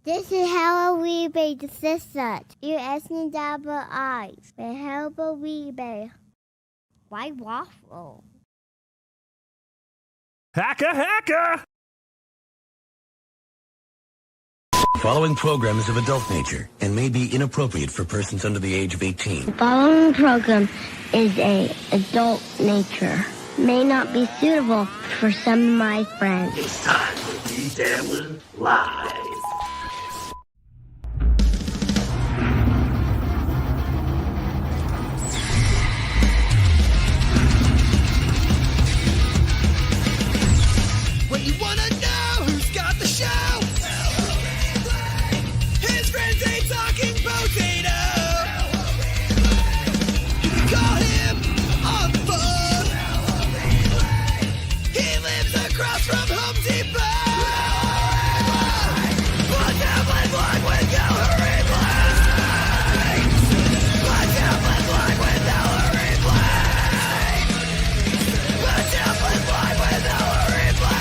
This is how we be the sisters. You're asking double eyes. But how we be? Why waffle? Hacka hacka! Following program is of adult nature and may be inappropriate for persons under the age of 18. The following program is a adult nature. May not be suitable for some of my friends. It's time for BeDabblin Live. When you wanna know who's got the show, his friends ain't talking potato. You can call him on the phone. He lives across from Home Depot. BeDabblin Live with Gallery Play. BeDabblin Live with Gallery Play. BeDabblin Live with Gallery Play.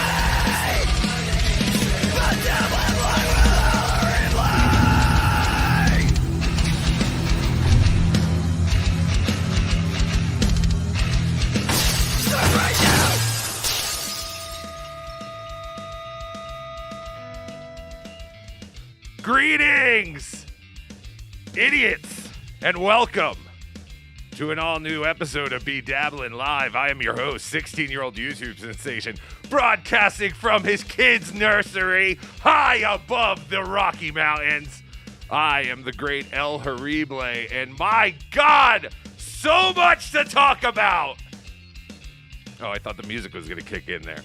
BeDabblin Live with Gallery Play. Start right now. Greetings, idiots, and welcome to an all-new episode of BeDabblin Live. I am your host, 16-year-old YouTube sensation, broadcasting from his kid's nursery high above the Rocky Mountains. I am the great El Horrible, and my God, so much to talk about. Oh, I thought the music was going to kick in there.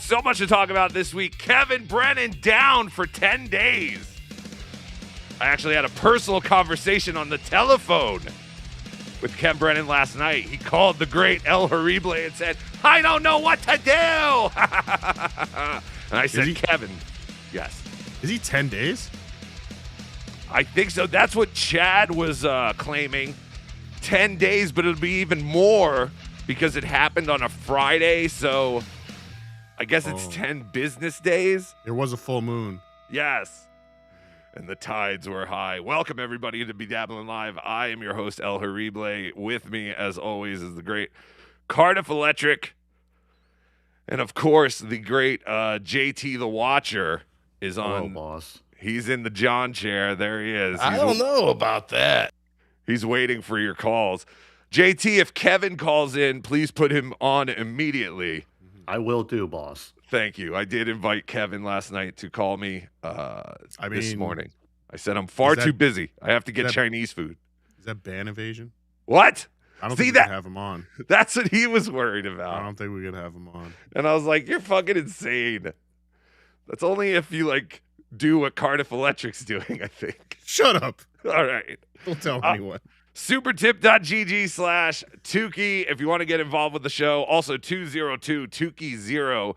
So much to talk about this week. Kevin Brennan down for 10 days. I actually had a personal conversation on the telephone with Ken Brennan last night. He called the great El Horrible and said, I don't know what to do. And I said, Kevin, yes. Is he 10 days? I think so. That's what Chad was claiming. 10 days, but it'll be even more because it happened on a Friday. So I guess it's 10 business days. There was a full moon. Yes. And the tides were high. Welcome, everybody, to BeDabblin Live. I am your host, El Horrible. With me, as always, is the great Cardiff Electric. And, of course, the great JT the Watcher is on. Hello, boss. He's in the John chair. There he is. I don't know about that. He's waiting for your calls. JT, if Kevin calls in, please put him on immediately. I will do, boss. Thank you. I did invite Kevin last night to call me this morning. I said I'm far too busy. I have to get Chinese food. Is that ban evasion? What? I don't See think we that? can have him on. That's what he was worried I about. don't think we can have him on. And I was like, you're fucking insane. That's only if you, like, do what Cardiff Electric's doing, I think. Shut up. All right. Don't tell anyone. Supertip.gg/Tukey if you want to get involved with the show. Also, 202-Tukey0.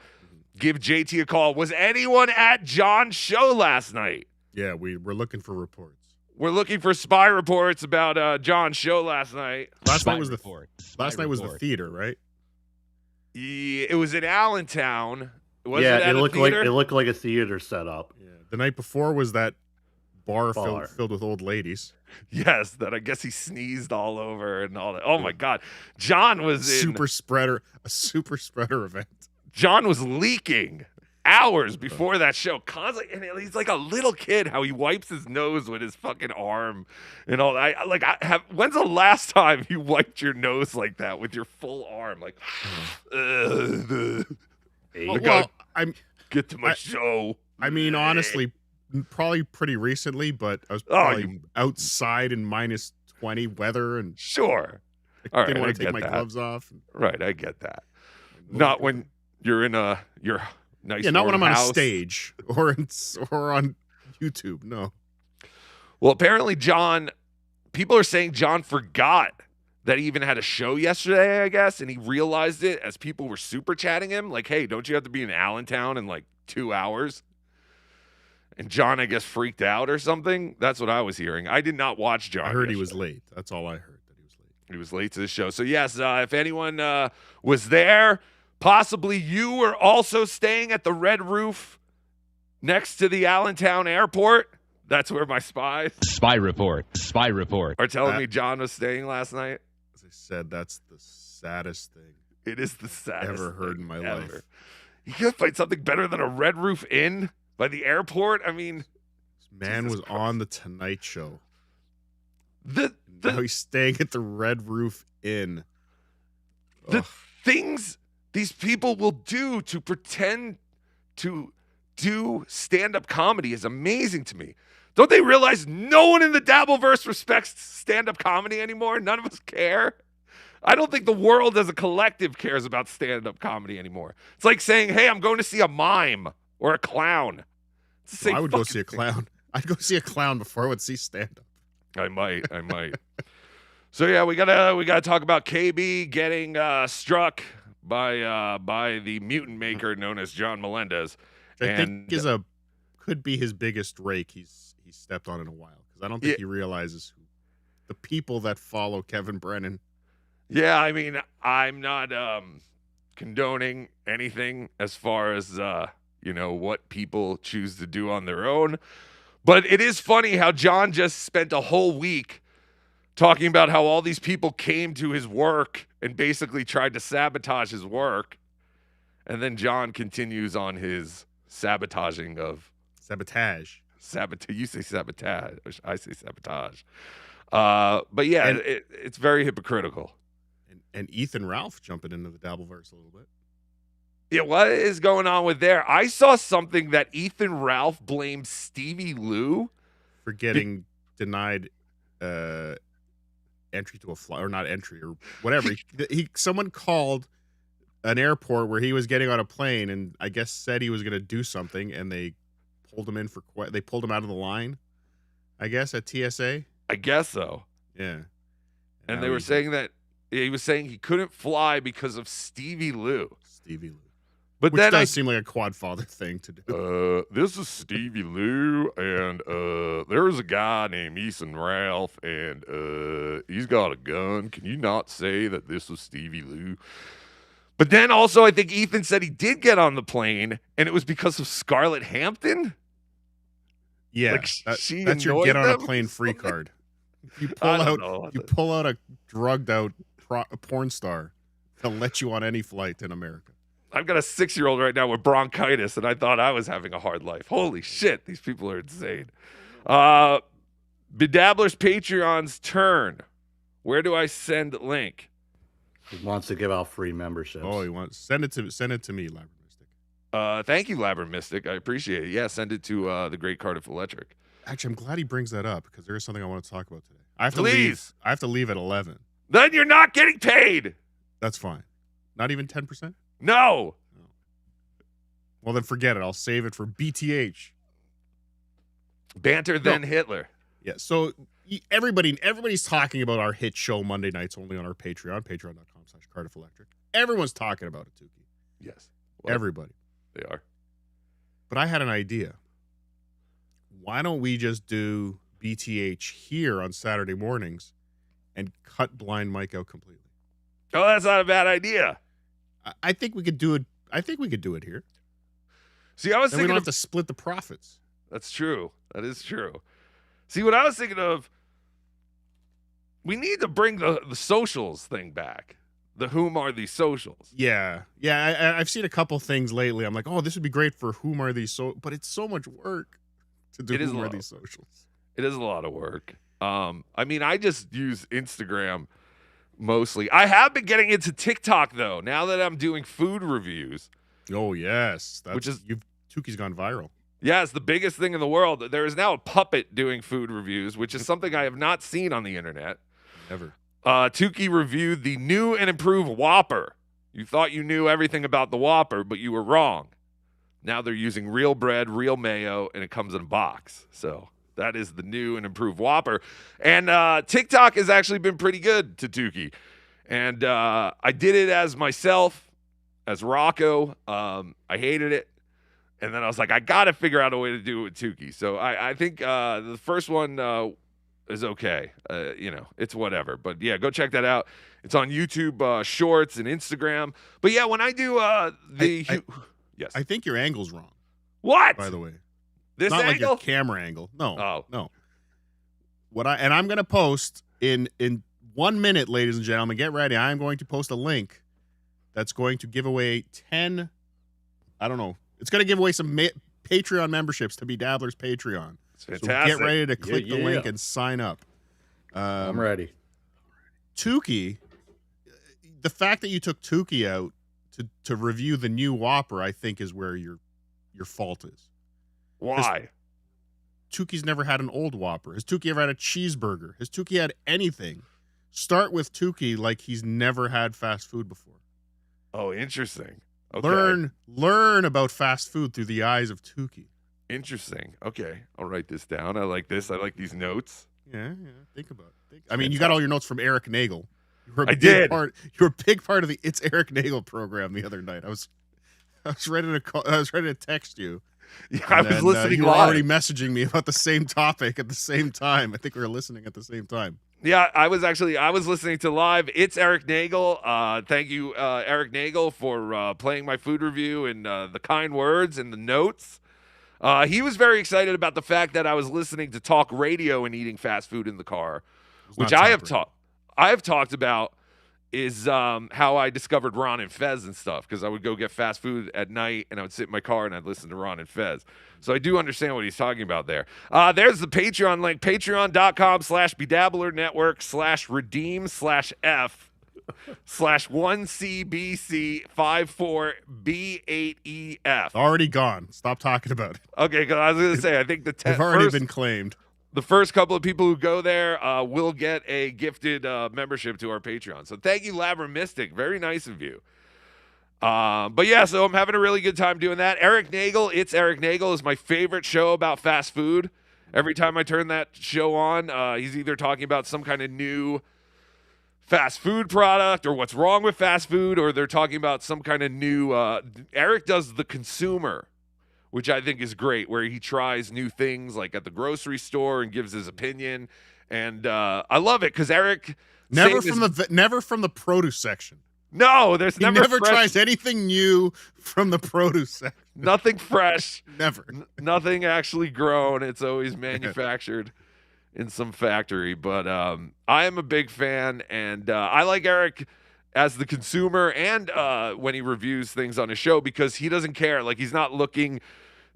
Give JT a call. Was anyone at John's show last night? Yeah, we're looking for reports. We're looking for spy reports about John's show last night. Last night was the theater, right? Yeah, it was in Allentown. Was yeah, it looked like a theater setup. Yeah. The night before was that bar. Filled with old ladies. Yes, that I guess he sneezed all over and all that. Oh my God, John was a super spreader event. John was leaking hours before that show. Constantly, and he's like a little kid. How he wipes his nose with his fucking arm and all that. When's the last time you wiped your nose like that with your full arm? Like, get to my show. I mean, honestly, probably pretty recently, but I was probably outside in minus 20 weather and sure. I didn't want to take my gloves off. Right, I get that. Not when you're in your nice. Yeah, not when I'm house. On a stage or on YouTube. No. Well, apparently, people are saying John forgot that he even had a show yesterday, I guess, and he realized it as people were super chatting him. Like, hey, don't you have to be in Allentown in like 2 hours? And John, I guess, freaked out or something. That's what I was hearing. I did not watch John. I heard he was late. That's all I heard, that he was late. He was late to the show. So, yes, if anyone was there, possibly you were also staying at the Red Roof next to the Allentown airport. That's where my spies Spy report. are telling me John was staying last night. As I said, that's the saddest thing It is the saddest ever heard in my ever. life. You can't find something better than a Red Roof Inn by the airport. I mean, This man Jesus was Christ. on the Tonight Show. the Now he's staying at the Red Roof Inn. the Ugh. things these people will do to pretend to do stand-up comedy is amazing to me. Don't they realize no one in the Dabbleverse respects stand-up comedy anymore? None of us care. I don't think the world as a collective cares about stand-up comedy anymore. It's like saying, hey, I'm going to see a mime or a clown. It's the same I would go fucking see a thing. clown. I'd go see a clown before I would see stand-up. I might. So yeah, we gotta talk about KB getting struck by the mutant maker known as John Melendez. I And- think could be his biggest rake he's stepped on in a while, because I don't think he realizes the people that follow Kevin Brennan. Yeah, I mean, I'm not condoning anything as far as what people choose to do on their own. But it is funny how John just spent a whole week talking about how all these people came to his work and basically tried to sabotage his work. And then John continues on his sabotaging of Sabotage. You say sabotage. I say sabotage. But yeah, And- it's very hypocritical. And Ethan Ralph jumping into the Dabbleverse a little bit. Yeah, what is going on with there? I saw something that Ethan Ralph blamed Stevie Lou. For getting denied entry to a flight, or not entry, or whatever. Someone called an airport where he was getting on a plane, and I guess said he was going to do something, and they pulled him in they pulled him out of the line, I guess, at TSA. I guess so. Yeah. And now they were he's saying that he was saying he couldn't fly because of Stevie Lou. Stevie Lou. But Which then does seem like a quad father thing to do. this is Stevie Lou, and there's a guy named Ethan Ralph, and he's got a gun. Can you not say that this was Stevie Lou? But then also, I think Ethan said he did get on the plane, and it was because of Scarlett Hampton. Yeah, Like, she that's your annoyed get on a them? plane free card. You I pull don't out, know. you pull out a drugged out porn star, they'll let you on any flight in America. I've got a 6-year-old right now with bronchitis, and I thought I was having a hard life. Holy shit, these people are insane. Bedabbler's Patreon's turn. Where do I send link? He wants to give out free memberships. Oh, you want send it to me, Labyrinth Mystic. Thank you, Labyrinth Mystic. I appreciate it. Yeah, send it to the Great Cardiff Electric. Actually, I'm glad he brings that up, because there is something I want to talk about today. I have to Please. leave. I have to leave at 11. Then you're not getting paid. That's fine. Not even 10%. No. Well, then forget it. I'll save it for BTH. Banter then Hitler. Yeah. So everybody's talking about our hit show Monday nights only on our Patreon, patreon.com/Cardiff Electric. Everyone's talking about it, Tukey. Yes. Well, Everybody. They are. But I had an idea. Why don't we just do BTH here on Saturday mornings and cut Blind Mike out completely? Oh, that's not a bad idea. I think we could do it. I think we could do it here. See, I was Then we thinking don't of have to split the profits. That's true. That is true. See, what I was thinking of, we need to bring the socials thing back. The whom are these socials? Yeah. I've seen a couple things lately. I'm like, oh, this would be great for whom are these but it's so much work to do It is whom a are lot. these socials. It is a lot of work. I mean, I just use Instagram mostly. I have been getting into TikTok though. Now that I'm doing food reviews. Oh yes, Which is- Tukey's gone viral. Yeah, it's the biggest thing in the world. There is now a puppet doing food reviews, which is something I have not seen on the internet. Never. Tukey reviewed the new and improved Whopper. You thought you knew everything about the Whopper, but you were wrong. Now they're using real bread, real mayo, and it comes in a box. So that is the new and improved Whopper. And TikTok has actually been pretty good to Tukey. And I did it as myself, as Rocco. I hated it. And then I was like, I got to figure out a way to do it with Tukey. So I think the first one is okay. It's whatever. But yeah, go check that out. It's on YouTube Shorts and Instagram. But yeah, when I do yes. I think your angle's wrong, What? by the way. This not like your angle? camera angle. No. Oh. No. I'm going to post in 1 minute, ladies and gentlemen. Get ready. I am going to post a link that's going to give away 10. I don't know. It's going to give away some Patreon memberships to BeDabbler's Patreon. It's So fantastic. get ready to click the link Yeah. and sign up. I'm ready. Tukey, the fact that you took Tukey out to review the new Whopper, I think, is where your fault is. Why? Tukey's never had an old Whopper. Has Tukey ever had a cheeseburger? Has Tukey had anything? Start with Tukey like he's never had fast food before. Oh, interesting. Okay. Learn about fast food through the eyes of Tukey. Interesting. Okay. I'll write this down. I like this. I like these notes. Yeah. Think about it. I mean, you got all your notes from Eric Nagel. You were a I big did. You were a big part of the It's Eric Nagel program the other night. I was ready to call. I was ready to text you. Yeah, I was listening You were live. already messaging me about the same topic at the same time. I think we were listening at the same time. Yeah, I was listening to live. It's Eric Nagel. Thank you, Eric Nagel, for playing my food review and the kind words and the notes. He was very excited about the fact that I was listening to talk radio and eating fast food in the car, which I have talked about is how I discovered Ron and Fez and stuff, because I would go get fast food at night and I would sit in my car and I'd listen to Ron and Fez. So I do understand what he's talking about there. There's the Patreon link, patreon.com/BeDabbler Network /redeem/1CBC54B8EF. Already gone. Stop talking about it. Okay, because I was going to say, I think They've already been claimed. the first couple of people who go there will get a gifted membership to our Patreon. So thank you, Labra Very nice of you. But yeah, so I'm having a really good time doing that. Eric Nagel, It's Eric Nagel is my favorite show about fast food. Every time I turn that show on, he's either talking about some kind of new fast food product or what's wrong with fast food, or they're talking about some kind of new Eric does The Consumer, which I think is great, where he tries new things like at the grocery store and gives his opinion. And I love it because Eric Never from the produce section. No, there's He never never fresh, tries anything new from the produce section. nothing fresh, Never. nothing actually grown. It's always manufactured in some factory. But I am a big fan, and I like Eric as the consumer and when he reviews things on his show, because he doesn't care. Like, he's not looking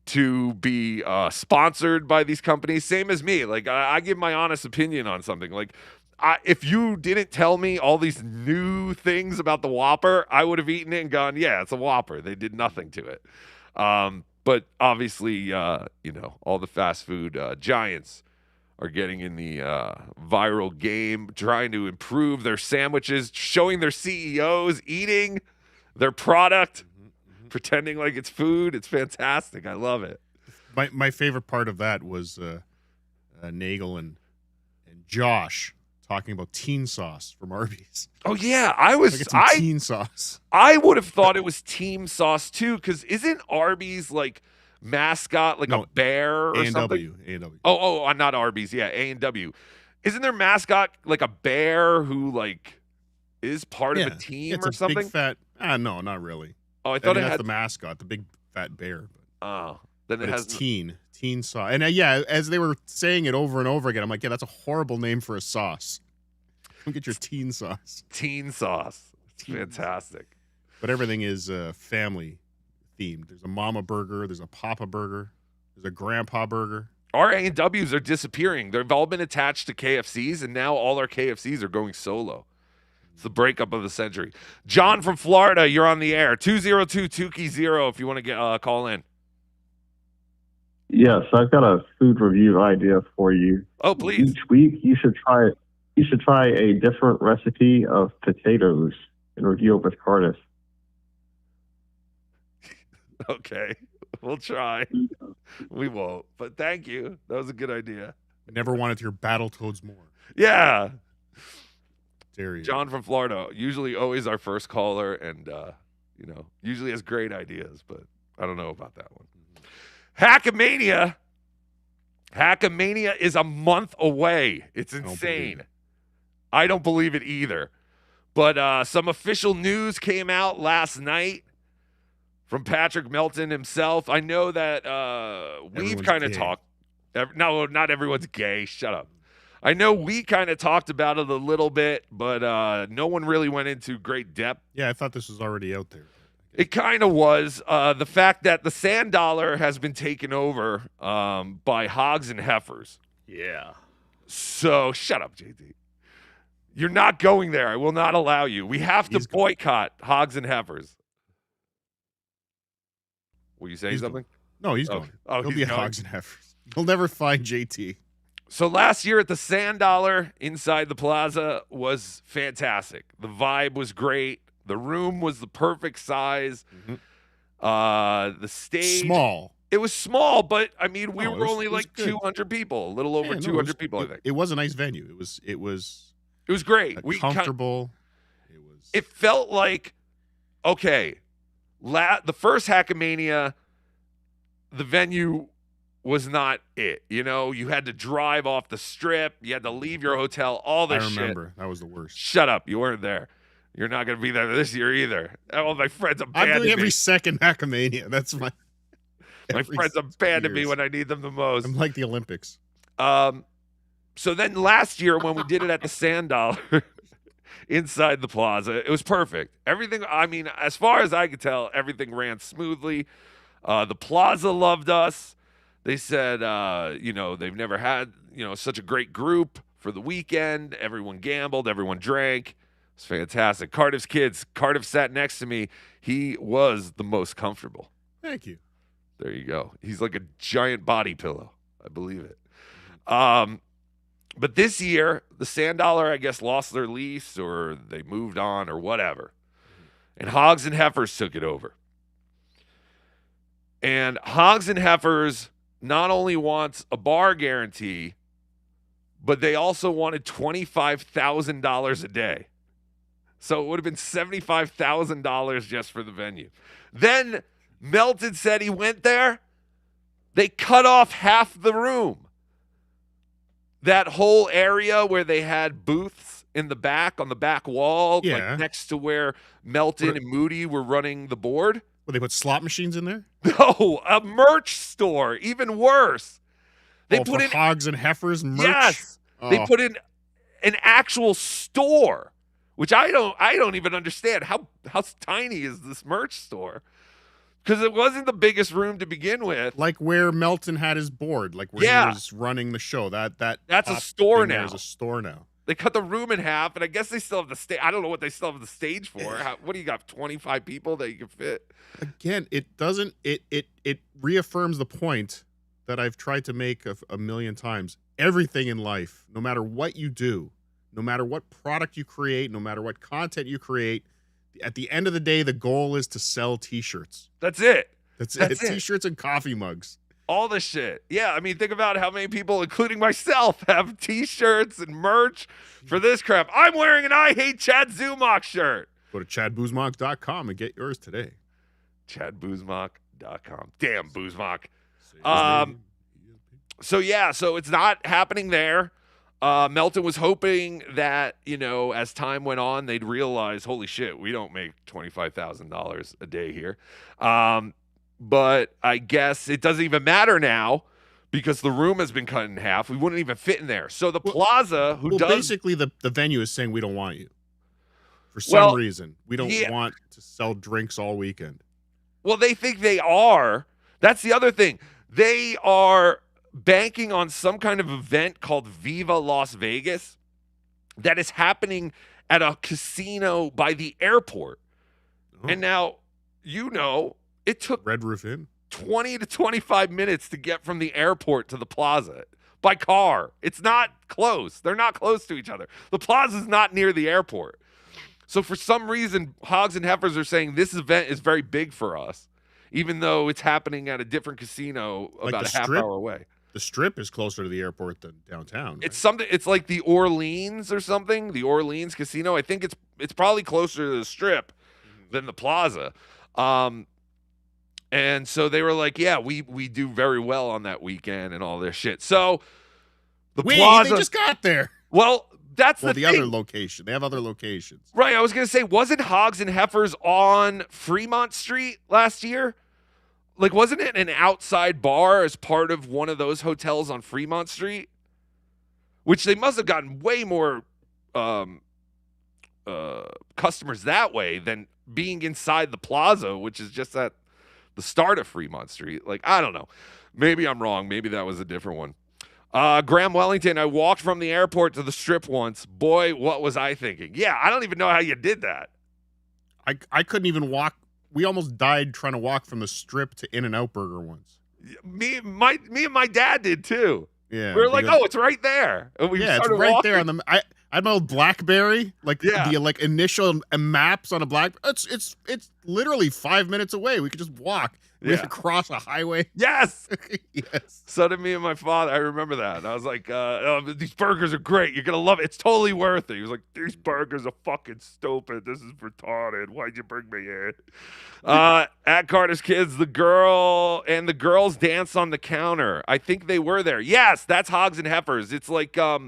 to be sponsored by these companies. Same as me. Like, I give my honest opinion on something. Like, if you didn't tell me all these new things about the Whopper, I would have eaten it and gone, yeah, it's a Whopper. They did nothing to it. But obviously, all the fast food giants are getting in the viral game, trying to improve their sandwiches, showing their CEOs eating their product, pretending like it's food. It's fantastic. I love it. My favorite part of that was Nagel and Josh talking about teen sauce from Arby's. Oh yeah, Teen sauce. I would have thought it was team sauce too, because isn't Arby's like mascot like a bear or something? A&W. Oh, not Arby's. Yeah, A&W. Isn't their mascot like a bear who like is part of a team it's or a something? Big fat. No, not really. Oh, I thought that's it had the mascot, the big fat bear. then But it has it's teen sauce. And as they were saying it over and over again, I'm like, yeah, that's a horrible name for a sauce. Don't get your teen sauce. teen sauce. It's fantastic. But everything is family themed. There's a mama burger. There's a papa burger. There's a grandpa burger. Our A&Ws are disappearing. They've all been attached to KFCs, and now all our KFCs are going solo. It's the breakup of the century. John from Florida, you're on the air. 202-2Key-0 if you want to call in. Yes, I've got a food review idea for you. Oh, please. Each week, you should try a different recipe of potatoes and review it with Cardiff. Okay. We'll try. We won't. But thank you. That was a good idea. Never wanted to hear Battletoads more. Yeah. Dare you. John from Florida, usually always our first caller, and usually has great ideas, but I don't know about that one. Hackamania is a month away. It's insane. I don't believe it either. But some official news came out last night from Patrick Melton himself. I know that we've Everyone's kind of gay. talked. No, not everyone's gay. Shut up. I know we kind of talked about it a little bit, but no one really went into great depth. Yeah, I thought this was already out there. It kind of was. The fact that the sand dollar has been taken over by hogs and heifers. Yeah. So shut up, JD. You're not going there. I will not allow you. We have to He's going. boycott hogs and heifers. Will you say He's something? No, he's Oh. going. Oh, He'll he's be a going. hogs and heifers. You'll never find JT. So last year at the Sand Dollar inside the plaza was fantastic. The vibe was great. The room was the perfect size. The stage. Small. It was small, but I mean, we No, were it was- only it was like good. 200 people, a little over Yeah, no, 200 people, I think. It was a nice venue. It was It was great. comfortable. It was. It felt like, okay, the first Hackamania, the venue was not it. You know, you had to drive off the strip. You had to leave your hotel, all I this shit. remember that was the worst. Shut up. You weren't there. You're not going to be there this year either. All my friends I'm abandoned doing every me. second Hackamania. That's my. My every friends 6 abandon me years. when I need them the most. I'm like the Olympics. So then last year when we did it at the Sand Dollar inside the plaza, it was perfect. Everything, I mean, as far as I could tell, everything ran smoothly. The plaza loved us. They said, they've never had, such a great group for the weekend. Everyone gambled, everyone drank. It was fantastic. Cardiff sat next to me. He was the most comfortable. Thank you. There you go. He's like a giant body pillow. I believe it. But this year, the Sand Dollar, I guess, lost their lease or they moved on or whatever. And Hogs and Heifers took it over. And Hogs and Heifers not only wants a bar guarantee, but they also wanted $25,000 a day. So it would have been $75,000 just for the venue. Then Melton said he went there. They cut off half the room. That whole area where they had booths in the back, on the back wall, Yeah. like next to where Melton and Moody were running the board. Well, they put slot machines in there. No, a merch store, even worse. They put for in hogs and heifers merch. Yes, they Oh. put in an actual store, which I don't even understand. How tiny is this merch store? Because it wasn't the biggest room to begin with. Like where Melton had his board, like where Yeah. he was running the show. That's That's a top store thing there now. is a store now. They cut the room in half, and I guess they still have the stage. I don't know what they still have the stage for. What do you got? 25 people that you can fit? Again, it doesn't. It reaffirms the point that I've tried to make a million times. Everything in life, no matter what you do, no matter what product you create, no matter what content you create, at the end of the day, the goal is to sell T-shirts. That's it. That's That's it. it. T-shirts and coffee mugs. All this shit. Yeah, I mean, think about how many people, including myself, have T-shirts and merch for this crap. I'm wearing an I Hate Chad Zumach shirt. Go to chadboozmock.com and get yours today. ChadBoozmock.com. Damn, Boozmock. Say his name. So it's not happening there. Melton was hoping that, as time went on, they'd realize, holy shit, we don't make $25,000 a day here. But I guess it doesn't even matter now because the room has been cut in half. We wouldn't even fit in there. So the plaza, Basically the venue is saying we don't want you. For some reason. We don't want to sell drinks all weekend. Well, they think they are. That's the other thing. They are banking on some kind of event called Viva Las Vegas that is happening at a casino by the airport. Oh. And now, it took Red Roof Inn. 20 to 25 minutes to get from the airport to the plaza by car. It's not close. They're not close to each other. The plaza's not near the airport. So for some reason, Hogs and Heifers are saying this event is very big for us, even though it's happening at a different casino Like about the a half Strip? hour away. The Strip is closer to the airport than downtown. It's something. It's like the Orleans or something. The Orleans Casino. I think it's probably closer to the Strip than the Plaza. And so they were like, yeah, we do very well on that weekend and all this shit. So the Plaza. They just got there. Well, That's Well, the the thing. other location. They have other locations. Right, I was going to say, wasn't Hogs and Heifers on Fremont Street last year? Like, wasn't it an outside bar as part of one of those hotels on Fremont Street? Which they must have gotten way more customers that way than being inside the plaza, which is just at the start of Fremont Street. Like, I don't know. Maybe I'm wrong. Maybe that was a different one. Graham Wellington, I walked from the airport to the Strip once. Boy, what was I thinking? Yeah, I don't even know how you did that. I couldn't even walk. We almost died trying to walk from the Strip to In-N-Out Burger once. Me and my dad did too. Yeah. We were like, oh, it's right there. And we yeah, it's started right walking. there on the. I had my old BlackBerry, like the like initial maps on a Black. It's literally 5 minutes away. We could just walk. We have to cross a highway. Yes. Yes. So did me and my father. I remember that. And I was like, oh, these burgers are great. You're going to love it. It's totally worth it. He was like, these burgers are fucking stupid. This is retarded. Why'd you bring me in? At Carter's Kids, the girls dance on the counter. I think they were there. Yes, that's Hogs and Heifers. It's like that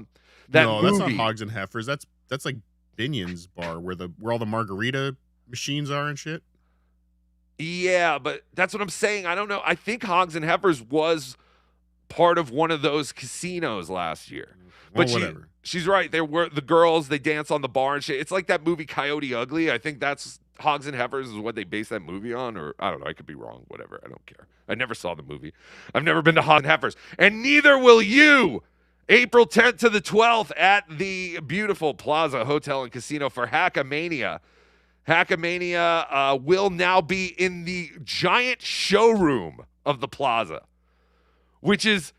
No, movie. that's not Hogs and Heifers. That's like Binion's bar where all the margarita machines are and shit. Yeah, but that's what I'm saying. I don't know. I think Hogs and Heifers was part of one of those casinos last year. Well, But whatever. she's right. There were the girls, they dance on the bar and shit. It's like that movie Coyote Ugly. I think that's Hogs and Heifers is what they based that movie on, or I don't know. I could be wrong. Whatever. I don't care. I never saw the movie. I've never been to Hogs and Heifers, and neither will you. April 10th to the 12th at the beautiful Plaza Hotel and Casino for Hackamania. Hackamania will now be in the giant showroom of the Plaza, which is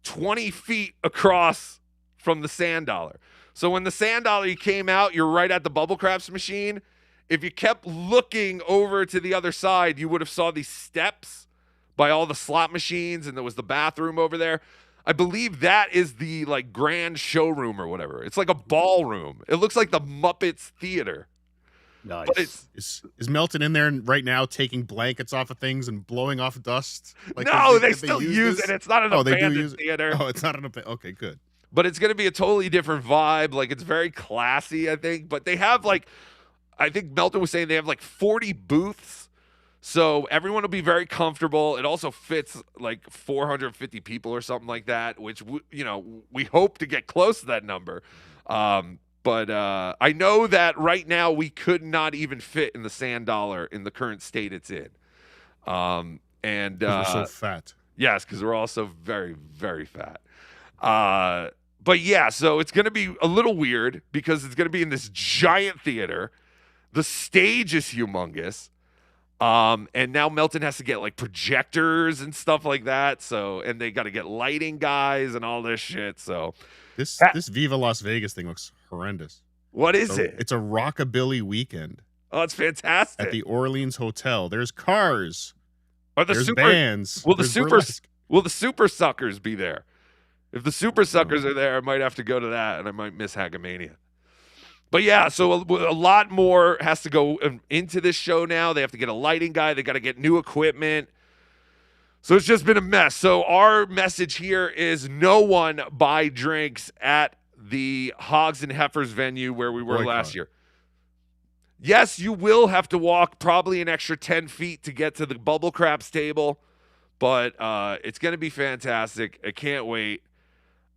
20 feet across from the Sand Dollar. So when the Sand Dollar came out, you're right at the Bubble Craps machine. If you kept looking over to the other side, you would have saw these steps by all the slot machines, and there was the bathroom over there. I believe that is the like grand showroom or whatever. It's like a ballroom. It looks like the Muppets Theater. Nice. But it's Is Melton in there right now taking blankets off of things and blowing off dust? Like, no, they have still used use this? it. It's not an They do abandoned use it. theater. Oh, it's not an abandoned. Okay, good. But it's going to be a totally different vibe. Like, it's very classy, I think. But they have, like, I think Melton was saying they have, like, 40 booths. So everyone will be very comfortable. It also fits, like, 450 people or something like that, which, we hope to get close to that number. But I know that right now we could not even fit in the Sand Dollar in the current state it's in. And We're so fat. yes, because we're also very, very fat. But yeah, so it's going to be a little weird because it's going to be in this giant theater. The stage is humongous. And now Melton has to get like projectors and stuff like that. So, and they got to get lighting guys and all this shit. So This Viva Las Vegas thing looks horrendous. what is it? It's a rockabilly weekend Oh, it's fantastic. at the Orleans Hotel. There's cars. Are the There's super bands. will the there's super burlesque. will the super suckers be there? If the super suckers are there, I might have to go to that, and I might miss Hackamania. But yeah, so a lot more has to go into this show now. They have to get a lighting guy. They got to get new equipment. So it's just been a mess. So our message here is no one buy drinks at the Hogs and Heifers venue where we were Boycott. last year. Yes, you will have to walk probably an extra 10 feet to get to the Bubble Craps table, but it's going to be fantastic. I can't wait.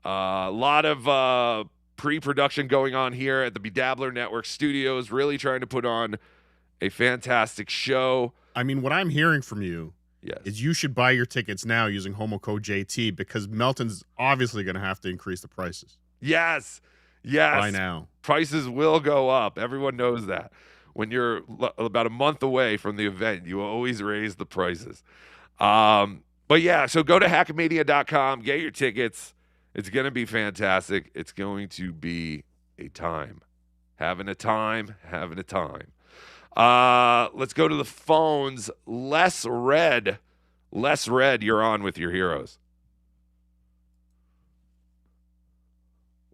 A lot of pre-production going on here at the BeDabbler Network Studios, really trying to put on a fantastic show. I mean, what I'm hearing from you Yes. is you should buy your tickets now using homo code JT because Melton's obviously going to have to increase the prices. Yes. Yes. By now. Prices will go up. Everyone knows that. When you're about a month away from the event, you always raise the prices. But yeah, so go to hackamania.com, get your tickets. It's going to be fantastic. It's going to be a time. Having a time. Let's go to the phones. Les Red, you're on with your heroes.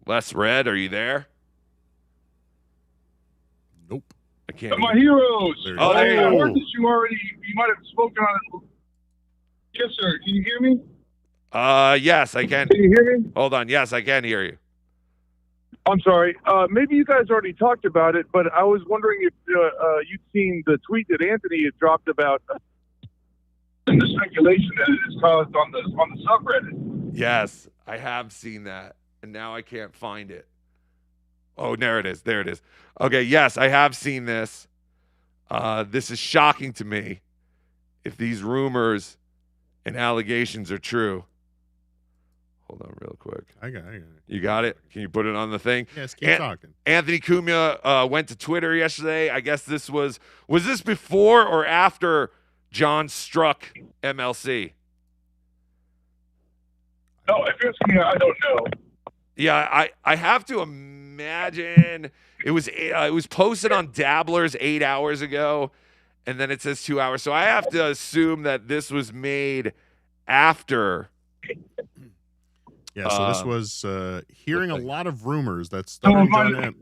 Les Red, are you there? Nope. I can't. My heroes. Oh, there you I go. heard that you might have spoken on it. Yes, sir. Can you hear me? Yes, I can. Can you hear me? Hold on. Yes, I can hear you. I'm sorry. Maybe you guys already talked about it, but I was wondering if you'd seen the tweet that Anthony had dropped about the speculation that it has caused on the subreddit. Yes, I have seen that, and now I can't find it. Oh, there it is. There it is. Okay, yes, I have seen this. This is shocking to me. If these rumors and allegations are true. Hold on real quick. I got it. You got it? Can you put it on the thing? Yes, keep talking. Anthony Cumia went to Twitter yesterday. I guess this was this before or after John struck MLC? No, if you're asking me, I don't know. Yeah, I have to imagine it was posted on Dabblers 8 hours ago, and then it says 2 hours. So I have to assume that this was made after. Yeah, so this was hearing a lot of rumors that So Stuttering it might John M.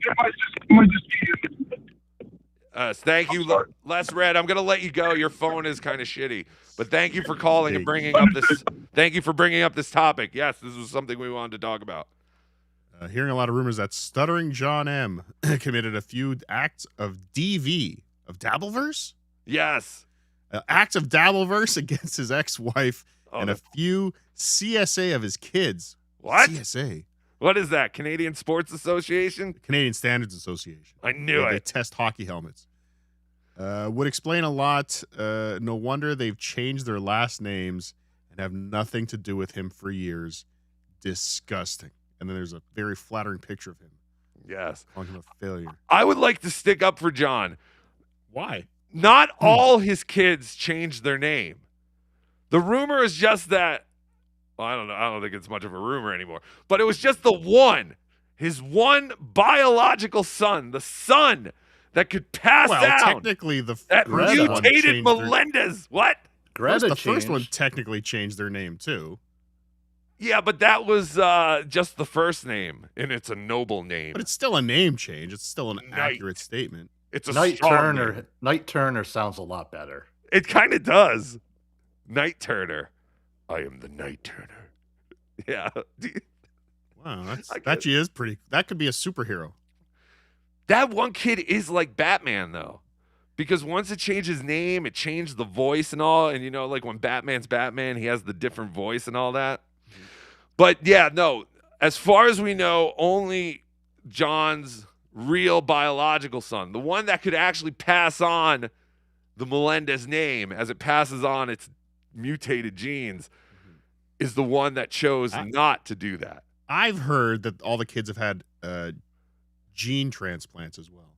just be. Thank you, Les Red. I'm gonna let you go. Your phone is kind of shitty, but thank you for calling and bringing up this. Thank you for bringing up this topic. Yes, this was something we wanted to talk about. Hearing a lot of rumors that Stuttering John M. committed a few acts of DV of Dabbleverse. Yes, acts of Dabbleverse against his ex-wife and a few CSA of his kids. What? CSA? What is that? Canadian Sports Association? Canadian Standards Association. I knew it. They test hockey helmets. Would explain a lot. No wonder they've changed their last names and have nothing to do with him for years. Disgusting. And then there's a very flattering picture of him. Yes. Calling him a failure. I would like to stick up for John. Why? Not all his kids changed their name. The rumor is just that, well, I don't know. I don't think it's much of a rumor anymore. But it was just his one biological son, the son that could pass down. Technically, that mutated Melendez. What? The first one technically changed their name too. Yeah, but that was just the first name, and it's a noble name. But it's still a name change. It's still an accurate statement. It's a Night strong Turner. name. Night Turner sounds a lot better. It kind of does. Night Turner. I am the Night Turner. Yeah. Wow, that is pretty. That could be a superhero. That one kid is like Batman, though. Because once it changed his name, it changed the voice and all. And, like when Batman's Batman, he has the different voice and all that. Mm-hmm. But, yeah, no. As far as we know, only John's real biological son, the one that could actually pass on the Melendez name as it passes on its mutated genes, is the one that chose not to do that. I've heard that all the kids have had gene transplants as well.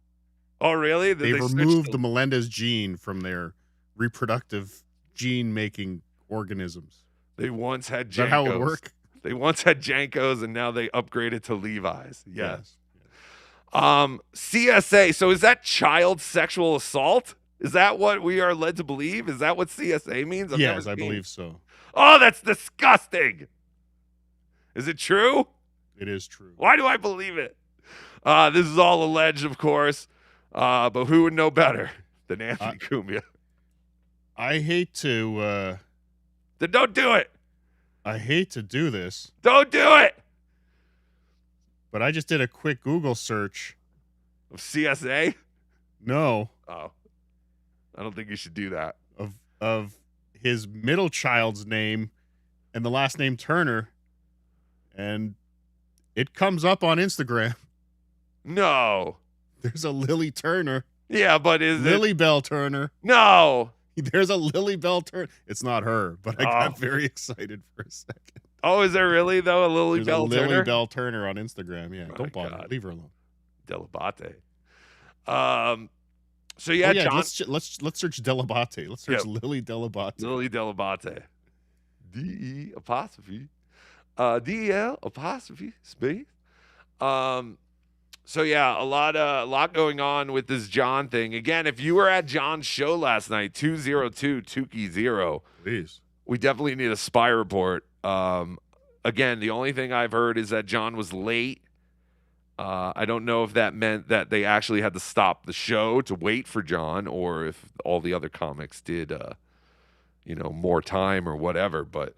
Oh, really? They've removed the Melendez gene from their reproductive gene-making organisms. They once had Jankos. Is that how it would work? They once had Jankos, and now they upgraded to Levi's. Yes. CSA. So is that child sexual assault? Is that what we are led to believe? Is that what CSA means? Yes, I believe so. Oh, that's disgusting. Is it true? It is true. Why do I believe it? This is all alleged, of course. But who would know better than Anthony Cumia? I hate to... Then don't do it. I hate to do this. Don't do it. But I just did a quick Google search. Of CSA? No. Oh. I don't think you should do that. Of his middle child's name and the last name Turner. And it comes up on Instagram. No. There's a Lily Turner. Yeah, but is Lily Bell Turner. No. There's a Lily Bell Turner. It's not her, but I got very excited for a second. Oh, is there really, though, a Lily Bell Turner? Lily Bell Turner on Instagram, yeah. Don't bother. Leave her alone. Delabate. So, yeah, John. Let's search Delabate. Let's search Lily Delabate. Lily Delabate. D-E apostrophe. D-E-L apostrophe space. So, yeah, a lot going on with this John thing. Again, if you were at John's show last night, 202 Tukey 0. Please. We definitely need a spy report. Again, the only thing I've heard is that John was late. I don't know if that meant that they actually had to stop the show to wait for John, or if all the other comics did, more time or whatever. But,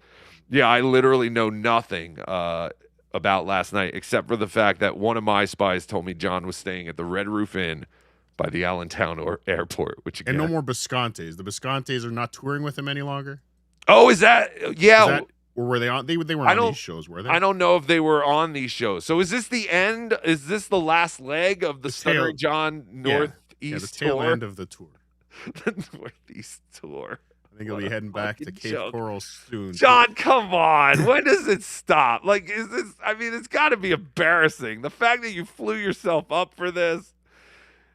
yeah, I literally know nothing about last night, except for the fact that one of my spies told me John was staying at the Red Roof Inn by the Allentown Airport, which again, And no more Biscontes. The Biscontes are not touring with him any longer. Oh, is that? Yeah. Or were they on? They weren't on these shows, were they? I don't know if they were on these shows. So is this the end? Is this the last leg of the Stuttering John Northeast the tail tour? end of the tour. The Northeast tour. I think he'll be heading back to Cape Coral soon. John, come on. When does it stop? Like, is this? I mean, it's got to be embarrassing. The fact that you flew yourself up for this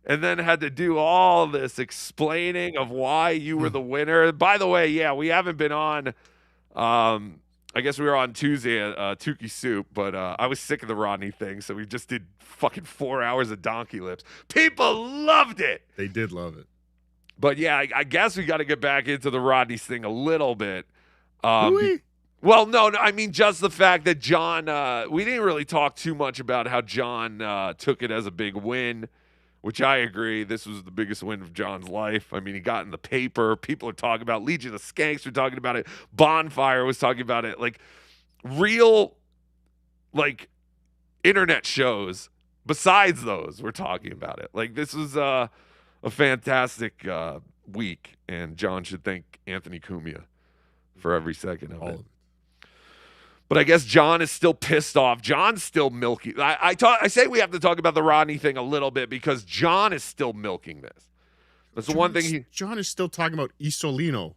and then had to do all this explaining of why you were the winner. By the way, yeah, we haven't been on. I guess we were on Tuesday at Tukey Soup, but I was sick of the Rodney thing, so we just did fucking 4 hours of Donkey Lips. People loved it. They did love it. But yeah, I guess we got to get back into the Rodney thing a little bit. Really? Well, no, I mean just the fact that John. We didn't really talk too much about how John took it as a big win, which I agree. This was the biggest win of John's life. I mean, he got in the paper. People are talking about it. Legion of Skanks were talking about it. Bonfire was talking about it. Like real, like internet shows. Besides those, we're talking about it. Like this was a fantastic week, and John should thank Anthony Cumia for every second of it. But I guess John is still pissed off. John's still milky. I say we have to talk about the Rodney thing a little bit because John is still milking this. That's the one thing John is still talking about Isolino.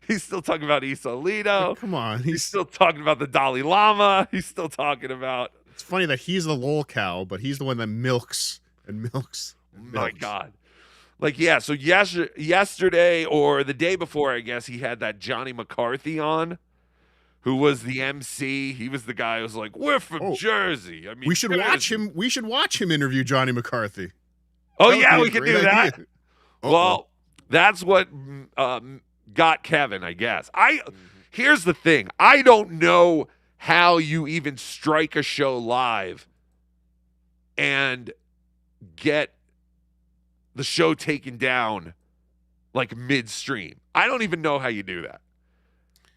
He's still talking about Isolino. Come on. He's still talking about the Dalai Lama. He's still talking about... It's funny that he's the lol cow, but he's the one that milks and milks. And milks. My God. Like, yeah, so yesterday or the day before, I guess, he had that Johnny McCarthy on, who was the MC. He was the guy who was like, we're from Jersey. I mean, we should watch him. We should watch him interview Johnny McCarthy. Oh, yeah, we can do that. Well, that's what got Kevin, I guess. Here's the thing. I don't know how you even strike a show live and get the show taken down like midstream. I don't even know how you do that.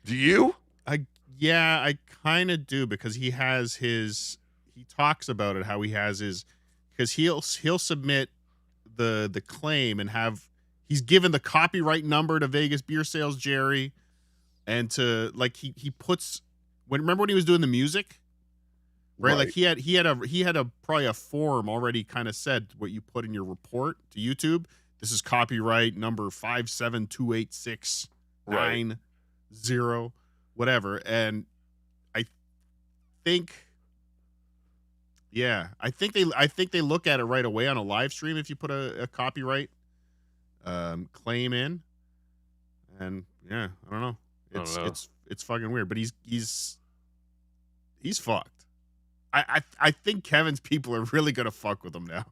Do you? Yeah, I kind of do because he talks about it, how he has his, because he'll submit the claim and he's given the copyright number to Vegas Beer Sales Jerry, and to like he puts remember when he was doing the music, right? Like he had probably a form already kind of said what you put in your report to YouTube. This is copyright number 5728690 whatever. And I think they look at it right away on a live stream if you put a copyright claim in. And yeah, I don't know. It's fucking weird, but he's fucked. I think Kevin's people are really gonna fuck with him now.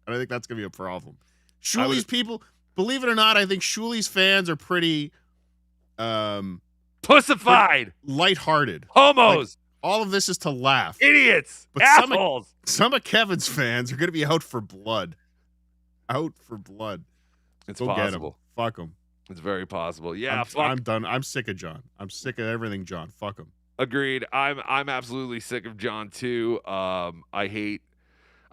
And I think that's gonna be a problem. Shuli's people, believe it or not, I think Shuli's fans are pretty pussified, lighthearted, homos. Like, all of this is to laugh. Idiots, but assholes. Some of Kevin's fans are gonna be out for blood. Out for blood. It's Go possible. Get him. Fuck him. It's very possible. Yeah, I'm done. I'm sick of John. I'm sick of everything, John. Fuck him. Agreed. I'm absolutely sick of John too. I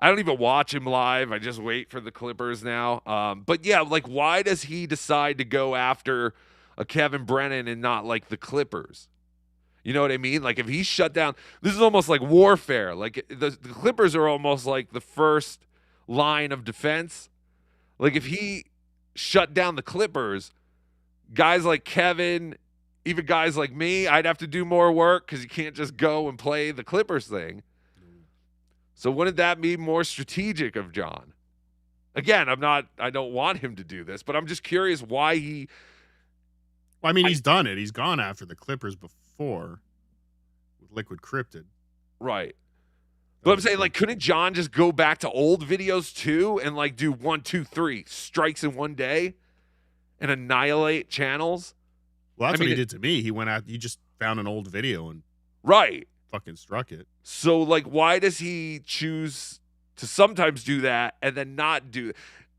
don't even watch him live. I just wait for the Clippers now. But yeah, like why does he decide to go after a Kevin Brennan and not like the Clippers? You know what I mean? Like if he shut down, this is almost like warfare. Like the Clippers are almost like the first line of defense. Like if he shut down the Clippers, guys like Kevin, even guys like me, I'd have to do more work because you can't just go and play the Clippers thing. So wouldn't that be more strategic of John? Again, I don't want him to do this, but I'm just curious why he. Well, I mean, he's done it. He's gone after the Clippers before with Liquid Cryptid. Right. But I'm saying, like, couldn't John just go back to old videos too and like do 1, 2, 3 strikes in one day and annihilate channels? Well, that's what he did to me. He went out. He just found an old video and fucking struck it. So, like, why does he choose to sometimes do that and then not do it?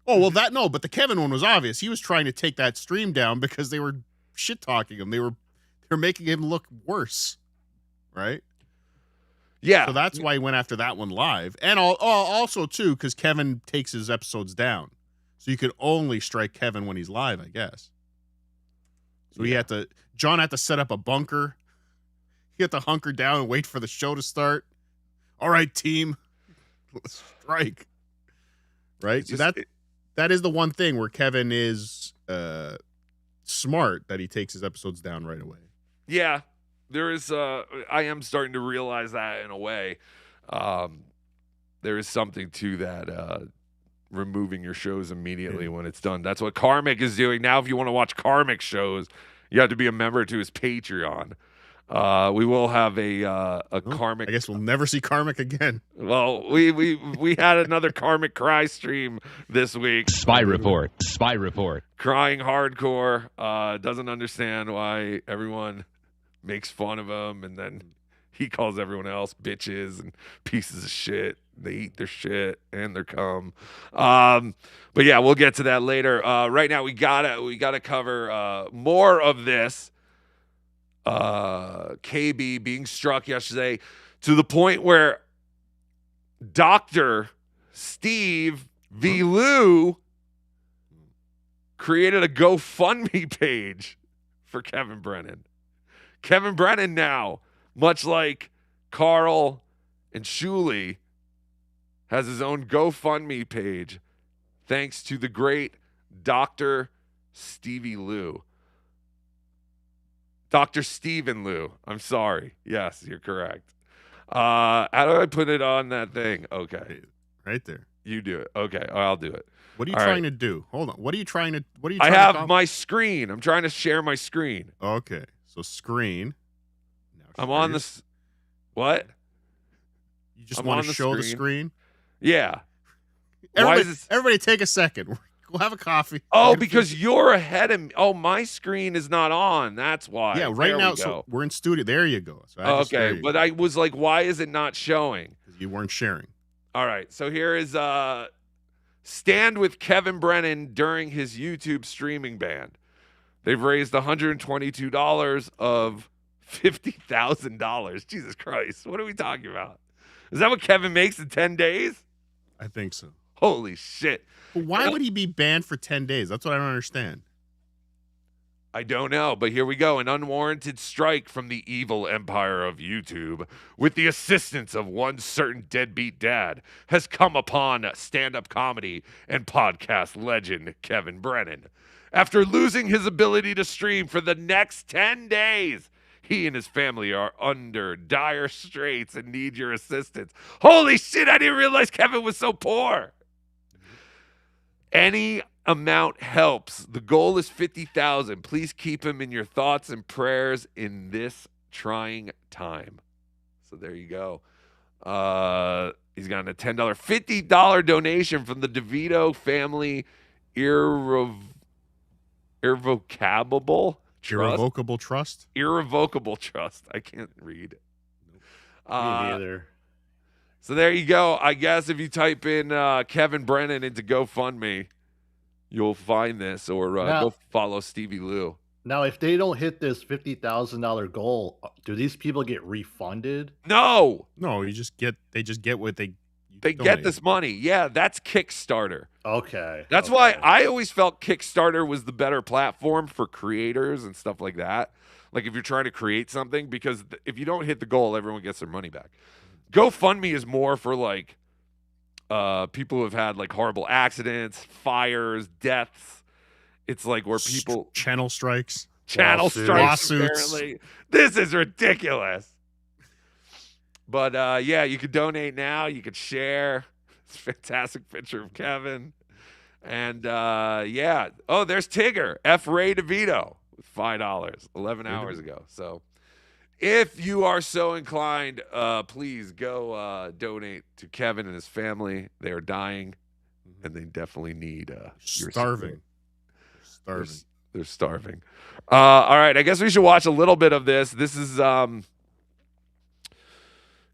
Oh well, but the Kevin one was obvious. He was trying to take that stream down because they were shit talking him. They were making him look worse, right? Yeah. So that's why he went after that one live. And also, too, because Kevin takes his episodes down. So you could only strike Kevin when he's live, I guess. So John had to set up a bunker. He had to hunker down and wait for the show to start. All right, team, let's strike. Right? That is the one thing where Kevin is smart, that he takes his episodes down right away. Yeah. There is, I am starting to realize that in a way. There is something to that, removing your shows immediately when it's done. That's what Karmic is doing. Now, if you want to watch Karmic shows, you have to be a member to his Patreon. We will have a Karmic. I guess we'll never see Karmic again. Well, we had another Karmic Cry stream this week. Spy report. Crying hardcore. Doesn't understand why everyone makes fun of him, and then he calls everyone else bitches and pieces of shit. They eat their shit and their cum. But yeah, we'll get to that later. Right now, we gotta cover more of this. KB being struck yesterday to the point where Dr. Steve V. Lou created a GoFundMe page for Kevin Brennan. Kevin Brennan now, much like Carl and Shuley, has his own GoFundMe page thanks to the great Dr. Stevie Lou. Dr. Stephen Lou. I'm sorry. Yes, you're correct. How do I put it on that thing? Okay. Right there. You do it. Okay, I'll do it. What are you trying to do? Hold on. What are you trying to I have my screen. I'm trying to share my screen. Okay. So screen. I'm on this. What? You just want to show the screen? Yeah. Everybody take a second. We'll have a coffee. Oh, because you're ahead of me. Oh, my screen is not on. That's why. Yeah, right now. So we're in studio. There you go. So okay, but I was like, why is it not showing? Because you weren't sharing. All right. So here is Stand with Kevin Brennan during his YouTube streaming ban. They've raised $122 of $50,000. Jesus Christ. What are we talking about? Is that what Kevin makes in 10 days? I think so. Holy shit. But why would he be banned for 10 days? That's what I don't understand. I don't know, but here we go. An unwarranted strike from the evil empire of YouTube, with the assistance of one certain deadbeat dad, has come upon stand-up comedy and podcast legend Kevin Brennan. After losing his ability to stream for the next 10 days, he and his family are under dire straits and need your assistance. Holy shit, I didn't realize Kevin was so poor. Any amount helps. The goal is $50,000. Please keep him in your thoughts and prayers in this trying time. So there you go. He's gotten a $50 donation from the DeVito family Irrevocable Trust. Irrevocable Trust. I can't read. Me neither. So there you go. I guess if you type in Kevin Brennan into GoFundMe, you'll find this, or go follow Stevie Lou. Now, if they don't hit this $50,000 goal, do these people get refunded? No, they just get what they get this money. Yeah, that's Kickstarter. Okay. That's why I always felt Kickstarter was the better platform for creators and stuff like that. Like if you're trying to create something, because if you don't hit the goal, everyone gets their money back. GoFundMe is more for like people who have had like horrible accidents, fires, deaths. It's like where people channel strikes, lawsuits. Apparently, this is ridiculous. But yeah, you could donate now. You could share. It's a fantastic picture of Kevin. And yeah. Oh, there's Tigger. F. Ray DeVito with $5 11 hours ago. So if you are so inclined, please go donate to Kevin and his family. They are dying, and they definitely need your starving. Support. They're starving. All right, I guess we should watch a little bit of this. This is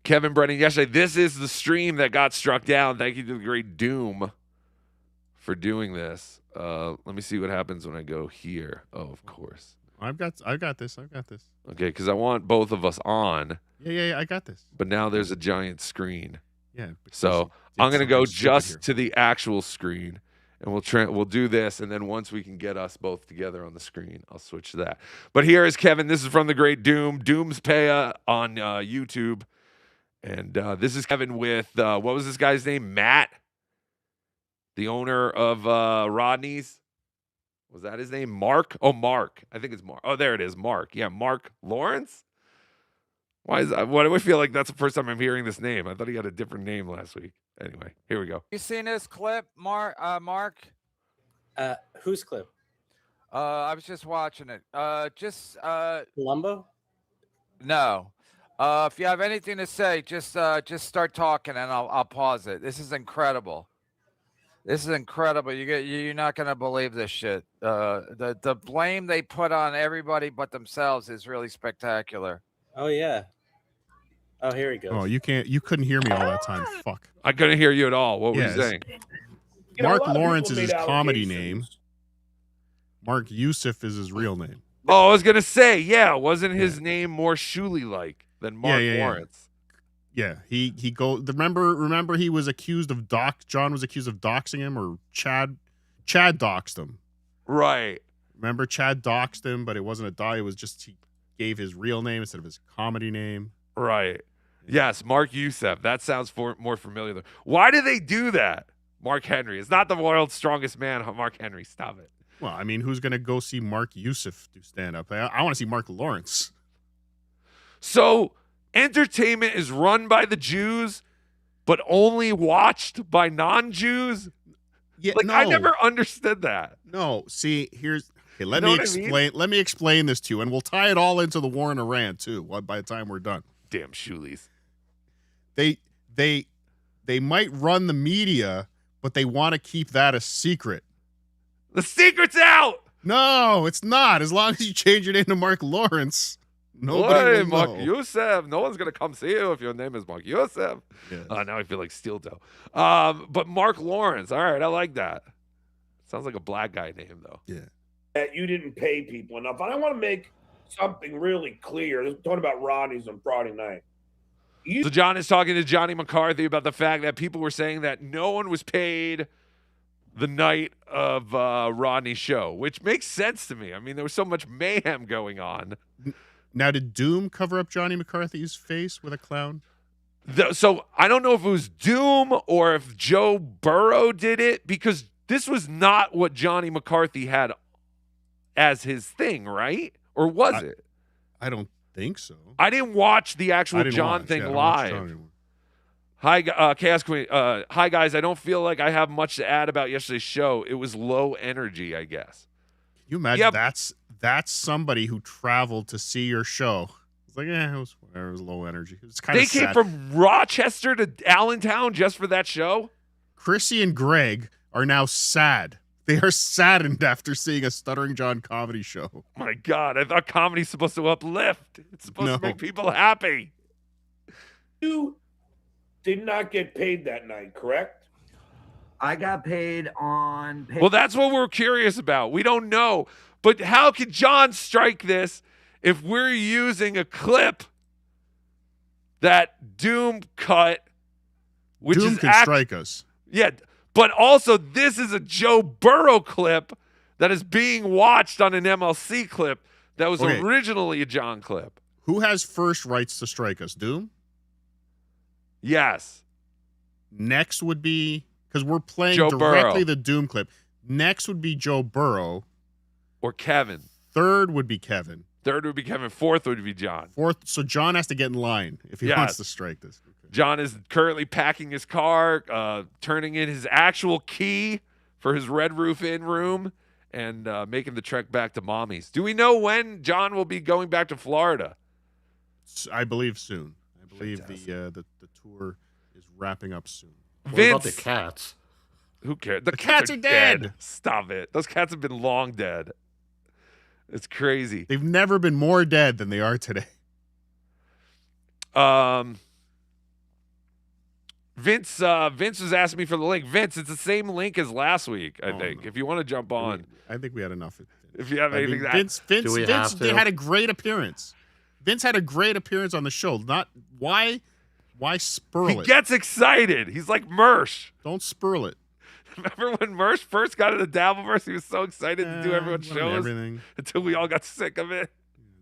Kevin Brennan yesterday. This is the stream that got struck down. Thank you to the great Doom for doing this. Let me see what happens when I go here. Oh, of course. I've got this. Okay, because I want both of us on, Yeah, I got this. but now there's a giant screen. Yeah. So I'm gonna go just to the actual screen, and we'll do this, and then once we can get us both together on the screen, I'll switch to that. But here is Kevin. This is from the great Doomspaya on YouTube, and this is Kevin with what was this guy's name? Matt, the owner of Rodney's. Was that his name? Mark? Oh, Mark. I think it's Mark. Oh, there it is. Mark. Yeah, Mark Lawrence. Why is that? Why do I feel like that's the first time I'm hearing this name? I thought he had a different name last week. Anyway, here we go. You seen this clip, Mark? Whose clip? I was just watching it. Columbo? No. If you have anything to say, just start talking, and I'll pause it. This is incredible. This is incredible. You're not gonna believe this shit. The blame they put on everybody but themselves is really spectacular. Oh yeah. Oh, here he goes. Oh, you couldn't hear me all that time. Fuck. I couldn't hear you at all. What were you saying? Mark Lawrence is his comedy name. Mark Yusuf is his real name. Oh, I was gonna say, yeah, wasn't his name more Shuley like than Mark Lawrence? Yeah, he remember he was accused of John was accused of doxing him, or Chad doxed him. Right. Remember Chad doxed him, but it wasn't a dox, it was just he gave his real name instead of his comedy name. Right. Yes, Mark Youssef. That sounds more familiar. Why do they do that? Mark Henry. It's not the world's strongest man, Mark Henry. Stop it. Well, I mean, who's going to go see Mark Yusuf do stand-up? I want to see Mark Lawrence. So, entertainment is run by the Jews, but only watched by non-Jews? Yeah, like, no. I never understood that. No, see, let me explain this to you, and we'll tie it all into the war in Iran, too, by the time we're done. Damn Shuleys. They might run the media, but they want to keep that a secret. The secret's out! No, it's not. As long as you change your name to Mark Lawrence, nobody will Mark know. Youssef. No one's going to come see you if your name is Mark Youssef. Yes. Now I feel like steel toe. But Mark Lawrence. All right, I like that. Sounds like a black guy name, though. Yeah. That you didn't pay people enough. And I want to make something really clear. This is talking about Rodney's on Friday night. So John is talking to Johnny McCarthy about the fact that people were saying that no one was paid the night of Rodney's show, which makes sense to me. I mean, there was so much mayhem going on. Now, did Doom cover up Johnny McCarthy's face with a clown? So I don't know if it was Doom or if Joe Burrow did it, because this was not what Johnny McCarthy had as his thing, right? Or was it? I don't think so. I didn't watch the actual John thing live. Hi, Chaos Queen. Hi, guys. I don't feel like I have much to add about yesterday's show. It was low energy, I guess. Can you imagine that's somebody who traveled to see your show? It's like, it was whatever. It was low energy. It was kind of sad. They came from Rochester to Allentown just for that show? Chrissy and Greg are now sad. They are saddened after seeing a Stuttering John comedy show. My God, I thought comedy's supposed to uplift. It's supposed to make people happy. You did not get paid that night, correct? I got paid on... Well, that's what we're curious about. We don't know. But how could John strike this if we're using a clip that Doom cut? Which Doom can strike us. Yeah, but also this is a Joe Burrow clip that is being watched on an MLC clip that was originally a John clip. Who has first rights to strike us? Doom? Yes. Next would be, because we're playing Joe directly Burrow. the Doom clip. Next would be Joe Burrow. Or Kevin. Third would be Kevin. Third would be Kevin. Fourth would be John. Fourth, so John has to get in line if he wants to strike this. Okay. John is currently packing his car, turning in his actual key for his Red Roof Inn room, and making the trek back to Mommy's. Do we know when John will be going back to Florida? I believe soon. I believe the tour is wrapping up soon. What about the cats? Who cares? The cats are dead. Stop it. Those cats have been long dead. It's crazy. They've never been more dead than they are today. Vince was asking me for the link. Vince, it's the same link as last week, I think. No. If you want to jump on. I think we had enough. If you have anything that Vince had a great appearance. Vince had a great appearance on the show. Not why spurl it? He gets excited. He's like Mersh. Don't spurl it. Remember when Mersh first got into Dabbleverse? He was so excited to do everyone's shows until we all got sick of it.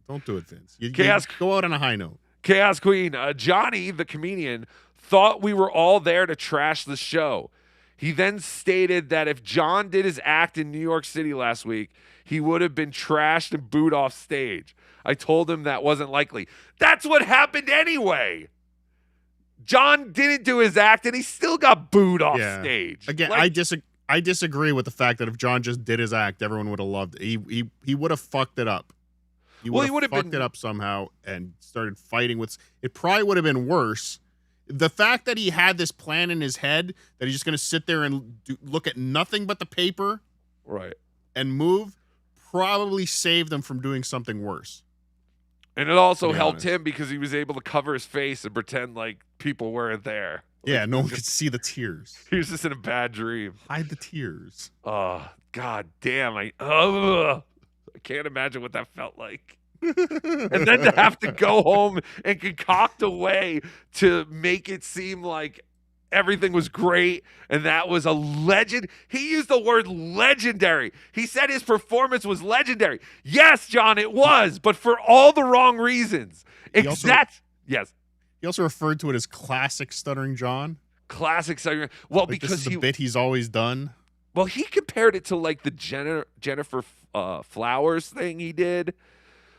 Don't do it, Vince. You go out on a high note. Chaos Queen. Johnny, the comedian, thought we were all there to trash the show. He then stated that if John did his act in New York City last week, he would have been trashed and booed off stage. I told him that wasn't likely. That's what happened anyway. John didn't do his act, and he still got booed off stage. Again, I disagree with the fact that if John just did his act, everyone would have loved it. He would have fucked it up. He would have fucked it up somehow and started fighting with. It probably would have been worse. The fact that he had this plan in his head that he's just going to sit there and look at nothing but the paper, right, and move, probably saved him from doing something worse. And it also helped him because he was able to cover his face and pretend like people weren't there. Yeah, no one could see the tears. He was just in a bad dream. Hide the tears. Oh, God damn. I can't imagine what that felt like. And then to have to go home and concoct a way to make it seem like everything was great and that was a legend. He used the word legendary. He said his performance was legendary. Yes, John, it was, but for all the wrong reasons. Yes. He also referred to it as classic Stuttering John. Classic Stuttering. Well, like because this is a bit he's always done. Well, he compared it to like the Jennifer Flowers thing he did.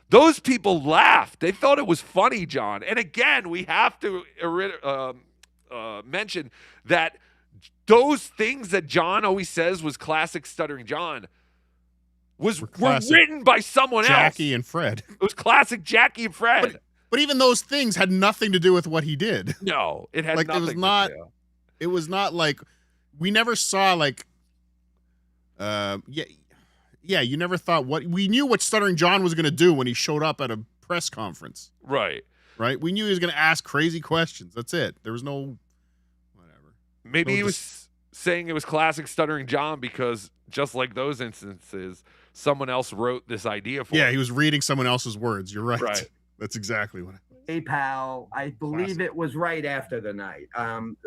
Those people laughed. They thought it was funny, John. And again, we have to mention that those things that John always says was classic Stuttering John were written by someone else. Jackie and Fred. It was classic Jackie and Fred. But even those things had nothing to do with what he did. No, it had like nothing. It was not like we never saw like. Yeah, you never thought we knew what Stuttering John was going to do when he showed up at a press conference. Right. We knew he was going to ask crazy questions. That's it. There was no whatever. Maybe he was saying it was classic Stuttering John because just like those instances, someone else wrote this idea for him. Yeah, he was reading someone else's words. You're right. Right. That's exactly what. Hey, pal, I believe it was right after the night,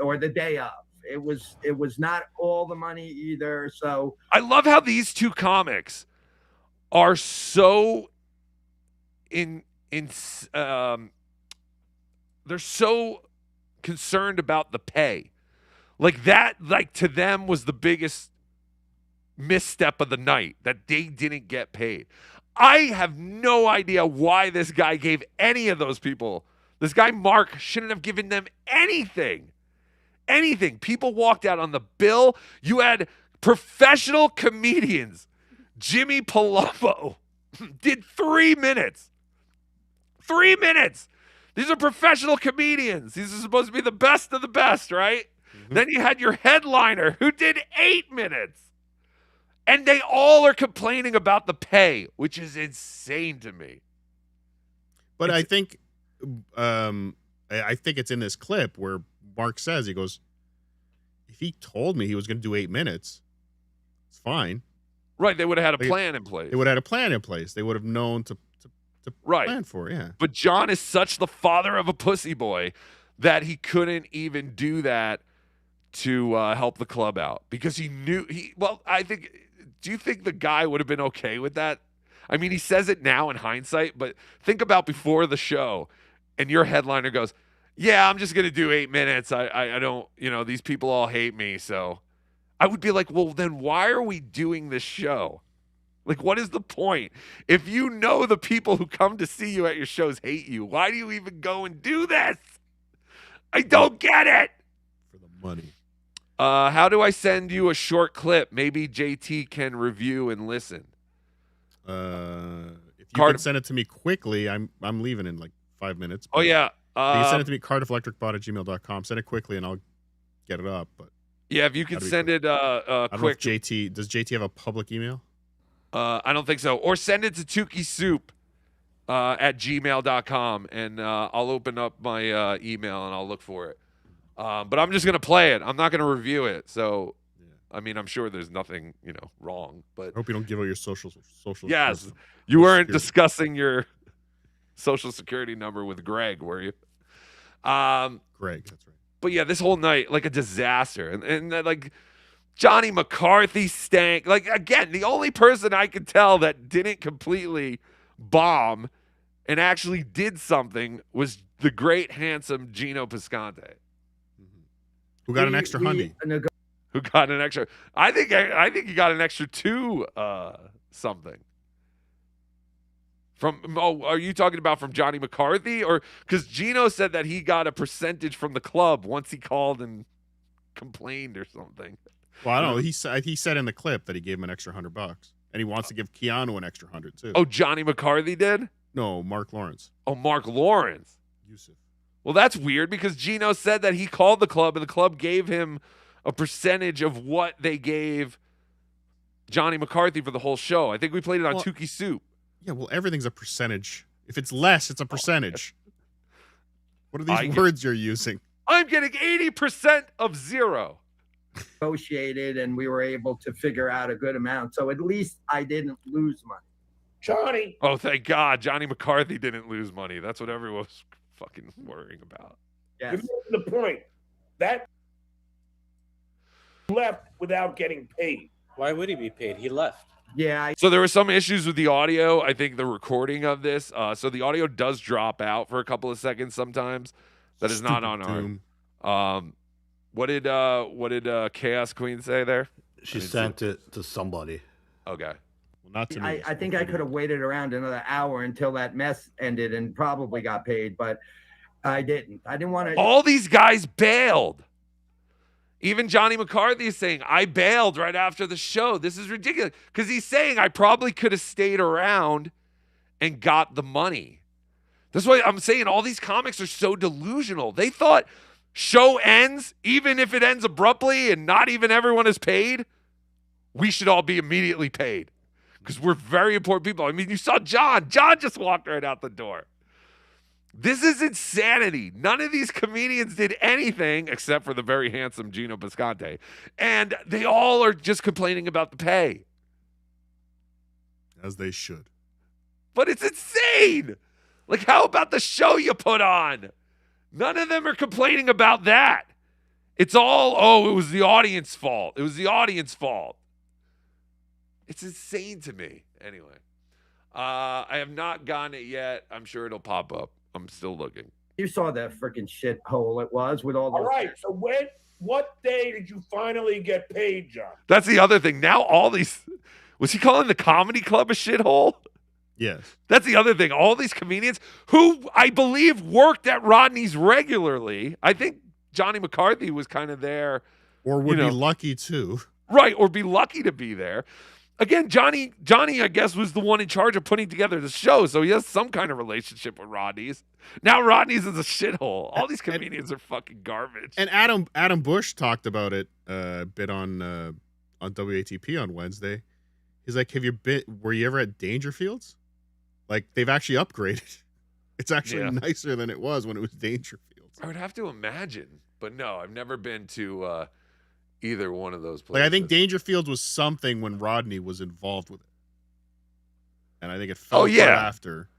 or the day of. It was not all the money either. So I love how these two comics are so they're so concerned about the pay. Like that, like to them was the biggest misstep of the night that they didn't get paid. I have no idea why this guy gave any of those people. This guy Mark shouldn't have given them anything. Anything. People walked out on the bill. You had professional comedians. Jimmy Palumbo did 3 minutes. 3 minutes. These are professional comedians. These are supposed to be the best of the best, right? Mm-hmm. Then you had your headliner who did 8 minutes. And they all are complaining about the pay, which is insane to me. But I think it's in this clip where Mark says, he goes, if he told me he was going to do 8 minutes, it's fine. Right. They would have had a plan in place. They would have had a plan in place. They would have known to plan for it. Yeah. But John is such the father of a pussy boy that he couldn't even do that to help the club out because he knew do you think the guy would have been okay with that? I mean, he says it now in hindsight, but think about before the show and your headliner goes, yeah, I'm just going to do 8 minutes. I don't, these people all hate me. So I would be like, well, then why are we doing this show? Like, what is the point? If you know the people who come to see you at your shows hate you, why do you even go and do this? I don't get it. For the money. How do I send you a short clip? Maybe JT can review and listen. If you can send it to me quickly, I'm leaving in like 5 minutes. Oh, yeah. You can send it to me, cardofelectricbot@gmail.com. Send it quickly, and I'll get it up. But yeah, if you can send it quick. I don't know if does JT have a public email? I don't think so. Or send it to tukisoup at gmail.com, and I'll open up my email, and I'll look for it. But I'm just gonna play it. I'm not gonna review it. So, I mean, I'm sure there's nothing wrong. But I hope you don't give out your social. Yes, you weren't discussing your social security number with Greg, were you? Greg, that's right. But yeah, this whole night, like a disaster. And like Johnny McCarthy stank. Like, again, the only person I could tell that didn't completely bomb and actually did something was the great, handsome Gino Piscante. Who got an extra hundy? Who got an extra? I think he got an extra 2 something. Are you talking about from Johnny McCarthy? Or because Gino said that he got a percentage from the club once he called and complained or something. Well, I don't know. He said in the clip that he gave him an extra $100, and he wants to give Keanu an extra 100 too. Oh, Johnny McCarthy did? No, Mark Lawrence. Oh, Mark Lawrence. Yusuf. Well, that's weird because Gino said that he called the club and the club gave him a percentage of what they gave Johnny McCarthy for the whole show. I think we played it on Tukey Soup. Yeah, well, everything's a percentage. If it's less, it's a percentage. What are these words you're using? I'm getting 80% of 0. Negotiated, and we were able to figure out a good amount. So at least I didn't lose money. Johnny. Oh, thank God. Johnny McCarthy didn't lose money. That's what everyone was fucking worrying about. Yes. The point that left without getting paid. Why would he be paid? He left. Yeah. So there were some issues with the audio. I think the recording of this. So the audio does drop out for a couple of seconds sometimes. That is not on our. What did Chaos Queen say there? She sent it to somebody. Okay. Well, not to me. I think I could have waited around another hour until that mess ended and probably got paid, but I didn't. I didn't want to. All these guys bailed. Even Johnny McCarthy is saying, I bailed right after the show. This is ridiculous. Because he's saying I probably could have stayed around and got the money. That's why I'm saying all these comics are so delusional. They thought show ends, even if it ends abruptly and not even everyone is paid, we should all be immediately paid. Because we're very important people. I mean, you saw John. John just walked right out the door. This is insanity. None of these comedians did anything except for the very handsome Gino Piscante. And they all are just complaining about the pay. As they should. But it's insane. Like, how about the show you put on? None of them are complaining about that. It's all, it was the audience fault. It was the audience fault. It's insane to me. Anyway, I have not gotten it yet. I'm sure it'll pop up. I'm still looking. You saw that freaking shithole it was with all those. All right. So what day did you finally get paid, John? That's the other thing. Now all these, was he calling the comedy club a shithole? Yes. That's the other thing. All these comedians who I believe worked at Rodney's regularly. I think Johnny McCarthy was kind of there. Or would be lucky too. Right. Or be lucky to be there. Again, Johnny, I guess, was the one in charge of putting together the show, so he has some kind of relationship with Rodney's. Now Rodney's is a shithole. All these comedians are fucking garbage. And Adam Bush talked about it a bit on WATP on Wednesday. He's like, were you ever at Dangerfields? Like, they've actually upgraded. It's actually nicer than it was when it was Dangerfields. I would have to imagine, but no, I've never been to either one of those places. Like, I think Dangerfields was something when Rodney was involved with it. And I think it fell apart after.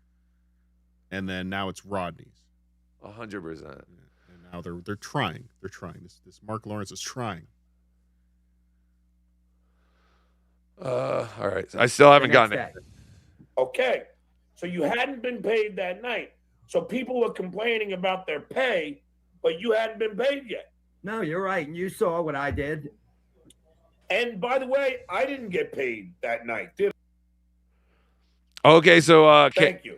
And then now it's Rodney's. 100%. And now they're trying. They're trying. This Mark Lawrence is trying. All right. I still haven't gotten it. Okay. So you hadn't been paid that night. So people were complaining about their pay, but you hadn't been paid yet. No, you're right. And you saw what I did. And by the way, I didn't get paid that night, did I? Okay, so thank you.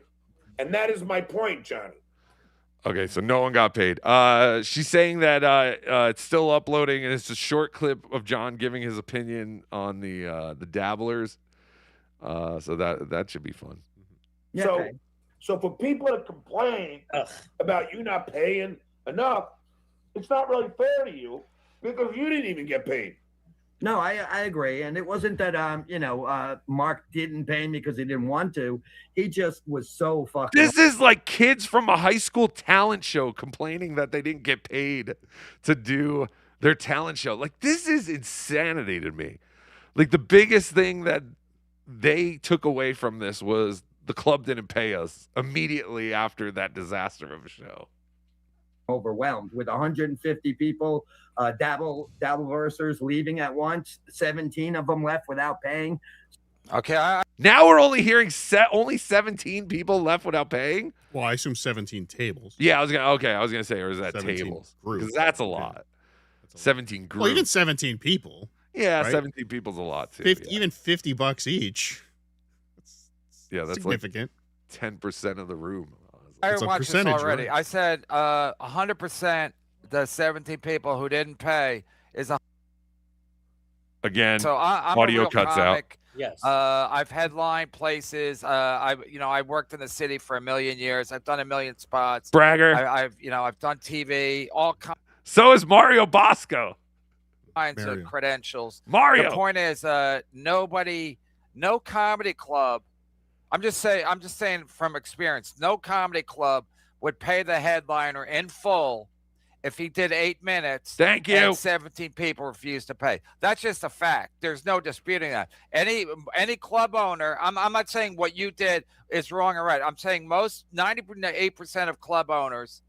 And that is my point, Johnny. Okay, so no one got paid. She's saying that it's still uploading, and it's a short clip of John giving his opinion on the dabblers. So that should be fun. Yeah, so for people to complain about you not paying enough, it's not really fair to you because you didn't even get paid. No, I agree, and it wasn't that Mark didn't pay me because he didn't want to. He just was so fucking. This is like kids from a high school talent show complaining that they didn't get paid to do their talent show. Like, this is insanity to me. Like, the biggest thing that they took away from this was the club didn't pay us immediately after that disaster of a show. Overwhelmed with 150 people, Dabbleversers leaving at once. 17 of them left without paying. Okay. Now we're only hearing only 17 people left without paying. Well, I assume 17 tables. Yeah, I was gonna say, or is that 17 tables? groups. Because that's a lot. That's a 17 groups. Well, even 17 people. Yeah, right? 17 people's a lot too. 50, yeah. Even $50 each. That's significant. Like 10% of the room. It's a watched this percentage, already. right? I said 100% the 17 people who didn't pay is a. Again, So I'm audio a real cuts comic. out. Yes. I've headlined places. I worked in the city for 1 million years. I've done 1 million spots. Bragger. I've done TV. All So is Mario Bosco. kinds Mario. of credentials. Mario. The point is, no comedy club. I'm just saying from experience, no comedy club would pay the headliner in full if he did 8 minutes. Thank you. And 17 people refused to pay. That's just a fact. There's no disputing that. Any club owner, I'm not saying what you did is wrong or right. I'm saying most 98% of club owners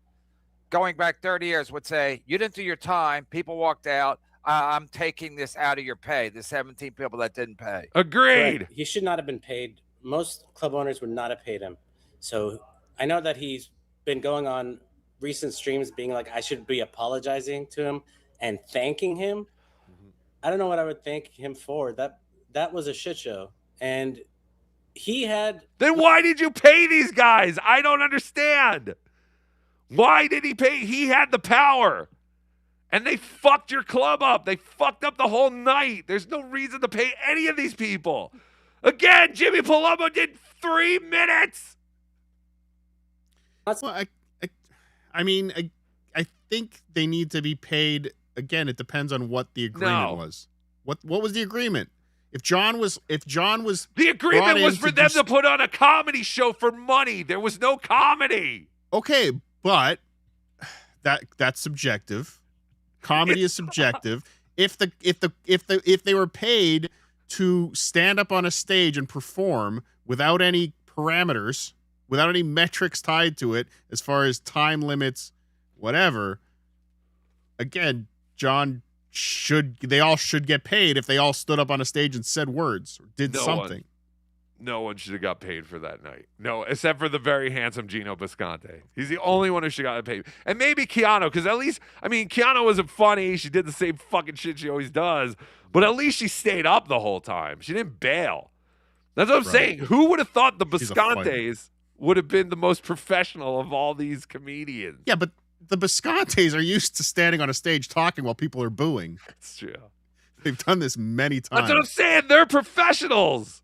going back 30 years would say, you didn't do your time. People walked out. I'm taking this out of your pay. The 17 people that didn't pay. Agreed. Correct. He should not have been paid. Most club owners would not have paid him. So I know that he's been going on recent streams being like, I should be apologizing to him and thanking him. I don't know what I would thank him for. That was a shit show. And he had... Then why did you pay these guys? I don't understand. Why did he pay? He had the power. And they fucked your club up. They fucked up the whole night. There's no reason to pay any of these people. Again, Jimmy Palumbo did 3 minutes. Well, I think they need to be paid. Again, it depends on what the agreement was. What was the agreement? If John was the agreement was for them to put on a comedy show for money. There was no comedy. Okay, but that's subjective. Comedy is subjective. If they were paid to stand up on a stage and perform without any parameters, without any metrics tied to it as far as time limits, whatever, again, they all should get paid if they all stood up on a stage and said words or did something. No one should have got paid for that night. No, except for the very handsome Gino Bisconte. He's the only one who should have got paid. And maybe Keanu, because at least, Keanu wasn't funny. She did the same fucking shit she always does. But at least she stayed up the whole time. She didn't bail. That's what I'm saying. Who would have thought the Biscontes would have been the most professional of all these comedians? Yeah, but the Biscontes are used to standing on a stage talking while people are booing. That's true. They've done this many times. That's what I'm saying. They're professionals.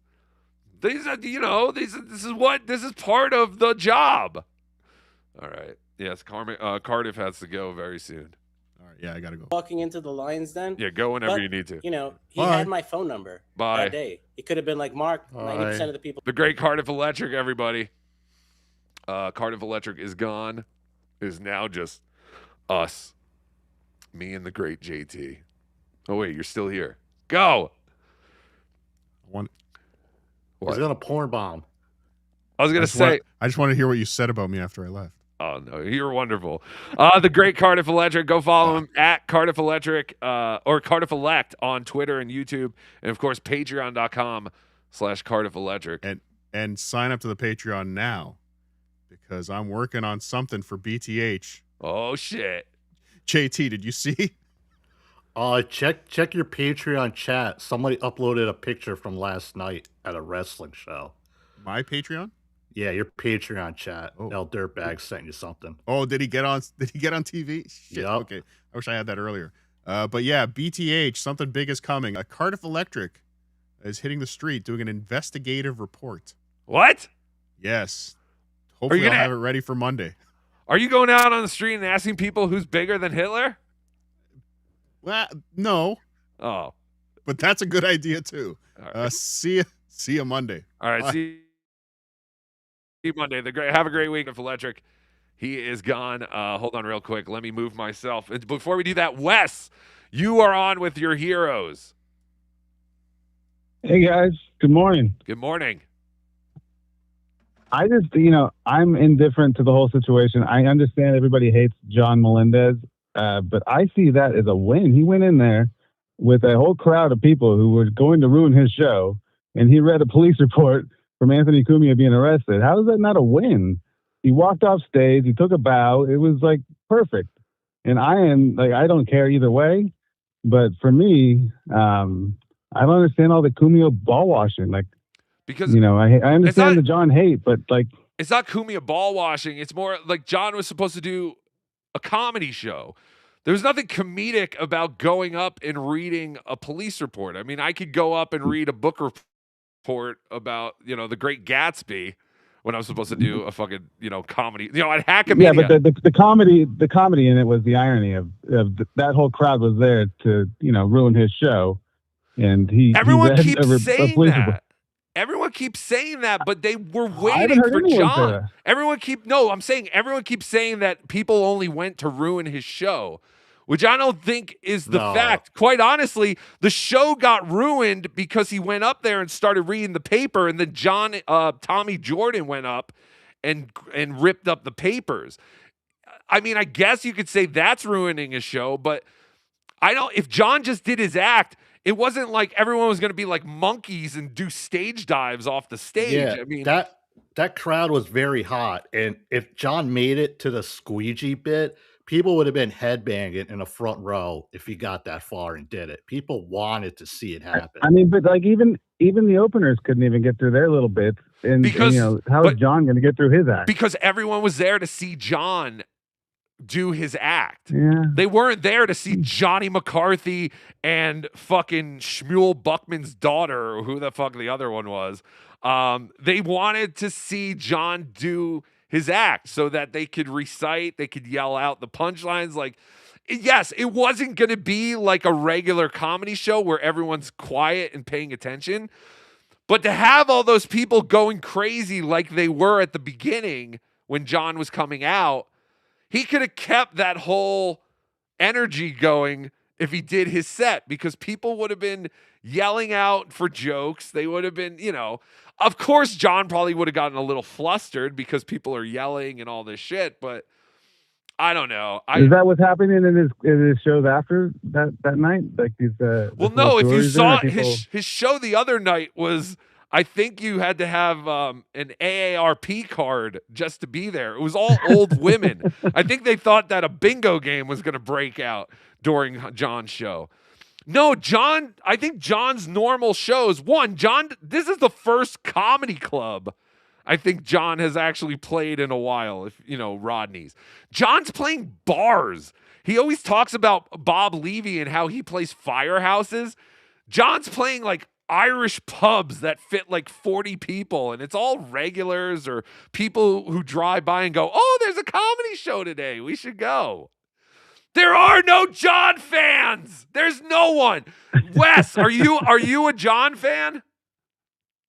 These are, this is part of the job. All right. Yes, Cardiff has to go very soon. All right. Yeah, I got to go. Walking into the Lions Den. Yeah, go whenever you need to. He had my phone number Bye. that day. He could have been like, Mark, 90% of the people. The great Cardiff Electric, everybody. Cardiff Electric is gone. It is now just us. Me and the great JT. Oh, wait, you're still here. Go. He's gonna porn bomb. I was gonna say. I just want to hear what you said about me after I left. Oh no, you're wonderful. The great Cardiff Electric. Go follow him at Cardiff Electric or Cardiff Elect on Twitter and YouTube, and of course Patreon.com/Cardiff Electric. And sign up to the Patreon now because I'm working on something for BTH. Oh shit. JT, did you see? Check your Patreon chat. Somebody uploaded a picture from last night at a wrestling show. My Patreon? Yeah, your Patreon chat. El Dirtbag sent you something. Oh, did he get on TV? Shit. Yep. Okay. I wish I had that earlier. But yeah, BTH, something big is coming. Cardiff Electric is hitting the street doing an investigative report. What? Yes. Hopefully I'll have it ready for Monday. Are you going out on the street and asking people who's bigger than Hitler? Well, no. Oh. but that's a good idea too. All right. See you Monday. All right. Bye. See you Monday. Have a great week of Electric. He is gone. Hold on real quick. Let me move myself. Before we do that, Wes, you are on with your heroes. Hey guys, good morning. Good morning. I just, I'm indifferent to the whole situation. I understand everybody hates John Melendez, but I see that as a win. He went in there with a whole crowd of people who were going to ruin his show, and he read a police report from Anthony Cumia being arrested. How is that not a win? He walked off stage. He took a bow. It was like perfect. And I don't care either way. But for me, I don't understand all the Cumia ball washing. Because I understand the John hate, but it's not Cumia ball washing. It's more like John was supposed to do a comedy show. There's nothing comedic about going up and reading a police report. I mean, I could go up and read a book report about the Great Gatsby when I was supposed to do a fucking comedy. I'd hack him. Yeah, but the comedy in it was the irony of that whole crowd was there to ruin his show, and everyone keeps saying that. Everyone keeps saying that, but they were waiting for John. Everyone keeps saying that people only went to ruin his show, which I don't think is the fact. Quite honestly, the show got ruined because he went up there and started reading the paper, and then Tommy Jordan went up and ripped up the papers. I mean, I guess you could say that's ruining his show, but if John just did his act, it wasn't like everyone was going to be like monkeys and do stage dives off the stage. Yeah, I mean, that crowd was very hot, and if John made it to the squeegee bit, people would have been headbanging in the front row if he got that far and did it. People wanted to see it happen. I mean, but even the openers couldn't even get through their little bits, and how is John going to get through his act? Because everyone was there to see John do his act. Yeah. They weren't there to see Johnny McCarthy and fucking Shmuel Buckman's daughter, or who the fuck the other one was. They wanted to see John do his act so that they could recite, they could yell out the punchlines. Like, yes, it wasn't going to be like a regular comedy show where everyone's quiet and paying attention. But to have all those people going crazy like they were at the beginning when John was coming out, he could have kept that whole energy going if he did his set, because people would have been yelling out for jokes. They would have been, of course, John probably would have gotten a little flustered because people are yelling and all this shit, but I don't know. Is that what's happening in his shows after that night? Like these? Well, no. If you saw his show the other night was, I think you had to have an AARP card just to be there. It was all old women. I think they thought that a bingo game was going to break out during John's show. No, I think John's normal shows. This is the first comedy club I think John has actually played in a while, Rodney's. John's playing bars. He always talks about Bob Levy and how he plays firehouses. John's playing like Irish pubs that fit like 40 people, and it's all regulars or people who drive by and go, "Oh, there's a comedy show today. We should go." There are no John fans. There's no one. Wes, are you a John fan?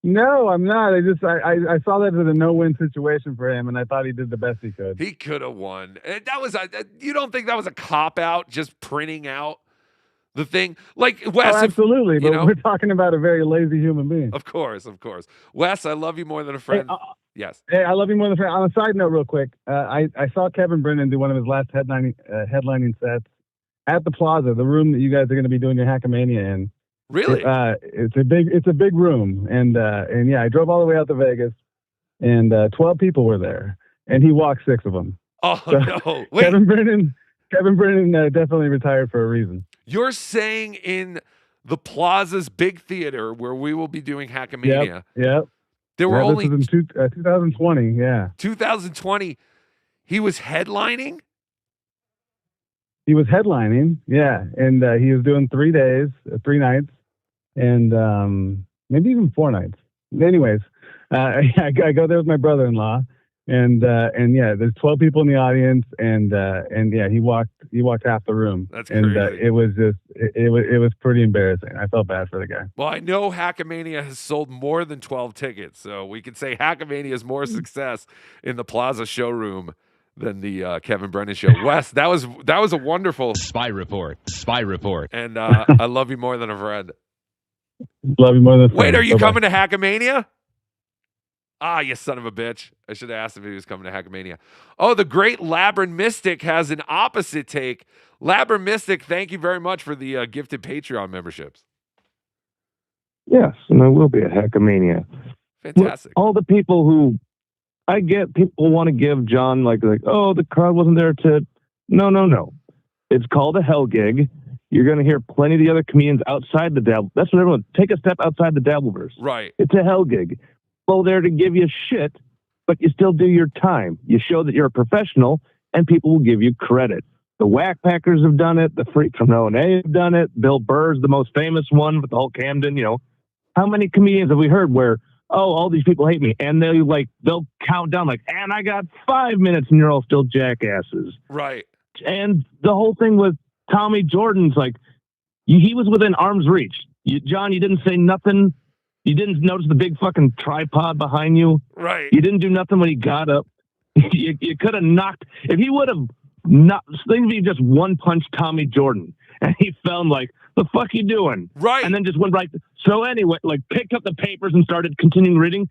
No, I'm not. I saw that as a no-win situation for him, and I thought he did the best he could. He could have won. You don't think that was a cop-out, just printing out the thing? Like, Wes. Absolutely, but we're talking about a very lazy human being. Of course. Wes, I love you more than a friend. Yes. Hey, I love you more than a friend. On a side note, real quick, I saw Kevin Brennan do one of his last headlining sets at the Plaza, the room that you guys are going to be doing your Hackamania in. Really? It's a big room, and yeah, I drove all the way out to Vegas, and 12 people were there, and he walked 6 of them. Oh so, no! Wait. Kevin Brennan definitely retired for a reason. You're saying in the Plaza's big theater where we will be doing Hackamania? Yep. There were only this was in 2020. Yeah. 2020. He was headlining. He was headlining, yeah, and he was doing 3 days, 3 nights, and maybe even 4 nights. Anyways, I go there with my brother-in-law, And yeah, there's 12 people in the audience, and yeah, he walked half the room. That's and crazy. it was just it was pretty embarrassing. I felt bad for the guy. Well, I know Hackamania has sold more than 12 tickets, so we can say Hackamania is more success in the Plaza showroom than the Kevin Brennan show. Wes, that was a wonderful Spy report. Spy report. and I love you more than a friend. Love you more than a Wait, friend. are you Bye-bye. coming to Hackamania? Ah, you son of a bitch. I should have asked if he was coming to Hackamania. Oh, the great Labyrinth Mystic has an opposite take. Labyrinth Mystic, thank you very much for the gifted Patreon memberships. Yes, and I will be at Hackamania. Fantastic. All the people who I get, people want to give John like, oh, the crowd wasn't there to. No. It's called a hell gig. You're going to hear plenty of the other comedians outside the Dabble. That's what everyone. Take a step outside the Dabbleverse. Right. It's a hell gig. People there to give you shit, but you still do your time. You show that you're a professional, and people will give you credit. The Whack Packers have done it. The Freak from O&A have done it. Bill Burr's the most famous one with the whole Camden. How many comedians have we heard where, oh, all these people hate me, and they'll count down and I got 5 minutes, and you're all still jackasses. Right. And the whole thing with Tommy Jordan's he was within arm's reach. John, you didn't say nothing. You didn't notice the big fucking tripod behind you. Right. You didn't do nothing when he got up. You could have knocked. If he would have not, think he just one punch Tommy Jordan, and he fell the fuck you doing? Right. And then just went right. So anyway, picked up the papers and started continuing reading.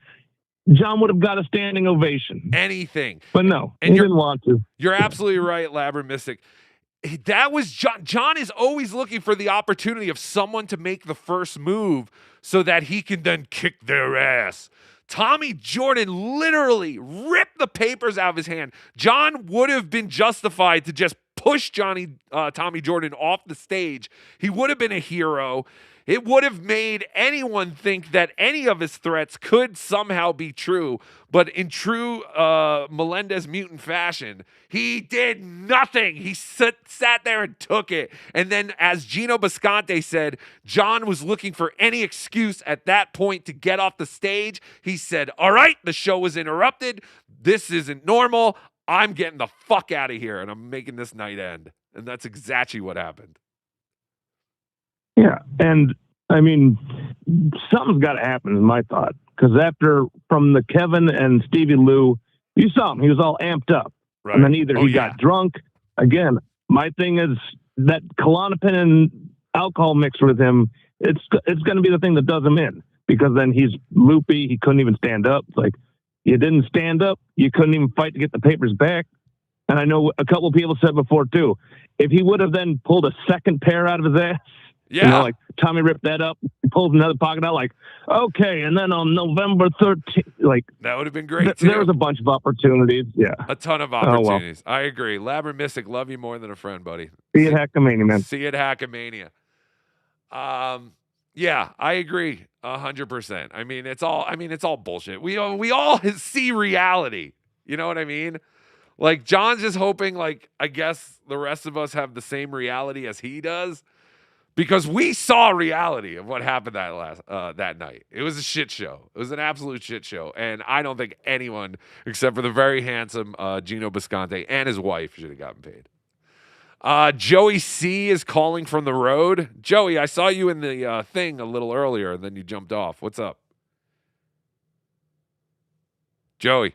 John would have got a standing ovation. Anything. But no, and he didn't want to. You're absolutely right, Labyrinth Mystic. That was John. John is always looking for the opportunity of someone to make the first move so that he can then kick their ass. Tommy Jordan literally ripped the papers out of his hand. John would have been justified to just push Tommy Jordan off the stage. He would have been a hero. It would have made anyone think that any of his threats could somehow be true. But in true Melendez mutant fashion, he did nothing. He sat there and took it. And then, as Gino Bisconte said, John was looking for any excuse at that point to get off the stage. He said, all right, the show was interrupted. This isn't normal. I'm getting the fuck out of here, and I'm making this night end. And that's exactly what happened. Yeah, and I mean, something's got to happen is my thought. Because from the Kevin and Stevie Lou, you saw him. He was all amped up. Right. And then either he got drunk. Again, my thing is that Klonopin and alcohol mixed with him, it's going to be the thing that does him in. Because then he's loopy. He couldn't even stand up. It's you didn't stand up. You couldn't even fight to get the papers back. And I know a couple of people said before, too, if he would have then pulled a second pair out of his ass, Tommy ripped that up, pulls another pocket out, okay, and then on November 13th, that would have been great, too. There was a bunch of opportunities, yeah. A ton of opportunities. I agree. Labyrinth Mystic, love you more than a friend, buddy. See you at Hackamania, man. See you at Hackamania. Yeah, I agree 100%. I mean, it's all bullshit. We all see reality. You know what I mean? John's just hoping, I guess the rest of us have the same reality as he does. Because we saw reality of what happened that night. It was a shit show. It was an absolute shit show. And I don't think anyone, except for the very handsome Gino Bisconte and his wife, should have gotten paid. Joey C is calling from the road. Joey, I saw you in the thing a little earlier, and then you jumped off. What's up? Joey.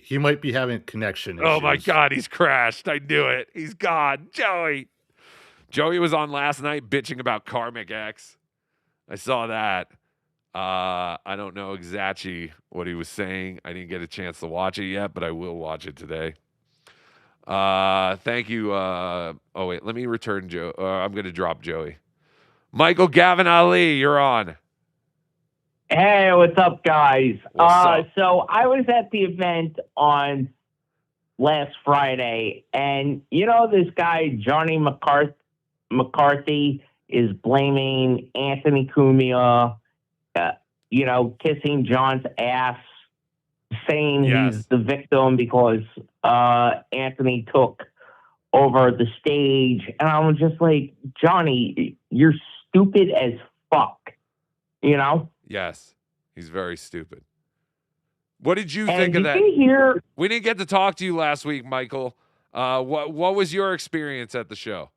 He might be having connection issues. Oh, my God. He's crashed. I knew it. He's gone. Joey was on last night bitching about Karmic X. I saw that. I don't know exactly what he was saying. I didn't get a chance to watch it yet, but I will watch it today. Thank you. Wait. Let me return Joe. I'm going to drop Joey. Michael Gavin Ali, you're on. Hey, what's up, guys? What's up? So I was at the event on last Friday, and this guy, Johnny McCarthy, is blaming Anthony Cumia, kissing John's ass, saying he's the victim because Anthony took over the stage. And I was just like, Johnny, you're stupid as fuck, Yes, he's very stupid. What did you And think of did that? you hear? We didn't get to talk to you last week, Michael. What was your experience at the show?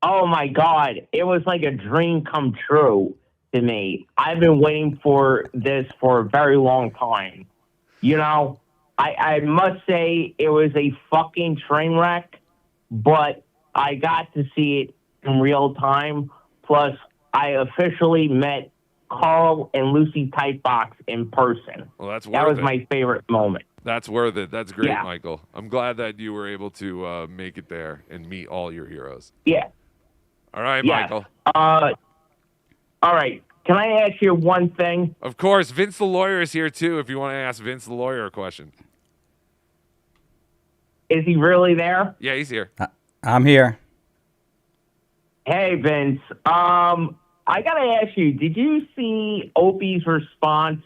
Oh my God, it was like a dream come true to me. I've been waiting for this for a very long time. You know, I must say it was a fucking train wreck, but I got to see it in real time. Plus, I officially met Carl and Lucy Tightbox in person. Well, that's worth That was it. my favorite moment. That's worth it. That's great, Yeah. Michael. I'm glad that you were able to make it there and meet all your heroes. Yeah. All right, Yeah. Michael. All right. Can I ask you one thing? Of course, Vince the lawyer is here too. If you want to ask Vince the lawyer a question. Is he really there? Yeah, he's here. I'm here. Hey, Vince. I gotta ask you, did you see Opie's response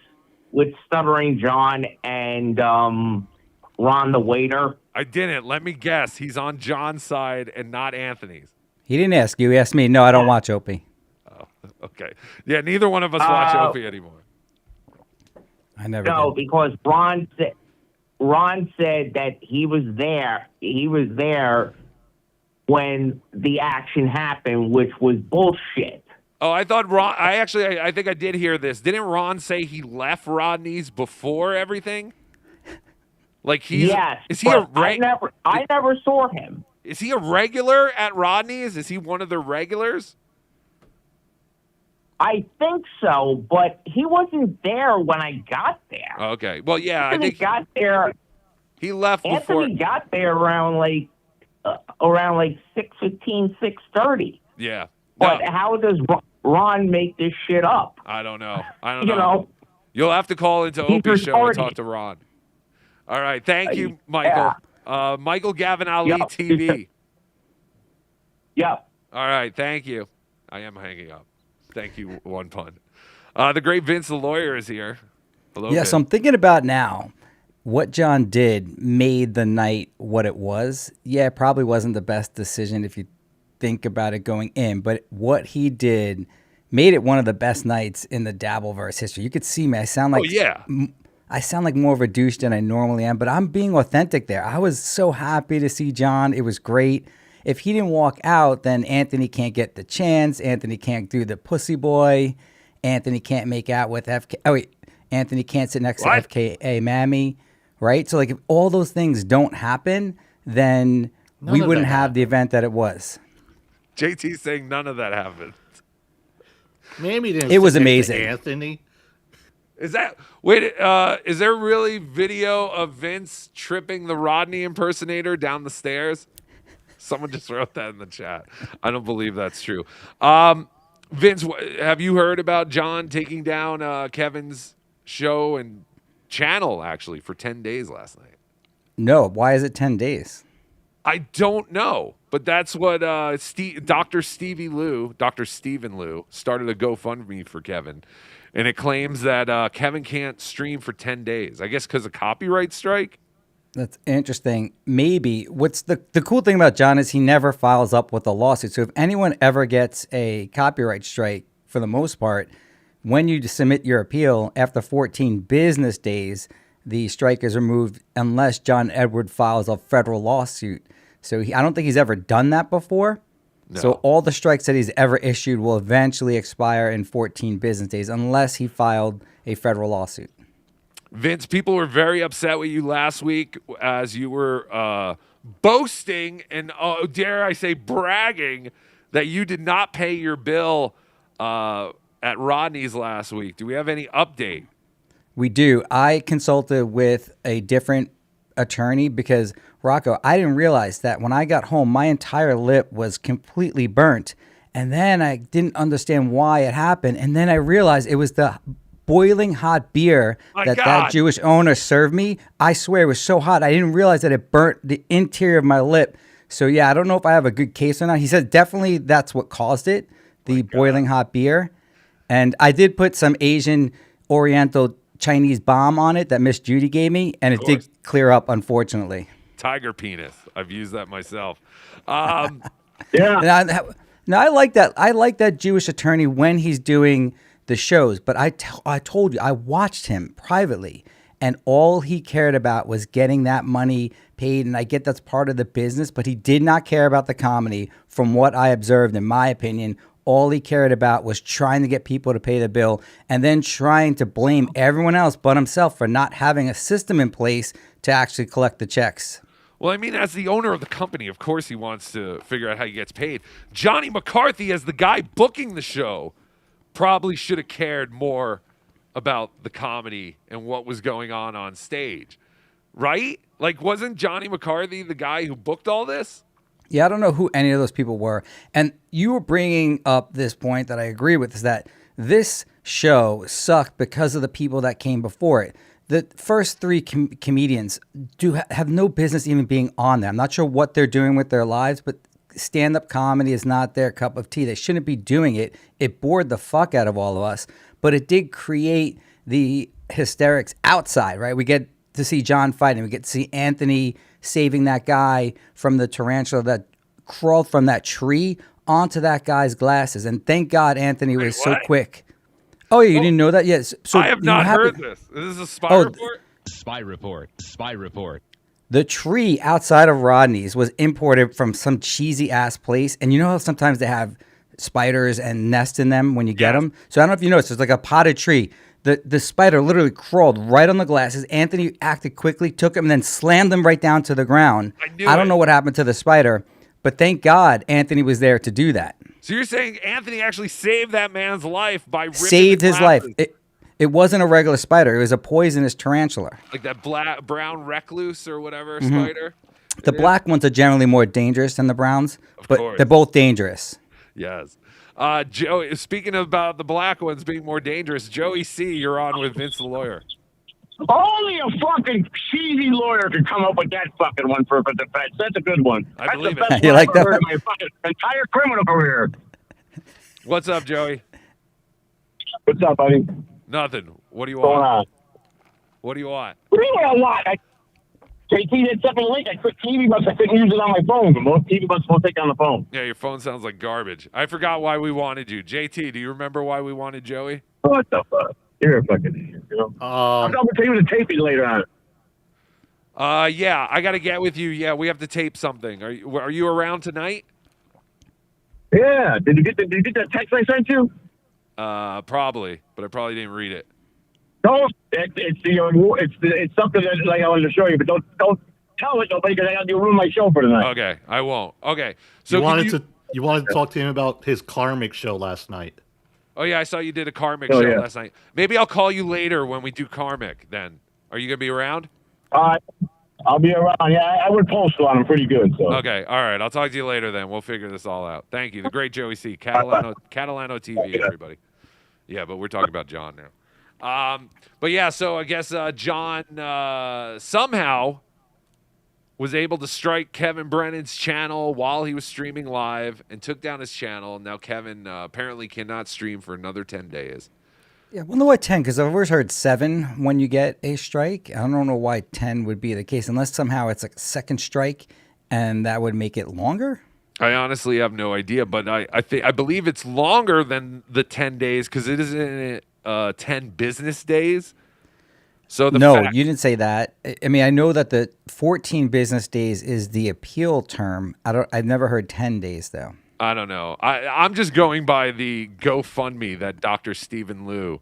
with Stuttering John and Ron the waiter? I didn't. Let me guess. He's on John's side and not Anthony's. He didn't ask you. He asked me. No, I don't watch Opie. Oh, okay. Yeah, neither one of us watch Opie anymore. I never No, did. because Ron said that he was there. He was there when the action happened, which was bullshit. Oh, I thought Ron. I think I did hear this. Didn't Ron say he left Rodney's before everything? Like he's yes. Is he a I never saw him. Is he a regular at Rodney's? Is he one of the regulars? I think so, but he wasn't there when I got there. Okay. Well, yeah, I Anthony think got there. He left before. Anthony got there around like 6:15, 6:30. Yeah. But how does Ron make this shit up? I don't know. I don't You know, You'll have to call into he's Opie's show and retarded. talk to Ron. All right. Thank you, Michael. Michael Gavin Ali TV. Yep. All right. Thank you. I am hanging up. Thank you, One Pun. The great Vince the lawyer is here. Hello. Yeah, so I'm thinking about now what John did made the night what it was. Yeah, it probably wasn't the best decision if you think about it going in, but what he did made it one of the best nights in the Dabbleverse history. You could see me. I sound like I sound like more of a douche than I normally am, but I'm being authentic there. I was so happy to see John. It was great. If he didn't walk out, then Anthony can't get the chance. Anthony can't do the pussy boy. Anthony can't make out with FK. Oh, wait. Anthony can't sit next to FKA Mammy, right? So, like, if all those things don't happen, then we wouldn't have the event that it was. JT saying none of that happened. Maybe it was amazing. Anthony. Is there really video of Vince tripping the Rodney impersonator down the stairs? Someone just wrote that in the chat. I don't believe that's true. Vince, have you heard about John taking down Kevin's show and channel, actually, for 10 days last night? No. Why is it 10 days? I don't know, but that's what Dr. Stephen Liu started a GoFundMe for Kevin. And it claims that Kevin can't stream for 10 days. I guess because of copyright strike? That's interesting. Maybe. What's the cool thing about John is he never files up with a lawsuit. So if anyone ever gets a copyright strike, for the most part, when you submit your appeal, after 14 business days, the strike is removed unless John Edward files a federal lawsuit. So I don't think he's ever done that before. No. So all the strikes that he's ever issued will eventually expire in 14 business days unless he filed a federal lawsuit. Vince, people were very upset with you last week as you were boasting and, dare I say, bragging that you did not pay your bill at Rodney's last week. Do we have any update? We do. I consulted with a different attorney because, Rocco, I didn't realize that when I got home, my entire lip was completely burnt. And then I didn't understand why it happened. And then I realized it was the boiling hot beer that Jewish owner served me. I swear it was so hot. I didn't realize that it burnt the interior of my lip. So, yeah, I don't know if I have a good case or not. He said definitely that's what caused it, the boiling hot beer. And I did put some Asian Oriental Chinese balm on it that Miss Judy gave me, and it did clear up, unfortunately. Tiger penis. I've used that myself. Yeah. Now, I like that. I like that Jewish attorney when he's doing the shows. But I told you, I watched him privately, and all he cared about was getting that money paid. And I get that's part of the business, but he did not care about the comedy. From what I observed, in my opinion, all he cared about was trying to get people to pay the bill and then trying to blame everyone else but himself for not having a system in place to actually collect the checks. Well, I mean, as the owner of the company, of course he wants to figure out how he gets paid. Johnny McCarthy, as the guy booking the show, probably should have cared more about the comedy and what was going on stage, right? Like, wasn't Johnny McCarthy the guy who booked all this? Yeah, I don't know who any of those people were. And you were bringing up this point that I agree with, is that this show sucked because of the people that came before it. The first three comedians have no business even being on there. I'm not sure what they're doing with their lives, but stand-up comedy is not their cup of tea. They shouldn't be doing it. It bored the fuck out of all of us, but it did create the hysterics outside, right? We get to see John fighting. We get to see Anthony saving that guy from the tarantula that crawled from that tree onto that guy's glasses. And thank God Anthony was so quick. Oh, yeah, you didn't know that? Yes. So I have not heard this. This is a spy report? Spy report. Spy report. The tree outside of Rodney's was imported from some cheesy-ass place. And you know how sometimes they have spiders and nests in them when you get them? So I don't know if you noticed, there's like a potted tree. The spider literally crawled right on the glasses. Anthony acted quickly, took him, and then slammed them right down to the ground. I don't know what happened to the spider, but thank God Anthony was there to do that. So you're saying Anthony actually saved that man's life by ripping Saved his life. glasses? It wasn't a regular spider. It was a poisonous tarantula. Like that brown recluse or whatever Mhm. spider? The black ones are generally more dangerous than the browns, but course. they're both dangerous. Yes. Joey, speaking about the black ones being more dangerous, Joey C., you're on with Vince the lawyer. Only a fucking cheesy lawyer could come up with that fucking one for defense. That's a good one. I That's believe the it. best You one like I've that heard in one? my fucking entire criminal career. What's up, Joey? What's up, buddy? Nothing. What do you What's going want? on? What do you want? What do you want a lot? JT did something late. I quit TV bucks. I couldn't use it on my phone. But most TV bucks won't take on the phone. Yeah, your phone sounds like garbage. I forgot why we wanted you. JT, do you remember why we wanted Joey? What the fuck? You're a fucking idiot, you know? I'm going to tell you the taping later on. Yeah, I got to get with you. Yeah, we have to tape something. Are you around tonight? Yeah. Did you get that text I sent you? Probably, but I probably didn't read it. No, it's something that like I wanted to show you, but don't tell it nobody because you'll ruin my show for tonight. Okay, I won't. Okay, so you wanted to talk to him about his karmic show last night. Oh yeah, I saw you did a karmic Oh, show yeah. last night. Maybe I'll call you later when we do karmic. Then, are you gonna be around? I'll be around. Yeah, I would post on him pretty good. So Okay, all right. I'll talk to you later. Then we'll figure this all out. Thank you, the great Joey C. Catalano TV, everybody. Yeah, but we're talking about John now. But yeah, so I guess John somehow was able to strike Kevin Brennan's channel while he was streaming live and took down his channel. Now Kevin apparently cannot stream for another 10 days. Yeah, I wonder why 10, because I've always heard 7 when you get a strike. I don't know why 10 would be the case, unless somehow it's a second strike and that would make it longer. I honestly have no idea, but I believe it's longer than the 10 days because it isn't 10 business days. So You didn't say that. I mean, I know that the 14 business days is the appeal term. I've never heard 10 days though. I don't know. I'm just going by the GoFundMe that Dr. Stephen Liu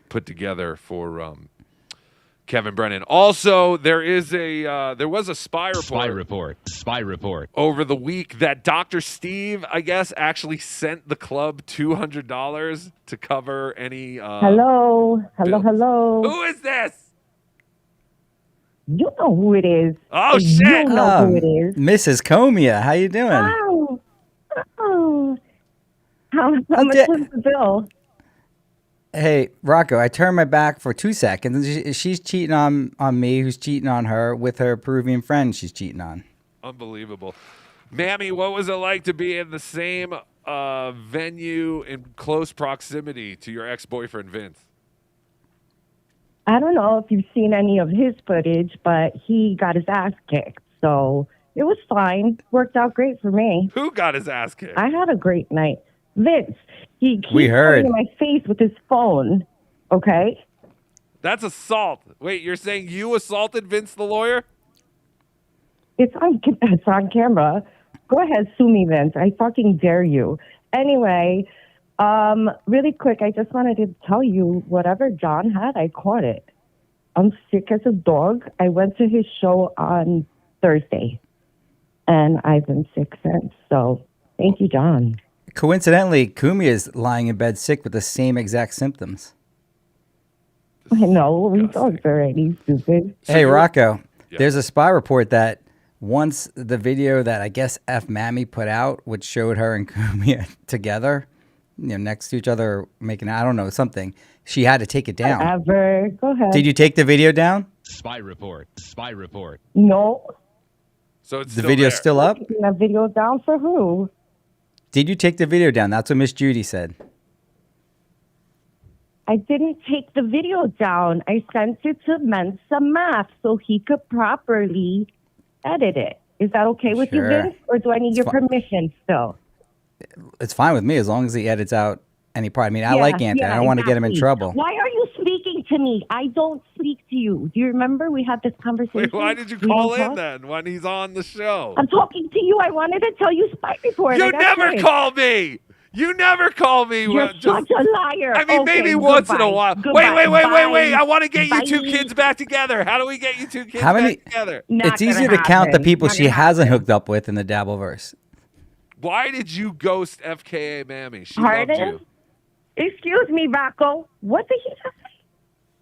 put together for Kevin Brennan. Also, there was a spy report. Spy report. Over the week that Dr. Steve, I guess, actually sent the club $200 to cover any. Hello. Who is this? You know who it is. Oh, You shit. know who it is. Mrs. Comia, how you doing? Oh. How much was the bill? Hey, Rocco, I turned my back for 2 seconds. And she's cheating on me, who's cheating on her with her Peruvian friend she's cheating on. Unbelievable. Mammy, what was it like to be in the same venue in close proximity to your ex-boyfriend, Vince? I don't know if you've seen any of his footage, but he got his ass kicked. So it was fine. Worked out great for me. Who got his ass kicked? I had a great night. Vince, he keeps We heard. coming in my face with his phone. Okay? That's assault. Wait, you're saying you assaulted Vince the lawyer? It's on camera. Go ahead, sue me, Vince. I fucking dare you. Anyway, really quick, I just wanted to tell you whatever John had, I caught it. I'm sick as a dog. I went to his show on Thursday, and I've been sick since. So thank you, John. Coincidentally, Kumi is lying in bed sick with the same exact symptoms. I know. We talked already, stupid. Hey, Rocco, there's a spy report that once the video that I guess F. Mammy put out, which showed her and Kumi together, next to each other, making, I don't know, something, she had to take it down. Whatever. Go ahead. Did you take the video down? Spy report. Spy report. No. So it's the video's still up? Taking that video down for who? Did you take the video down? That's what Miss Judy said. I didn't take the video down. I sent it to Mensa Math so he could properly edit it. Is that okay with you, Sure. Vince? Or do I need your permission still? It's fine with me as long as he edits out any part. I mean, I like Anthony. I don't want to get him in exactly. trouble. Why are you speaking to me? I don't speak to you. Do you remember we had this conversation? Wait, why did you We call don't in talk? then when he's on the show? I'm talking to you. I wanted to tell you spy report. You I got never pissed. call me. You never call me. You're such a liar. I mean, Okay, maybe once in a goodbye. while. Goodbye. Wait. I want to get you two Bye. kids back together. How do we get you two kids How many? back together? It's easy to count the people she hasn't hooked up with in the Dabbleverse. Why did you ghost FKA Mammy? She Pardon? loved you. Excuse me, Rocco. What did he just say?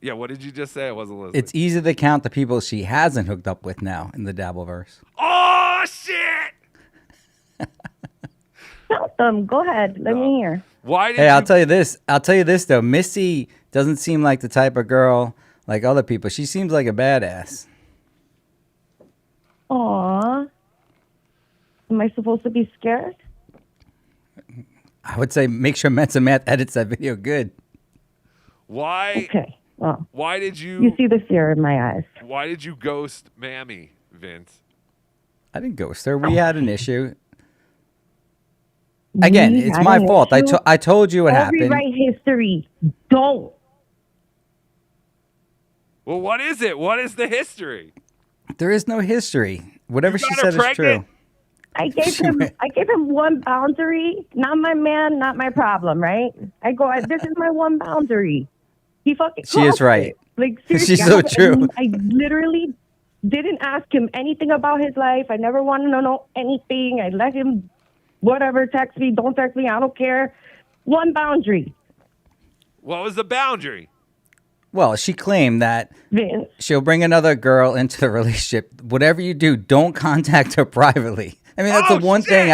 Yeah, what did you just say? I wasn't listening. It's easy to count the people she hasn't hooked up with now in the Dabbleverse. Oh, shit! Count them. Go ahead. Let me hear. Why did Hey, you... I'll tell you this though. Missy doesn't seem like the type of girl like other people. She seems like a badass. Aw. Am I supposed to be scared? I would say make sure Mensa Math edits that video good. Why? Okay. Well, Why did you... you see the fear in my eyes. Why did you ghost Mammy, Vince? I didn't ghost her. We had an issue. Again, We it's had my an fault. issue? I told you what Don't happened. rewrite history. Don't. Well, what is it? What is the history? There is no history. Whatever she got her said is true. pregnant? I gave him one boundary. Not my man, not my problem, right? This is my one boundary. He fucking She is crossed right. it. Like, seriously, She's so true. I literally didn't ask him anything about his life. I never wanted to know anything. I let him, whatever, text me, don't text me, I don't care. One boundary. What was the boundary? Well, she claimed that Vince. she'll bring another girl into the relationship. Whatever you do, don't contact her privately. I mean, that's the one thing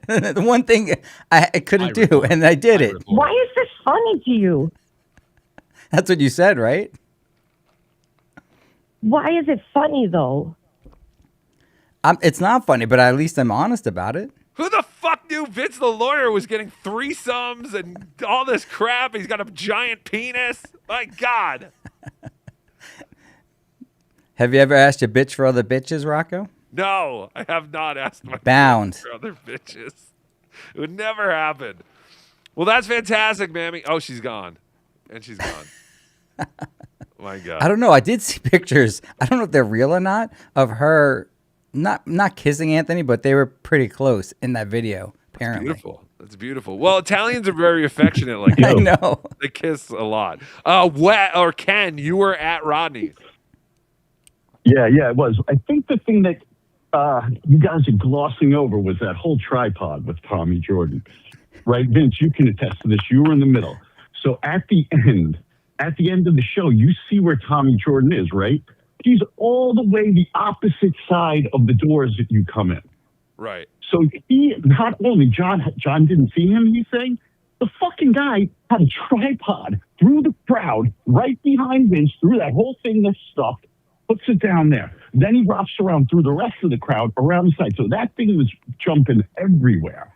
the one thing I couldn't do, and I did it. Why is this funny to you? That's what you said, right? Why is it funny, though? It's not funny, but at least I'm honest about it. Who the fuck knew Vince the lawyer was getting threesomes and all this crap? He's got a giant penis. My God. Have you ever asked your bitch for other bitches, Rocco? No, I have not asked my Bound. for other bitches. It would never happen. Well, that's fantastic, Mammy. Oh, she's gone. And she's gone. My God. I don't know. I did see pictures. I don't know if they're real or not of her not kissing Anthony, but they were pretty close in that video, apparently. Beautiful. That's beautiful. Well, Italians are very affectionate like I you. know. They kiss a lot. Ken, you were at Rodney's. Yeah, it was. I think the thing that you guys are glossing over was that whole tripod with Tommy Jordan. Right, Vince, you can attest to this. You were in the middle. So at the end of the show, you see where Tommy Jordan is, right? He's all the way the opposite side of the doors that you come in. Right. So he, not only John didn't see him, he's saying, the fucking guy had a tripod through the crowd, right behind Vince, through that whole thing that's stuffed, puts it down there. Then he wraps around through the rest of the crowd around the side. So that thing was jumping everywhere.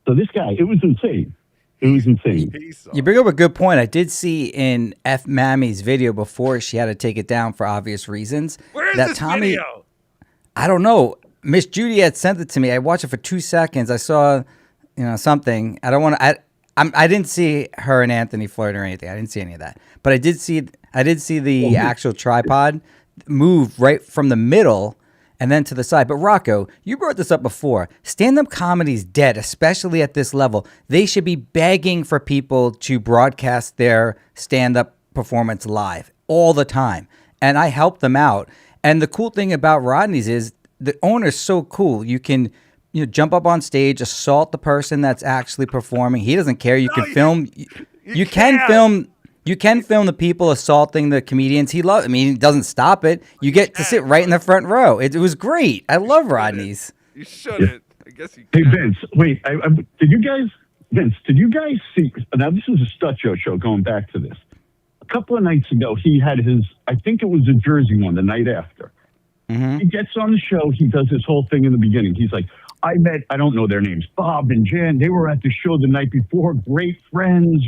So this guy, it was insane. It was insane. You bring up a good point. I did see in F. Mammy's video before she had to take it down for obvious reasons. Where is that this Tommy, video? I don't know. Miss Judy had sent it to me. I watched it for 2 seconds. I saw, something. I don't want to. I didn't see her and Anthony flirt or anything. I didn't see any of that. But I did see the actual tripod move right from the middle and then to the side. But Rocco, you brought this up before. Stand-up comedy's dead, especially at this level. They should be begging for people to broadcast their stand-up performance live all the time. And I help them out. And the cool thing about Rodney's is the owner's so cool. You can jump up on stage, assault the person that's actually performing. He doesn't care. You can film. You can film. You can film the people assaulting the comedians. He he doesn't stop it. You get to sit right in the front row. It was great. I love Rodney's. You shouldn't. I guess you Hey, can. Vince, wait. Did you guys see? Now, this is a Stutcho show going back to this. A couple of nights ago, he had I think it was a Jersey one the night after. Mm-hmm. He gets on the show. He does this whole thing in the beginning. He's like, I don't know their names, Bob and Jan. They were at the show the night before. Great friends,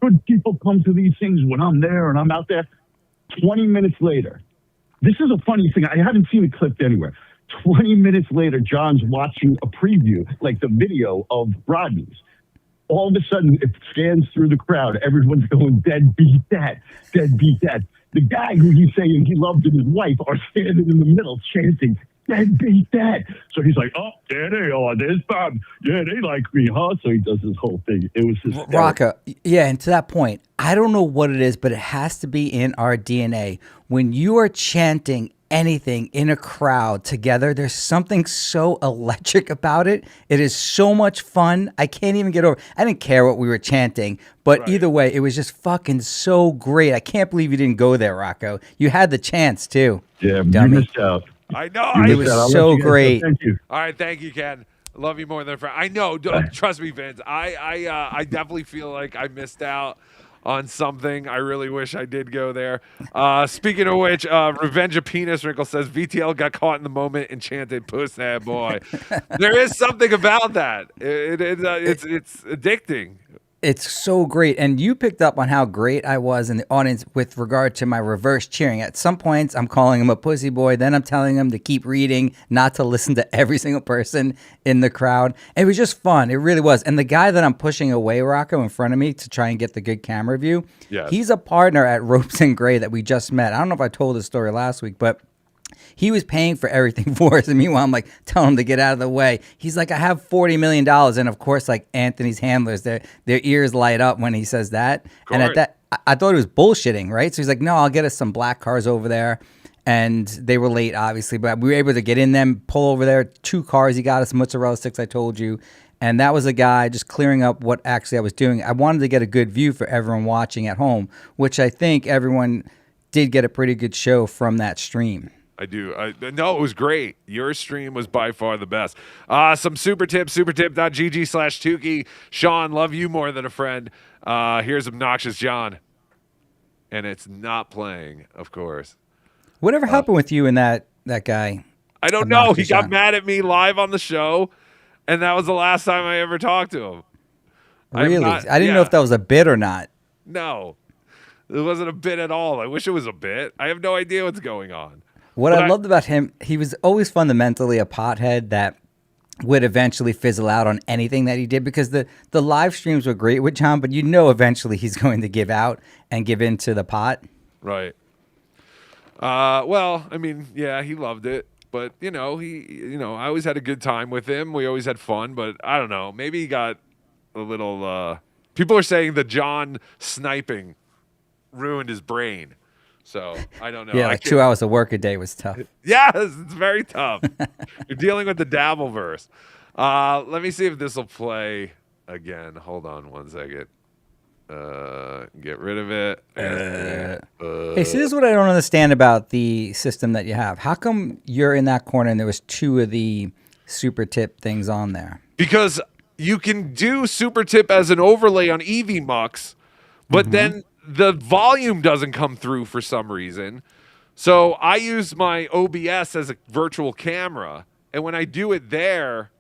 good people come to these things when I'm there and I'm out there. 20 minutes later, this is a funny thing. I haven't seen it clipped anywhere. 20 minutes later, John's watching a preview, like the video of Rodney's. All of a sudden, it scans through the crowd. Everyone's going, dead beat that, dead beat that. The guy who he's saying he loved and his wife are standing in the middle chanting, dead beat that. So he's like, oh, there they are. There's Bob. Yeah, they like me, huh? So he does this whole thing. It was hysterical. Rocco, yeah, and to that point, I don't know what it is, but it has to be in our DNA. When you are chanting anything in a crowd together, there's something so electric about it. It is so much fun. I can't even get over. I didn't care what we were chanting, but either way, it was just fucking so great. I can't believe you didn't go there, Rocco. You had the chance too. Yeah, dummy. you missed out. I know. It was so great. Thank you. All right, thank you, Ken. I love you more than a friend. I know. Trust me, Vince. I definitely feel like I missed out on something. I really wish I did go there. Speaking of which, Revenge of Penis Wrinkle says VTL got caught in the moment and chanted "Puss that boy." There is something about that. It's addicting. It's so great. And you picked up on how great I was in the audience with regard to my reverse cheering. At some points, I'm calling him a pussy boy. Then I'm telling him to keep reading, not to listen to every single person in the crowd. It was just fun. It really was. And the guy that I'm pushing away, Rocco, in front of me to try and get the good camera view, he's a partner at Ropes and Gray that we just met. I don't know if I told this story last week, but he was paying for everything for us. And meanwhile, I'm like, telling him to get out of the way. He's like, I have $40 million. And of course, like Anthony's handlers, their ears light up when he says that. And at that, I thought he was bullshitting, right? So he's like, no, I'll get us some black cars over there. And they were late, obviously, but we were able to get in them, pull over there. 2 cars. He got us mozzarella sticks, I told you. And that was a guy just clearing up what actually I was doing. I wanted to get a good view for everyone watching at home, which I think everyone did get a pretty good show from that stream. I do. No, it was great. Your stream was by far the best. Some super tips, supertip.gg/Tukey. Sean, love you more than a friend. Here's Obnoxious John. And it's not playing, of course. Whatever happened with you and that guy? I don't know. He got mad at me live on the show, and that was the last time I ever talked to him. Really? I didn't know if that was a bit or not. No. It wasn't a bit at all. I wish it was a bit. I have no idea what's going on. What I loved about him, he was always fundamentally a pothead that would eventually fizzle out on anything that he did, because the live streams were great with John, but eventually he's going to give out and give in to the pot. Right. Well, I mean, yeah, he loved it, but I always had a good time with him. We always had fun, but I don't know. Maybe he got a little, people are saying that John sniping ruined his brain. So I don't know. Yeah, like 2 hours of work a day was tough. Yes, it's very tough. You're dealing with the Dabbleverse. Let me see if this will play again. Hold on 1 second. Get rid of it. Hey, see, this is what I don't understand about the system that you have. How come you're in that corner and there was 2 of the super tip things on there? Because you can do super tip as an overlay on Eevee Mux, but then the volume doesn't come through for some reason. So I use my OBS as a virtual camera, and when I do it there,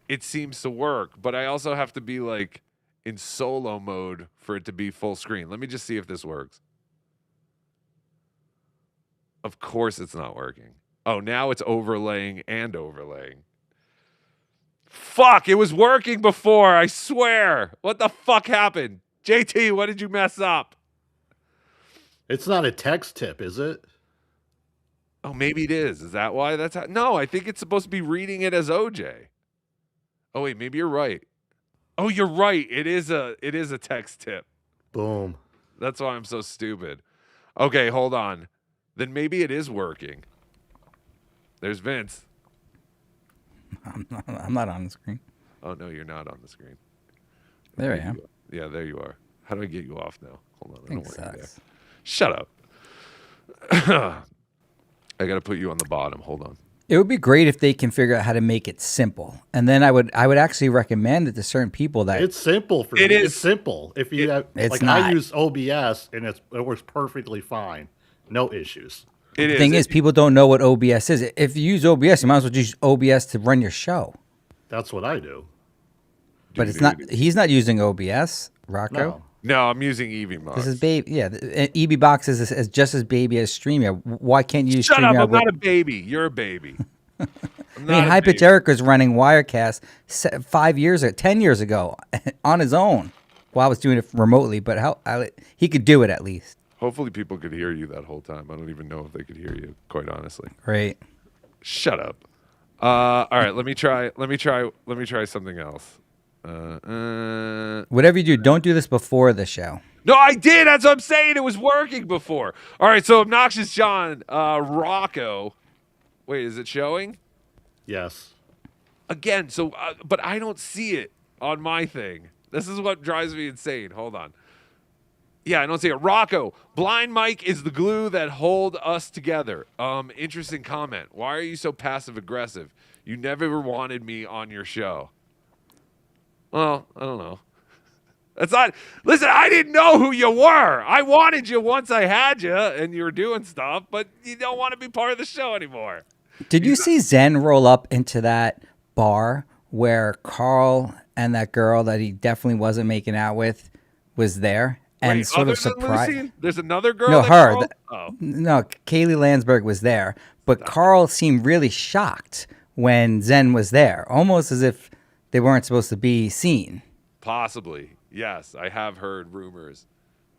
it seems to work. But I also have to be like in solo mode for it to be full screen. Let me just see if this works. Of course it's not working. Oh, now it's overlaying and overlaying. Fuck, it was working before, I swear. What the fuck happened? JT, what did you mess up? It's not a text tip, is it? Oh, maybe it is. Is that why that's No, I think it's supposed to be reading it as OJ. Oh wait, maybe you're right. Oh, you're right. It is a text tip. Boom. That's why I'm so stupid. Okay, hold on. Then maybe it is working. There's Vince. I'm not on the screen. Oh no, you're not on the screen. There I am. Yeah, there you are. How do I get you off now? Hold on. I don't Thanks, want you there. Alex. Shut up. I got to put you on the bottom. Hold on. It would be great if they can figure out how to make it simple, and then I would actually recommend it to certain people that It's simple for me. It's simple. If you have, It's like, not. I use OBS and it works perfectly fine. No issues. The thing is, people don't know what OBS is. If you use OBS, you might as well use OBS to run your show. That's what I do. But it's not. He's not using OBS, Rocco. No, I'm using EVBox. This is baby. Yeah, EVBox is just as baby as StreamYard. Why can't you use Shut up! StreamYard? I'm not a baby. You're a baby. I mean, High Pitch Eric was running Wirecast 10 years ago on his own while I was doing it remotely. But he could do it at least. Hopefully, people could hear you that whole time. I don't even know if they could hear you. Quite honestly. Right. Shut up. All right. Let me try something else. Whatever you do, don't do this before the show. No, I did. That's what I'm saying. It was working before. All right. So Obnoxious John, Rocco. Wait, is it showing? Yes. Again. So, but I don't see it on my thing. This is what drives me insane. Hold on. Yeah, I don't see it. Rocco, Blind Mike is the glue that hold us together. Interesting comment. Why are you so passive aggressive? You never wanted me on your show. Well, I don't know. That's not. Listen, I didn't know who you were. I wanted you once I had you, and you were doing stuff, but you don't want to be part of the show anymore. Did you see Zen roll up into that bar where Carl and that girl that he definitely wasn't making out with was there? And Wait, sort other of than surprised. Lucy? There's another girl. No, that her. Carl? No, Kaylee Landsberg was there, but Carl seemed really shocked when Zen was there, almost as if they weren't supposed to be seen. Possibly. Yes, I have heard rumors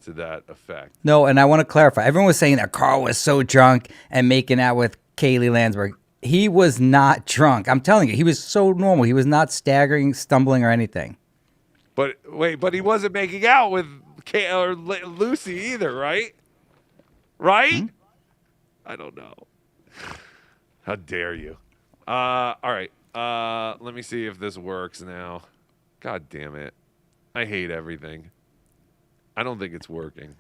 to that effect. No, and I want to clarify. Everyone was saying that Carl was so drunk and making out with Kaylee Landsberg. He was not drunk. I'm telling you, he was so normal. He was not staggering, stumbling, or anything. But wait, but he wasn't making out with Lucy either, right? Right? I don't know. How dare you? All right. Let me see if this works now. God damn it. I hate everything. I don't think it's working.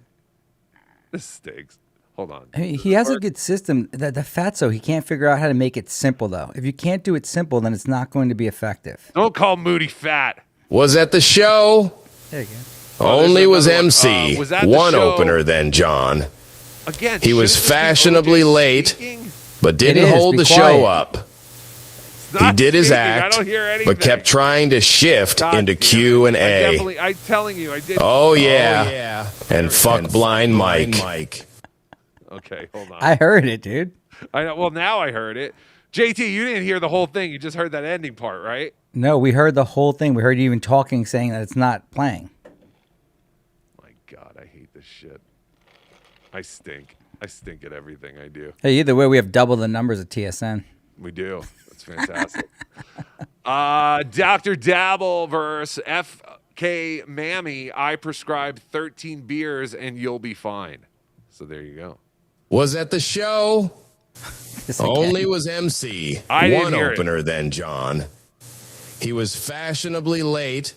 This stinks. Hold on. I mean, he has a good system. The Fatso, he can't figure out how to make it simple, though. If you can't do it simple, then it's not going to be effective. Don't call Moody fat. Was at the show. There you go. Only was MC. Was at the One show. opener then, John. Again, He was shouldn't this be fashionably OJ late, speaking? but didn't It is, hold be the show quiet. up. He Not did his speaking. I act, don't hear anything. but kept trying to shift God into damn Q it. and I A. definitely, I'm telling you, I did. Oh yeah, and fuck Blind Mike. Okay, hold on. I heard it, dude. I know. Well, now I heard it. JT, you didn't hear the whole thing. You just heard that ending part, right? No, we heard the whole thing. We heard you even talking, saying that it's not playing. My God, I hate this shit. I stink. I stink at everything I do. Hey, either way, we have double the numbers of TSN. We do. That's fantastic. Dr. Dabble verse FK Mammy. I prescribe 13 beers and you'll be fine. So there you go. Was at the show. again. Only was MC. I didn't One hear it. opener then, John. He was fashionably late,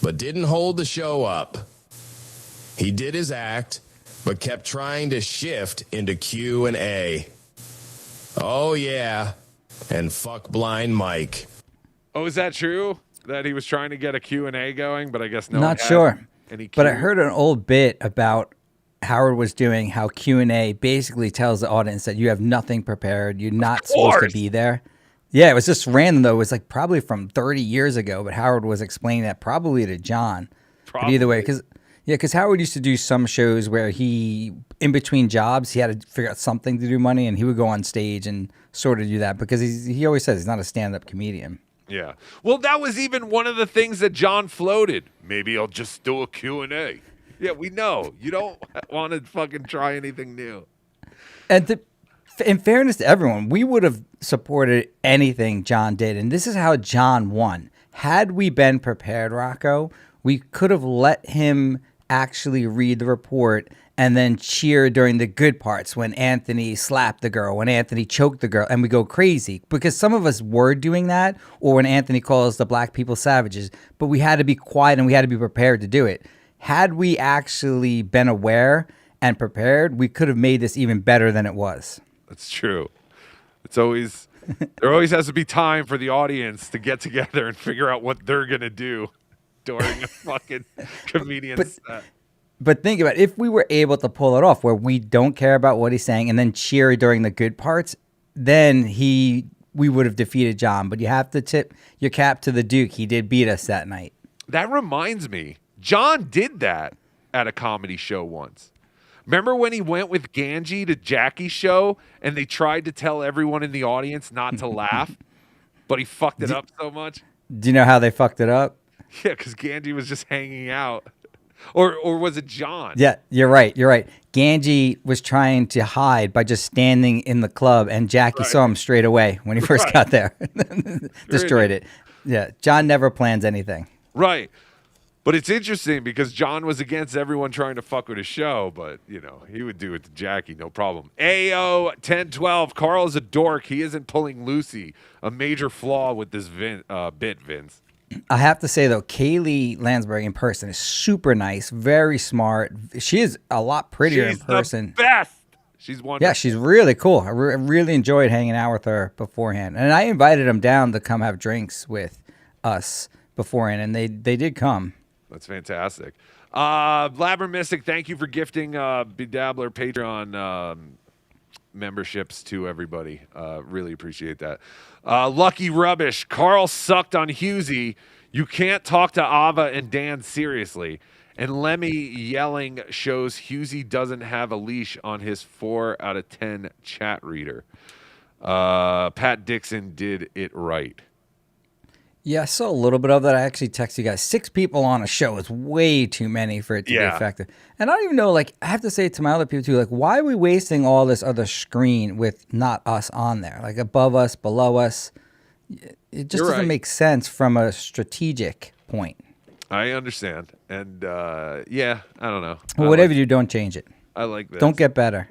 but didn't hold the show up. He did his act, but kept trying to shift into Q and A. Oh yeah, and fuck Blind Mike. Oh, is that true? That he was trying to get a Q&A going, but I guess no. Not one had sure. any But I Q? heard an old bit about Howard was doing how Q&A basically tells the audience that you have nothing prepared. You're not supposed to course. be there. Yeah, it was just random, though. It was like probably from 30 years ago, but Howard was explaining that probably to John. But either way, because Howard used to do some shows where he, in between jobs, he had to figure out something to do money, and he would go on stage and sort of do that because he always says he's not a stand-up comedian. Yeah. Well, that was even one of the things that John floated. Maybe I'll just do a Q&A. Yeah, we know. You don't want to fucking try anything new. And in fairness to everyone, we would have supported anything John did. And this is how John won. Had we been prepared, Rocco, we could have let him actually read the report and then cheer during the good parts when Anthony slapped the girl, when Anthony choked the girl, and we go crazy. Because some of us were doing that, or when Anthony calls the black people savages, but we had to be quiet and we had to be prepared to do it. Had we actually been aware and prepared, we could have made this even better than it was. That's true. It's always there always has to be time for the audience to get together and figure out what they're gonna do during a fucking comedian set. But think about it, if we were able to pull it off where we don't care about what he's saying and then cheer during the good parts, then we would have defeated John. But you have to tip your cap to the Duke. He did beat us that night. That reminds me, John did that at a comedy show once. Remember when he went with Ganji to Jackie's show and they tried to tell everyone in the audience not to laugh, but he fucked it up so much? Do you know how they fucked it up? Yeah, because Ganji was just hanging out. Or was it John? Yeah, you're right. You're right. Ganji was trying to hide by just standing in the club, and Jackie saw him straight away when he first got there. Destroyed it. Yeah, John never plans anything. Right. But it's interesting because John was against everyone trying to fuck with his show, but, you know, he would do it to Jackie, no problem. AO 1012, Carl is a dork. He isn't pulling Lucy. A major flaw with this bit, Vince. I have to say, though, Kaylee Landsberg in person is super nice, very smart. She is a lot prettier in person. She's the best. She's wonderful. Yeah, she's really cool. I really enjoyed hanging out with her beforehand. And I invited them down to come have drinks with us beforehand, and they did come. That's fantastic. Blabber Mystic, thank you for gifting BeDabbler Patreon memberships to everybody. Really appreciate that. Lucky Rubbish, Carl sucked on Husey. You can't talk to Ava and Dan seriously. And Lemmy yelling shows Husey doesn't have a leash on his 4 out of 10 chat reader. Pat Dixon did it right. Yeah, I saw a little bit of that. I actually texted you guys. 6 people on a show is way too many for it to be effective. And I don't even know, like, I have to say it to my other people too, like, why are we wasting all this other screen with not us on there? Like, above us, below us. It just doesn't make sense from a strategic point. I understand. And, yeah, I don't know. Well, whatever you do, don't change it. I like this. Don't get better.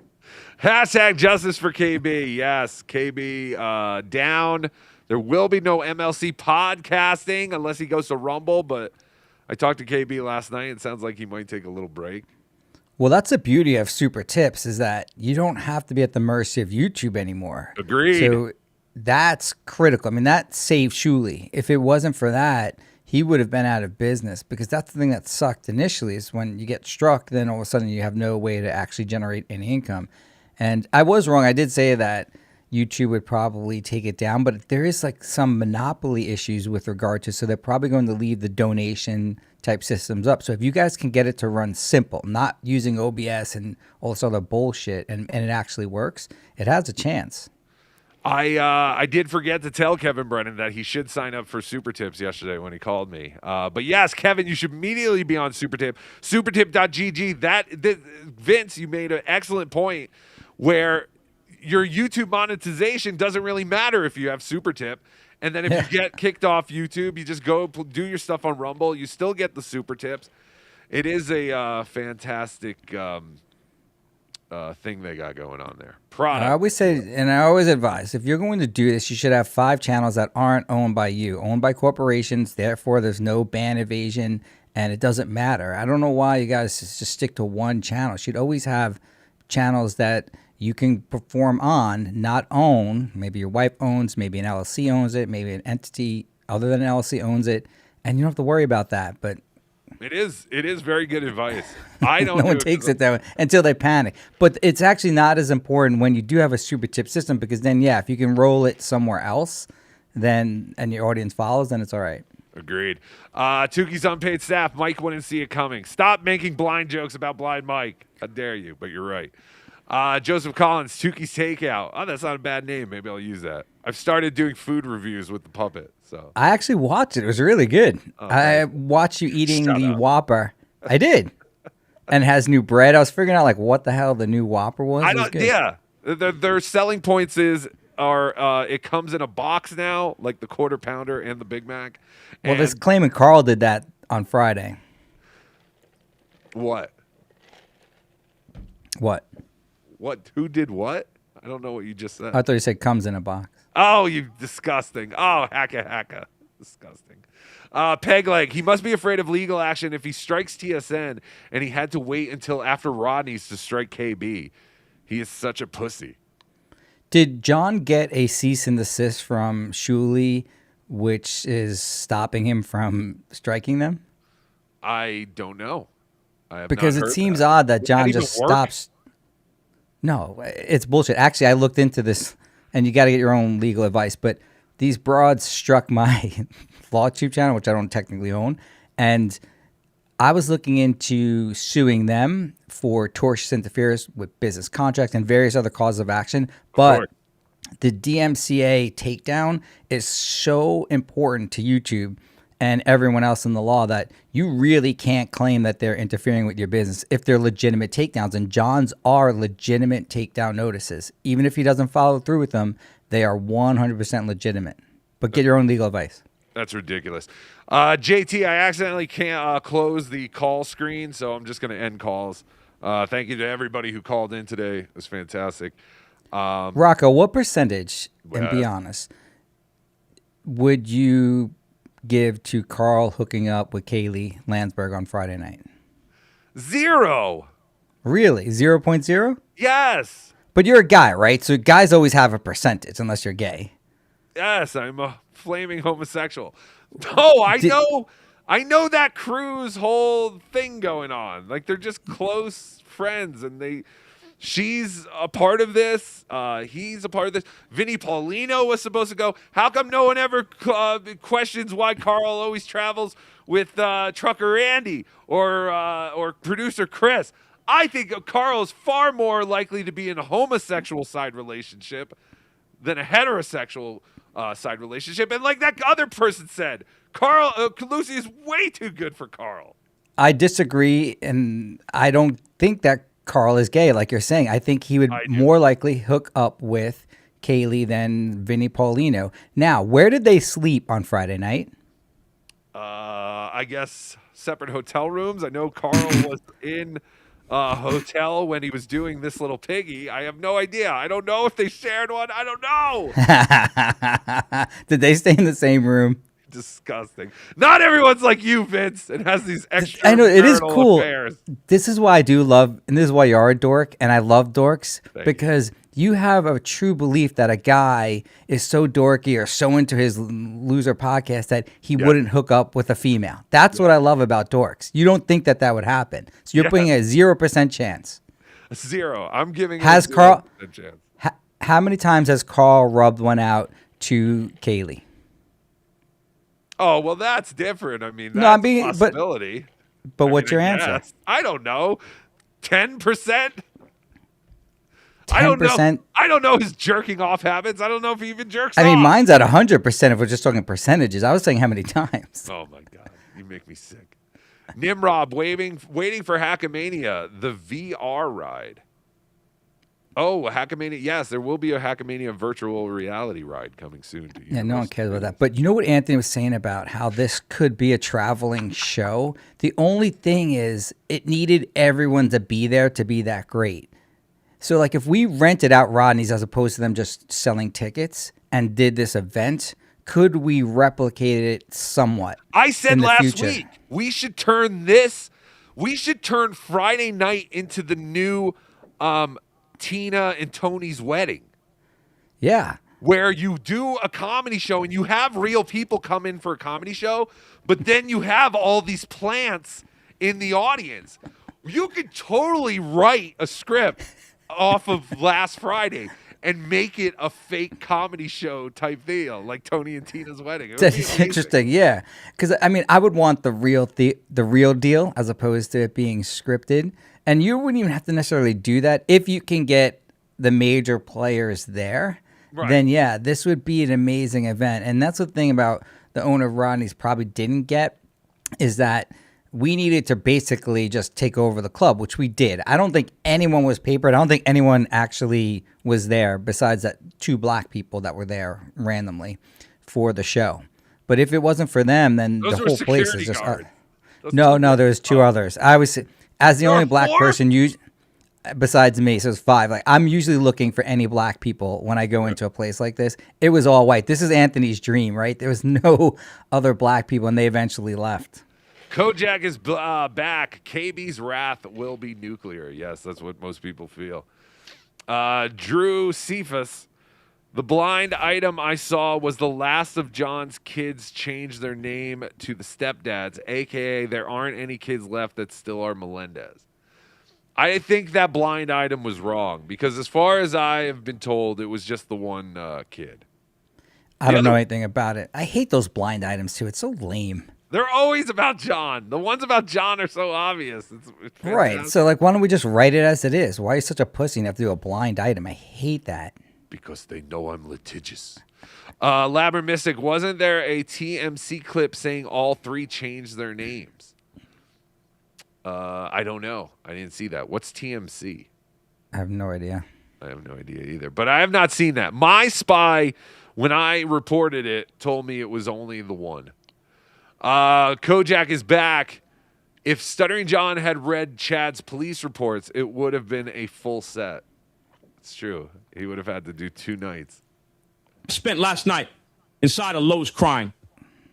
Hashtag justice for KB. Yes, KB down. There will be no MLC podcasting unless he goes to Rumble, but I talked to KB last night. It sounds like he might take a little break. Well, that's the beauty of Super Tips is that you don't have to be at the mercy of YouTube anymore. Agreed. So that's critical. I mean, that saved Shuley. If it wasn't for that, he would have been out of business because that's the thing that sucked initially is when you get struck, then all of a sudden you have no way to actually generate any income. And I was wrong. I did say that YouTube would probably take it down, but there is like some monopoly issues with regard to, so they're probably going to leave the donation type systems up. So if you guys can get it to run simple, not using OBS and all this other bullshit, and it actually works, it has a chance. I did forget to tell Kevin Brennan that he should sign up for Super Tips yesterday when he called me. But yes, Kevin, you should immediately be on Super Tip. Supertip.gg. Vince, you made an excellent point where your YouTube monetization doesn't really matter if you have Super Tip. And then if you get kicked off YouTube, you just go do your stuff on Rumble. You still get the Super Tips. It is a fantastic thing they got going on there. Product. I always say, and I always advise, if you're going to do this, you should have 5 channels that aren't owned by you, owned by corporations. Therefore, there's no ban evasion, and it doesn't matter. I don't know why you guys just stick to one channel. You should always have channels that you can perform on, not own. Maybe your wife owns, maybe an LLC owns it, maybe an entity other than an LLC owns it, and you don't have to worry about that. But it is very good advice. I don't. No one takes it that way until they panic. But it's actually not as important when you do have a Super Tip system because then, yeah, if you can roll it somewhere else, then and your audience follows, then it's all right. Agreed. Tuki's unpaid staff. Mike wouldn't see it coming. Stop making blind jokes about blind Mike. How dare you? But you're right. Joseph Collins, Tuki's Takeout. Oh, that's not a bad name. Maybe I'll use that. I've started doing food reviews with the puppet. So I actually watched it. It was really good. Oh, I watched you eating Shut the up. Whopper. I did. And it has new bread. I was figuring out like what the hell the new Whopper was. I It was don't. good. Yeah, their selling points are it comes in a box now, like the Quarter Pounder and the Big Mac. Well, this And claiming Carl did that on Friday. what? What? What? Who did what? I don't know what you just said. I thought you said comes in a box. Oh, you disgusting. Oh, hacka. Disgusting. Peg leg. He must be afraid of legal action if he strikes TSN, and he had to wait until after Rodney's to strike KB. He is such a pussy. Did John get a cease and desist from Shuley, which is stopping him from striking them? I don't know. I have Because not it heard seems that. odd that Would John even just work? stops. No, it's bullshit. Actually, I looked into this, and you got to get your own legal advice. But these broads struck my law tube channel, which I don't technically own, and I was looking into suing them for tortious interference with business contracts and various other causes of action. But the DMCA takedown is so important to YouTube and everyone else in the law that you really can't claim that they're interfering with your business if they're legitimate takedowns. And John's are legitimate takedown notices. Even if he doesn't follow through with them, they are 100% legitimate. But get your own legal advice. That's ridiculous. JT, I accidentally can't close the call screen, so I'm just going to end calls. Thank you to everybody who called in today. It was fantastic. Rocco, what percentage, and be honest, would you give to Carl hooking up with Kaylee Landsberg on Friday night? 0. Really? 0.0? Yes. But you're a guy, right? So guys always have a percentage unless you're gay. Yes, I'm a flaming homosexual. No, I know that crew's whole thing going on. Like they're just close friends, and she's a part of this. He's a part of this. Vinny Paulino was supposed to go. How come no one ever questions why Carl always travels with Trucker Andy or producer Chris? I think Carl is far more likely to be in a homosexual side relationship than a heterosexual side relationship. And like that other person said, Carl Lucy is way too good for Carl. I disagree, and I don't think that Carl is gay, like you're saying. I think he would more likely hook up with Kaylee than Vinny Paulino. Now, where did they sleep on Friday night? I guess separate hotel rooms. I know Carl was in a hotel when he was doing This Little Piggy. I have no idea. I don't know if they shared one. I don't know. Did they stay in the same room? Disgusting. Not everyone's like you, Vince, and has these extra. I know it is cool. Affairs. This is why I do love, and this is why you're a dork, and I love dorks because you have a true belief that a guy is so dorky or so into his loser podcast that he wouldn't hook up with a female. That's what I love about dorks. You don't think that would happen, so you're putting a 0% chance. 0. I'm giving. Has it a Carl? 0% chance. How many times has Carl rubbed one out to Kaylee? Oh, well, that's different. I mean, that's No, I'm being, a possibility. But what's your answer? Guess. I don't know. 10%? I don't know. 10%? I don't know his jerking off habits. I don't know if he even jerks I mean, off. mine's at 100% if we're just talking percentages. I was saying how many times. Oh, my God. You make me sick. Nimrod waiting for Hackamania, the VR ride. Oh, Hackamania. Yes, there will be a Hackamania virtual reality ride coming soon to you. Yeah, no one cares about that. But you know what Anthony was saying about how this could be a traveling show? The only thing is it needed everyone to be there to be that great. So like if we rented out Rodney's as opposed to them just selling tickets and did this event, could we replicate it somewhat? I said last future? week, we should turn Friday night into the new Tina and Tony's wedding. Yeah. Where you do a comedy show and you have real people come in for a comedy show, but then you have all these plants in the audience. You could totally write a script off of last Friday and make it a fake comedy show type deal, like Tony and Tina's wedding. It would be That's amazing. interesting, yeah. Because I mean, I would want the real deal as opposed to it being scripted. And you wouldn't even have to necessarily do that if you can get the major players there. Right. Then yeah, this would be an amazing event. And that's the thing about the owner of Rodney's probably didn't get, is that we needed to basically just take over the club, which we did. I don't think anyone was papered. I don't think anyone actually was there besides that 2 black people that were there randomly for the show. But if it wasn't for them, then Those the were whole place security is just... guards. No, there's 2 others. I was, as the only black 4? person, besides me, so it's 5. Like, I'm usually looking for any black people when I go into a place like this. It was all white. This is Anthony's dream, right? There was no other black people, and they eventually left. Kojak is back. KB's wrath will be nuclear. Yes, that's what most people feel. Drew Cephas. The blind item I saw was the last of John's kids changed their name to the stepdads, a.k.a. there aren't any kids left that still are Melendez. I think that blind item was wrong because as far as I have been told, it was just the one kid. I don't know anything about it. I hate those blind items, too. It's so lame. They're always about John. The ones about John are so obvious. It's Right. So, like, why don't we just write it as it is? Why are you such a pussy and have to do a blind item? I hate that. Because they know I'm litigious. Labber Mystic, wasn't there a TMC clip saying all 3 changed their names? I don't know. I didn't see that. What's TMC? I have no idea. I have no idea either. But I have not seen that. My spy, when I reported it, told me it was only the one. Kojak is back. If Stuttering John had read Chad's police reports, it would have been a full set. It's true. He would have had to do 2 nights. Spent last night inside of Lowe's crying,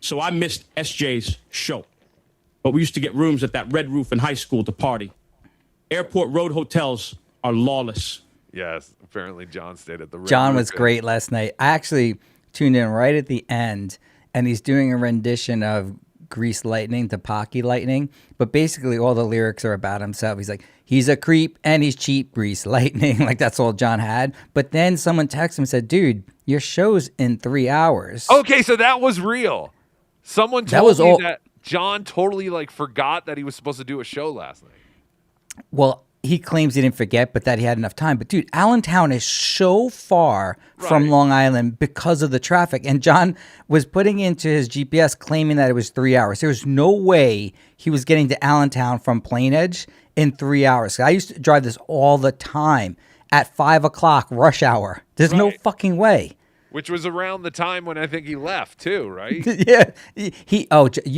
so I missed SJ's show. But we used to get rooms at that Red Roof in high school to party. Airport road hotels are lawless. Yes, apparently John stayed at the Red John Roof. was great last night. I actually tuned in right at the end, and he's doing a rendition of Grease Lightning to Pocky Lightning, but basically all the lyrics are about himself. He's like, he's a creep and he's cheap, Grease Lightning. Like, that's all John had. But then someone texted him and said, dude, your show's in 3 hours. Okay, so that was real. Someone told me that John totally forgot that he was supposed to do a show last night. Well, he claims he didn't forget, but that he had enough time. But dude, Allentown is so far from Long Island because of the traffic. And John was putting into his GPS claiming that it was 3 hours. There was no way he was getting to Allentown from Plain Edge in 3 hours. I used to drive this all the time at 5 o'clock rush hour. There's no fucking way. Which was around the time when I think he left too, right? Yeah.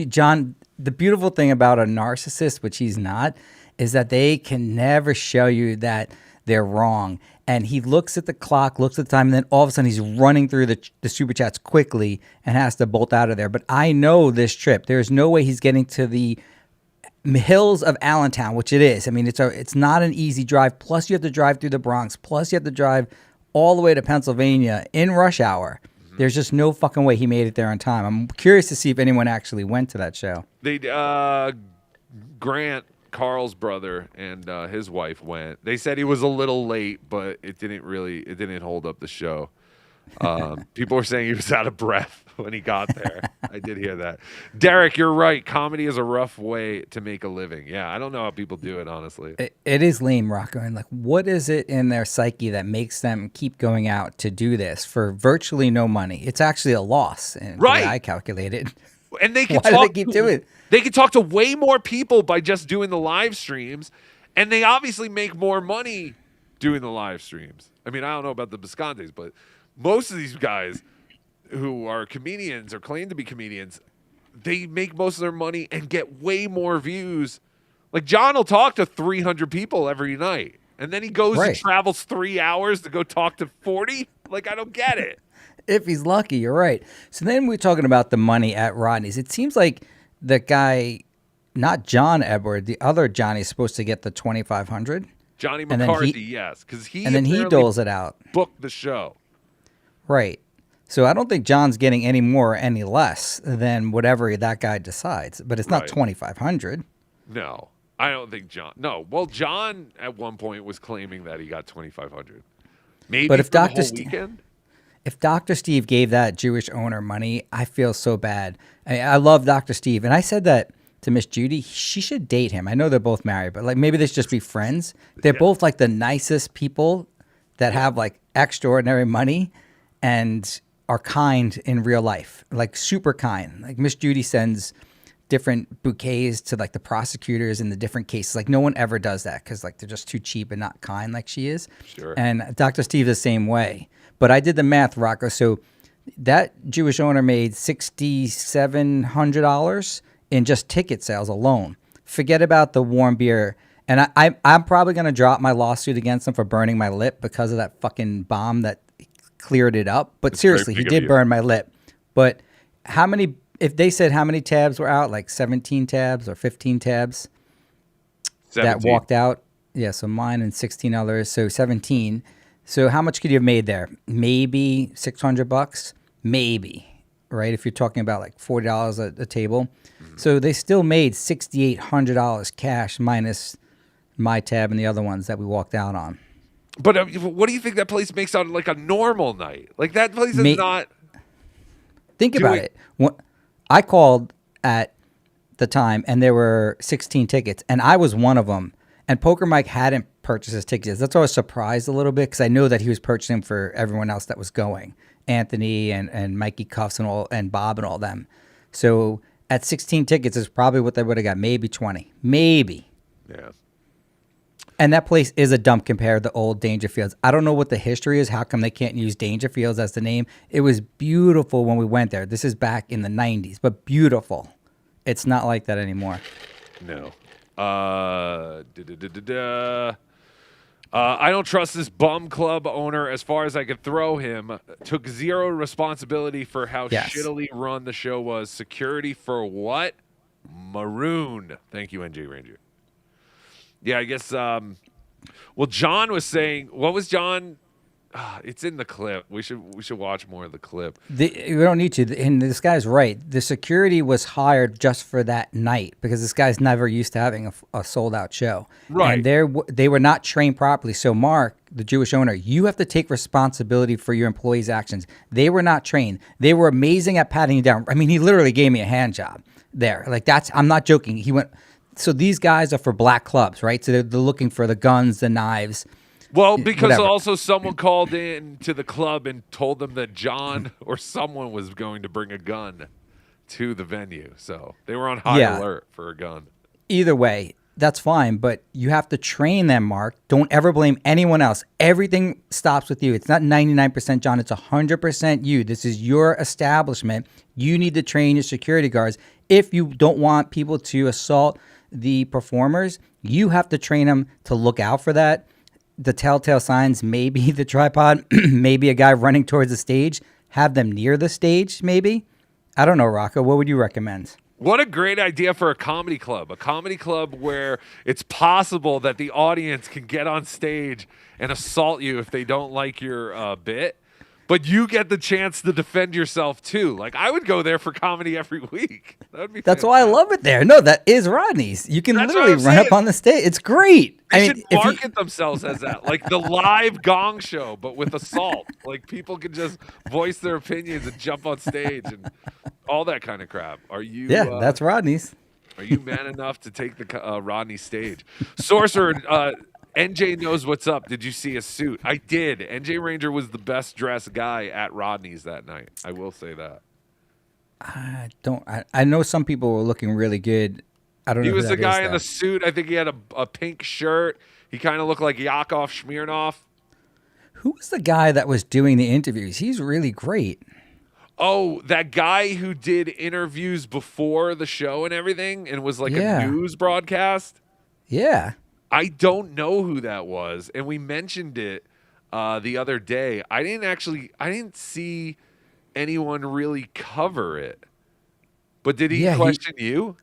John, the beautiful thing about a narcissist, which he's not, is that they can never show you that they're wrong. And he looks at the clock, looks at the time, and then all of a sudden he's running through the super chats quickly and has to bolt out of there. But I know this trip. There's no way he's getting to the hills of Allentown, which it is. I mean, it's not an easy drive. Plus, you have to drive through the Bronx. Plus, you have to drive all the way to Pennsylvania in rush hour. There's just no fucking way he made it there on time. I'm curious to see if anyone actually went to that show. They Grant, Carl's brother, and his wife went. They said he was a little late, but it didn't hold up the show. People were saying he was out of breath when he got there. I did hear that. Derek, you're right. Comedy is a rough way to make a living. Yeah, I don't know how people do it, honestly. It is lame, Rocco. And what is it in their psyche that makes them keep going out to do this for virtually no money? It's actually a loss, and the way I calculated. And they can Why do they keep doing it? They can talk to way more people by just doing the live streams, and they obviously make more money doing the live streams. I mean, I don't know about the Biscontes, but most of these guys who are comedians or claim to be comedians, they make most of their money and get way more views. Like John will talk to 300 people every night, and then he goes and travels 3 hours to go talk to 40. Like, I don't get it. If he's lucky, you're right. So then we're talking about the money at Rodney's. It seems like the guy, not John Edward, the other Johnny's supposed to get the $2,500. Johnny McCarthy, yes, because he doles it out. Booked the show, right? So I don't think John's getting any more or any less than whatever that guy decides. But it's not $2,500. No, I don't think John. No, well, John at one point was claiming that he got $2,500. Maybe But if for the Dr. whole weekend. If Dr. Steve gave that Jewish owner money, I feel so bad. I love Dr. Steve, and I said that to Miss Judy. She should date him. I know they're both married, but like maybe they should just be friends. They're both like the nicest people that have like extraordinary money and are kind in real life, like super kind. Like Miss Judy sends different bouquets to like the prosecutors in the different cases. Like no one ever does that because like they're just too cheap and not kind like she is. Sure. And Dr. Steve the same way. But I did the math, Rocco. So that Jewish owner made $6,700 in just ticket sales alone. Forget about the warm beer. And I'm probably going to drop my lawsuit against him for burning my lip because of that fucking bomb that cleared it up. But seriously, he did burn my lip. But how many, if they said how many tabs were out, like 17 tabs or 15 tabs 17. that walked out? Yeah, so mine and 16 others, so 17. So how much could you have made there? Maybe $600, maybe, right? If you're talking about like $40 a table. So they still made $6,800 cash minus my tab and the other ones that we walked out on. But what do you think that place makes on like a normal night? Like that place is not. Think about it. I called at the time and there were 16 tickets and I was one of them. And Poker Mike hadn't purchased his tickets. That's why I was surprised a little bit because I know that he was purchasing for everyone else that was going. Anthony and Mikey Cuffs and Bob and all them. So at 16 tickets is probably what they would have got. Maybe 20. Maybe. Yeah. And that place is a dump compared to old Dangerfields. I don't know what the history is. How come they can't use Dangerfields as the name? It was beautiful when we went there. This is back in the 90s, but beautiful. It's not like that anymore. No. I don't trust this bum club owner as far as I could throw him. Took zero responsibility for how shittily run the show was. Security for what? Maroon. Thank you, NJ Ranger. Yeah, I guess. Well, John was saying. What was John? It's in the clip. We should watch more of the clip. We don't need to. And this guy's right. The security was hired just for that night because this guy's never used to having a sold out show. Right. And they were not trained properly. So Mark, the Jewish owner, you have to take responsibility for your employees' actions. They were not trained. They were amazing at patting you down. I mean, he literally gave me a hand job there. Like I'm not joking. He went. So these guys are for black clubs, right? So they're looking for the guns, the knives. Well, because whatever. also someone called in to the club and told them that John or someone was going to bring a gun to the venue. So they were on high alert for a gun. Either way, that's fine, but you have to train them, Mark. Don't ever blame anyone else. Everything stops with you. It's not 99% John. It's 100% you. This is your establishment. You need to train your security guards. If you don't want people to assault the performers, you have to train them to look out for that. The telltale signs, maybe the tripod, maybe a guy running towards the stage, have them near the stage, maybe. I don't know, Rocco. What would you recommend? What a great idea for a comedy club where it's possible that the audience can get on stage and assault you if they don't like your bit. But you get the chance to defend yourself too. Like I would go there for comedy every week. That's why I love it there. No, that is Rodney's. You can literally run up on the stage. It's great. They should market themselves as that, like the live Gong Show, but with assault. Like people can just voice their opinions and jump on stage and all that kind of crap. Are you? Yeah, that's Rodney's. Are you man enough to take the Rodney stage? Sorcerer. NJ knows what's up. Did you see a suit? I did. NJ Ranger was the best dressed guy at Rodney's that night. I will say that. I know some people were looking really good. I don't know. He was the guy in the suit. I think he had a pink shirt. He kind of looked like Yakov Smirnoff. Who was the guy that was doing the interviews? He's really great. Oh, that guy who did interviews before the show and everything and was like a news broadcast? Yeah. I don't know who that was, and we mentioned it the other day. I didn't see anyone really cover it. But did he question you?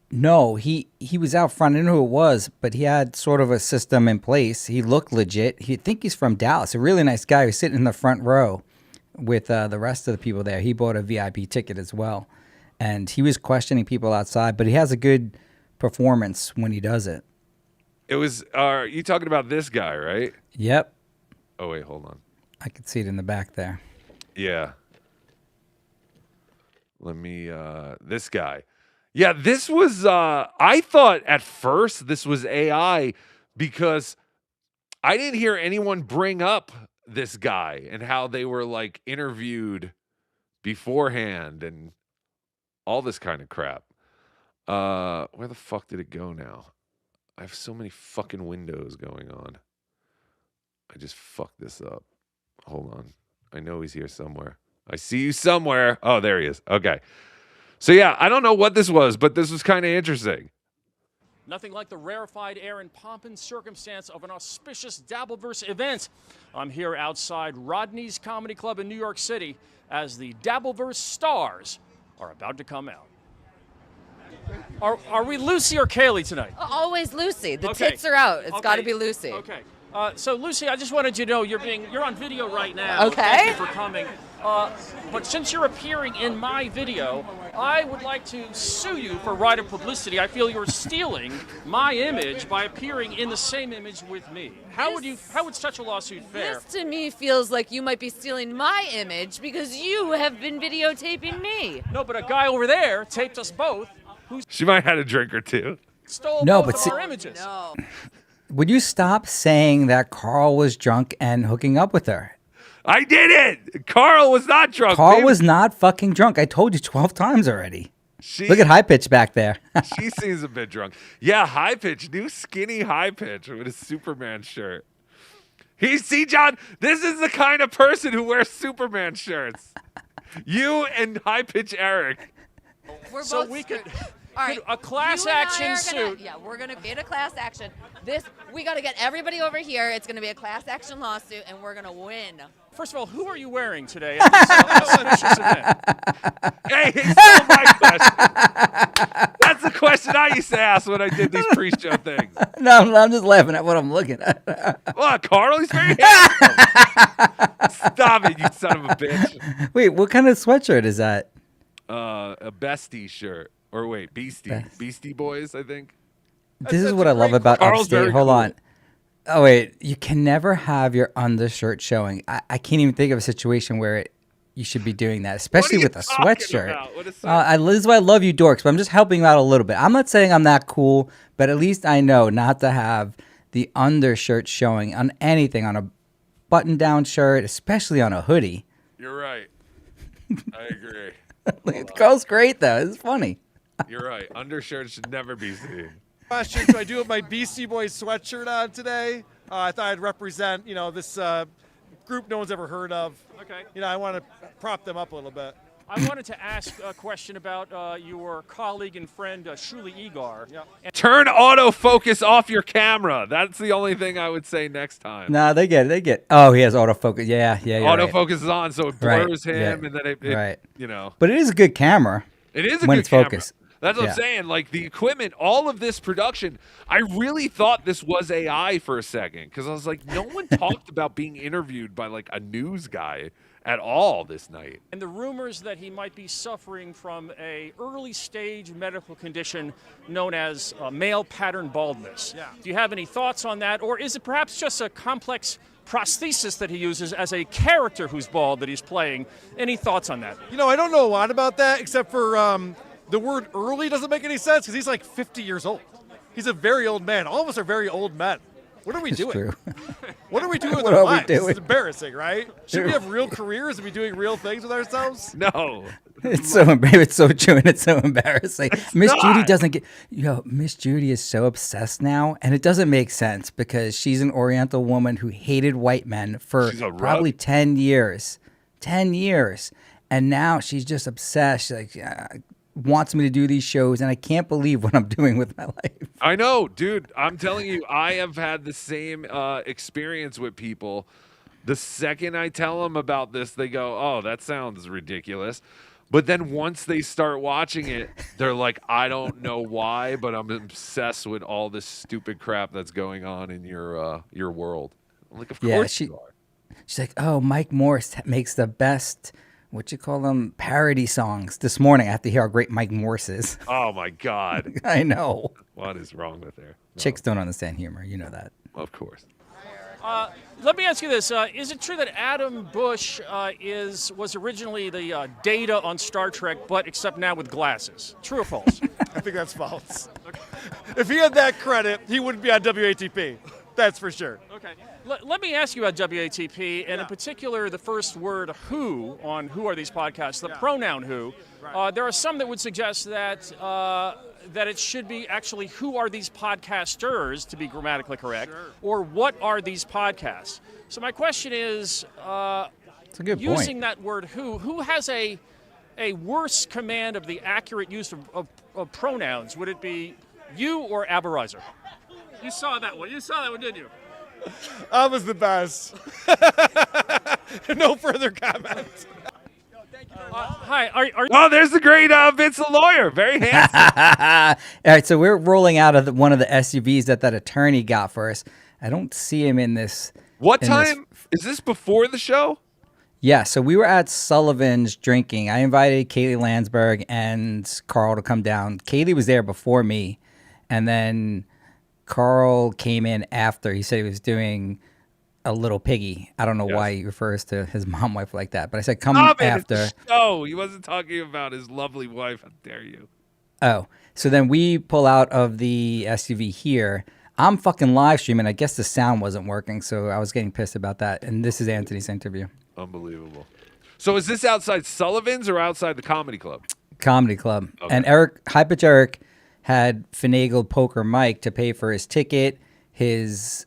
No, he was out front. I didn't know who it was, but he had sort of a system in place. He looked legit. I think he's from Dallas. A really nice guy who's sitting in the front row with the rest of the people there. He bought a VIP ticket as well, and he was questioning people outside. But he has a good performance when he does it. It was. You talking about this guy, right? Yep. Oh wait, hold on. I could see it in the back there. Yeah. Let me this guy. Yeah, this was I thought at first this was AI because I didn't hear anyone bring up this guy and how they were like interviewed beforehand and all this kind of crap. Where the fuck did it go now? I have so many fucking windows going on. I just fucked this up. Hold on. I know he's here somewhere. I see you somewhere. Oh, there he is. Okay. So yeah, I don't know what this was, but this was kind of interesting. Nothing like the rarefied air and pomp and circumstance of an auspicious Dabbleverse event. I'm here outside Rodney's Comedy Club in New York City as the Dabbleverse stars are about to come out. Are we Lucy or Kaylee tonight? Always Lucy. The Okay. tits are out. It's got to Okay. be Lucy. Okay. So Lucy, I just wanted you to know you're on video right now. Okay. Thank you for coming. But since you're appearing in my video, I would like to sue you for right of publicity. I feel you're stealing my image by appearing in the same image with me. How would such a lawsuit fare? This to me feels like you might be stealing my image because you have been videotaping me. No, but a guy over there taped us both. Who She might have had a drink or two. stole No, both but of see- our images. No. Would you stop saying that Carl was drunk and hooking up with her? I did it. Carl was not drunk. Carl Baby. was not fucking drunk. I told you 12 times already. She- Look at High Pitch back there. She seems a bit drunk. Yeah, High Pitch, new skinny High Pitch with a Superman shirt. See, John, this is the kind of person who wears Superman shirts. You and High Pitch Eric. We're So both we could, All right. a class You and I action are gonna- suit. Yeah, we're going to get a class action. We got to get everybody over here. It's going to be a class action lawsuit, and we're going to win. First of all, who are you wearing today at this auspicious event? Hey, he stole my question. That's the question I used to ask when I did these pre-show things. No, I'm just laughing at what I'm looking at. What, Carl? He's very handsome. Stop it, you son of a bitch. Wait, what kind of sweatshirt is that? A Bestie shirt. Or wait, Beastie. Beastie Boys, I think. This is what I love about Carl's Upstate. very Hold cool. on. Oh, wait. You can never have your undershirt showing. I can't even think of a situation where you should be doing that, especially with a sweatshirt. This is why I love you dorks, but I'm just helping you out a little bit. I'm not saying I'm that cool, but at least I know not to have the undershirt showing on anything, on a button-down shirt, especially on a hoodie. You're right. I agree. It goes great, though. It's funny. You're right. Undershirts should never be seen. Question: so I do have my Beastie Boys sweatshirt on today. I thought I'd represent, this group no one's ever heard of. Okay. I want to prop them up a little bit. I wanted to ask a question about your colleague and friend, Shuli Egar. Yeah. Turn autofocus off your camera. That's the only thing I would say next time. Nah, they get it. Oh, he has autofocus. Yeah. You're right. Autofocus is on, so it blurs him, and then it right. But it is a good camera. It is a when good it's camera. focused. That's what Yeah. I'm saying. Like the equipment, all of this production, I really thought this was AI for a second because I was like, no one talked about being interviewed by like a news guy at all this night. And the rumors that he might be suffering from a early stage medical condition known as male pattern baldness. Yeah. Do you have any thoughts on that, or is it perhaps just a complex prosthesis that he uses as a character who's bald that he's playing? Any thoughts on that? I don't know a lot about that except for the word early doesn't make any sense because he's like 50 years old. He's a very old man. All of us are very old men. What are we doing? True. What are we doing with What our are we lives? doing? It's embarrassing, right? Should we have real careers and be doing real things with ourselves? No. It's so true, and it's so embarrassing. Miss not. Judy doesn't get. Miss Judy is so obsessed now, and it doesn't make sense because she's an Oriental woman who hated white men for She's a rug. probably 10 years. 10 years, and now she's just obsessed. She's like, wants me to do these shows, and I can't believe what I'm doing with my life. I know, dude. I'm telling you, I have had the same experience with people. The second I tell them about this, they go, "Oh, that sounds ridiculous." But then once they start watching it, they're like, "I don't know why, but I'm obsessed with all this stupid crap that's going on in your world." I'm like, of course you are. She's like, oh, Mike Morse makes the best, parody songs. This morning, I have to hear how great Mike Morse is. Oh my God. I know. What is wrong with her? No. Chicks don't understand humor. You know that. Of course. Let me ask you this: is it true that Adam Bush was originally the Data on Star Trek, but except now with glasses? True or false? I think that's false. If he had that credit, he wouldn't be on WATP. That's for sure. Okay. Let me ask you about WATP, and in particular, the first word "who" on "Who Are These Podcasts?" The pronoun "who." There are some that would suggest that that it should be actually "Who are these podcasters?" to be grammatically correct, or "What are these podcasts?" So my question is, That's a good using point. that word "who has a worse command of the accurate use of pronouns? Would it be you or Aberizer? You saw that one. You saw that one, didn't you? I was the best. No further comments. Hi. Are Oh, there's the great Vince the lawyer. Very handsome. All right, so we're rolling out of one of the SUVs that attorney got for us. I don't see him in this. What time? Is this before the show? Yeah, so we were at Sullivan's drinking. I invited Kaylee Landsberg and Carl to come down. Kaylee was there before me, and then Carl came in after. He said he was doing a little piggy. I don't know why he refers to his mom wife like that, but I said come after. Oh, he wasn't talking about his lovely wife. How dare you? Oh, so then we pull out of the SUV here. I'm fucking live streaming. I guess the sound wasn't working, so I was getting pissed about that. And this is Anthony's interview. Unbelievable. So is this outside Sullivan's or outside the comedy club? Comedy club. Okay. And High Pitch Eric had finagled Poker Mike to pay for his ticket, his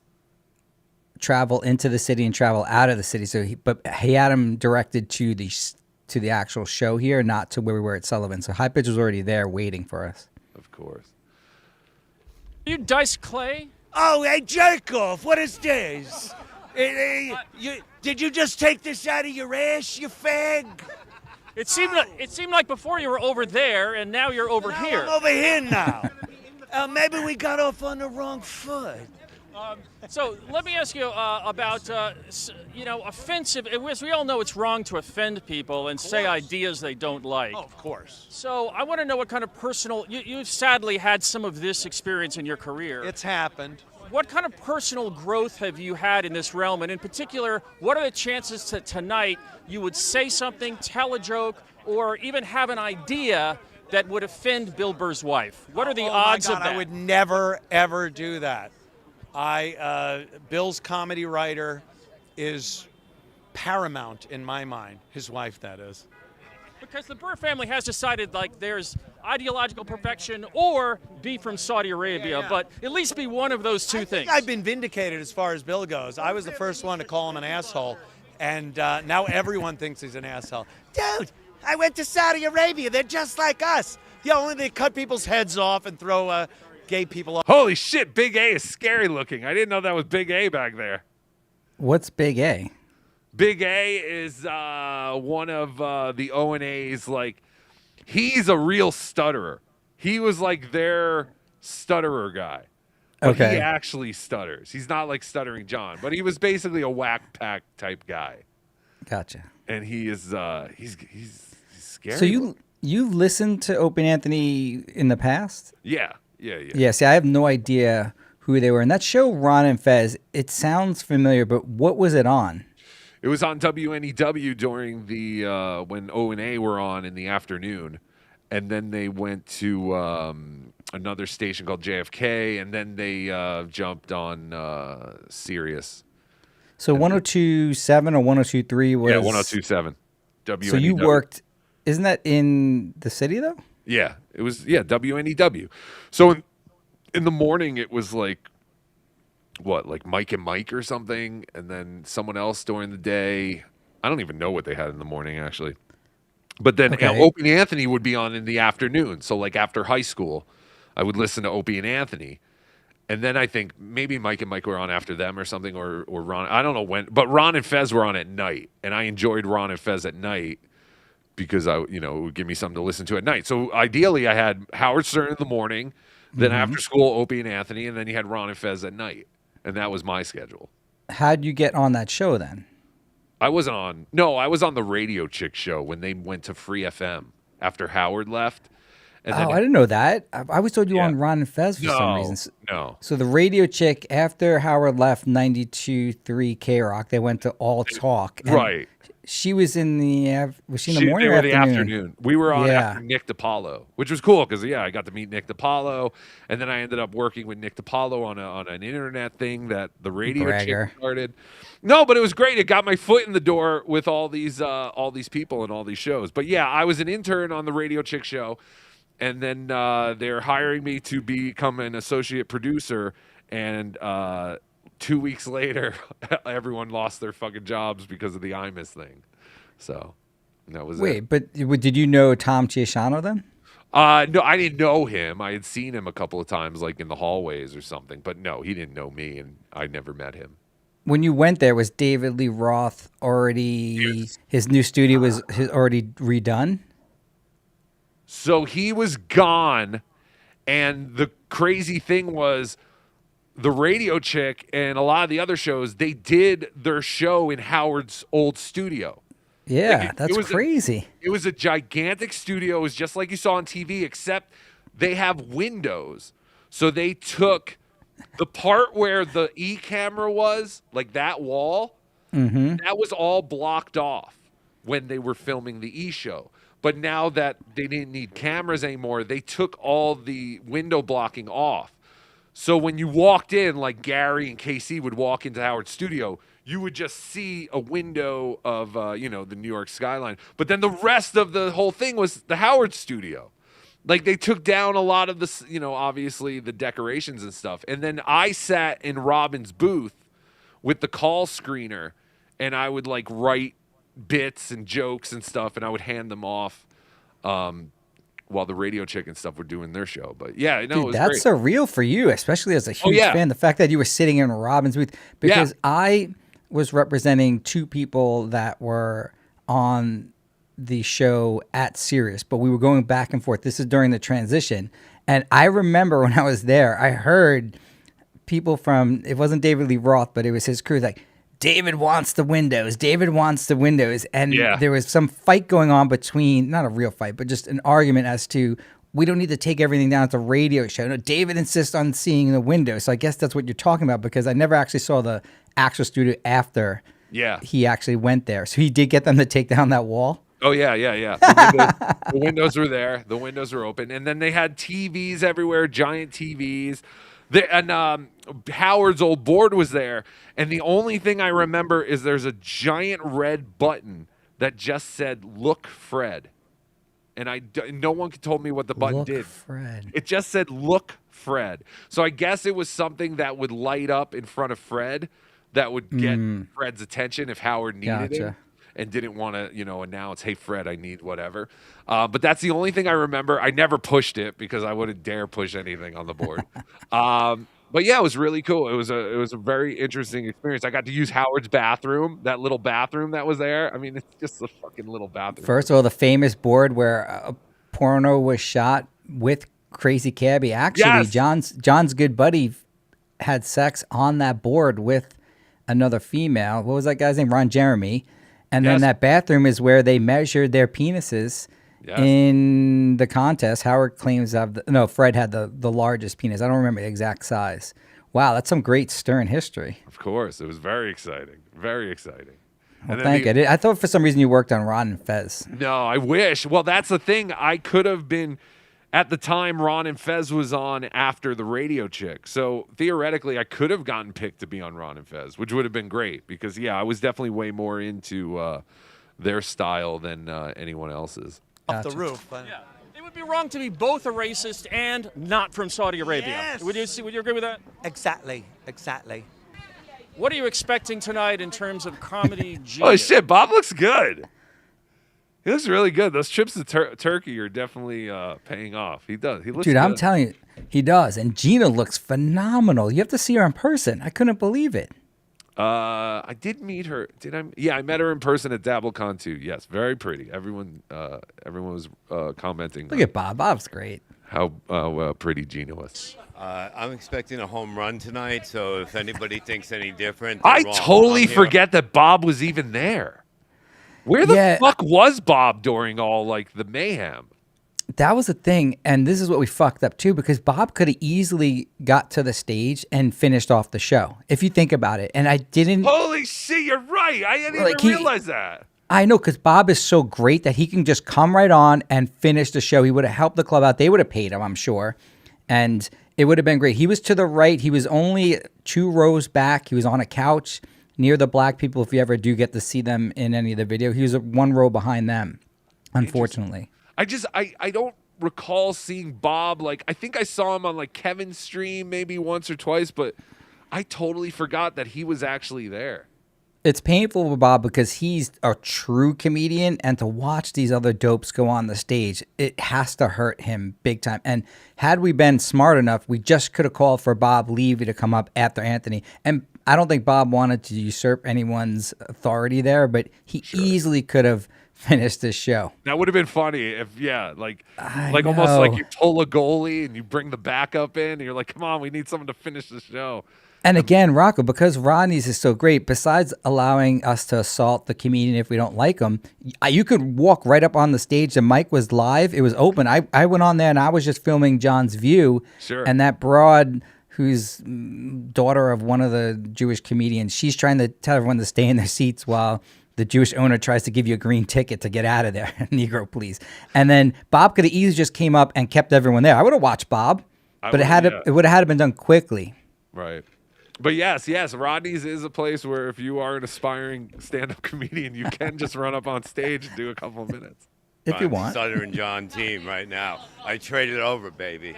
travel into the city and travel out of the city. So he had him directed to the actual show here, not to where we were at Sullivan. So High Pitch was already there waiting for us. Of course. you Dice Clay? Oh, hey, jerk off. What is this? Did you just take this out of your ass, you fag? It seemed like before you were over there, and now you're over here. I'm over here now. Maybe we got off on the wrong foot. So let me ask you about, offensive. As we all know, it's wrong to offend people and say ideas they don't like. Oh, of course. So I want to know what kind of personal. You've sadly had some of this experience in your career. It's happened. What kind of personal growth have you had in this realm? And in particular, what are the chances that tonight you would say something, tell a joke, or even have an idea that would offend Bill Burr's wife? What are the odds my of God, that? I would never, ever do that. Bill's comedy writer is paramount in my mind. His wife, that is. Because the Burr family has decided, like, there's ideological perfection or be from Saudi Arabia, but at least be one of those two things. I've been vindicated as far as Bill goes. I was the first one to call him an asshole, and now everyone thinks he's an asshole. Dude, I went to Saudi Arabia. They're just like us. Only they cut people's heads off and throw gay people off. Holy shit, Big A is scary looking. I didn't know that was Big A back there. What's Big A? Big A is one of the O&A's, like, he's a real stutterer. He was like their stutterer guy. But Okay. he actually stutters. He's not like Stuttering John, but he was basically a whack pack type guy. Gotcha. And he is he's scary. So you've listened to Opie and Anthony in the past? Yeah. Yeah, see, I have no idea who they were. And that show, Ron and Fez, it sounds familiar, but what was it on? It was on WNEW during the when O&A were on in the afternoon, and then they went to another station called JFK, and then they jumped on Sirius. So 102.7 or 102.3 was... Yeah, 102.7. WNEW. So you worked... Isn't that in the city, though? Yeah, it was. Yeah, WNEW. So in the morning, it was like, what, like Mike and Mike or something, and then someone else during the day. I don't even know what they had in the morning, actually. But then Opie and Anthony would be on in the afternoon. So like after high school, I would listen to Opie and Anthony. And then I think maybe Mike and Mike were on after them or something, or Ron. I don't know when. But Ron and Fez were on at night. And I enjoyed Ron and Fez at night because it would give me something to listen to at night. So ideally, I had Howard Stern in the morning, then after school, Opie and Anthony, and then you had Ron and Fez at night. And that was my schedule. How'd you get on that show then? I was on the Radio Chick show when they went to Free FM after Howard left. And Oh, then I didn't know that. I always told you Yeah. on Ron and Fez for some reason. No. So the radio chick, after Howard left 92.3 K-Rock, they went to All Talk. And Right. She was in the, was she in the morning They or were the afternoon. We were on Yeah. after Nick DiPaolo, which was cool because I got to meet Nick DiPaolo, and then I ended up working with Nick DiPaolo on an internet thing that the radio Bragger. chick started. No, but it was great. It got my foot in the door with all these people and all these shows. But yeah, I was an intern on the Radio Chick show, and then they're hiring me to become an associate producer, and 2 weeks later, everyone lost their fucking jobs because of the IMUS thing. So that was it. Wait, but did you know Tom Chiasano then? No, I didn't know him. I had seen him a couple of times, like in the hallways or something. But no, he didn't know me, and I never met him. When you went there, was David Lee Roth already, his new studio was already redone? So he was gone, and the crazy thing was the Radio Chick and a lot of the other shows, they did their show in Howard's old studio. Yeah, that's crazy. It was a gigantic studio. It was just like you saw on TV, except they have windows. So they took the part where the E camera was, like that wall, that was all blocked off when they were filming the E show. But now that they didn't need cameras anymore, they took all the window blocking off. So when you walked in, like Gary and KC would walk into Howard's studio, you would just see a window of, the New York skyline. But then the rest of the whole thing was the Howard studio. Like they took down a lot of the, obviously the decorations and stuff. And then I sat in Robin's booth with the call screener, and I would like write bits and jokes and stuff, and I would hand them off while the Radio Chick and stuff were doing their show. But yeah, no, it Dude, was that's great. surreal for you, especially as a huge yeah. fan. The fact that you were sitting in Robin's booth, because I was representing two people that were on the show at Sirius, but we were going back and forth. This is during the transition. And I remember when I was there, I heard people from, it wasn't David Lee Roth, but it was his crew, like, David wants the windows. David wants the windows. And there was some fight going on between, not a real fight, but just an argument as to, we don't need to take everything down at the radio show. No, David insists on seeing the windows. So I guess that's what you're talking about, because I never actually saw the actual studio after he actually went there. So he did get them to take down that wall. Oh, yeah. The windows were there. The windows were open. And then they had TVs everywhere, giant TVs. And Howard's old board was there. And the only thing I remember is there's a giant red button that just said, "Look, Fred." And no one told me what the button did. Fred. It just said, "Look, Fred." So I guess it was something that would light up in front of Fred that would get Fred's attention if Howard needed it. And didn't want to, announce, "Hey, Fred, I need whatever." But that's the only thing I remember. I never pushed it because I wouldn't dare push anything on the board. But yeah, it was really cool. It was a very interesting experience. I got to use Howard's bathroom, that little bathroom that was there. I mean, it's just a fucking little bathroom. First of all, the famous board where a porno was shot with Crazy Cabbie. Actually, John's good buddy had sex on that board with another female. What was that guy's name? Ron Jeremy. And then that bathroom is where they measured their penises in the contest. Howard claims Fred had the largest penis. I don't remember the exact size. Wow, that's some great Stern history. Of course. It was very exciting. Very exciting. Well, thank you. I thought for some reason you worked on Ron and Fez. No, I wish. Well, that's the thing. I could have been... At the time, Ron and Fez was on after the Radio Chick. So theoretically, I could have gotten picked to be on Ron and Fez, which would have been great because, I was definitely way more into their style than anyone else's. Off the roof. Yeah. It would be wrong to be both a racist and not from Saudi Arabia. Yes. Would you agree with that? Exactly. What are you expecting tonight in terms of comedy genius? Oh, shit. Bob looks good. He looks really good. Those trips to Turkey are definitely paying off. He does. He looks Dude, good. I'm telling you, he does. And Gina looks phenomenal. You have to see her in person. I couldn't believe it. I did meet her. Did I? Yeah, I met her in person at DabbleCon too. Yes, very pretty. Everyone was commenting. Look at Bob. Bob's great. How pretty Gina was. I'm expecting a home run tonight, so if anybody thinks any different, I they're wrong. totally I'm here. forget that Bob was even there. Where the fuck was Bob during all like the mayhem? That was the thing, and this is what we fucked up too, because Bob could have easily got to the stage and finished off the show, if you think about it. And I didn't. Holy shit, you're right. I didn't Like, even realize that. I know, because Bob is so great that he can just come right on and finish the show. He would have helped the club out. They would have paid him, I'm sure. And it would have been great. He was to the right. He was only 2 rows back. He was on a couch near the black people, if you ever do get to see them in any of the video. He was 1 row behind them, unfortunately. I don't recall seeing Bob. Like, I think I saw him on like Kevin's stream maybe once or twice, but I totally forgot that he was actually there. It's painful for Bob because he's a true comedian, and to watch these other dopes go on the stage, it has to hurt him big time. And had we been smart enough, we just could have called for Bob Levy to come up after Anthony. And I don't think Bob wanted to usurp anyone's authority there, but he easily could have finished this show. That would have been funny if, like I almost like know. you pull a goalie and you bring the backup in and you're like, come on, we need someone to finish the show. And again, Rocco, because Rodney's is so great, besides allowing us to assault the comedian if we don't like him, you could walk right up on the stage. The mic was live. It was open. I went on there and I was just filming John's view. Sure. And that broad, who's daughter of one of the Jewish comedians, she's trying to tell everyone to stay in their seats while the Jewish owner tries to give you a green ticket to get out of there. Negro, please. And then Bob could have easily just came up and kept everyone there. I would have watched Bob, but it would have had to been done quickly. Right. But yes, Rodney's is a place where if you are an aspiring stand-up comedian, you can just run up on stage and do a couple of minutes. If you want. Sutter and John team right now. I traded over, baby.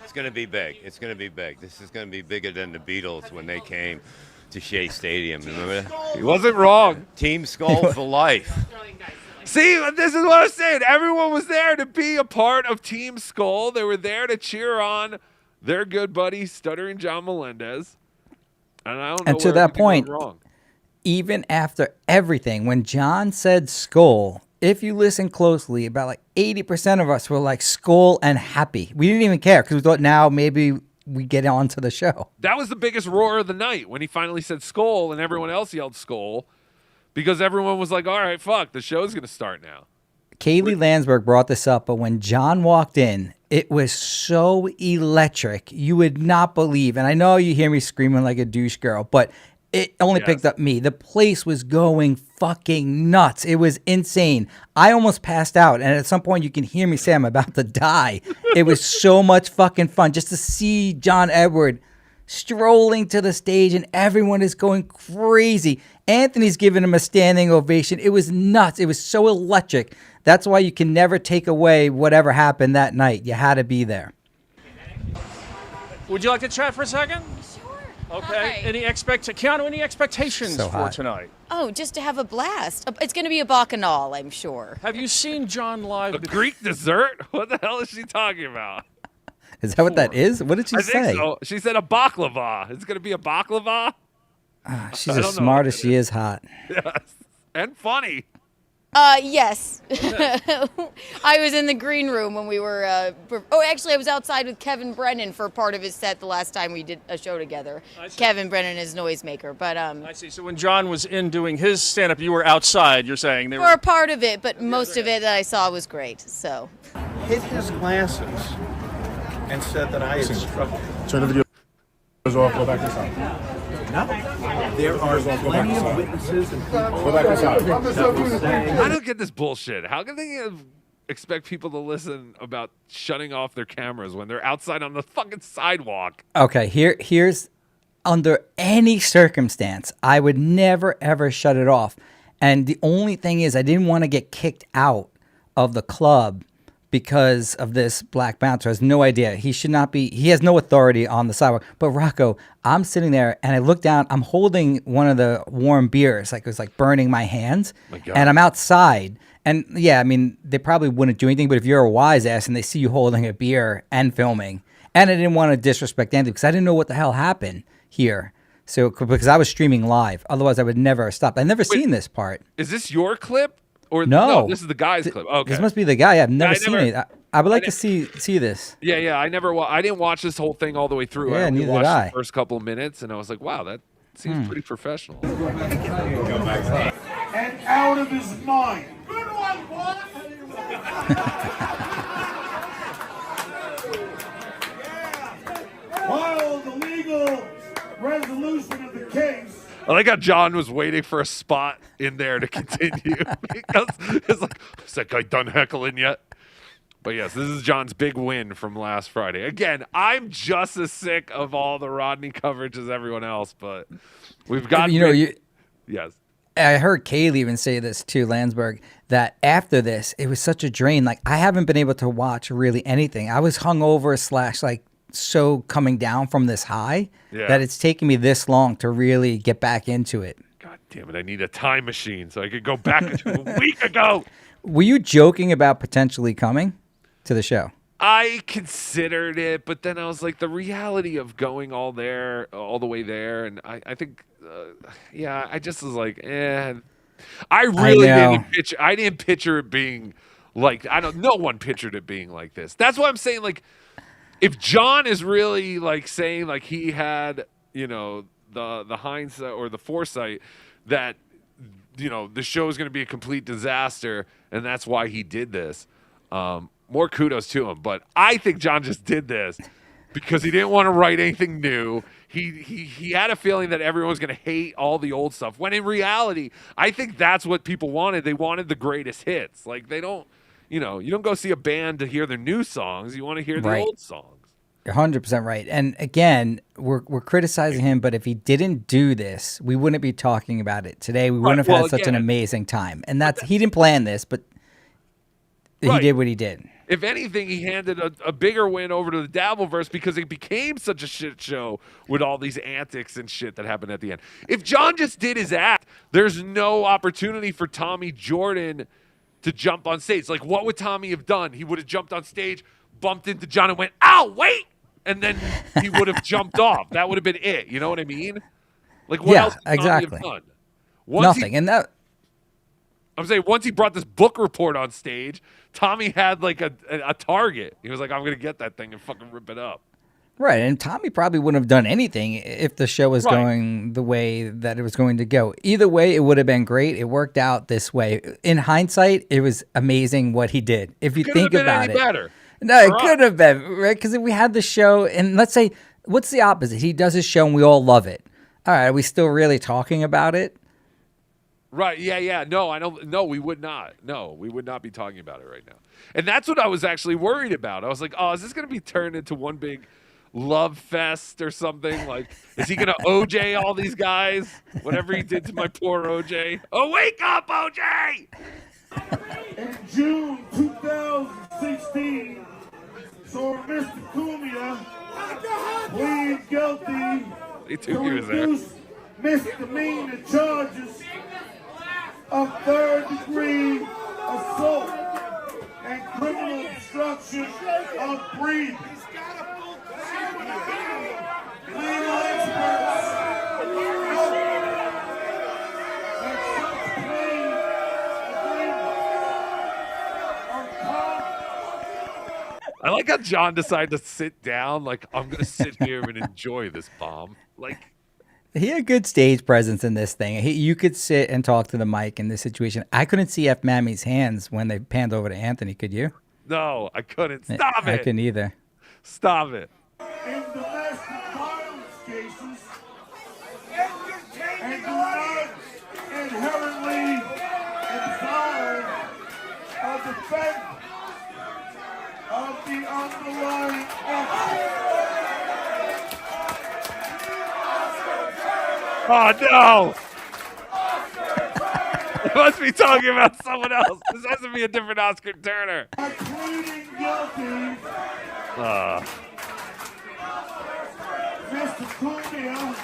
It's going to be big. It's going to be big. This is going to be bigger than the Beatles when they came to Shea Stadium. Remember that? He wasn't wrong. Team Skull for life. See, this is what I'm saying. Everyone was there to be a part of Team Skull. They were there to cheer on their good buddy, Stuttering John Melendez. And I don't know And to where that everything point, went wrong. even after everything, when John said skull, if you listen closely, about like 80% of us were like skull and happy. We didn't even care because we thought now maybe we get on to the show. That was the biggest roar of the night when he finally said skull and everyone else yelled skull because everyone was like, all right, fuck, the show's going to start now. Kaylee Landsberg brought this up, but when John walked in, it was so electric. You would not believe. And I know you hear me screaming like a douche girl, but it only picked up me. The place was going fucking nuts. It was insane. I almost passed out. And at some point you can hear me say I'm about to die. It was so much fucking fun just to see John Edward strolling to the stage and everyone is going crazy. Anthony's giving him a standing ovation. It was nuts. It was so electric. That's why you can never take away whatever happened that night. You had to be there. Would you like to chat for a second? Sure. Okay. Keanu, any expectations So for hot. tonight? Oh, just to have a blast. It's going to be a bacchanal, I'm sure. Have you seen John live? A Greek dessert? What the hell is she talking about? Is that what that is? What did she I say? think so. She said a baklava. It's going to be a baklava? She's I as don't know smart what as she is hot. Yes. And funny. Yes. I was in the green room when we were. Actually, I was outside with Kevin Brennan for part of his set the last time we did a show together. Kevin Brennan is noisemaker, but I see. So when John was in doing his stand-up, you were outside. You're saying they for a part of it, but most of it that I saw was great. So. Hit his glasses and said that I had struck him. Turn the video off. Go back inside. No. There are plenty of witnesses and people Go back inside. that will say. I don't get this bullshit. How can they expect people to listen about shutting off their cameras when they're outside on the fucking sidewalk? Okay, here's under any circumstance, I would never ever shut it off. And the only thing is I didn't want to get kicked out of the club because of this black bouncer. Has no idea. He should not be, he has no authority on the sidewalk. But Rocco, I'm sitting there and I look down, I'm holding one of the warm beers, like it was like burning my hands. My God. And I'm outside. And yeah, I mean, they probably wouldn't do anything, but if you're a wise ass and they see you holding a beer and filming, and I didn't want to disrespect Anthony because I didn't know what the hell happened here. So, because I was streaming live, otherwise I would never have stopped. I've never seen this part. Is this your clip? Or No. this is the guy's clip. Okay. This must be the guy. I've never I seen never- it. I would like to see this. Yeah. I didn't watch this whole thing all the way through. Yeah, I only neither did watched I. the first couple of minutes, and I was like, wow, that seems pretty professional. And out of his mind. legal resolution of the case. I like how John was waiting for a spot in there to continue because it's like, is that guy done heckling yet? But yes, this is John's big win from last Friday. Again, I'm just as sick of all the Rodney coverage as everyone else, but we've got yes. I heard Kaylee even say this too, Landsberg, that after this, it was such a drain. Like, I haven't been able to watch really anything. I was hungover / like so coming down from this high that it's taken me this long to really get back into it. God damn it, I need a time machine so I could go back to a week ago. Were you joking about potentially coming to the show? I considered it, but then I was like, the reality of going all the way there, and I think, I just was like, I really didn't picture it being like, no one pictured it being like this. That's why I'm saying, like, if John is really like saying like he had, the hindsight or the foresight that, the show is going to be a complete disaster, and that's why he did this. More kudos to him, but I think John just did this because he didn't want to write anything new. He had a feeling that everyone was going to hate all the old stuff, when in reality, I think that's what people wanted. They wanted the greatest hits. Like, they don't, you don't go see a band to hear their new songs. You want to hear the old songs. You're 100% right. And again, we're criticizing him, but if he didn't do this, we wouldn't be talking about it today. We wouldn't have had such an amazing time. And he didn't plan this, but he did what he did. If anything, he handed a bigger win over to the Dabbleverse because it became such a shit show with all these antics and shit that happened at the end. If John just did his act, there's no opportunity for Tommy Jordan to jump on stage. Like, what would Tommy have done? He would have jumped on stage, bumped into John, and went, "Ow, wait!" And then he would have jumped off. That would have been it. You know what I mean? Like, what else would Tommy have done? Nothing. I'm saying once he brought this book report on stage, Tommy had like a target. He was like, I'm going to get that thing and fucking rip it up. Right. And Tommy probably wouldn't have done anything if the show was going the way that it was going to go. Either way, it would have been great. It worked out this way. In hindsight, it was amazing what he did. If you think about it. Better. No, it could have been, right? Because if we had the show, and let's say, what's the opposite? He does his show and we all love it. All right, are we still really talking about it? Right, yeah. No, I don't. No, we would not. No, we would not be talking about it right now. And that's what I was actually worried about. I was like, oh, is this going to be turned into one big love fest or something? Like, is he going to OJ all these guys? Whatever he did to my poor OJ. Oh, wake up, OJ! In June 2016, so Mr. Cumia plead guilty to reduce misdemeanor charges of third-degree assault and criminal obstruction of breathing. Legal experts note that such plea agreements I like how John decided to sit down. Like, I'm going to sit here and enjoy this bomb. Like, he had good stage presence in this thing. You could sit and talk to the mic in this situation. I couldn't see F. Mammy's hands when they panned over to Anthony. Could you? No, I couldn't. Stop it. I couldn't either. Stop it. in domestic violence cases and do not inherently absolve a defendant of the underlying offense. Oh, no. I must be talking about someone else. This has to be a different Oscar Turner. By pleading guilty, Mr. Cumia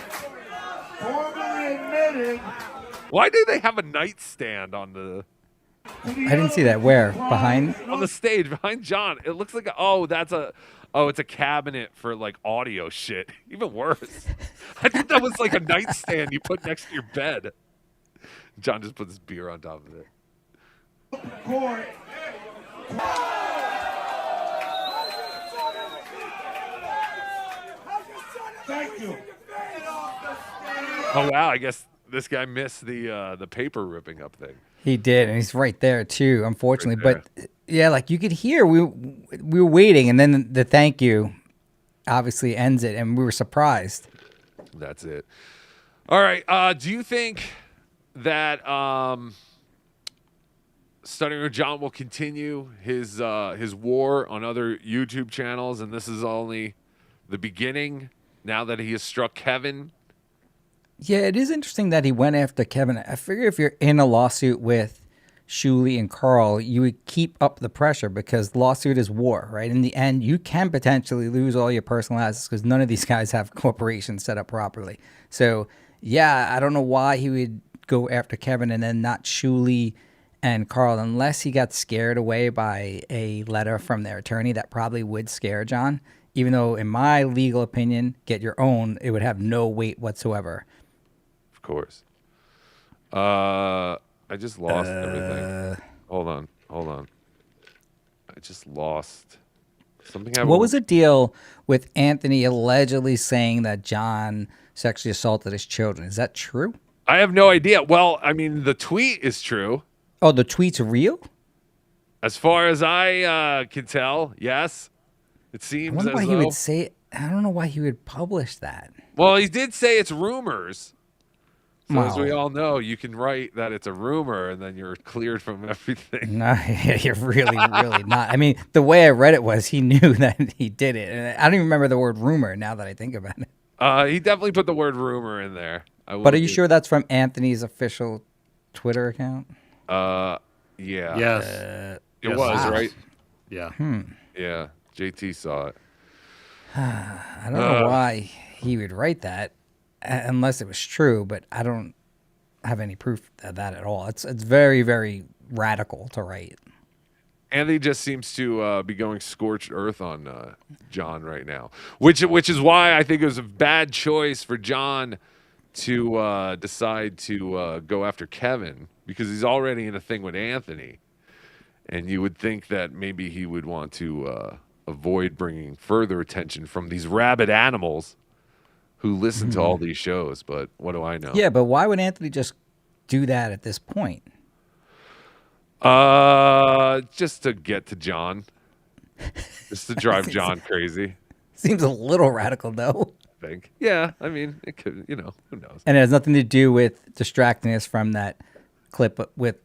formally admitted. Why do they have a nightstand on the... I didn't see that. Where? Behind? On the stage, behind John. It looks like, it's a cabinet for like audio shit. Even worse. I think that was like a nightstand you put next to your bed. John just put this beer on top of it. Court. Thank you. Oh wow, I guess this guy missed the paper ripping up thing. He did, and he's right there too, unfortunately. Right there. But yeah, like you could hear we were waiting, and then the thank you obviously ends it, and we were surprised. That's it. All right. Do you think that Stunning John will continue his war on other YouTube channels, and this is only the beginning now that he has struck Kevin? Yeah, it is interesting that he went after Kevin. I figure if you're in a lawsuit with Shuli and Carl, you would keep up the pressure because lawsuit is war, right? In the end, you can potentially lose all your personal assets because none of these guys have corporations set up properly. So, yeah, I don't know why he would go after Kevin and then not Shuli and Carl, unless he got scared away by a letter from their attorney. That probably would scare John, even though in my legal opinion, get your own, it would have no weight whatsoever. Of course. I just lost everything. Hold on. I just lost something. What was the deal with Anthony allegedly saying that John sexually assaulted his children? Is that true? I have no idea. Well, I mean, the tweet is true. Oh, the tweet's real? As far as I can tell, yes. It seems I wonder as why though... he would say it. I don't know why he would publish that. Well, he did say it's rumors. So as Well- we all know, you can write that it's a rumor and then you're cleared from everything. No, you're really not. I mean, the way I read it was he knew that he did it. And I don't even remember the word rumor now that I think about it. He definitely put the word rumor in there. But are you sure that's from Anthony's official Twitter account? Yeah. Yes. It Yes. was, Wow. right? Yeah. Yeah. JT saw it. I don't know why he would write that unless it was true, but I don't have any proof of that at all. It's very, very radical to write. Anthony just seems to be going scorched earth on John right now, which is why I think it was a bad choice for John to decide to go after Kevin, because he's already in a thing with Anthony, and you would think that maybe he would want to avoid bringing further attention from these rabid animals who listen to all these shows. But what do I know? Yeah, but why would Anthony just do that at this point? Just to get to John, just to drive John crazy. Seems a little radical, though. I think. Yeah, I mean, it could. Who knows? And it has nothing to do with distracting us from that clip with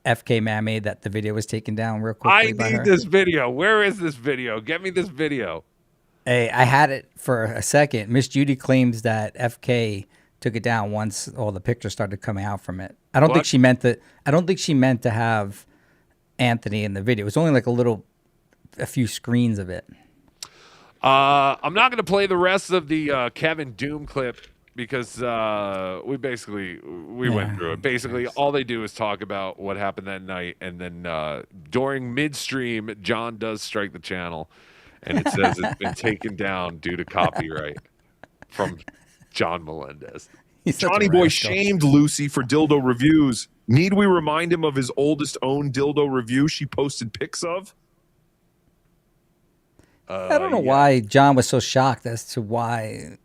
FK Mammy that the video was taken down real quickly I by need her. this video. Where is this video? Get me this video. Hey, I had it for a second. Miss Judy claims that FK took it down once all the pictures started coming out from it. I don't think she meant to. I don't think she meant to have Anthony in the video. It was only like a few screens of it. I'm not going to play the rest of the Kevin Doom clip because we went through it. Basically, all they do is talk about what happened that night, and then during midstream, John does strike the channel, and it says it's been taken down due to copyright from John Melendez. Johnny Boy shamed Lucy for dildo reviews. Need we remind him of his oldest own dildo review she posted pics of? I don't know why John was so shocked as to why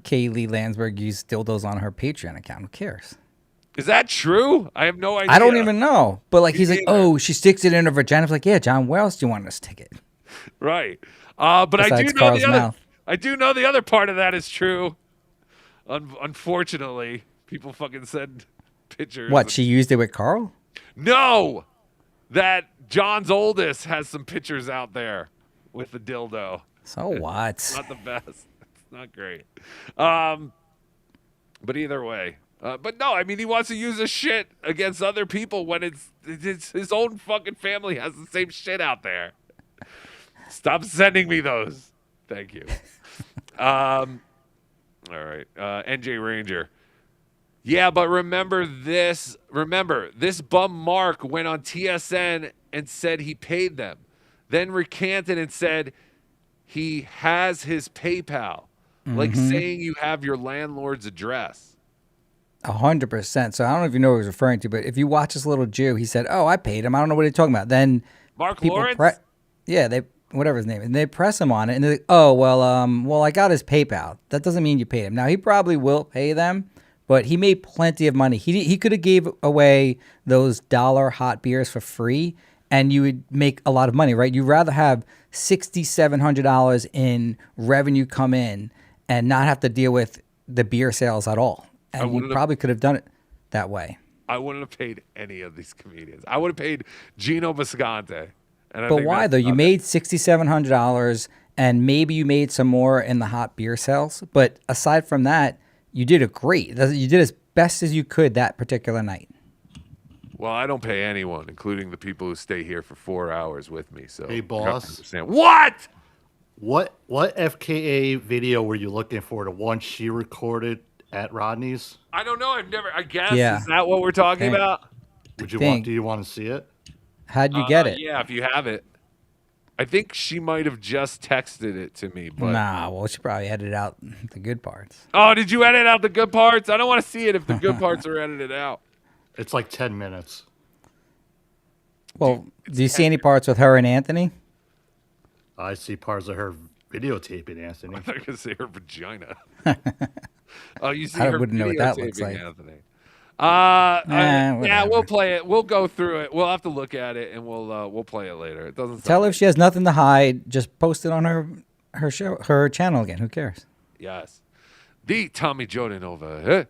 Kaylee Landsberg used dildos on her Patreon account. Who cares? Is that true? I have no idea. I don't even know. But like, he's like, oh, she sticks it in her vagina. I was like, yeah, John, where else do you want her to stick it? Right. But I do Besides know Carl's the other. mouth. I do know the other part of that is true. Unfortunately, people fucking send pictures. What, she used it with Carl? No, that John's oldest has some pictures out there with the dildo. So what? It's not the best. It's not great. But either way. But no, I mean, he wants to use this shit against other people when it's his own fucking family has the same shit out there. Stop sending me those. Thank you. All right. NJ Ranger. Yeah, but remember this bum Mark went on TSN and said he paid them. Then recanted and said he has his PayPal. Like saying you have your landlord's address. 100%. So I don't know if you know what he was referring to, but if you watch this little Jew, he said, oh, I paid him. I don't know what he's talking about. Then Mark people Lawrence? whatever his name is, and they press him on it, and they're like, oh, well, I got his PayPal. That doesn't mean you paid him. Now, he probably will pay them, but he made plenty of money. He could have gave away those $1 hot beers for free, and you would make a lot of money, right? You'd rather have $6,700 in revenue come in and not have to deal with the beer sales at all. And you probably could have done it that way. I wouldn't have paid any of these comedians. I would have paid Gino Bisconte. But why though? You made $6,700, and maybe you made some more in the hot beer sales. But aside from that, you did You did as best as you could that particular night. Well, I don't pay anyone, including the people who stay here for 4 hours with me. So, Hey, you have to boss. understand. What? What FKA video were you looking for? The one she recorded at Rodney's? I don't know. I guess. Yeah. Is that what we're talking Okay. about? Do think. you want to see it? How'd you get it? Yeah, if you have it. I think she might have just texted it to me. But Nah, well, she probably edited out the good parts. Oh, did you edit out the good parts? I don't want to see it if the good parts are edited out. It's like 10 minutes. Well, do you see any parts with her and Anthony? I see parts of her videotaping Anthony. I thought you were going to say her vagina. Oh, you see I her wouldn't know what that looks videotaping like. Anthony. Nah, Yeah, we'll play it. We'll go through it. We'll have to look at it, and we'll play it later. It doesn't. Tell her if she has nothing to hide, just post it on her channel again. Who cares? Yes. The Tommy Jordan over. Huh?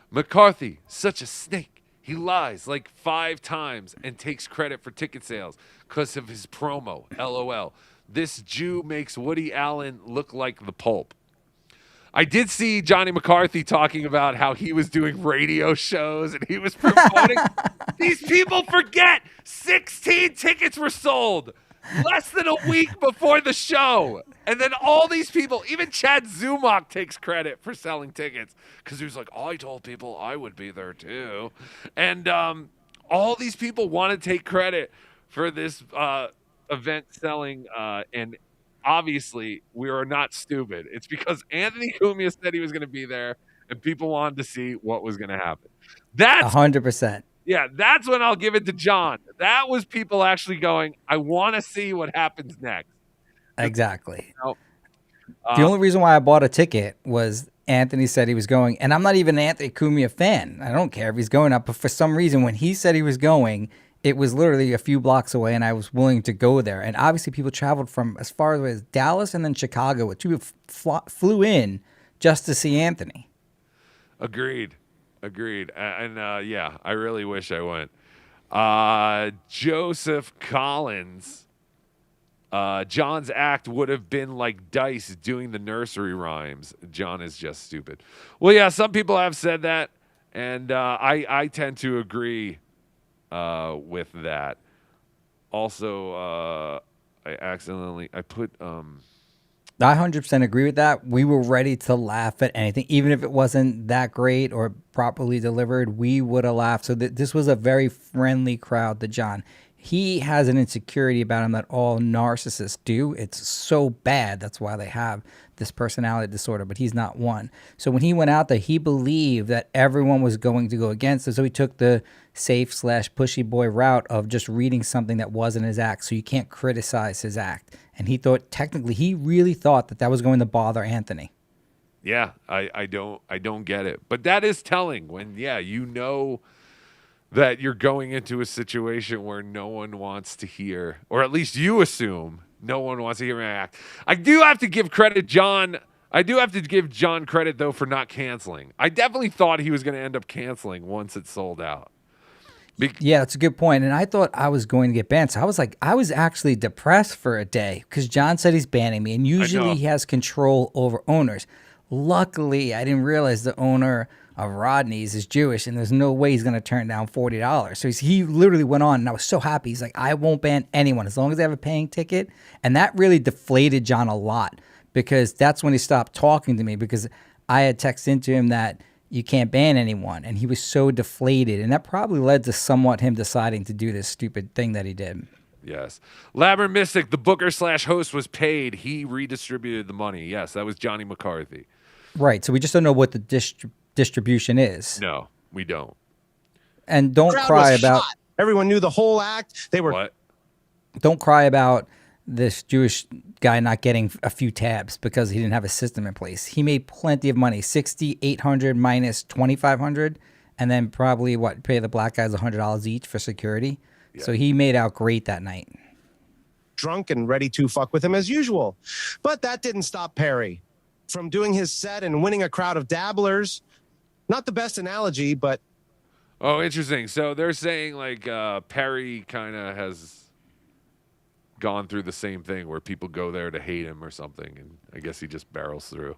McCarthy, such a snake. He lies like 5 times and takes credit for ticket sales because of his promo. LOL. This Jew makes Woody Allen look like the Pope. I did see Johnny McCarthy talking about how he was doing radio shows and he was promoting. These people forget 16 tickets were sold less than a week before the show. And then all these people, even Chad Zumach takes credit for selling tickets because he was like, I told people I would be there too. And all these people want to take credit for this event selling and obviously, we are not stupid. It's because Anthony Cumia said he was going to be there, and people wanted to see what was going to happen. That's 100%. Yeah, that's when I'll give it to John. That was people actually going, I want to see what happens next. Exactly. You know, The only reason why I bought a ticket was Anthony said he was going, and I'm not even an Anthony Cumia fan. I don't care if he's going up, but for some reason, when he said he was going, it was literally a few blocks away, and I was willing to go there. And obviously, people traveled from as far away as Dallas and then Chicago. Which people flew in just to see Anthony. Agreed. And yeah, I really wish I went. Joseph Collins. John's act would have been like Dice doing the nursery rhymes. John is just stupid. Well, yeah, some people have said that, and I tend to agree with that. Also, I put I 100% agree with that. We were ready to laugh at anything, even if it wasn't that great or properly delivered. We would have laughed. So this was a very friendly crowd to John. He has an insecurity about him that all narcissists do. It's so bad. That's why they have this personality disorder, but he's not one. So when he went out there, he believed that everyone was going to go against it. So he took the safe/pushy boy route of just reading something that wasn't his act. So you can't criticize his act. And he thought, technically, he really thought that was going to bother Anthony. Yeah, I don't get it. But that is telling when, yeah, you know that you're going into a situation where no one wants to hear, or at least you assume no one wants to hear my act. I do have to give John credit, though, for not canceling. I definitely thought he was going to end up canceling once it sold out. Yeah, that's a good point. And I thought I was going to get banned. So I was actually depressed for a day because John said he's banning me. And usually he has control over owners. Luckily, I didn't realize the owner of Rodney's is Jewish, and there's no way he's going to turn down $40. So he literally went on, and I was so happy. He's like, I won't ban anyone as long as they have a paying ticket. And that really deflated John a lot because that's when he stopped talking to me because I had texted into him that you can't ban anyone. And he was so deflated. And that probably led to somewhat him deciding to do this stupid thing that he did. Yes. Labber Mystic, the booker/host, was paid. He redistributed the money. Yes, that was Johnny McCarthy. Right. So we just don't know what the distribution is. No, we don't. And don't cry about... Everyone knew the whole act. They were... What? Don't cry about this Jewish guy not getting a few tabs because he didn't have a system in place. He made plenty of money, $6,800 minus $2,500, and then probably pay the black guys $100 each for security. Yeah. So he made out great that night. Drunk and ready to fuck with him as usual. But that didn't stop Perry. from doing his set and winning a crowd of dabblers. Not the best analogy, but Oh, interesting. So they're saying like Perry kind of has gone through the same thing where people go there to hate him or something, and I guess he just barrels through.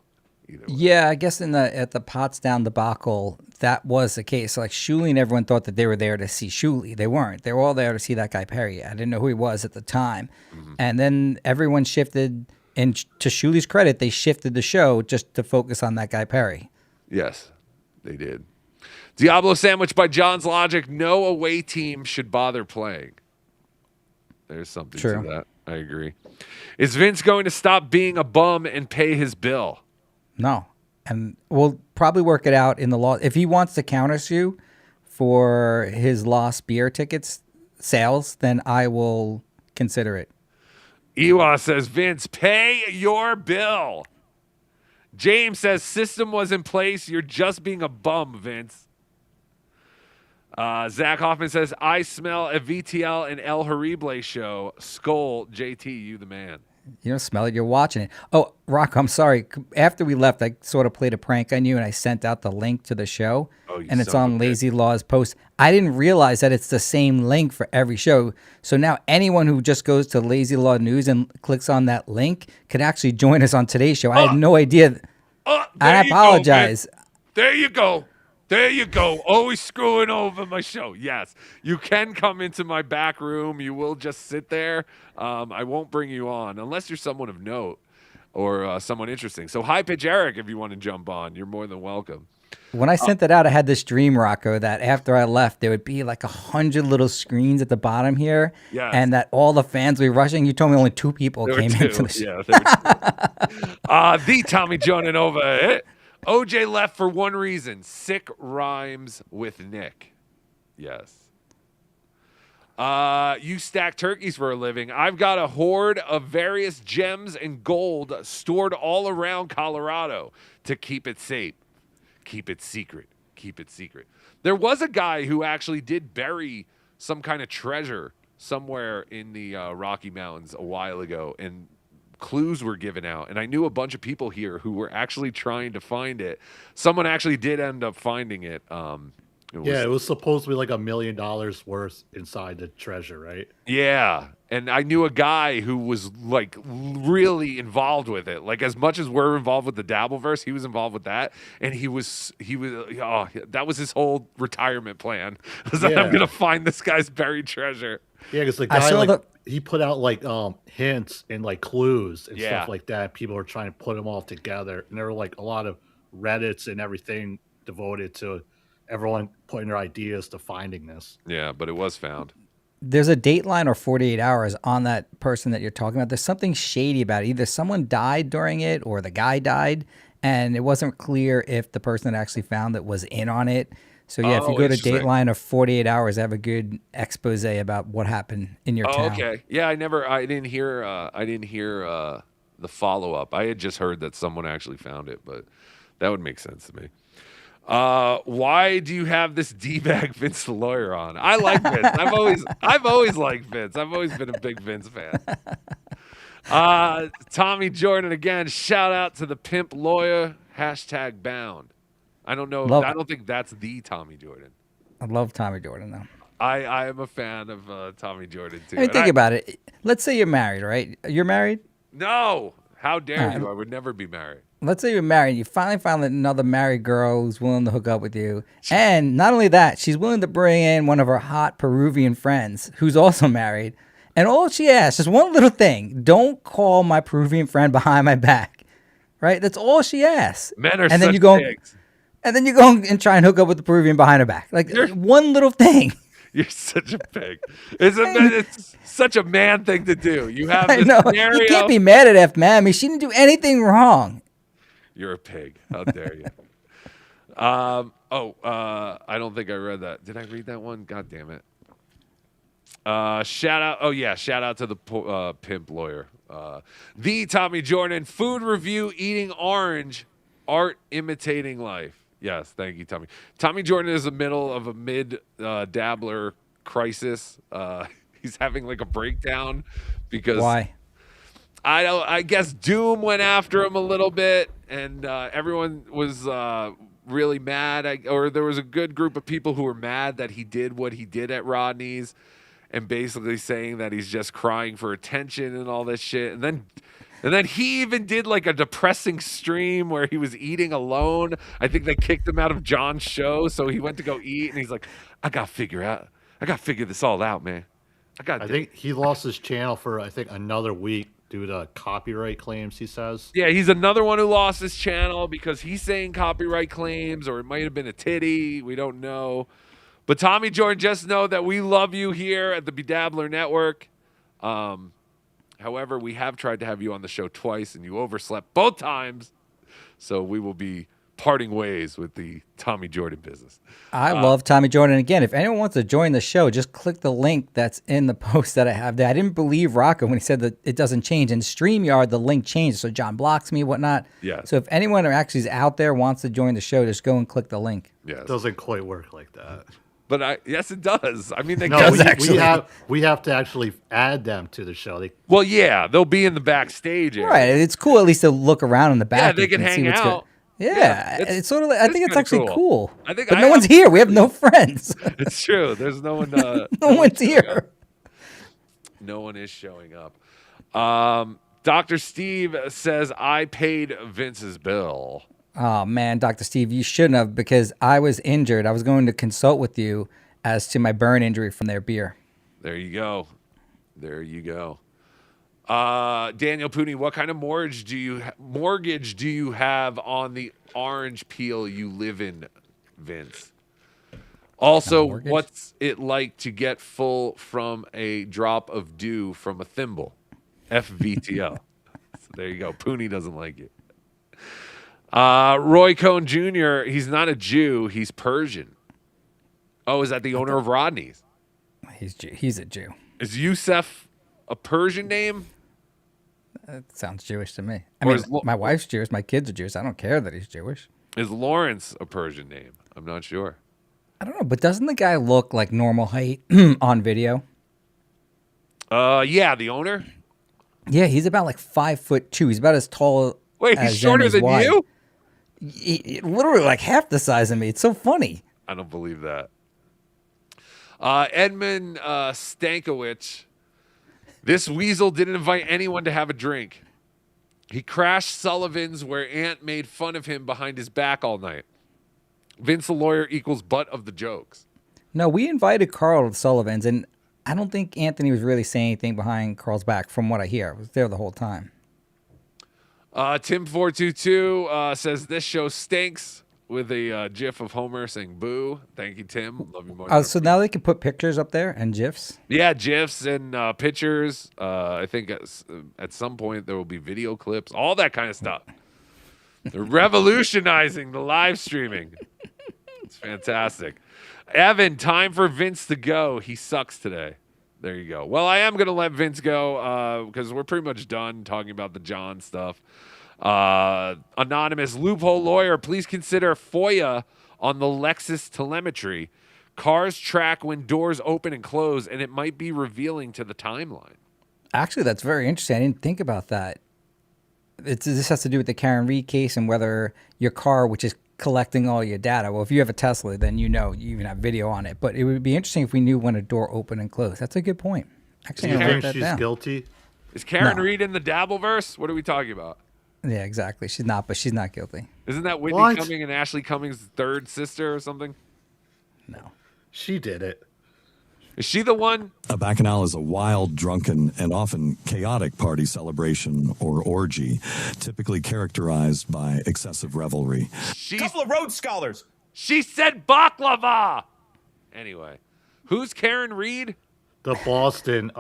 Either way. Yeah, I guess at the Potsdam debacle, that was the case. Like Shuley and everyone thought that they were there to see Shuley. They weren't. They were all there to see that guy Perry. I didn't know who he was at the time. And then everyone shifted, and to Shuley's credit, they shifted the show just to focus on that guy Perry. Yes, they did. Diablo Sandwich by John's Logic. No away team should bother playing. There's something True. to that. I agree. Is Vince going to stop being a bum and pay his bill? No. And we'll probably work it out in the law. If he wants to countersue for his lost beer tickets sales, then I will consider it. Ewa says, Vince, pay your bill. James says, system was in place. You're just being a bum, Vince. Zach Hoffman says, I smell a VTL and El Horrible show. Skull, JT, you the man. You don't smell it. You're watching it. Oh, Rocco, I'm sorry. After we left, I sort of played a prank on you, and I sent out the link to the show, and it's on Lazy Law's post. I didn't realize that it's the same link for every show. So now anyone who just goes to Lazy Law News and clicks on that link can actually join us on today's show. I had no idea. I apologize. There you go. There you go. Always screwing over my show. Yes, you can come into my back room. You will just sit there. I won't bring you on unless you're someone of note or someone interesting. So High Pitch Eric, if you want to jump on, you're more than welcome. When I sent that out, I had this dream, Rocco, that after I left, there would be like 100 little screens at the bottom here, and that all the fans would be rushing. You told me only 2 people came into the show. Yeah, there were 2. The Tommy Jonanova. OJ left for one reason. Sick rhymes with Nick. Yes. You stack turkeys for a living. I've got a hoard of various gems and gold stored all around Colorado to keep it safe. Keep it secret. Keep it secret. There was a guy who actually did bury some kind of treasure somewhere in the Rocky Mountains a while ago, and clues were given out, and I knew a bunch of people here who were actually trying to find it. Someone actually did end up finding it. It was supposed to be like $1 million worth inside the treasure, right? Yeah, and I knew a guy who was like really involved with it. Like as much as we're involved with the Dabbleverse, he was involved with that, and he was that was his whole retirement plan. Was that I'm gonna find this guy's buried treasure. Yeah, because the guy he put out like hints and like clues and stuff like that. People were trying to put them all together, and there were like a lot of Reddits and everything devoted to everyone putting their ideas to finding this. Yeah, but it was found. There's a dateline or 48 hours on that person that you're talking about. There's something shady about it. Either someone died during it or the guy died, and it wasn't clear if the person that actually found it was in on it. So yeah, if you go to Dateline of 48 hours, I have a good expose about what happened in your town. Okay. Yeah, I didn't hear the follow up. I had just heard that someone actually found it, but that would make sense to me. Why do you have this D-bag Vince the lawyer on? I like Vince. I've always liked Vince. I've always been a big Vince fan. Tommy Jordan again. Shout out to the pimp lawyer. #bound. I don't know. I don't think that's the Tommy Jordan. I love Tommy Jordan though. I am a fan of Tommy Jordan too. I mean, think about it. Let's say you're married, right? You're married? No. How dare you? I would never be married. Let's say you're married. You finally found another married girl who's willing to hook up with you. And not only that, she's willing to bring in one of her hot Peruvian friends who's also married. And all she asks is one little thing. Don't call my Peruvian friend behind my back. Right? That's all she asks. Men are such pigs. And then you go and try and hook up with the Peruvian behind her back. Like one little thing. You're such a pig. It's such a man thing to do. You have this scenario. You can't be mad at F Mammy. She didn't do anything wrong. You're a pig. How dare you? I don't think I read that. Did I read that one? God damn it. Shout out. Oh, yeah. Shout out to the pimp lawyer. The Tommy Jordan. Food review, eating orange, art imitating life. Yes, thank you, Tommy. Tommy Jordan is in the middle of a mid-dabbler crisis. He's having like a breakdown because... Why? I guess Doom went after him a little bit, and everyone was really mad. Or there was a good group of people who were mad that he did what he did at Rodney's, and basically saying that he's just crying for attention and all this shit. And then he even did like a depressing stream where he was eating alone. I think they kicked him out of John's show, so he went to go eat, and he's like, I gotta figure this all out, man. I think he lost his channel for another week due to copyright claims, he says. Yeah, he's another one who lost his channel because he's saying copyright claims, or it might have been a titty. We don't know. But Tommy Jordan, just know that we love you here at the BeDabbler Network. However, we have tried to have you on the show twice, and you overslept both times. So we will be parting ways with the Tommy Jordan business. I love Tommy Jordan. Again, if anyone wants to join the show, just click the link that's in the post that I have there. I didn't believe Rocco when he said that it doesn't change. In StreamYard, the link changes, so John blocks me, whatnot. Yeah. So if anyone actually is out there wants to join the show, just go and click the link. Yes. It doesn't quite work like that. But yes, it does. I mean, we have to actually add them to the show. Well, yeah, they'll be in the backstage area. Right. It's cool at least to look around in the back. Yeah, they can and see hang what's out. Yeah, it's sort of. I think it's actually cool. I think, but no one's here. We have no friends. It's true. There's no one. No one's here. No one is showing up. Dr. Steve says I paid Vince's bill. Oh man, Dr. Steve, you shouldn't have, because I was injured. I was going to consult with you as to my burn injury from their beer. There you go. There you go. Daniel Pooney, what kind of mortgage do you have on the orange peel you live in, Vince? Also, what's it like to get full from a drop of dew from a thimble? FVTL. So there you go. Pooney doesn't like it. Roy Cohn Jr., he's not a Jew, he's Persian. Oh, is that the owner of Rodney's? He's a Jew. Is Youssef a Persian name? That sounds Jewish to me. I mean, my wife's Jewish, my kids are Jewish. I don't care that he's Jewish. Is Lawrence a Persian name? I'm not sure. I don't know, but doesn't the guy look like normal height on video? Yeah, the owner? Yeah, he's about like 5'2". He's about as tall. Wait, he's shorter than wide. you? Literally like half the size of me. It's so funny. I don't believe that. Edmund Stankiewicz. This weasel didn't invite anyone to have a drink. He crashed Sullivan's where Ant made fun of him behind his back all night. Vince the lawyer equals butt of the jokes. No, we invited Carl to Sullivan's, and I don't think Anthony was really saying anything behind Carl's back from what I hear. I was there the whole time. Tim422 says this show stinks with a gif of Homer saying boo. Thank you, Tim. Love you more. Oh, so now they can put pictures up there and GIFs? Yeah, GIFs and pictures. I think at some point there will be video clips, all that kind of stuff. They're revolutionizing the live streaming. It's fantastic. Evan, time for Vince to go. He sucks today. There you go. Well, I am going to let Vince go because we're pretty much done talking about the John stuff. Anonymous loophole lawyer, please consider FOIA on the Lexus telemetry. Cars track when doors open and close, and it might be revealing to the timeline. Actually, that's very interesting. I didn't think about that. This has to do with the Karen Reed case and whether your car, which is collecting all your data. Well, if you have a Tesla, then you even have video on it. But it would be interesting if we knew when a door opened and closed. That's a good point. Actually, do you think she's guilty? Is Karen Reed in the Dabbleverse? What are we talking about? Yeah, exactly. She's not, but she's not guilty. Isn't that Whitney Cummings and Ashley Cummings' third sister or something? No. She did it. Is she the one? A bacchanal is a wild, drunken, and often chaotic party celebration or orgy, typically characterized by excessive revelry. Couple of Rhodes Scholars. She said baklava. Anyway, who's Karen Reed? The Boston.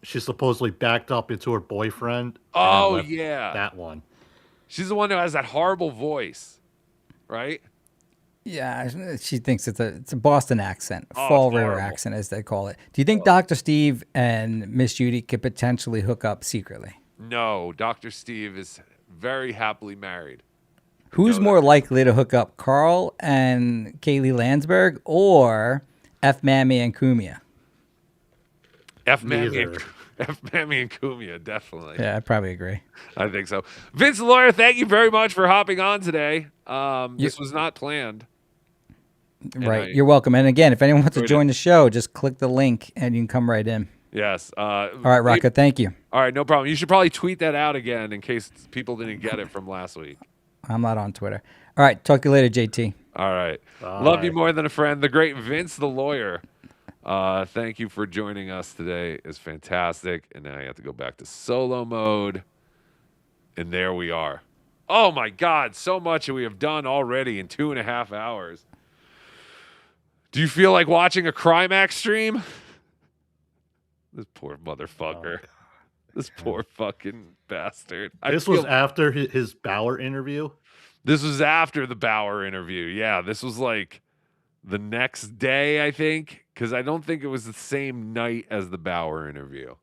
She's supposedly backed up into her boyfriend. Oh, yeah. That one. She's the one who has that horrible voice, right? Yeah, she thinks it's a Boston accent, Oh, Fall it's River horrible. accent, as they call it. Do you think Dr. Steve and Miss Judy could potentially hook up secretly? No, Dr. Steve is very happily married. Who's more likely to hook up, Carl and Kaylee Landsberg or F. Mammy and Kumia? F. Mammy and Mammy and Cumia, definitely. Yeah, I probably agree. I think so. Vince the Lawyer, thank you very much for hopping on today. This was not planned. Right. You're welcome. And again, if anyone wants to enjoyed join the show, just click the link and you can come right in. Yes. All right, Rocco, thank you. All right, no problem. You should probably tweet that out again in case people didn't get it from last week. I'm not on Twitter. All right, talk to you later, JT. All right. Bye. Love you more than a friend. The great Vince the Lawyer. Thank you for joining us today. It's fantastic. And now I have to go back to solo mode. And there we are. Oh, my God. So much we have done already in 2.5 hours. Do you feel like watching a Crimax stream? This poor motherfucker. This poor fucking bastard. This was after his Bauer interview? This was after the Bauer interview. Yeah, this was like the next day, I think, because I don't think it was the same night as the Bauer interview.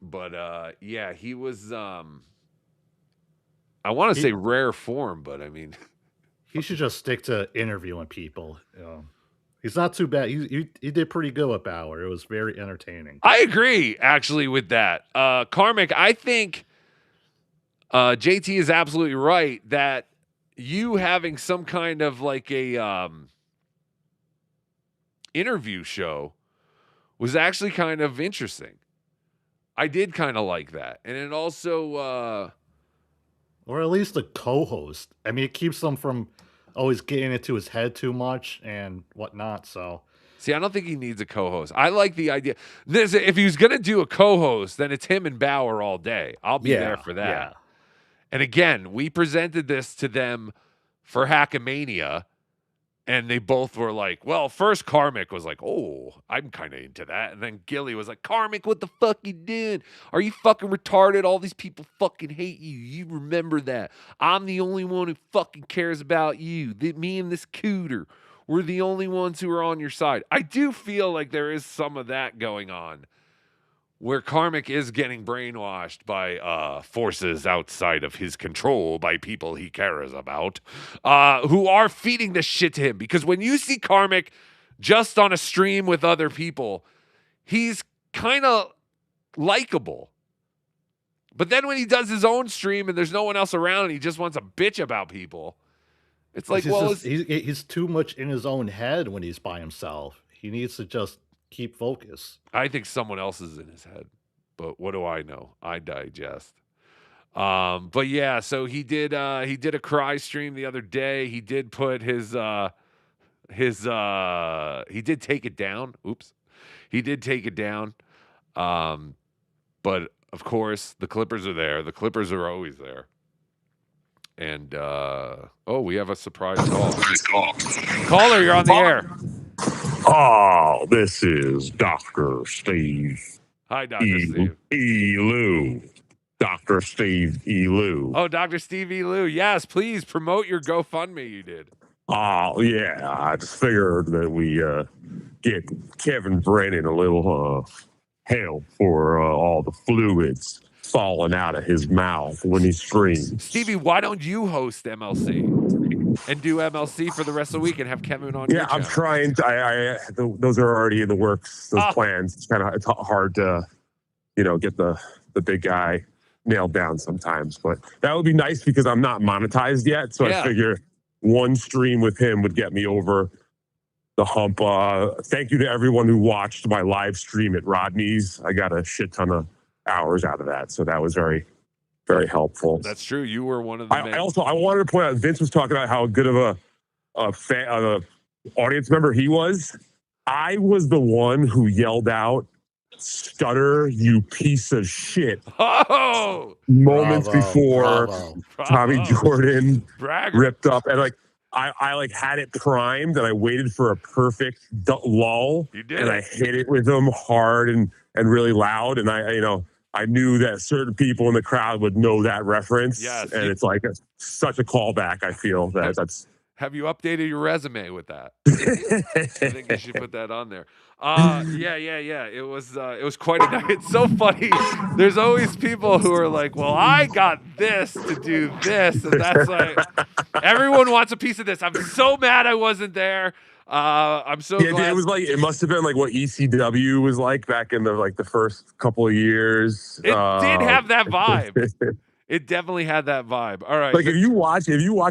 But, yeah, he was, I want to say rare form, but I mean... He should just stick to interviewing people. You know. He's not too bad. He did pretty good with Bauer. It was very entertaining. I agree, actually, with that. Karmic, I think JT is absolutely right that you having some kind of like a interview show was actually kind of interesting. I did kind of like that. And it also... or at least a co-host. I mean, it keeps them from always getting into his head too much and whatnot. So, see, I don't think he needs a co-host. I like the idea. If he was going to do a co-host, then it's him and Bauer all day. I'll be there for that. Yeah. And again, we presented this to them for Hackamania, and they both were like, well, first Karmic was like, oh, I'm kind of into that. And then Gilly was like, Karmic, what the fuck you doing? Are you fucking retarded? All these people fucking hate you. You remember that. I'm the only one who fucking cares about you. Me and this cooter, we're the only ones who are on your side. I do feel like there is some of that going on, where Karmic is getting brainwashed by forces outside of his control, by people he cares about, who are feeding this shit to him. Because when you see Karmic just on a stream with other people, he's kind of likable. But then when he does his own stream and there's no one else around and he just wants to bitch about people, it's like, he's too much in his own head when he's by himself. He needs to just keep focus. I think someone else is in his head, but what do I know? I digest. But yeah, so he did a cry stream the other day. He did put his he did take it down. Oops. He did take it down. But of course the Clippers are there. The Clippers are always there. And we have a surprise call. Caller, you're on the air. Oh, this is Dr. Steve. Hi, Dr. Steve. Lou. Dr. Steve E. Lou. Oh, Dr. Steve E. Lou. Yes, please promote your GoFundMe you did. Oh, yeah. I just figured that we get Kevin Brennan a little help for all the fluids falling out of his mouth when he streams. Stevie, why don't you host MLC? And do MLC for the rest of the week and have Kevin on your channel. I'm trying. Those are already in the works. Those plans. It's hard to, get the big guy nailed down sometimes. But that would be nice because I'm not monetized yet. So I figure one stream with him would get me over the hump. Thank you to everyone who watched my live stream at Rodney's. I got a shit ton of hours out of that. So that was very, very helpful. That's true. You were one of the I wanted to point out, Vince was talking about how good of a fan, audience member he was. I was the one who yelled out, "Stutter, you piece of shit." Oh! Moments before Tommy Jordan ripped up. And I had it primed and I waited for a perfect lull. You did. And I hit it with them hard and really loud. And I knew that certain people in the crowd would know that reference. Yes. And it's like such a callback. I feel that's. Have you updated your resume with that? I think you should put that on there. Yeah. It was quite a night. It's so funny. There's always people who are like, well, I got this to do this. And that's like, everyone wants a piece of this. I'm so mad I wasn't there. I'm so Yeah, glad. it was like it must have been like what ECW was like back in the first couple of years. It did have that vibe. It definitely had that vibe. All right. Like if you watch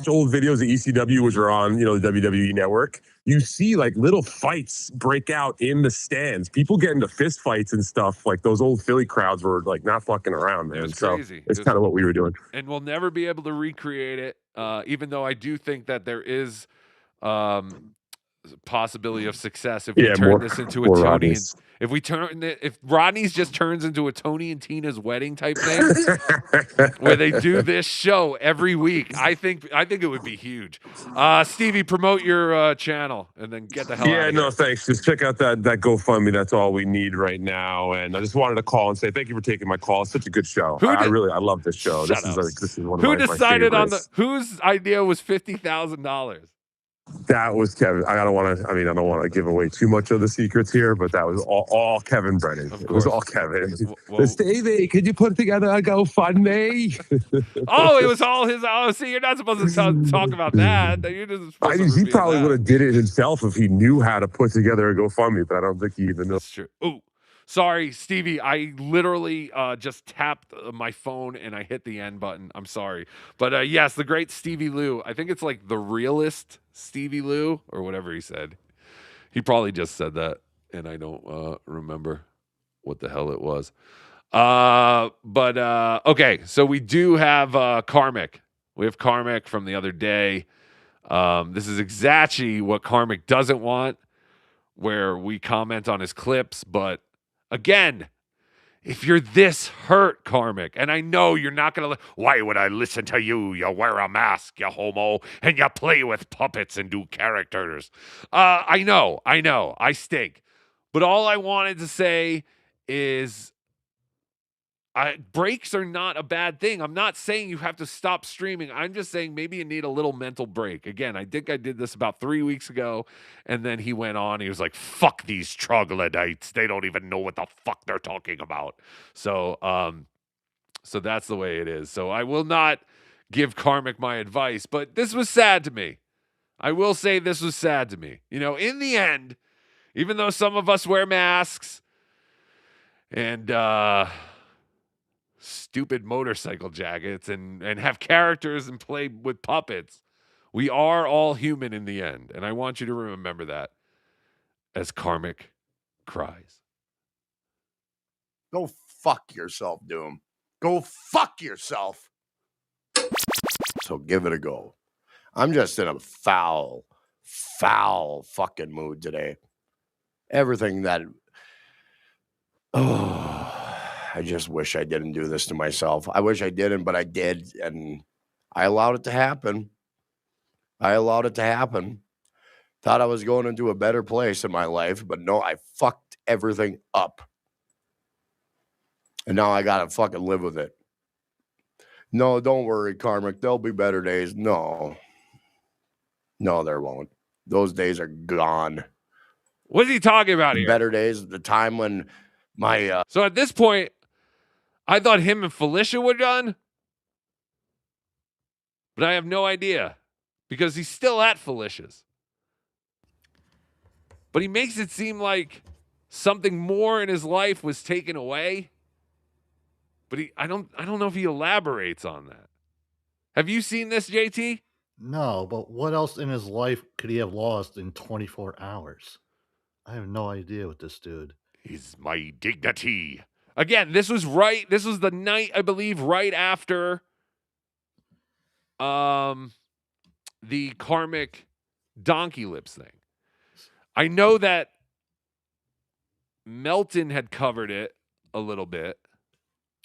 old videos of ECW, which are on the WWE network, you see like little fights break out in the stands. People get into fist fights and stuff. Like those old Philly crowds were like not fucking around, man. It was So crazy. it's kind of what we were doing. And we'll never be able to recreate it, even though I do think that there is possibility of success if we turn this into a Tony Rodney's. and if Rodney's just turns into a Tony and Tina's wedding type thing where they do this show every week. I think it would be huge. Stevie, promote your channel and then get the hell out of here. Thanks. Just check out that GoFundMe. That's all we need right now. And I just wanted to call and say thank you for taking my call. It's such a good show. I love this show. This is one of Who my decided on favorites. whose idea was $50,000? That was Kevin. I don't want to give away too much of the secrets here, but that was all Kevin Brennan. It was all Kevin. Stevie, could you put together a GoFundMe? Oh, it was all his. Oh, see, you're not supposed to talk about that. You're just supposed to He reveal probably that. would have did it himself if he knew how to put together a GoFundMe, but I don't think he even knows. That's true. Oh, sorry, Stevie. I literally just tapped my phone and I hit the end button. I'm sorry. But yes, the great Stevie Lou. I think it's like the realist Stevie Lou or whatever he said. He probably just said that, and I don't remember what the hell it was. But okay, so we do have Karmic. We have Karmic from the other day. This is exactly what Karmic doesn't want, where we comment on his clips, but again, if you're this hurt, Karmic, and I know you're not going to, why would I listen to you? You wear a mask, you homo, and you play with puppets and do characters. I know, I stink. But all I wanted to say is breaks are not a bad thing. I'm not saying you have to stop streaming. I'm just saying maybe you need a little mental break. Again, I think I did this about 3 weeks ago, and then he went on. He was like, fuck these troglodytes. They don't even know what the fuck they're talking about. So that's the way it is. So I will not give Karmic my advice, but this was sad to me. I will say this was sad to me. In the end, even though some of us wear masks and stupid motorcycle jackets and have characters and play with puppets, we are all human in the end. And I want you to remember that as Karmic cries. Go fuck yourself, Doom. Go fuck yourself. So give it a go. I'm just in a foul fucking mood today. Everything that... I just wish I didn't do this to myself. I wish I didn't, but I did, and I allowed it to happen. Thought I was going into a better place in my life, but no, I fucked everything up. And now I gotta fucking live with it. No, don't worry, Karmic. There'll be better days. No, there won't. Those days are gone. What's he talking about here? Better days, the time when my... So at this point, I thought him and Felicia were done, but I have no idea because he's still at Felicia's. But he makes it seem like something more in his life was taken away. But I don't know if he elaborates on that. Have you seen this, JT? No, but what else in his life could he have lost in 24 hours? I have no idea with this dude. He's my dignity. Again, this was the night, I believe, right after the Karmic donkey lips thing. I know that Melton had covered it a little bit.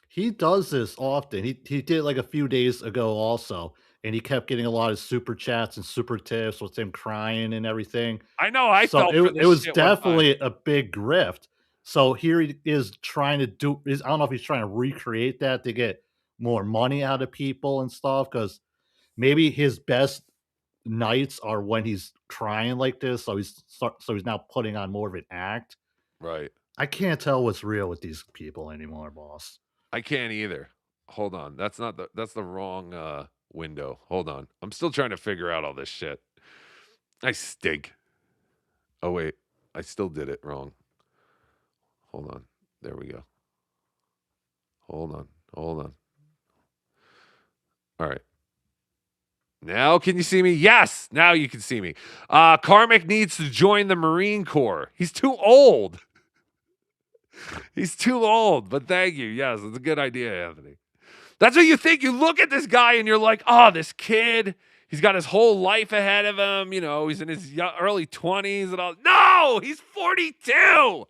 He does this often. He did like a few days ago also, and he kept getting a lot of super chats and super tips with him crying and everything. I know. I So felt for it this was shit one time. definitely a big grift. So here he is trying to do. I don't know if he's trying to recreate that to get more money out of people and stuff. Because maybe his best nights are when he's crying like this. So he's now putting on more of an act. Right. I can't tell what's real with these people anymore, boss. I can't either. Hold on. That's the wrong window. Hold on. I'm still trying to figure out all this shit. I stink. Oh, wait. I still did it wrong. Hold on. There we go. Hold on. All right. Now can you see me? Yes. Now you can see me. Karmic needs to join the Marine Corps. He's too old. He's too old, but thank you. Yes, it's a good idea, Anthony. That's what you think. You look at this guy and you're like, oh, this kid, he's got his whole life ahead of him. You know, he's in his early 20s and all. No, he's 42.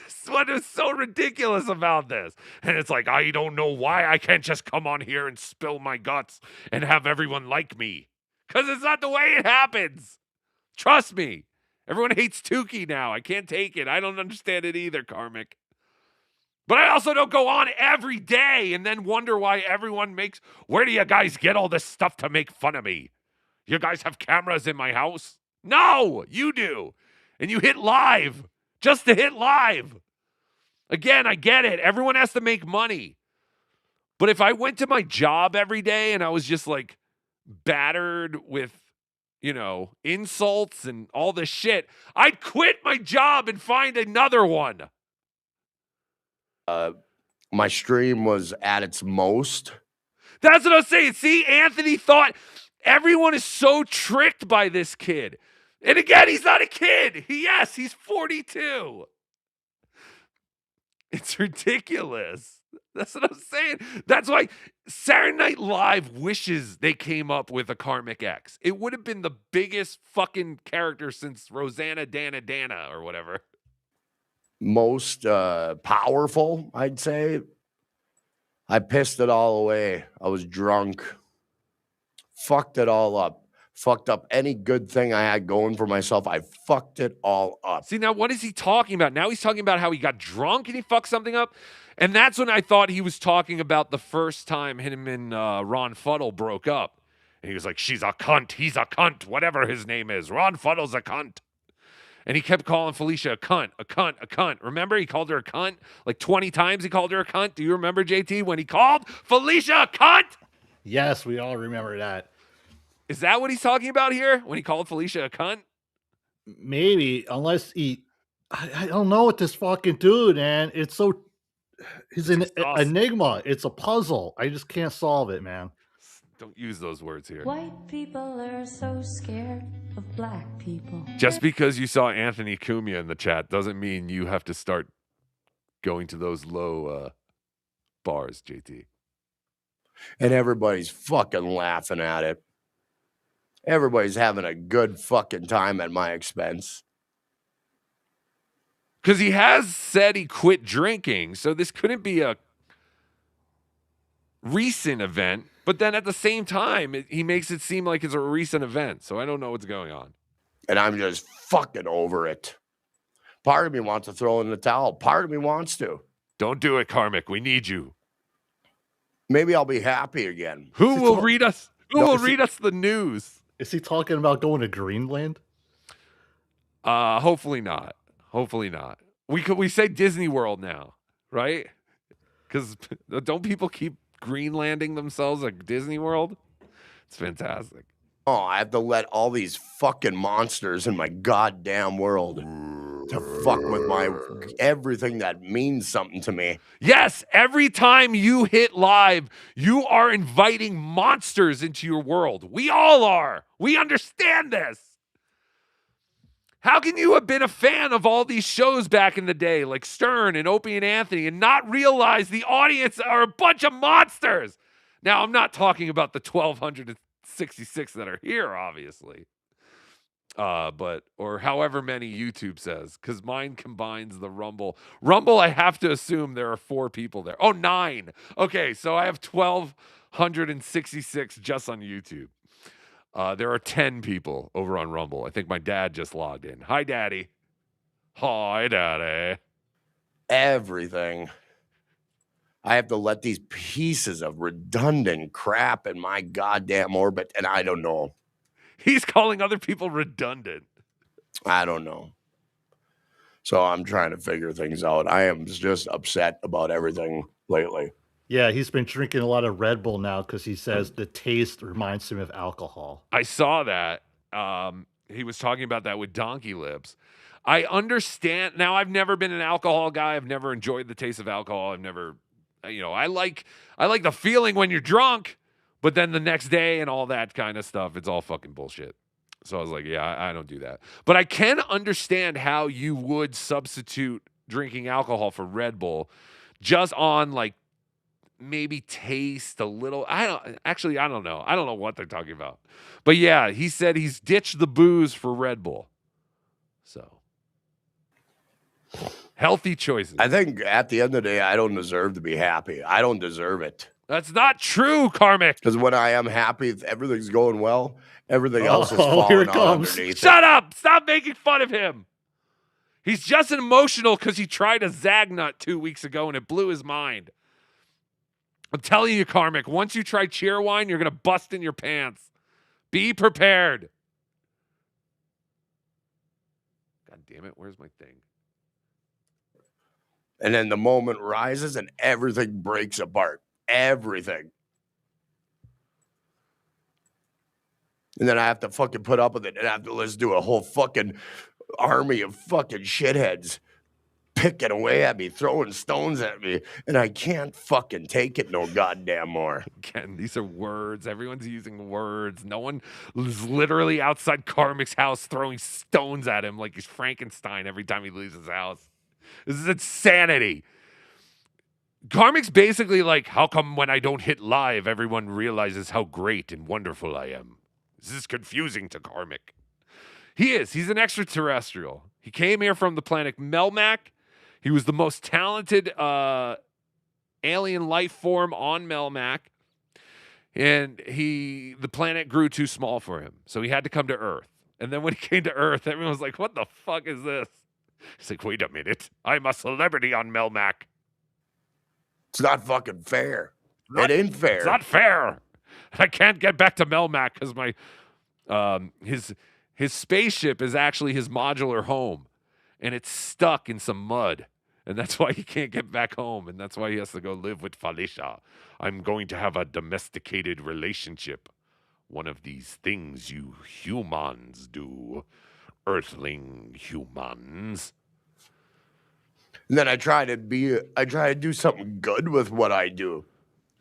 This is what is so ridiculous about this. And it's like, I don't know why I can't just come on here and spill my guts and have everyone like me. Because it's not the way it happens. Trust me. Everyone hates Tukey now. I can't take it. I don't understand it either, Karmic. But I also don't go on every day and then wonder why everyone makes... Where do you guys get all this stuff to make fun of me? You guys have cameras in my house? No, you do. And you hit live just to hit live. Again, I get it. Everyone has to make money. But if I went to my job every day and I was just like battered with, you know, insults and all this shit, I'd quit my job and find another one. My stream was at its most. That's what I'm saying. See, Anthony thought everyone is so tricked by this kid. And again, he's not a kid. Yes, he's 42. It's ridiculous. That's what I'm saying. That's why Saturday Night Live wishes they came up with a Karmic X. It would have been the biggest fucking character since Rosanna Dana or whatever. Most powerful, I'd say. I pissed it all away. I was drunk. Fucked it all up. Fucked up any good thing I had going for myself. I fucked it all up. See, now what is he talking about? Now he's talking about how he got drunk and he fucked something up. And that's when I thought he was talking about the first time him and Ron Fuddle broke up. And he was like, she's a cunt, he's a cunt, whatever his name is. Ron Fuddle's a cunt. And he kept calling Felicia a cunt, a cunt, a cunt. Remember, he called her a cunt? Like 20 times he called her a cunt. Do you remember, JT, when he called Felicia a cunt? Yes, we all remember that. Is that what he's talking about here? When he called Felicia a cunt? Maybe, unless he... I don't know what this fucking dude, man. It's so... He's an enigma. It's a puzzle. I just can't solve it, man. Don't use those words here. White people are so scared of black people. Just because you saw Anthony Cumia in the chat doesn't mean you have to start going to those low bars, JT. And everybody's fucking laughing at it. Everybody's having a good fucking time at my expense. Because he has said he quit drinking, so this couldn't be a recent event. But then at the same time, he makes it seem like it's a recent event. So I don't know what's going on. And I'm just fucking over it. Part of me wants to throw in the towel. Part of me wants to. Don't do it, Karmic. We need you. Maybe I'll be happy again. Who will read us? Who will read us the news? Is he talking about going to Greenland? Hopefully not. Hopefully not. We say Disney World now, right? Because don't people keep Greenlanding themselves at Disney World? It's fantastic. Oh, I have to let all these fucking monsters in my goddamn world to fuck with my everything that means something to me. Yes, every time you hit live, you are inviting monsters into your world. We all are. We understand this. How can you have been a fan of all these shows back in the day, like Stern and Opie and Anthony, and not realize the audience are a bunch of monsters? Now, I'm not talking about the 1,266 that are here, obviously. Or however many YouTube says, because mine combines the Rumble. Rumble, I have to assume there are 4 people there. Oh, 9. Okay, so I have 1,266 just on YouTube. There are 10 people over on Rumble. I think my dad just logged in. Hi, Daddy. Hi, Daddy. Everything. I have to let these pieces of redundant crap in my goddamn orbit, and I don't know. He's calling other people redundant. I don't know. So I'm trying to figure things out. I am just upset about everything lately. Yeah, he's been drinking a lot of Red Bull now because he says the taste reminds him of alcohol. I saw that. he was talking about that with Donkey Lips. I understand. Now, I've never been an alcohol guy. I've never enjoyed the taste of alcohol. I've never, I like the feeling when you're drunk, but then the next day and all that kind of stuff, it's all fucking bullshit. So I was like, yeah, I don't do that. But I can understand how you would substitute drinking alcohol for Red Bull just on like maybe taste a little. I don't know. I don't know what they're talking about. But yeah, he said he's ditched the booze for Red Bull. So healthy choices. I think at the end of the day, I don't deserve to be happy. I don't deserve it. That's not true, Karmic. Because when I am happy, if everything's going well, everything else is falling here it on comes. underneath. Shut up. Stop making fun of him. He's just emotional because he tried a Zagnut 2 weeks ago and it blew his mind. I'm telling you, Karmic, once you try Cheerwine, you're going to bust in your pants. Be prepared. God damn it. Where's my thing? And then the moment rises and everything breaks apart. Everything. And then I have to fucking put up with it and I have to listen to a whole fucking army of fucking shitheads picking away at me, throwing stones at me, and I can't fucking take it no goddamn more. Again, these are words. Everyone's using words. No one is literally outside Karmic's house throwing stones at him like he's Frankenstein every time he leaves his house. This is insanity. Karmic's basically like, how come when I don't hit live, everyone realizes how great and wonderful I am? This is confusing to Karmic. He is. He's an extraterrestrial. He came here from the planet Melmac. He was the most talented alien life form on Melmac. And the planet grew too small for him. So he had to come to Earth. And then when he came to Earth, everyone was like, what the fuck is this? He's like, wait a minute. I'm a celebrity on Melmac. It's not fucking fair. It ain't fair. It's not fair. I can't get back to Melmac because my his spaceship is actually his modular home. And it's stuck in some mud. And that's why he can't get back home. And that's why he has to go live with Felicia. I'm going to have a domesticated relationship. One of these things you humans do. Earthling humans. And then I try to do something good with what I do.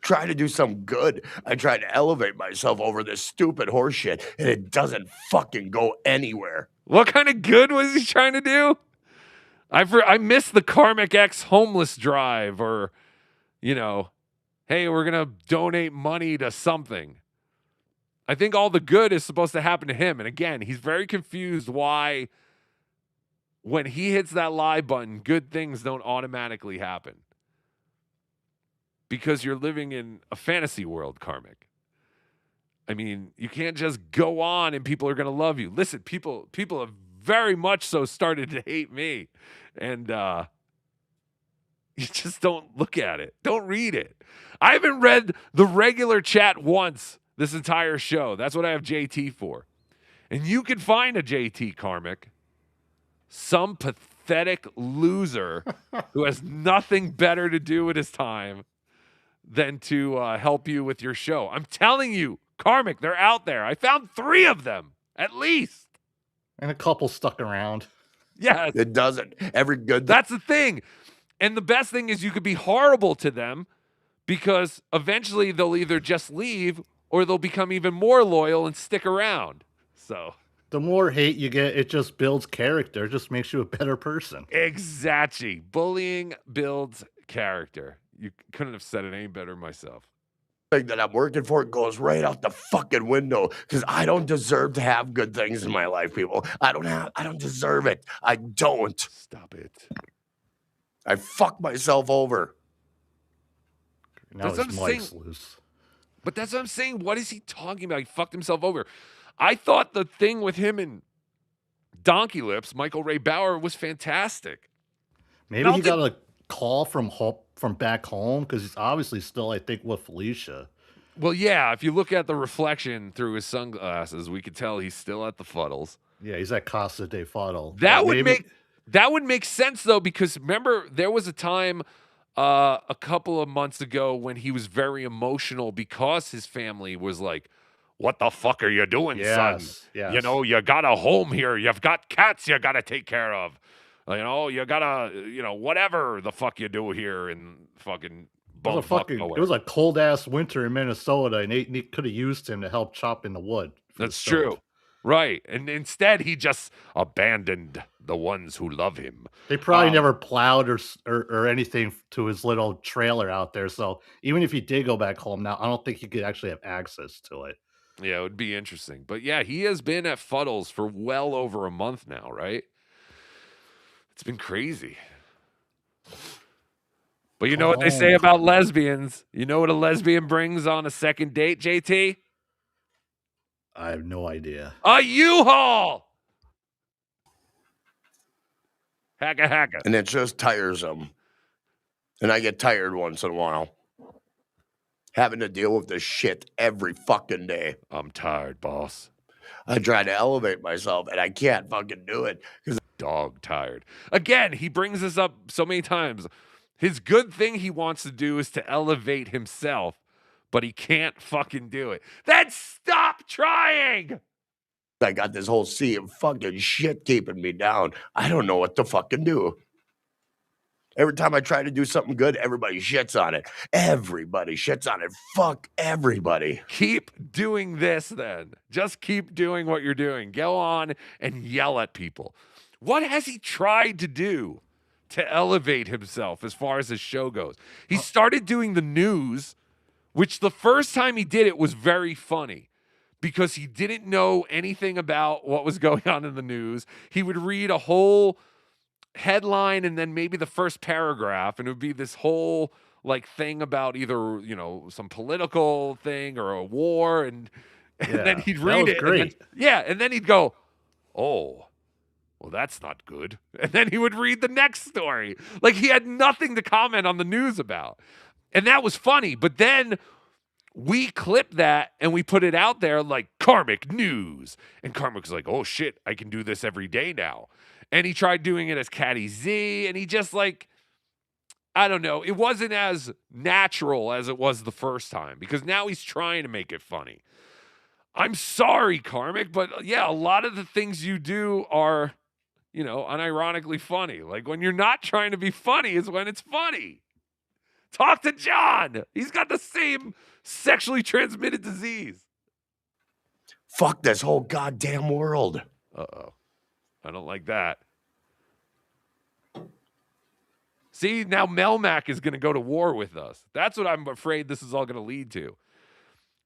Try to do something good. I try to elevate myself over this stupid horse shit, and it doesn't fucking go anywhere. What kind of good was he trying to do? I missed the Karmic X homeless drive or, hey, we're going to donate money to something. I think all the good is supposed to happen to him. And again, he's very confused why when he hits that live button, good things don't automatically happen. Because you're living in a fantasy world, Karmic. I mean, you can't just go on and people are going to love you. Listen, people have very much so started to hate me. And you just don't look at it. Don't read it. I haven't read the regular chat once this entire show. That's what I have JT for. And you can find a JT, Karmic. Some pathetic loser who has nothing better to do with his time than to help you with your show. I'm telling you, Karmic, they're out there. I found 3 of them, at least. And a couple stuck around. Yeah. It doesn't. Every good... That's the thing. And the best thing is you could be horrible to them because eventually they'll either just leave or they'll become even more loyal and stick around. So... the more hate you get, it just builds character. It just makes you a better person. Exactly. Bullying builds character. You couldn't have said it any better myself. Thing that I'm working for goes right out the fucking window because I don't deserve to have good things in my life, people. I don't deserve it. I don't. Stop it. I fucked myself over. Now his mic's loose. But that's what I'm saying. What is he talking about? He fucked himself over. I thought the thing with him and Donkey Lips, Michael Ray Bauer, was fantastic. Maybe he got a call from back home because he's obviously still, I think, with Felicia. Well, yeah, if you look at the reflection through his sunglasses, we could tell he's still at the Fuddles. Yeah, he's at Casa de Fuddle. That would make sense though, because remember there was a time a couple of months ago when he was very emotional because his family was like, what the fuck are you doing, son? Yes. You know, you got a home here. You've got cats you got to take care of. You know, you got to, whatever the fuck you do here in fucking It was a cold ass winter in Minnesota, and they could have used him to help chop in the wood. That's true. Right. And instead, he just abandoned the ones who love him. They probably never plowed or anything to his little trailer out there. So even if he did go back home now, I don't think he could actually have access to it. Yeah, it would be interesting. But yeah, he has been at Fuddles for well over a month now, right? It's been crazy. But you know what they say about lesbians? You know what a lesbian brings on a second date, JT? I have no idea. A U-Haul! Hacka. And it just tires them. And I get tired once in a while. Having to deal with this shit every fucking day. I'm tired, boss. I try to elevate myself, and I can't fucking do it. Dog tired. Again, he brings this up so many times. His good thing he wants to do is to elevate himself, but he can't fucking do it. Then stop trying! I got this whole sea of fucking shit keeping me down. I don't know what to fucking do. Every time I try to do something good, everybody shits on it. Everybody shits on it. Fuck everybody. Keep doing this then. Just keep doing what you're doing. Go on and yell at people. What has he tried to do to elevate himself as far as his show goes? He started doing the news, which the first time he did it was very funny because he didn't know anything about what was going on in the news. He would read a whole headline and then maybe the first paragraph, and it would be this whole like thing about either some political thing or a war, and then he'd read it. Great. And then he'd go, "Oh, well, that's not good," and then he would read the next story. Like he had nothing to comment on the news about, and that was funny. But then we clipped that and we put it out there like Karmic News, and Karmic was like, "Oh shit, I can do this every day now." And he tried doing it as Caddy Z, and he just I don't know. It wasn't as natural as it was the first time because now he's trying to make it funny. I'm sorry, Karmic, but yeah, a lot of the things you do are, unironically funny. Like when you're not trying to be funny is when it's funny. Talk to John. He's got the same sexually transmitted disease. Fuck this whole goddamn world. Uh-oh. I don't like that. See, now Melmac is going to go to war with us. That's what I'm afraid this is all going to lead to.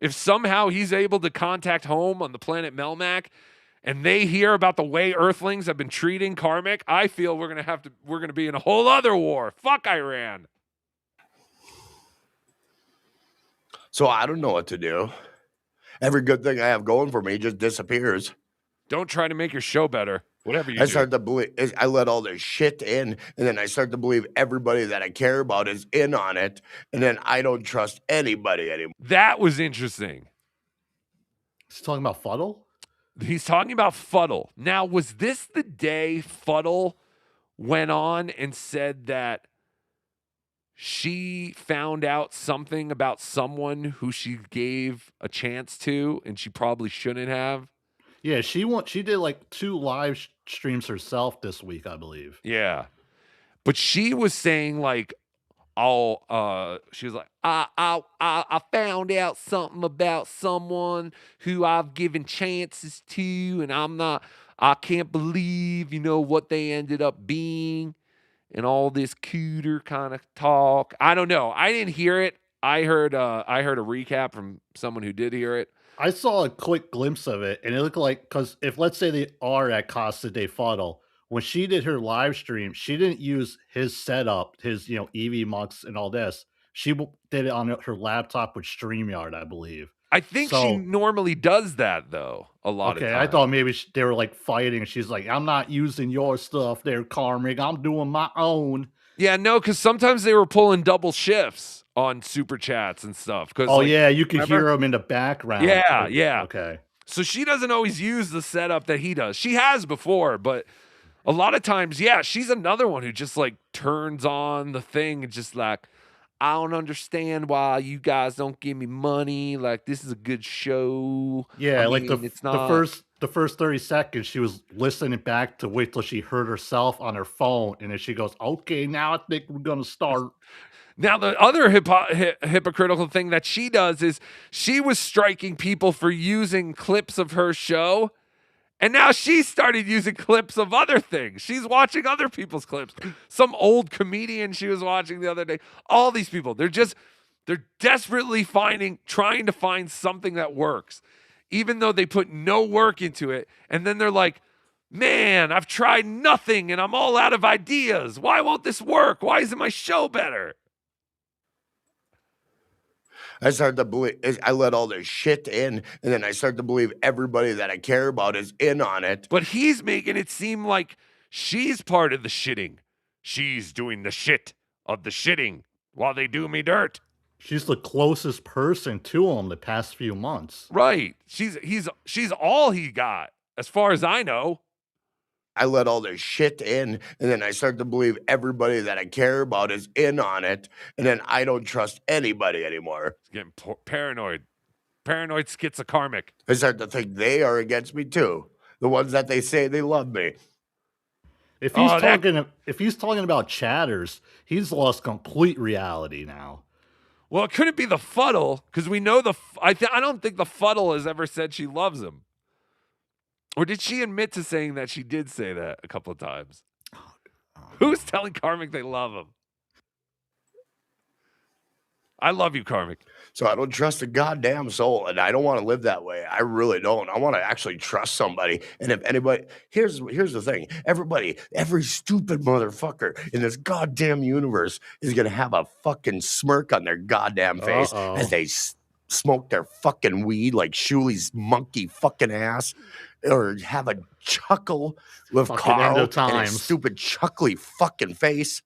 If somehow he's able to contact home on the planet Melmac and they hear about the way Earthlings have been treating Karmic, I feel we're going to be in a whole other war. Fuck Iran. So I don't know what to do. Every good thing I have going for me just disappears. Don't try to make your show better. Whatever you I do. start to believe, I let all this shit in, and then I start to believe everybody that I care about is in on it, and then I don't trust anybody anymore. That was interesting. He's talking about Fuddle? He's talking about Fuddle. Now, was this the day Fuddle went on and said that she found out something about someone who she gave a chance to and she probably shouldn't have? Yeah, she did like 2 live streams herself this week, I believe. Yeah. But she was saying like, she was like, I found out something about someone who I've given chances to, and I can't believe, what they ended up being and all this cooter kind of talk. I don't know. I didn't hear it. I heard a recap from someone who did hear it. I saw a quick glimpse of it, and it looked like, because if let's say they are at Casa de Fuddle, when she did her live stream, she didn't use his setup, his EV Mux and all this. She did it on her laptop with StreamYard, I believe. I think she normally does that though. A lot of times. I thought maybe they were like fighting, and she's like, "I'm not using your stuff, there, Karmic. I'm doing my own." Yeah, no, because sometimes they were pulling double shifts on super chats and stuff. You can hear them in the background. Yeah. Okay. So she doesn't always use the setup that he does. She has before, but a lot of times, she's another one who just like turns on the thing and just like, I don't understand why you guys don't give me money. Like, this is a good show. Yeah, I like mean, it's the not. first 30 seconds, she was listening back to wait till she heard herself on her phone, and then she goes, "Okay, now I think we're gonna start." Now, the other hypocritical thing that she does is she was striking people for using clips of her show, and now she started using clips of other things. She's watching other people's clips. Some old comedian she was watching the other day. All these people, they're desperately trying to find something that works, even though they put no work into it. And then they're like, man, I've tried nothing and I'm all out of ideas. Why won't this work? Why isn't my show better? I started to believe, I let all this shit in, and then I start to believe everybody that I care about is in on it. But he's making it seem like she's part of the shitting. She's doing the shit of the shitting while they do me dirt. She's the closest person to him the past few months. Right. She's all he got, as far as I know. I let all this shit in, and then I start to believe everybody that I care about is in on it, and then I don't trust anybody anymore. It's getting paranoid. Paranoid schizokarmic. I start to think they are against me too. The ones that they say they love me. If he's talking about chatters, he's lost complete reality now. Well, it couldn't be the fuddle, because we know I don't think the fuddle has ever said she loves him. Or did she admit to saying that she did say that a couple of times? Who's telling Karmic they love him? I love you, Karmic. So I don't trust a goddamn soul, and I don't want to live that way. I really don't. I want to actually trust somebody. And if anybody, here's the thing. Every stupid motherfucker in this goddamn universe is going to have a fucking smirk on their goddamn face as they smoke their fucking weed like Shuli's monkey fucking ass. Or have a chuckle with Carl and his stupid chuckly fucking face.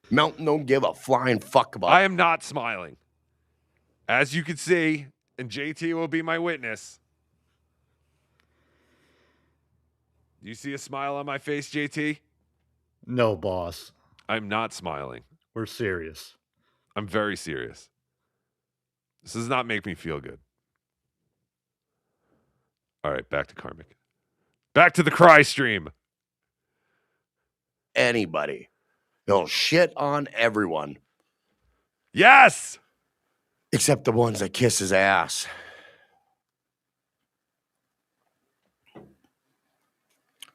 Mountain don't give a flying fuck about. I am not smiling. As you can see, and JT will be my witness. Do you see a smile on my face, JT? No, boss. I'm not smiling. We're serious. I'm very serious. This does not make me feel good. All right, back to Karmic. Back to the cry stream. Anybody. They'll shit on everyone. Yes! Except the ones that kiss his ass.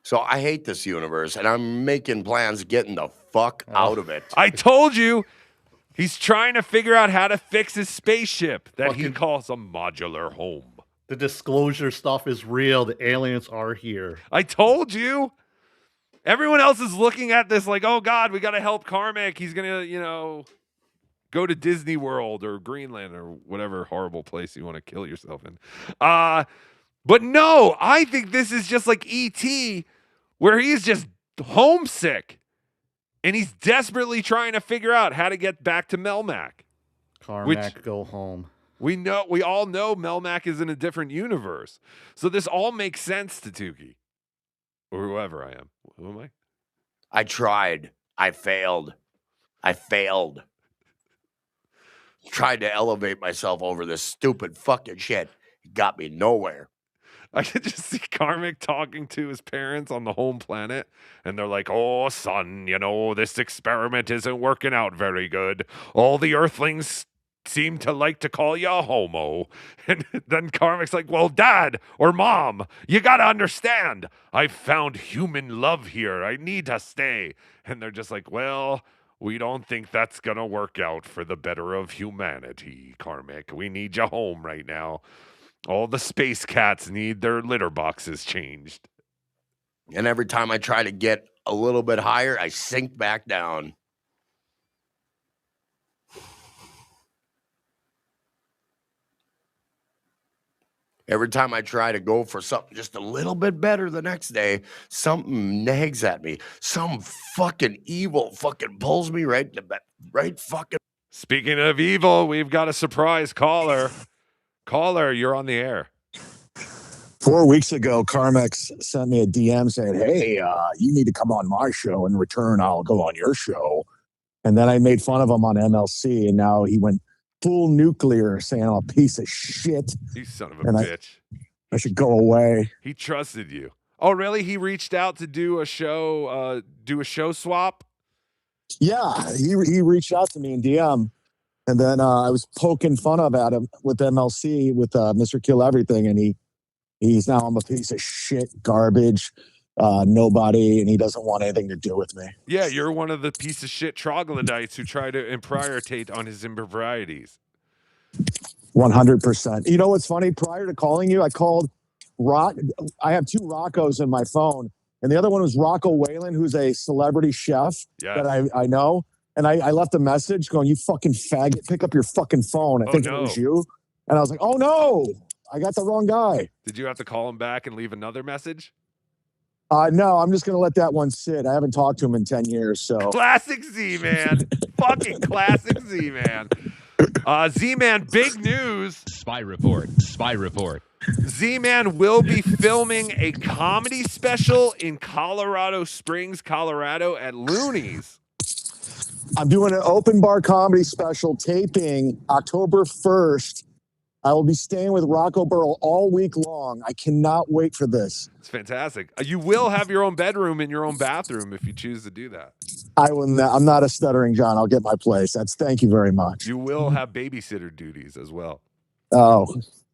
So I hate this universe, and I'm making plans getting the fuck out of it. I told you! He's trying to figure out how to fix his spaceship that he calls a modular home. The disclosure stuff is real. The aliens are here. I told you. Everyone else is looking at this like, oh, God, we got to help Karmic. He's going to, go to Disney World or Greenland or whatever horrible place you want to kill yourself in. But no, I think this is just like E.T., where he's just homesick. And he's desperately trying to figure out how to get back to Melmac. Carmack, go home. We all know Melmac is in a different universe. So this all makes sense to Tukey. Or whoever I am. Who am I? I tried. I failed. Tried to elevate myself over this stupid fucking shit. It got me nowhere. I could just see Karmic talking to his parents on the home planet, and they're like, oh, son, this experiment isn't working out very good. All the Earthlings seem to like to call you a homo. And then Karmic's like, well, Dad or Mom, you gotta understand. I've found human love here. I need to stay. And they're just like, well, we don't think that's gonna work out for the better of humanity, Karmic. We need you home right now. All the space cats need their litter boxes changed. And every time I try to get a little bit higher, I sink back down. Every time I try to go for something just a little bit better the next day, something nags at me. Some fucking evil fucking pulls me right fucking. Speaking of evil, we've got a surprise caller. Caller, you're on the air. 4 weeks ago, Carmex sent me a DM saying, hey, you need to come on my show. In return, I'll go on your show. And then I made fun of him on MLC, and now he went full nuclear, saying I'm a piece of shit. You son of a And bitch. I should go away. He trusted you. Oh, really? He reached out to do a show swap? Yeah, he reached out to me in DM, and then I was poking fun at him with MLC with Mr. Kill Everything, and he's now I'm a piece of shit, garbage, nobody, and he doesn't want anything to do with me. Yeah, you're one of the piece of shit troglodytes who try to impropriate on his improprieties. 100%. You know what's funny? Prior to calling you, I called Rock. I have 2 Roccos in my phone, and the other one was Rocco Whalen, who's a celebrity chef that I know. And I left a message going, "You fucking faggot, pick up your fucking phone." I think it was you. And I was like, "Oh no, I got the wrong guy." Did you have to call him back and leave another message? No, I'm just gonna let that one sit. I haven't talked to him in 10 years. So Classic Z-Man. Fucking classic Z-Man. Z-Man, big news. Spy report. Z-Man will be filming a comedy special in Colorado Springs, Colorado at Looney's. I'm doing an open bar comedy special taping October 1st. I will be staying with Rocco Burrow all week long. I cannot wait for this. It's fantastic. You will have your own bedroom and your own bathroom if you choose to do that. I will not, I'm not a stuttering John. I'll get my place. Thank you very much. You will have babysitter duties as well. Oh,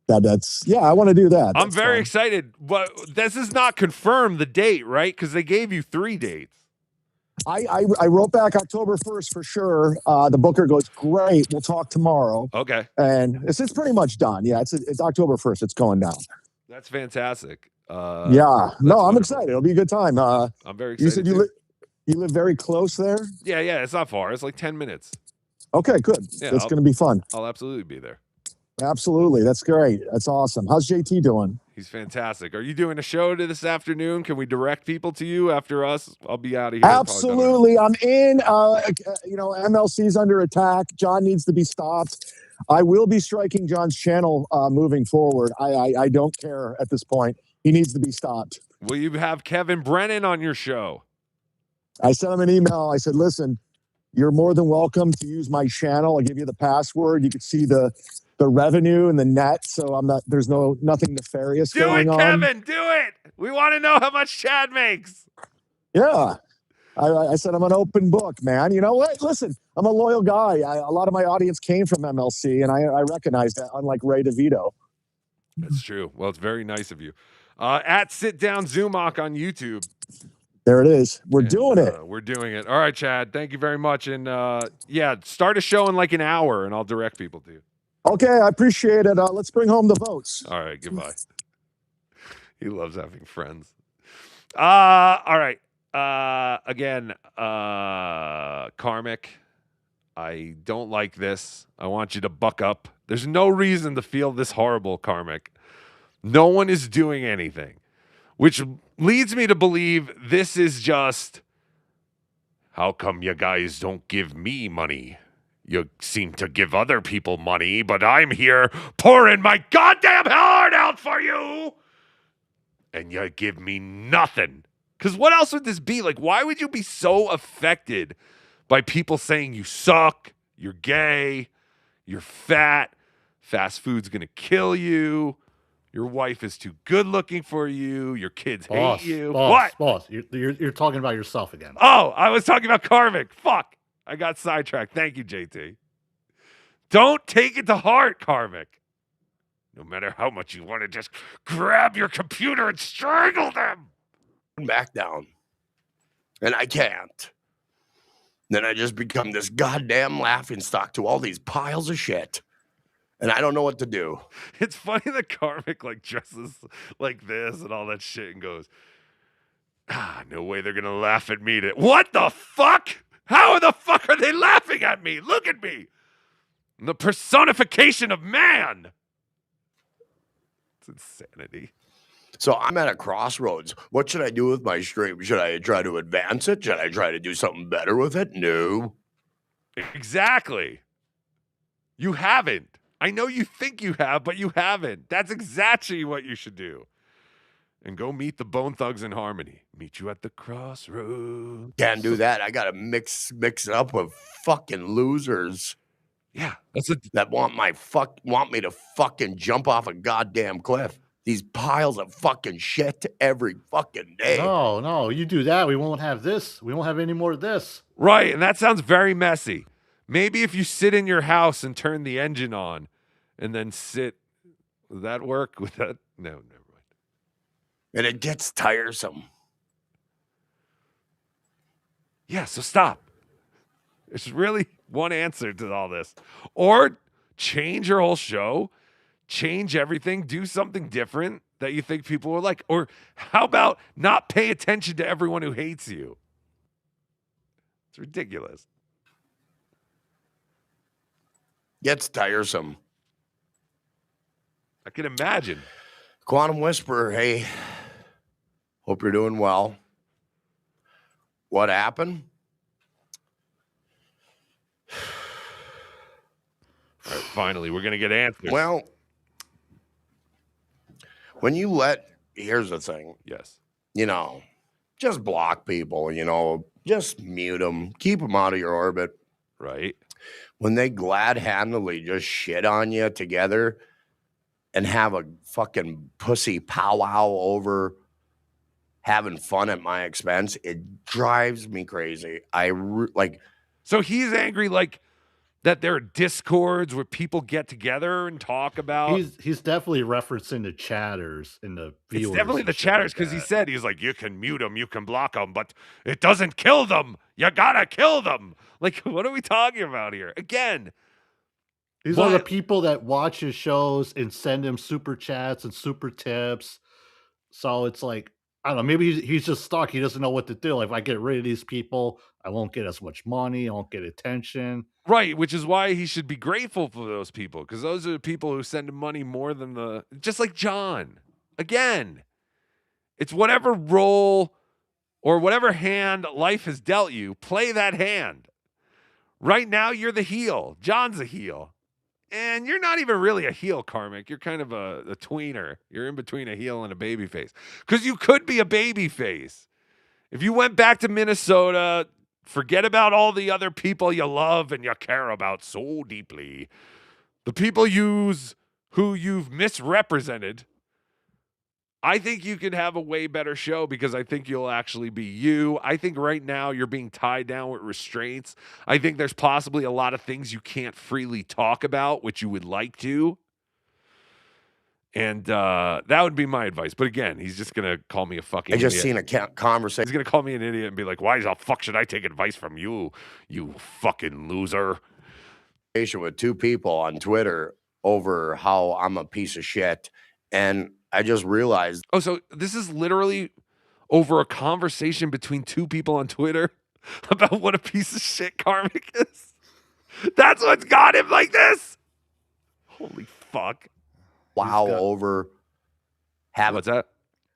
that's yeah. I want to do that. I'm very excited. But this is not confirmed the date, right? Because they gave you 3 dates. I wrote back October 1st for sure. The booker goes, "Great, we'll talk tomorrow." Okay. And it's pretty much done. Yeah, it's October 1st. It's going down. That's fantastic. Yeah. No, I'm excited. It'll be a good time. I'm very excited. You said you live very close there? Yeah. It's not far. It's like 10 minutes. Okay, good. Yeah, It's going to be fun. I'll absolutely be there. Absolutely. That's great. That's awesome. How's JT doing? He's fantastic. Are you doing a show this afternoon? Can we direct people to you after us? I'll be out of here. Absolutely. I'm in. MLC's under attack. John needs to be stopped. I will be striking John's channel moving forward. I don't care at this point. He needs to be stopped. Will you have Kevin Brennan on your show? I sent him an email. I said, "Listen, you're more than welcome to use my channel. I'll give you the password. You can see the revenue and the net. So there's nothing nefarious going on." Do it, Kevin. Do it. We want to know how much Chad makes. Yeah. I said, I'm an open book, man. You know what? Listen, I'm a loyal guy. A lot of my audience came from MLC, and I recognize that, unlike Ray DeVito. That's true. Well, it's very nice of you. At Sit Down Zoomock on YouTube. There it is. We're doing it. We're doing it. All right, Chad. Thank you very much. And start a show in like an hour, and I'll direct people to you. Okay, I appreciate it. Let's bring home the votes. All right, goodbye. He loves having friends. All right. Again, Karmic, I don't like this. I want you to buck up. There's no reason to feel this horrible, Karmic. No one is doing anything, which leads me to believe this is just, how come you guys don't give me money? You seem to give other people money, but I'm here pouring my goddamn heart out for you, and you give me nothing. Because what else would this be? Like, why would you be so affected by people saying you suck, you're gay, you're fat, fast food's going to kill you, your wife is too good looking for you, your kids hate you? Boss, you're talking about yourself again. Oh, I was talking about Karmic. Fuck. I got sidetracked. Thank you, JT. Don't take it to heart, Karmic. No matter how much you want to just grab your computer and strangle them. Back down. And I can't. Then I just become this goddamn laughingstock to all these piles of shit. And I don't know what to do. It's funny that Karmic like dresses like this and all that shit and goes, no way they're gonna laugh at me. What the fuck? How the fuck are they laughing at me? Look at me. I'm the personification of man. It's insanity. So I'm at a crossroads. What should I do with my stream? Should I try to advance it? Should I try to do something better with it? No. Exactly. You haven't. I know you think you have, but you haven't. That's exactly what you should do. and go meet the Bone Thugs in Harmony. Meet you at the crossroads. Can't do that. I gotta mix it up with fucking losers. Yeah, that want me to fucking jump off a goddamn cliff. These piles of fucking shit every fucking day. No, you do that, we won't have this. We won't have any more of this. Right, and that sounds very messy. Maybe if you sit in your house and turn the engine on and then sit, would that work? With that? No, never mind. And it gets tiresome. Yeah, so stop. There's really one answer to all this. Or change your whole show, change everything, do something different that you think people will like. Or how about not pay attention to everyone who hates you? It's ridiculous. Gets tiresome. I can imagine. Quantum Whisperer, hey, hope you're doing well. What happened? All right, finally, we're going to get answers. Well, here's the thing. Yes. Just block people, just mute them, keep them out of your orbit. Right. When they glad-handedly just shit on you together and have a fucking pussy powwow over having fun at my expense, it drives me crazy. So he's angry that there are discords where people get together and talk about. He's definitely referencing the chatters and the viewers. It's definitely and the shit chatters like because that. he's like, you can mute them, you can block them, but it doesn't kill them. You gotta kill them. Like, what are we talking about here? Again, These are the people that watch his shows and send him super chats and super tips. So it's like, I don't know, maybe he's just stuck. He doesn't know what to do. Like, if I get rid of these people, I won't get as much money. I won't get attention. Right, which is why he should be grateful for those people, because those are the people who send him money more than just like John. Again, it's whatever role or whatever hand life has dealt you, play that hand. Right now, you're the heel. John's a heel. And you're not even really a heel, Karmic. You're kind of a tweener. You're in between a heel and a baby face. Because you could be a baby face. If you went back to Minnesota, forget about all the other people you love and you care about so deeply. The people who you've misrepresented, I think you could have a way better show because I think you'll actually be you. I think right now you're being tied down with restraints. I think there's possibly a lot of things you can't freely talk about, which you would like to. And that would be my advice. But again, he's just going to call me a fucking I just idiot. seen a conversation. He's going to call me an idiot and be like, why the fuck should I take advice from you, you fucking loser? With two people on Twitter over how I'm a piece of shit. And I just realized. Oh, so this is literally over a conversation between two people on Twitter about what a piece of shit Karmic is? That's what's got him like this? Holy fuck. Wow, over having. What's that?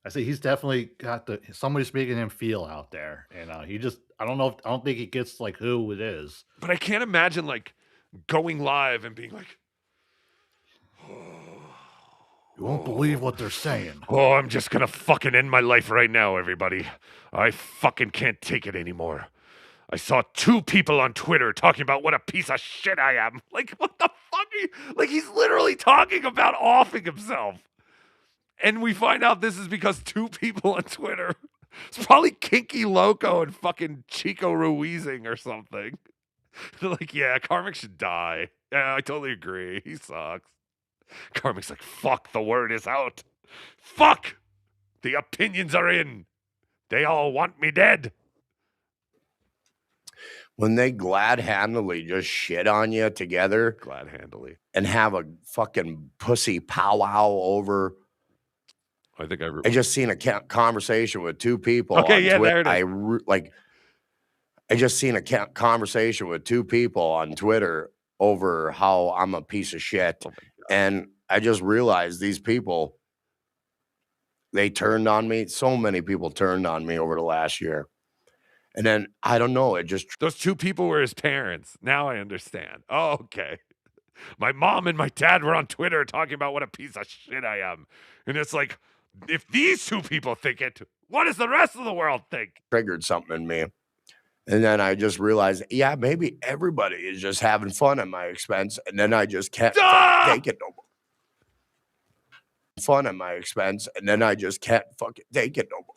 I say he's definitely got somebody's making him feel out there. And I don't think he gets like who it is. But I can't imagine going live and being like, you won't believe what they're saying. Oh, I'm just gonna fucking end my life right now, everybody. I fucking can't take it anymore. I saw two people on Twitter talking about what a piece of shit I am. Like, what the fuck? He's literally talking about offing himself. And we find out this is because two people on Twitter. It's probably Kinky Loco and fucking Chico Ruizing or something. They're like, yeah, Karmic should die. Yeah, I totally agree. He sucks. Karmic's like, fuck, the word is out. Fuck! The opinions are in. They all want me dead. When they glad-handedly just shit on you together. Glad-handedly. And have a fucking pussy powwow over. I just seen a conversation with two people. Okay, on yeah, Twitter. there it is. I just seen a conversation with two people on Twitter over how I'm a piece of shit. And I just realized these people, they turned on me. So many people turned on me over the last year. And then, I don't know, it just... Those two people were his parents. Now I understand. Oh, okay. My mom and my dad were on Twitter talking about what a piece of shit I am. And it's like, if these two people think it, what does the rest of the world think? Triggered something in me. And then I just realized, yeah, maybe everybody is just having fun at my expense. And then I just can't fucking take it no more. Fun at my expense. And then I just can't fucking take it no more.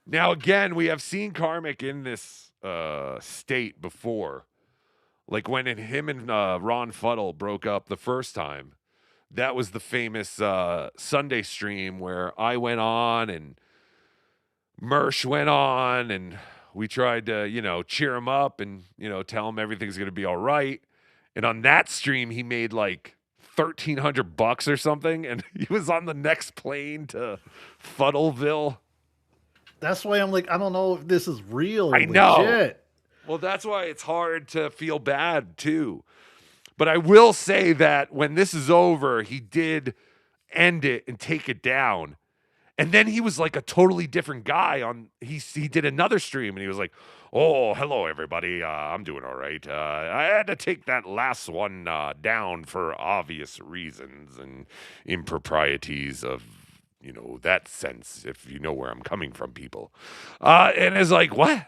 Now, again, we have seen Karmic in this state before. Like when him and Ron Fuddle broke up the first time. That was the famous Sunday stream where I went on and Mersh went on and we tried to, cheer him up and, tell him everything's going to be all right. And on that stream, he made like $1,300 or something. And he was on the next plane to Fuddleville. That's why I'm like, I don't know if this is real. I know. Legit. Well, that's why it's hard to feel bad too. But I will say that when this is over, he did end it and take it down. And then he was like a totally different guy he did another stream and he was like, oh, hello, everybody. I'm doing all right. I had to take that last one down for obvious reasons and improprieties of, that sense, if you know where I'm coming from, people. And it's like, what?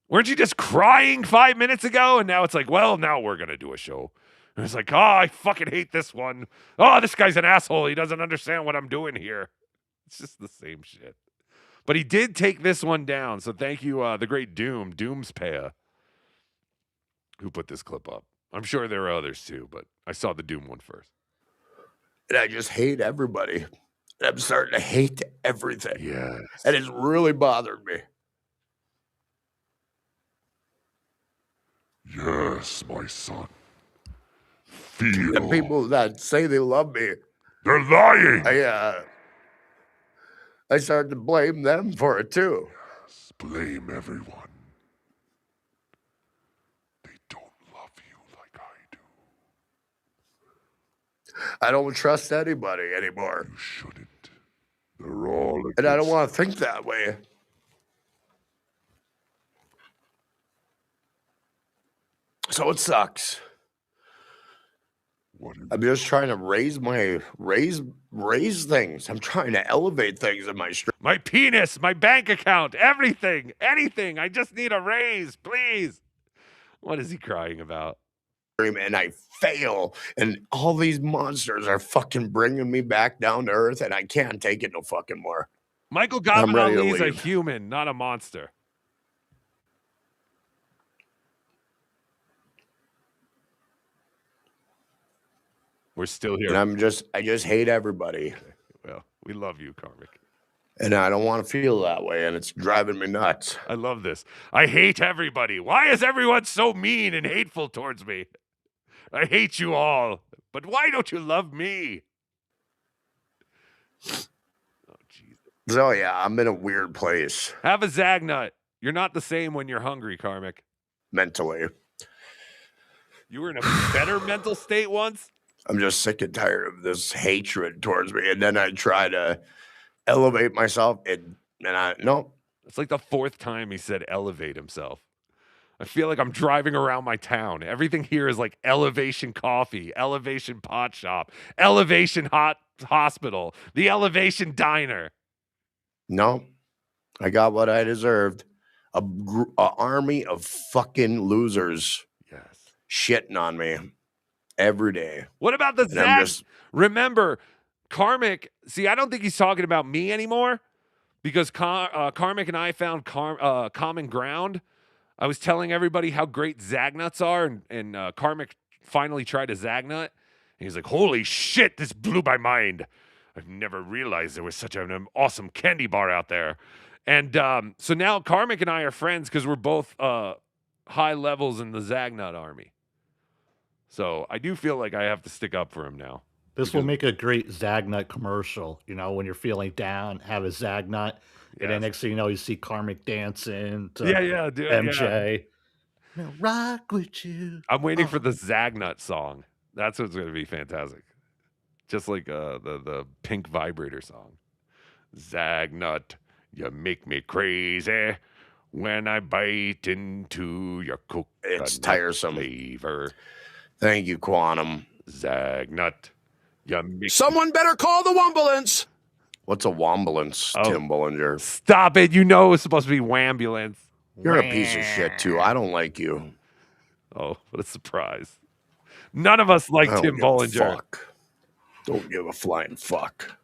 Weren't you just crying 5 minutes ago? And now it's like, well, now we're going to do a show. And it's like, oh, I fucking hate this one. Oh, this guy's an asshole. He doesn't understand what I'm doing here. It's just the same shit. But he did take this one down. So thank you, the great Doomspaya, who put this clip up. I'm sure there are others too, but I saw the Doom one first. And I just hate everybody. And I'm starting to hate everything. Yes. And it's really bothered me. Yes, my son. The people that say they love me, they're lying. I started to blame them for it too. Yes, blame everyone. They don't love you like I do. I don't trust anybody anymore. You shouldn't. They're all against. And I don't want to think that way. So it sucks. I'm just trying to raise things. I'm trying to elevate things in my stream. My penis, my bank account, everything, anything. I just need a raise, please. What is he crying about? And I fail, and all these monsters are fucking bringing me back down to earth, and I can't take it no fucking more. Michael I'm ready to Gambon a leave. human, not a monster. We're still here. And I just hate everybody. Well, we love you, Karmic. And I don't want to feel that way, and it's driving me nuts. I love this. I hate everybody. Why is everyone so mean and hateful towards me? I hate you all. But why don't you love me? Oh, Jesus. So, yeah, I'm in a weird place. Have a Zagnut. You're not the same when you're hungry, Karmic. Mentally. You were in a better mental state once? I'm just sick and tired of this hatred towards me. And then I try to elevate myself, and no. It's like the fourth time he said elevate himself. I feel like I'm driving around my town. Everything here is like Elevation Coffee, Elevation Pot Shop, Elevation Hospital, the Elevation Diner. No, I got what I deserved. A army of fucking losers. Yes. Shitting on me every day. What about the Zag? Remember, Karmic, see, I don't think he's talking about me anymore because Karmic and I found common ground. I was telling everybody how great Zagnuts are, and Karmic finally tried a Zagnut. And he's like, holy shit, this blew my mind. I've never realized there was such an awesome candy bar out there. And so now Karmic and I are friends because we're both high levels in the Zagnut army. So I do feel like I have to stick up for him now. This will make a great Zagnut commercial. You know, when you're feeling down, have a Zagnut. And then next thing you know, you see Karmic dancing to dude, MJ. I'll rock with you. I'm waiting for the Zagnut song. That's what's going to be fantastic. Just like the Pink Vibrator song. Zagnut, you make me crazy when I bite into your coconut It's tiresome. flavor. Thank you, Quantum. Zagnut. Someone better call the Wumbulance. What's a wambulance, Tim Bullinger? Stop it. You know it's supposed to be wambulance. You're a piece of shit, too. I don't like you. Oh, what a surprise. None of us like I don't Tim give a Bullinger. fuck. Don't give a flying fuck.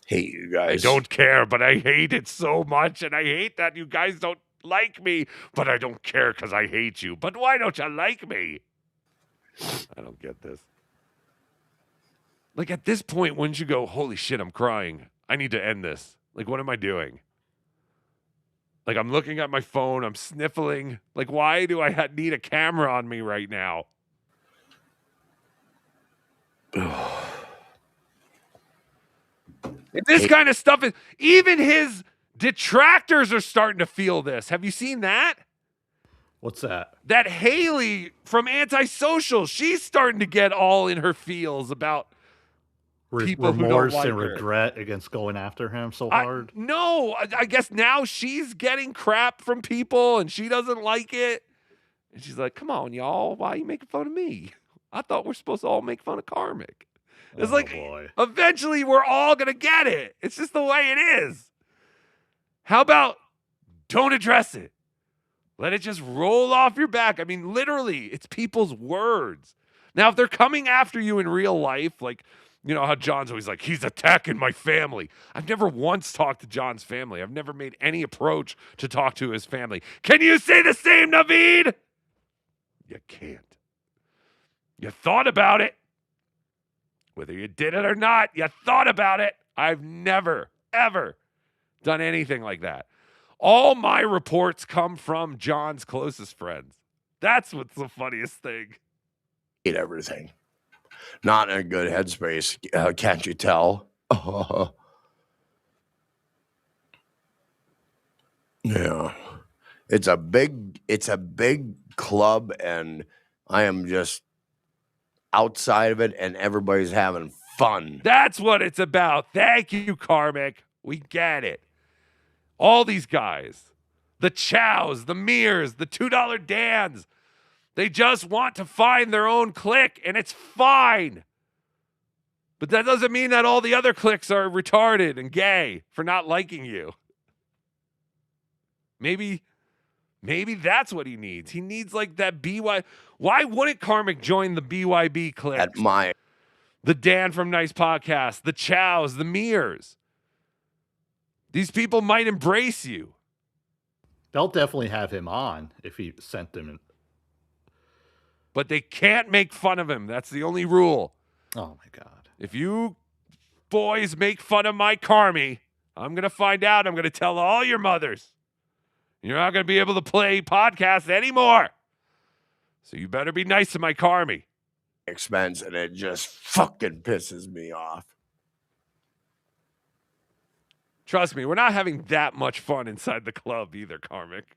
Hate you I guys. don't care, but I hate it so much, and I hate that you guys don't like me, but I don't care because I hate you. But why don't you like me? I don't get this. Like, at this point, wouldn't you go, holy shit, I'm crying. I need to end this. Like, what am I doing? Like, I'm looking at my phone. I'm sniffling. Like, why do I need a camera on me right now? This kind of stuff is, even his detractors are starting to feel this. Have you seen that? What's that? That Haley from Antisocial, she's starting to get all in her feels about people who don't Remorse like and her. regret against going after him so hard. No, I guess now she's getting crap from people and she doesn't like it. And she's like, come on, y'all. Why are you making fun of me? I thought we're supposed to all make fun of Karmic. It's eventually we're all going to get it. It's just the way it is. How about don't address it? Let it just roll off your back. I mean, literally, it's people's words. Now, if they're coming after you in real life, like, you know how John's always like, he's attacking my family. I've never once talked to John's family. I've never made any approach to talk to his family. Can you say the same, Naveed? You can't. You thought about it. Whether you did it or not, you thought about it. I've never, ever done anything like that. All my reports come from John's closest friends. That's what's the funniest thing. Hate everything. Not in a good headspace. Can't you tell? Yeah. It's a big club, and I am just outside of it, and everybody's having fun. That's what it's about. Thank you, Karmic. We get it. All these guys, the Chows, the Mears, the $2 Dans, they just want to find their own clique, and it's fine. But that doesn't mean that all the other cliques are retarded and gay for not liking you. Maybe that's what he needs. He needs like that BY. Why wouldn't Karmic join the BYB clique? The Dan from Nice Podcast, the Chows, the Mears. These people might embrace you. They'll definitely have him on if he sent them in. But they can't make fun of him. That's the only rule. Oh, my God. If you boys make fun of my Carmi, I'm going to find out. I'm going to tell all your mothers. You're not going to be able to play podcasts anymore. So you better be nice to my Carmi. Expense, and it just fucking pisses me off. Trust me, we're not having that much fun inside the club either, Karmic.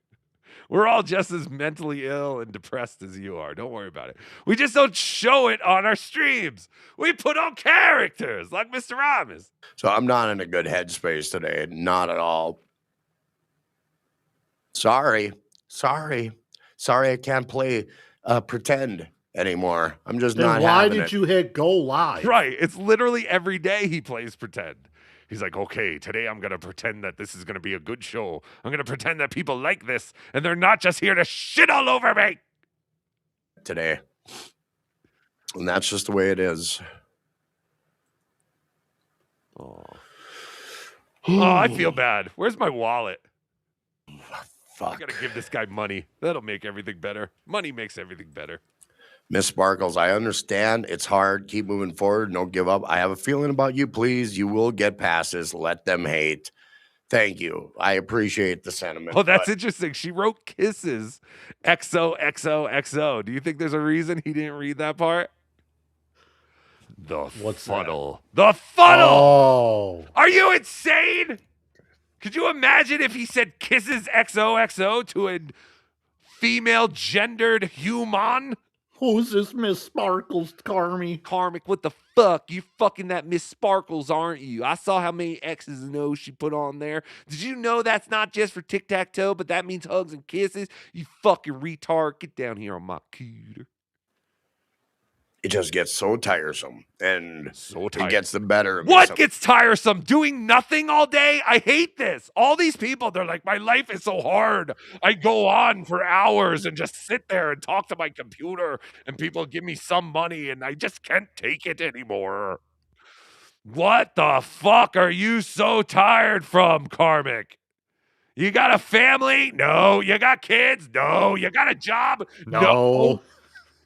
We're all just as mentally ill and depressed as you are. Don't worry about it. We just don't show it on our streams. We put on characters like Mr. Ramos. So I'm not in a good headspace today. Not at all. Sorry, I can't play pretend anymore. I'm just then not why having did it. you hit go live? Right. It's literally every day he plays pretend. He's like, okay, today I'm going to pretend that this is going to be a good show. I'm going to pretend that people like this, and they're not just here to shit all over me. Today. And that's just the way it is. Oh, I feel bad. Where's my wallet? Fuck. I got to give this guy money. That'll make everything better. Money makes everything better. Miss Sparkles, I understand. It's hard. Keep moving forward. Don't give up. I have a feeling about you. Please, you will get past this. Let them hate. Thank you. I appreciate the sentiment. Oh, that's interesting. She wrote kisses. XOXOXO. Do you think there's a reason he didn't read that part? What's funnel. The funnel. Oh. Are you insane? Could you imagine if he said kisses XOXO to a female gendered human? Who's this Miss Sparkles, Carmi? Karmic, what the fuck? You fucking that Miss Sparkles, aren't you? I saw how many X's and O's she put on there. Did you know that's not just for tic-tac-toe, but that means hugs and kisses? You fucking retard. Get down here on my computer. it just gets so tiresome, and So it gets the better of me. What gets tiresome? Doing nothing all day? I hate this. All these people, they're like, my life is so hard. I go on for hours and just sit there and talk to my computer, and people give me some money, and I just can't take it anymore. What the fuck are you so tired from, Karmic? You got a family? No. You got kids? No. You got a job? No.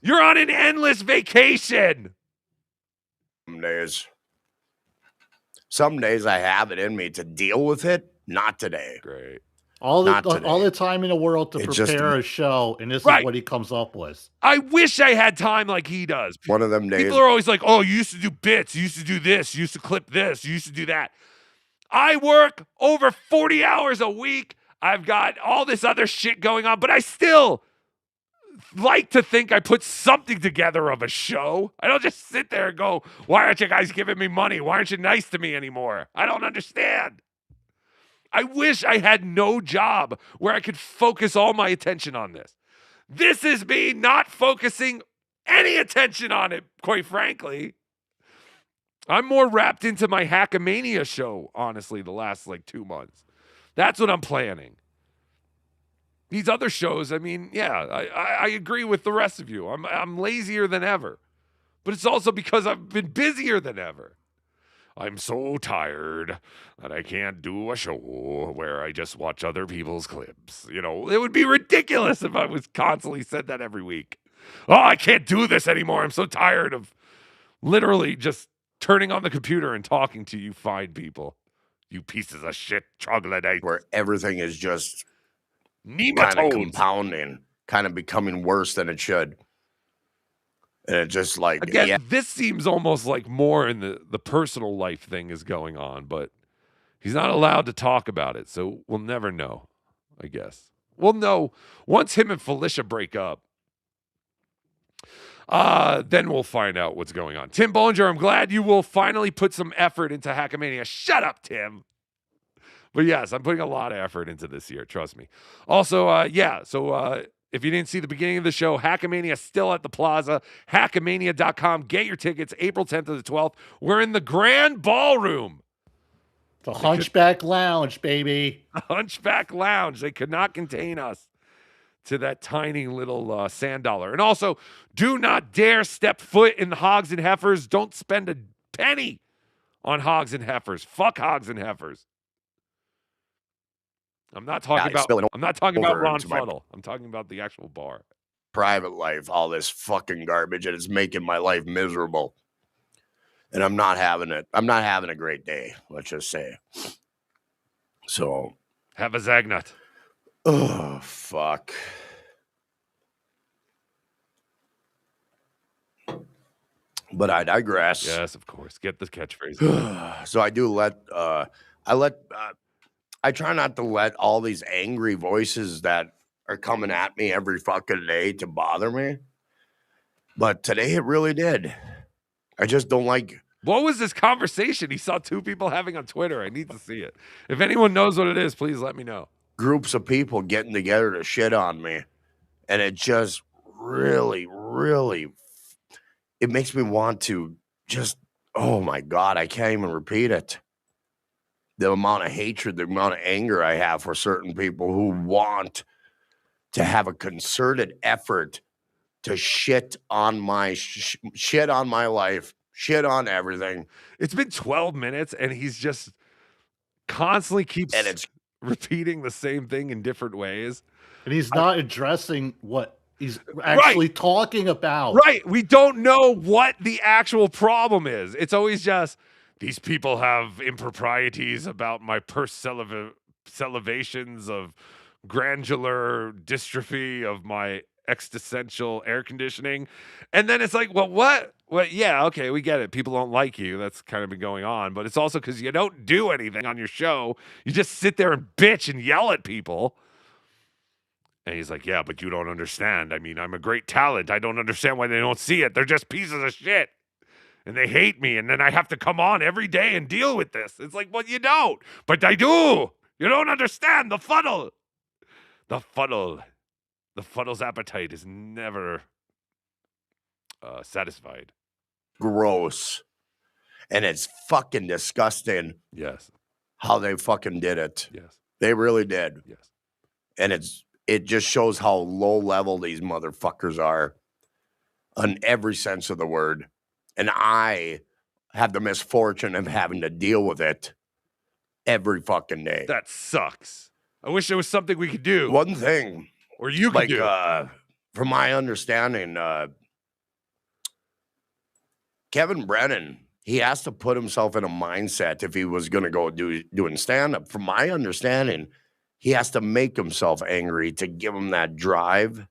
You're on an endless vacation. Some days I have it in me to deal with it. Not today. Great. All Not today. the time in the world to It's just- prepare a show, and this Right. is what he comes up with. I wish I had time like he does. One of them days. People are always like, oh, you used to do bits. You used to do this. You used to clip this. You used to do that. I work over 40 hours a week. I've got all this other shit going on, but I still like to think I put something together of a show. I don't just sit there and go, why aren't you guys giving me money? Why aren't you nice to me anymore? I don't understand. I wish I had no job where I could focus all my attention on this. This is me not focusing any attention on it, quite frankly. I'm more wrapped into my Hackamania show, honestly, the last 2 months. That's what I'm planning. These other shows, I mean, yeah, I agree with the rest of you. I'm lazier than ever. But it's also because I've been busier than ever. I'm so tired that I can't do a show where I just watch other people's clips. You know, it would be ridiculous if I was constantly said that every week. Oh, I can't do this anymore. I'm so tired of literally just turning on the computer and talking to you fine people. You pieces of shit troglodytes. Where everything is just nematodes. kind of compounding, kind of becoming worse than it should. And it just Again, this seems almost like more in the personal life thing is going on, but he's not allowed to talk about it, so we'll never know, I guess. We'll know once him and Felicia break up. Then we'll find out what's going on. Tim Bollinger, I'm glad you will finally put some effort into Hackamania. Shut up, Tim. But yes, I'm putting a lot of effort into this year. Trust me. Also, if you didn't see the beginning of the show, Hackamania is still at the Plaza. Hackamania.com. Get your tickets April 10th to the 12th. We're in the Grand Ballroom. The Hunchback Lounge, baby. Hunchback Lounge. They could not contain us to that tiny little sand dollar. And also, do not dare step foot in the Hogs and Heifers. Don't spend a penny on Hogs and Heifers. Fuck Hogs and Heifers. I'm not talking about Ron Fuddle. I'm talking about the actual bar. Private life, all this fucking garbage, and it's making my life miserable. And I'm not having it. I'm not having a great day, let's just say. So. Have a Zagnut. Oh, fuck. But I digress. Yes, of course. Get the catchphrase. So I do I try not to let all these angry voices that are coming at me every fucking day to bother me. But today it really did. I just don't like. What was this conversation he saw two people having on Twitter? I need to see it. If anyone knows what it is, please let me know. Groups of people getting together to shit on me. And it just really, it makes me want to just, oh my God, I can't even repeat it. The amount of hatred, the amount of anger I have for certain people who want to have a concerted effort to shit on my shit on my life, shit on everything. It's been 12 minutes and he's just constantly keeps repeating the same thing in different ways. And he's not addressing what he's actually talking about. Right. We don't know what the actual problem is. It's always just, these people have improprieties about my salivations of granular dystrophy of my existential air conditioning. And then it's like, well, what? Well, yeah, okay, we get it. People don't like you. That's kind of been going on. But it's also because you don't do anything on your show. You just sit there and bitch and yell at people. And he's like, yeah, but you don't understand. I mean, I'm a great talent. I don't understand why they don't see it. They're just pieces of shit. And they hate me, and then I have to come on every day and deal with this. It's like, well, you don't. But I do. You don't understand the fuddle. The fuddle's appetite is never satisfied. Gross. And it's fucking disgusting. Yes. How they fucking did it. Yes. They really did. Yes. And it just shows how low level these motherfuckers are on every sense of the word. And I have the misfortune of having to deal with it every fucking day. That sucks. I wish there was something we could do. One thing. Or you could do. From my understanding, Kevin Brennan, he has to put himself in a mindset if he was going to go doing stand-up. From my understanding, he has to make himself angry to give him that drive.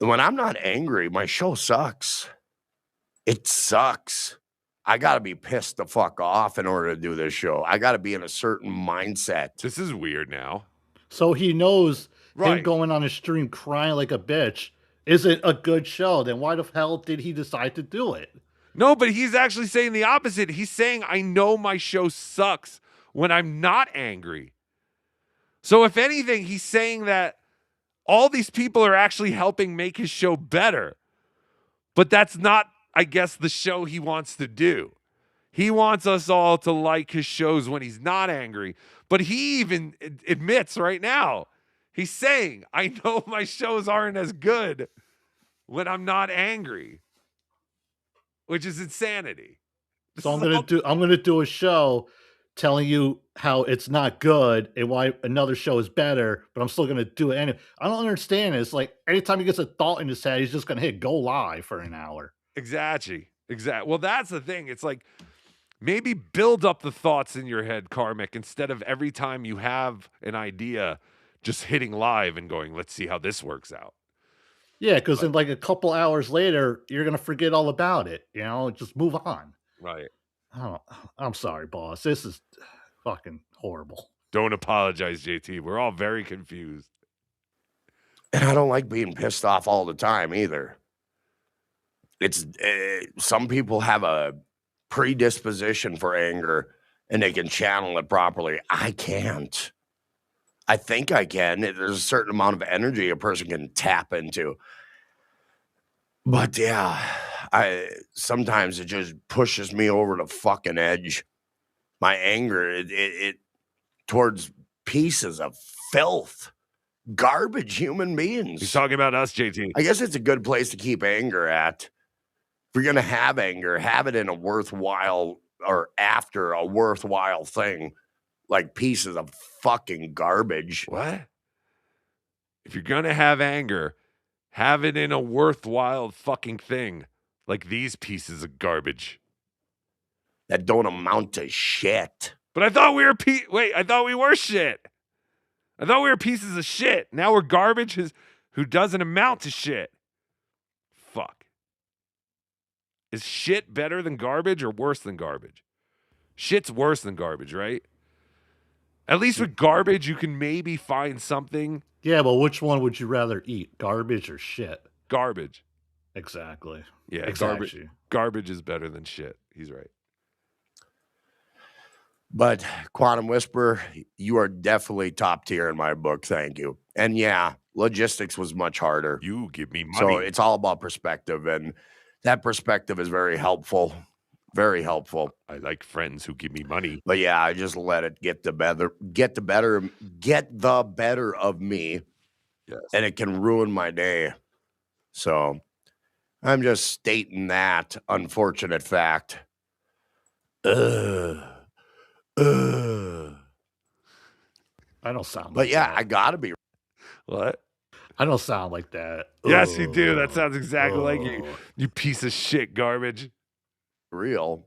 And when I'm not angry, my show sucks. It sucks. I got to be pissed the fuck off in order to do this show. I got to be in a certain mindset. This is weird now. So he knows Right. him going on a stream crying like a bitch isn't a good show. Then why the hell did he decide to do it? No, but he's actually saying the opposite. He's saying, I know my show sucks when I'm not angry. So if anything, he's saying that all these people are actually helping make his show better. But that's not, I guess, the show he wants to do. He wants us all to like his shows when he's not angry. But he even admits right now, he's saying, I know my shows aren't as good when I'm not angry. Which is insanity. So I'm gonna do a show telling you how it's not good and why another show is better, but I'm still gonna do it anyway. I don't understand. It's like anytime he gets a thought in his head, he's just gonna hit go live for an hour. Exactly. Well, that's the thing. It's like maybe build up the thoughts in your head, Karmic, instead of every time you have an idea, just hitting live and going, let's see how this works out. Yeah, because in like a couple hours later, you're gonna forget all about it. You know, just move on. Right. I'm sorry, boss. This is fucking horrible. Don't apologize, JT. We're all very confused. And I don't like being pissed off all the time either. It's some people have a predisposition for anger and they can channel it properly. I can't. I think I can. There's a certain amount of energy a person can tap into. But yeah, sometimes it just pushes me over the fucking edge. My anger, it towards pieces of filth, garbage human beings. He's talking about us, JT. I guess it's a good place to keep anger at. If you're gonna have anger, have it in a worthwhile or after a worthwhile thing. Like pieces of fucking garbage. What? If you're going to have anger, have it in a worthwhile fucking thing. Like these pieces of garbage. That don't amount to shit. But I thought we were I thought we were shit. I thought we were pieces of shit. Now we're garbage who doesn't amount to shit. Fuck. Is shit better than garbage or worse than garbage? Shit's worse than garbage, right? At least with garbage, you can maybe find something. Yeah, but which one would you rather eat, garbage or shit? Garbage. Exactly. Yeah, exactly. Garbage is better than shit. He's right. But Quantum Whisperer, you are definitely top tier in my book. Thank you. And yeah, logistics was much harder. You give me money. So it's all about perspective, and that perspective is very helpful. Very helpful. I like friends who give me money. But yeah, I just let it get the better of me. Yes. And it can ruin my day. So I'm just stating that unfortunate fact. I don't sound But like yeah, that. I gotta be. What? I don't sound like that. Yes, you do. That sounds exactly like you. You piece of shit garbage. Real.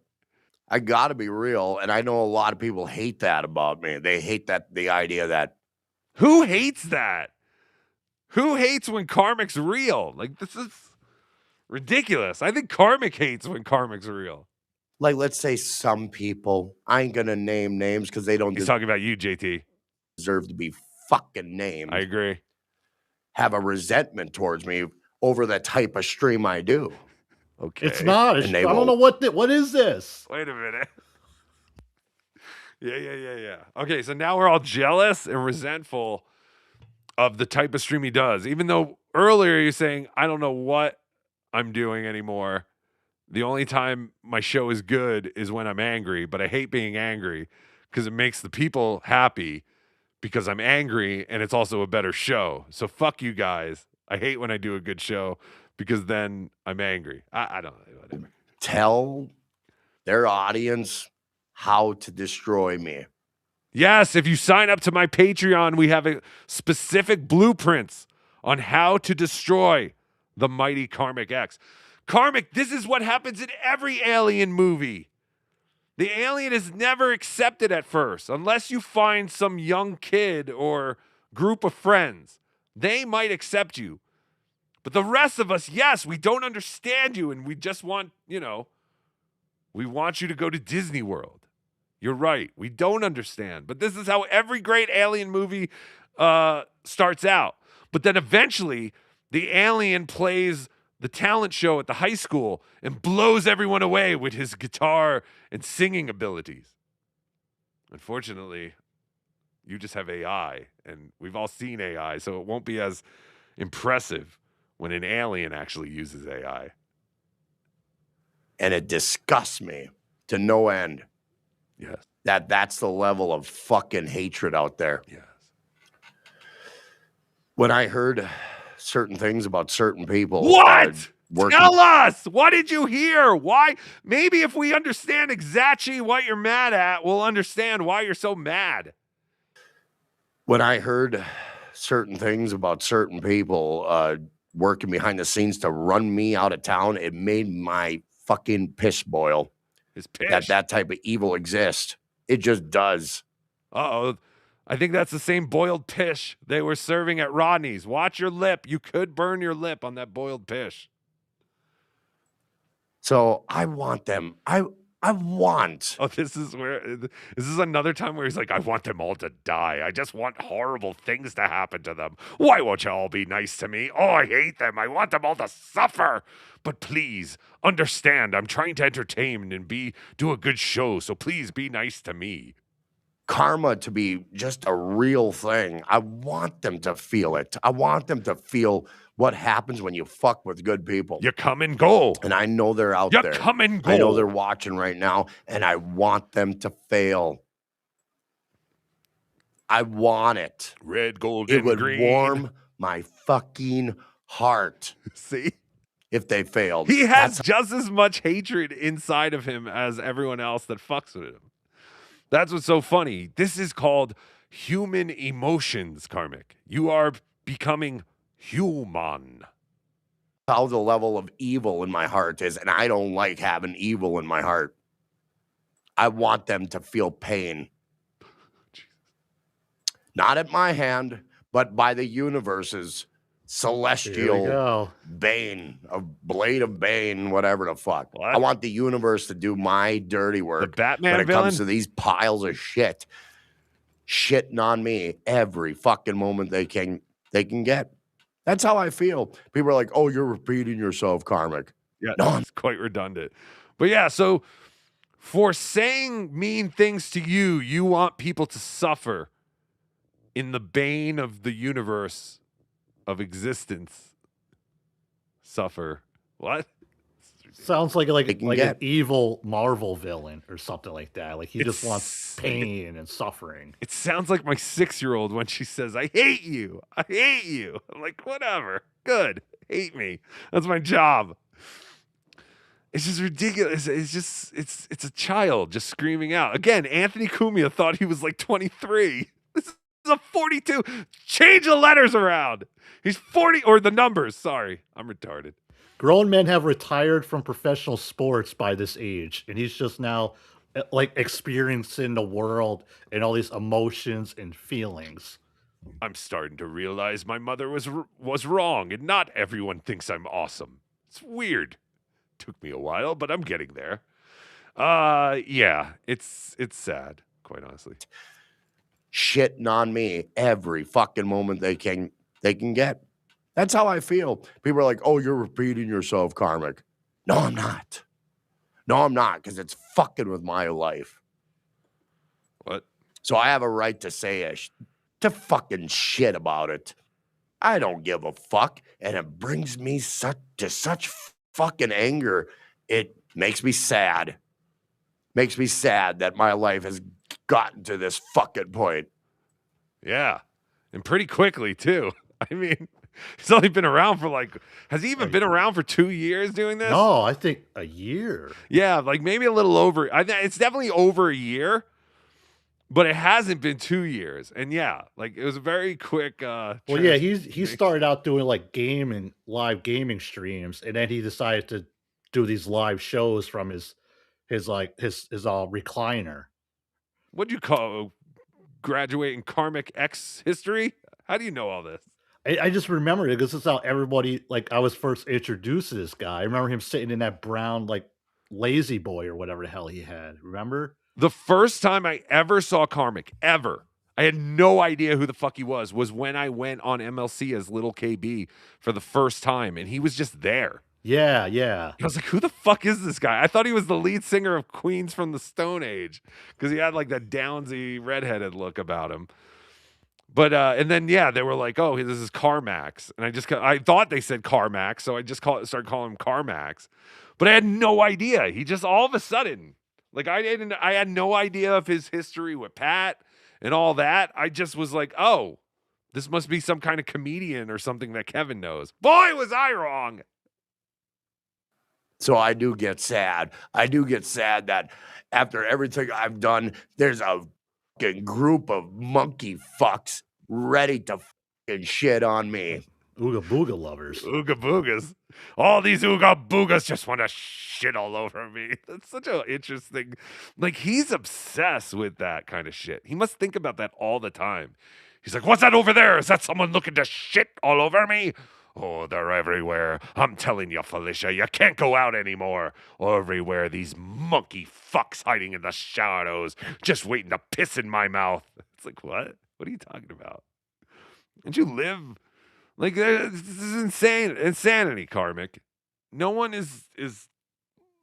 I gotta be real. And I know a lot of people hate that about me. They hate the idea that. Who hates that? Who hates when Karmic's real? Like, this is ridiculous. I think Karmic hates when Karmic's real. Like, let's say some people, I ain't gonna name names because they don't He's talking about you, JT. Deserve to be fucking named. I agree. Have a resentment towards me over the type of stream I do. Okay. It's not. And I they don't know what is this? Wait a minute. Yeah. Okay, so now we're all jealous and resentful of the type of stream he does. Even though earlier you're saying, I don't know what I'm doing anymore. The only time my show is good is when I'm angry, but I hate being angry because it makes the people happy because I'm angry and it's also a better show. So fuck you guys. I hate when I do a good show because then I'm angry. I don't know. Whatever. Tell their audience how to destroy me. Yes, if you sign up to my Patreon, we have a specific blueprints on how to destroy the mighty Karmic X. Karmic, this is what happens in every alien movie. The alien is never accepted at first, unless you find some young kid or group of friends. They might accept you. But the rest of us, yes, we don't understand you, and we just want, we want you to go to Disney World. You're right. We don't understand. But this is how every great alien movie starts out. But then eventually, the alien plays the talent show at the high school and blows everyone away with his guitar and singing abilities. Unfortunately, you just have AI, and we've all seen AI, so it won't be as impressive when an alien actually uses AI. And it disgusts me to no end. Yes. That's the level of fucking hatred out there. Yes. When I heard certain things about certain people. What? Working. Tell us. What did you hear? Why? Maybe if we understand exactly what you're mad at, we'll understand why you're so mad. When I heard certain things about certain people working behind the scenes to run me out of town, it made my fucking piss boil. His piss? That type of evil exists. It just does. Uh-oh. I think that's the same boiled pish they were serving at Rodney's. Watch your lip. You could burn your lip on that boiled pish. So I want them. I want. Oh, this is another time where he's like, I want them all to die. I just want horrible things to happen to them. Why won't you all be nice to me? Oh, I hate them. I want them all to suffer. But please understand, I'm trying to entertain and do a good show. So please be nice to me. Karma to be just a real thing. I want them to feel it. I want them to feel what happens when you fuck with good people. You come and go. And I know they're out there. You come and go. I know they're watching right now, and I want them to fail. I want it. Red, gold, it and would green. Warm my fucking heart. See? If they failed. He has just as much hatred inside of him as everyone else that fucks with him. That's what's so funny. This is called human emotions, Karmic. You are becoming human. How the level of evil in my heart is, and I don't like having evil in my heart. I want them to feel pain. Not at my hand, but by the universe's celestial bane, a blade of bane, whatever the fuck. What? I want the universe to do my dirty work. The Batman when it villain? comes to these piles of shit, shitting on me every fucking moment they can get. That's how I feel. People are like, "Oh, you're repeating yourself, Karmic." Yeah, no, it's quite redundant. But yeah, so for saying mean things to you, you want people to suffer in the bane of the universe of existence. Suffer. What? Sounds like an evil Marvel villain or something like that. Like he just wants pain and suffering. It sounds like my 6-year-old when she says, I hate you. I hate you. I'm like, whatever. Good. Hate me. That's my job. It's just ridiculous. It's a child just screaming out. Again, Anthony Cumia thought he was like 23. This is a 42. Change the letters around. He's 40, or the numbers. Sorry, I'm retarded. Grown men have retired from professional sports by this age, and he's just now like experiencing the world and all these emotions and feelings. I'm starting to realize my mother was wrong, and not everyone thinks I'm awesome. It's weird. Took me a while, but I'm getting there. Yeah, it's sad, quite honestly. Shitting on me every fucking moment they can get. That's how I feel. People are like, "Oh, you're repeating yourself, Karmic." No, I'm not. No, I'm not, because it's fucking with my life. What? So I have a right to say to fucking shit about it. I don't give a fuck, and it brings me to such fucking anger, it makes me sad. Makes me sad that my life has gotten to this fucking point. Yeah. And pretty quickly, too. I mean, he's only been around for like, has he even been around for 2 years doing this? No, I think a year. Yeah, like maybe a little over. It's definitely over a year, but it hasn't been 2 years. And yeah, like it was a very quick. Well, yeah, he started out doing like live gaming streams, and then he decided to do these live shows from his recliner. What'd you call graduating karmic X history? How do you know all this? I just remember it because this is how everybody, like, I was first introduced to this guy. I remember him sitting in that brown, like, lazy boy or whatever the hell he had. Remember? The first time I ever saw Karmic, ever, I had no idea who the fuck he was when I went on MLC as Little KB for the first time, and he was just there. Yeah, yeah. I was like, who the fuck is this guy? I thought he was the lead singer of Queens from the Stone Age because he had like that downsy redheaded look about him. But and then yeah, they were like, "Oh, this is Carmax," and I thought they said Carmax, so I just started calling him Carmax. But I had no idea. He just all of a sudden, like I had no idea of his history with Pat and all that. I just was like, "Oh, this must be some kind of comedian or something that Kevin knows." Boy, was I wrong. So I do get sad. I do get sad that after everything I've done, there's a fucking group of monkey fucks ready to fucking shit on me. Ooga booga lovers. Ooga boogas. All these ooga boogas just want to shit all over me. That's such an interesting. Like, he's obsessed with that kind of shit. He must think about that all the time. He's like, what's that over there? Is that someone looking to shit all over me? Oh, they're everywhere. I'm telling you, Felicia, you can't go out anymore. Everywhere, these monkey fucks hiding in the shadows, just waiting to piss in my mouth. It's like, what? What are you talking about? Don't you live? Like, this is insanity, Karmic. No one is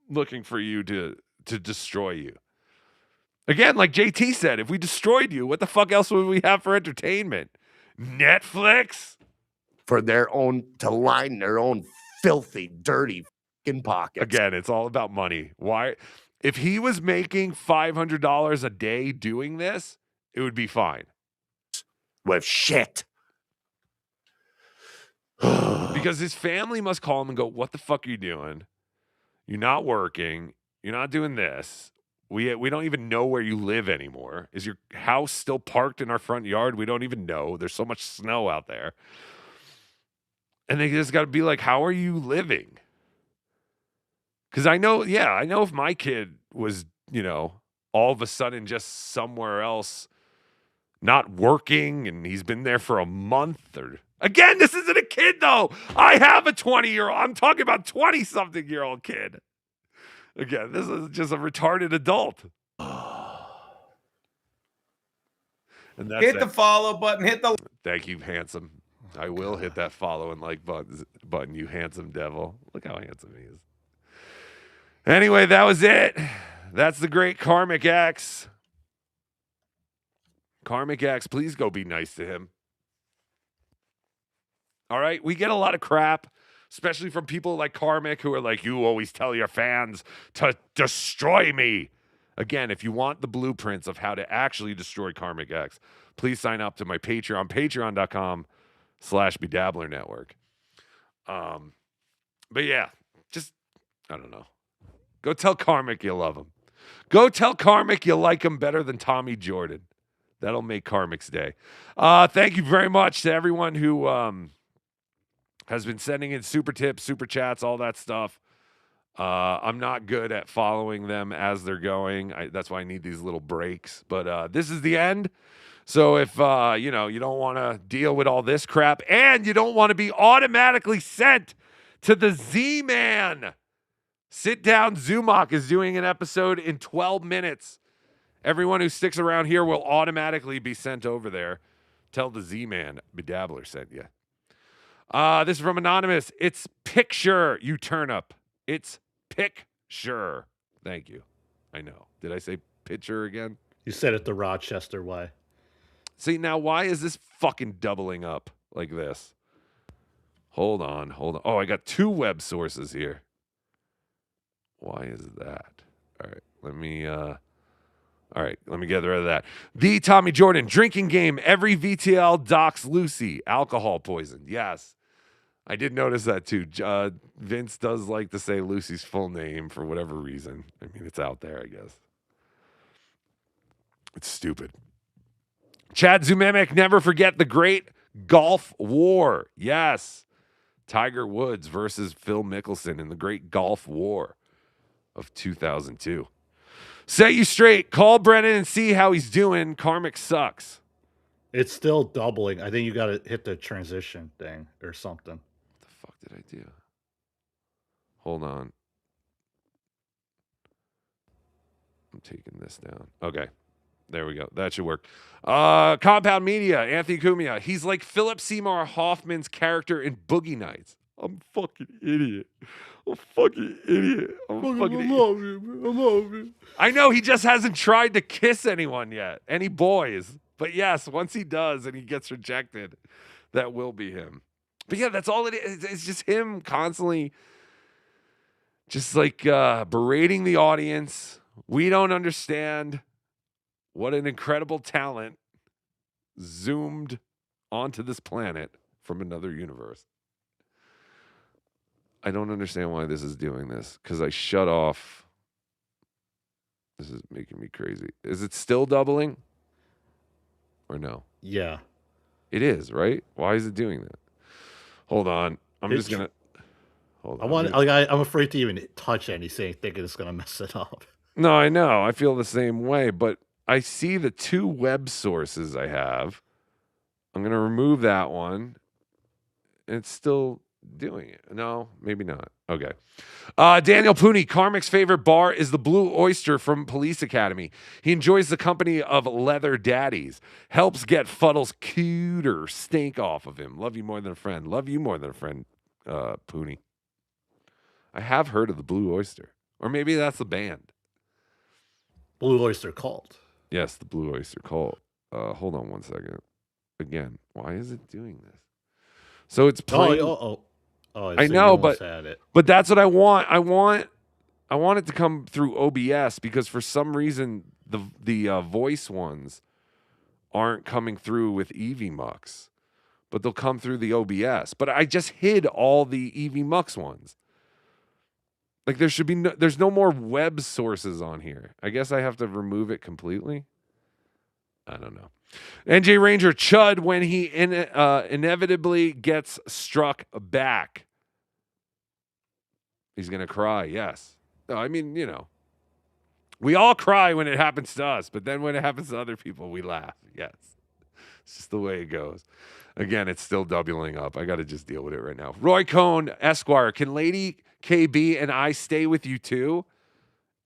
looking for you to destroy you. Again, like JT said, if we destroyed you, what the fuck else would we have for entertainment? Netflix? To line their own filthy, dirty fucking pockets. Again, it's all about money. Why? If he was making $500 a day doing this, it would be fine. With shit. Because his family must call him and go, what the fuck are you doing? You're not working. You're not doing this. We don't even know where you live anymore. Is your house still parked in our front yard? We don't even know. There's so much snow out there. And they just got to be like, how are you living? Because I know if my kid was, all of a sudden just somewhere else not working and he's been there for a month or... Again, this isn't a kid, though. I have a 20-year-old. I'm talking about 20-something-year-old kid. Again, this is just a retarded adult. And that's hit the follow button. Hit the... Thank you, handsome. I will hit that follow and like button, you handsome devil. Look how handsome he is. Anyway, that was it. That's the great Karmic X. Karmic X, please go be nice to him. All right? We get a lot of crap, especially from people like Karmic who are like, you always tell your fans to destroy me. Again, if you want the blueprints of how to actually destroy Karmic X, please sign up to my Patreon, patreon.com/BeDabbler Network. But yeah, just, I don't know. Go tell Karmic you love him. Go tell Karmic you like him better than Tommy Jordan. That'll make Karmic's day. Thank you very much to everyone who has been sending in super tips, super chats, all that stuff. I'm not good at following them as they're going. That's why I need these little breaks. But this is the end. So if, you don't want to deal with all this crap and you don't want to be automatically sent to the Z-Man, Sit Down Zumach is doing an episode in 12 minutes. Everyone who sticks around here will automatically be sent over there. Tell the Z-Man BeDabbler sent you. This is from Anonymous. It's picture, you turnip. It's picture. Thank you. I know. Did I say picture again? You said it the Rochester way. See, now why is this fucking doubling up like this? Hold on. Oh, I got two web sources here. Why is that? All right, let me get rid of that. The Tommy Jordan drinking game. Every VTL docks Lucy. Alcohol poisoned. Yes. I did notice that too. Vince does like to say Lucy's full name for whatever reason. I mean, it's out there, I guess. It's stupid. Chad Zumemic, never forget the great Golf War. Yes. Tiger Woods versus Phil Mickelson in the great Golf War of 2002. Set you straight. Call Brennan and see how he's doing. Karmic sucks. It's still doubling. I think you got to hit the transition thing or something. What the fuck did I do? Hold on. I'm taking this down. Okay. There we go. That should work. Compound Media, Anthony Cumia. He's like Philip Seymour Hoffman's character in Boogie Nights. I'm a fucking idiot. I'm a fucking idiot. I love you. I know he just hasn't tried to kiss anyone yet. Any boys. But yes, once he does and he gets rejected, that will be him. But yeah, that's all it is. It's just him constantly just like berating the audience. We don't understand what an incredible talent zoomed onto this planet from another universe. I don't understand why this is doing this because I shut off. This is making me crazy. Is it still doubling or no? Yeah. It is, right? Why is it doing that? Hold on. I'm just going to. Hold on. I'm afraid to even touch anything thinking it's going to mess it up. No, I know. I feel the same way, but I see the two web sources I have. I'm going to remove that one. It's still doing it. No, maybe not. Okay. Daniel Pooney, Karmic's favorite bar is the Blue Oyster from Police Academy. He enjoys the company of leather daddies. Helps get Fuddle's cuter stink off of him. Love you more than a friend. Love you more than a friend, Pooney. I have heard of the Blue Oyster. Or maybe that's the band. Blue Oyster Cult. Yes, the Blue Oyster Cult. Hold on one second. Again, why is it doing this? So it's playing. I know, but that's what I want. I want it to come through OBS because for some reason the voice ones aren't coming through with EVMux, but they'll come through the OBS. But I just hid all the EVMux ones. Like there's no more web sources on here. I guess I have to remove it completely. I don't know. NJ Ranger Chud when he inevitably gets struck back. He's going to cry, yes. No, I mean, we all cry when it happens to us, but then when it happens to other people, we laugh. Yes. It's just the way it goes. Again, it's still doubling up. I got to just deal with it right now. Roy Cohn, Esquire, can Lady KB and I stay with you too?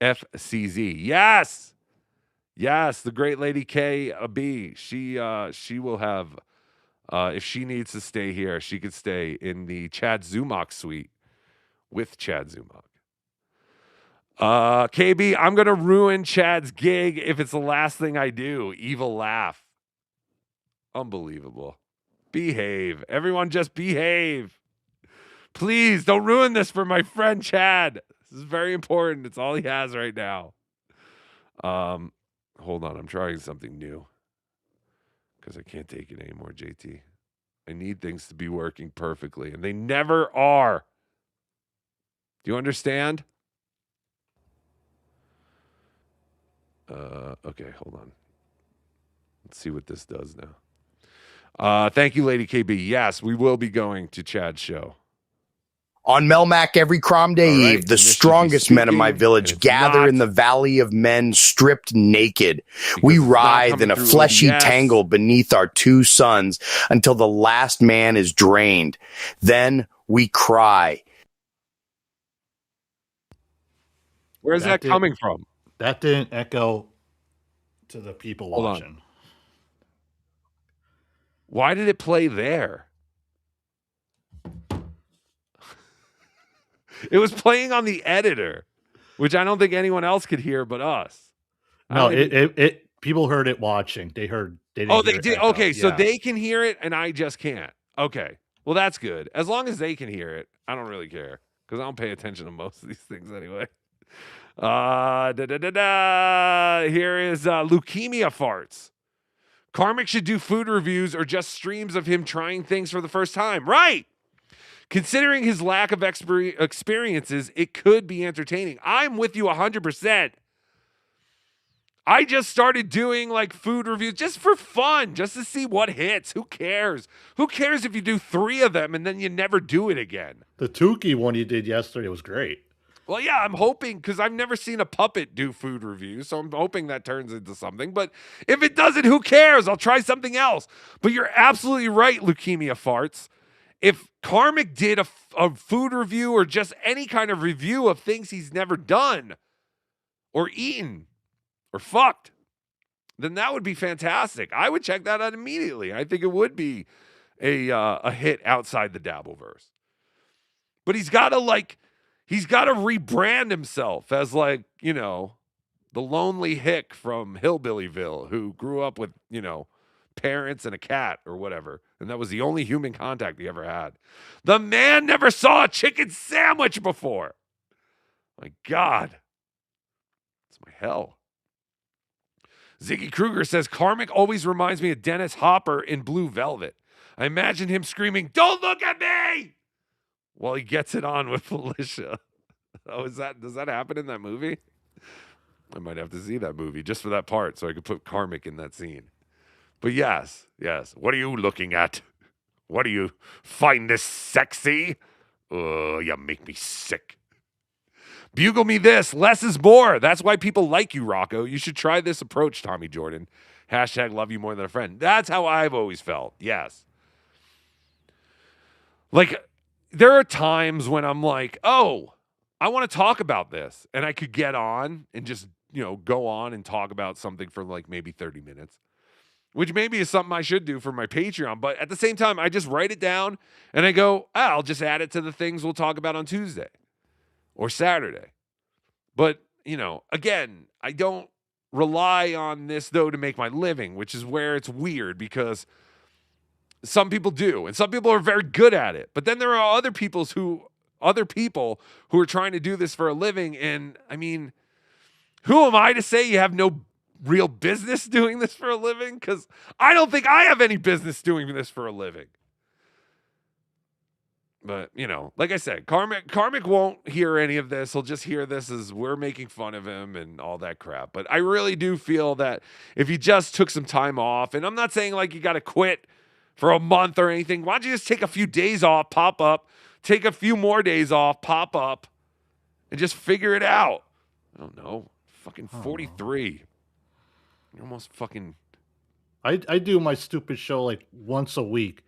FCZ. Yes. Yes, the great Lady KB. She will have, if she needs to stay here, she could stay in the Chad Zumach suite with Chad Zumach. KB, I'm going to ruin Chad's gig if it's the last thing I do. Evil laugh. Unbelievable. Behave. Everyone just behave. Please don't ruin this for my friend Chad. This is very important. It's all he has right now. Hold on. I'm trying something new because I can't take it anymore, JT. I need things to be working perfectly, and they never are. Do you understand? Okay, hold on. Let's see what this does now. Thank you, Lady KB. Yes, we will be going to Chad's show. On Melmac every Crom Day Eve, the strongest men of my village gather in the Valley of Men stripped naked. We writhe in a fleshy tangle beneath our two suns until the last man is drained. Then we cry. Where's that coming from? That didn't echo to the people watching. Why did it play there? It was playing on the editor, which I don't think anyone else could hear but us. No, it people heard it watching. They heard. They did. Okay, so they can hear it and I just can't. Okay, well that's good. As long as they can hear it, I don't really care because I don't pay attention to most of these things anyway. Here is leukemia farts. Karmic should do food reviews or just streams of him trying things for the first time. Right. Considering his lack of experiences, it could be entertaining. I'm with you 100%. I just started doing like food reviews just for fun, just to see what hits. Who cares? Who cares if you do 3 of them and then you never do it again? The Tukey one you did yesterday was great. Well, yeah, I'm hoping, because I've never seen a puppet do food reviews, so I'm hoping that turns into something. But if it doesn't, who cares? I'll try something else. But you're absolutely right, leukemia farts. If Karmic did a food review or just any kind of review of things he's never done or eaten or fucked, then that would be fantastic. I would check that out immediately. I think it would be a hit outside the Dabbleverse. But he's got to rebrand himself as the lonely hick from Hillbillyville who grew up with, parents and a cat or whatever. And that was the only human contact he ever had. The man never saw a chicken sandwich before. My God. It's my hell. Ziggy Kruger says, Karmic always reminds me of Dennis Hopper in Blue Velvet. I imagine him screaming, "Don't look at me!" while he gets it on with Felicia. Oh, does that happen in that movie? I might have to see that movie just for that part so I could put Karmic in that scene. But yes. What are you looking at? What do you find this sexy? Oh, you make me sick. Bugle me this. Less is more. That's why people like you, Rocco. You should try this approach, Tommy Jordan. # love you more than a friend. That's how I've always felt. Yes. Like, there are times when I'm like, oh, I want to talk about this. And I could get on and just, go on and talk about something for like maybe 30 minutes. Which maybe is something I should do for my Patreon. But at the same time, I just write it down and I go, I'll just add it to the things we'll talk about on Tuesday or Saturday. But, again, I don't rely on this, though, to make my living, which is where it's weird because some people do. And some people are very good at it. But then there are other people who are trying to do this for a living. And, I mean, who am I to say you have no real business doing this for a living? Because I don't think I have any business doing this for a living. But, like I said, Karmic won't hear any of this. He'll just hear this as we're making fun of him and all that crap. But I really do feel that if you just took some time off, and I'm not saying like you got to quit for a month or anything. Why don't you just take a few days off, pop up, take a few more days off, pop up, and just figure it out? I don't know. Fucking 43. You're almost fucking... I do my stupid show like once a week.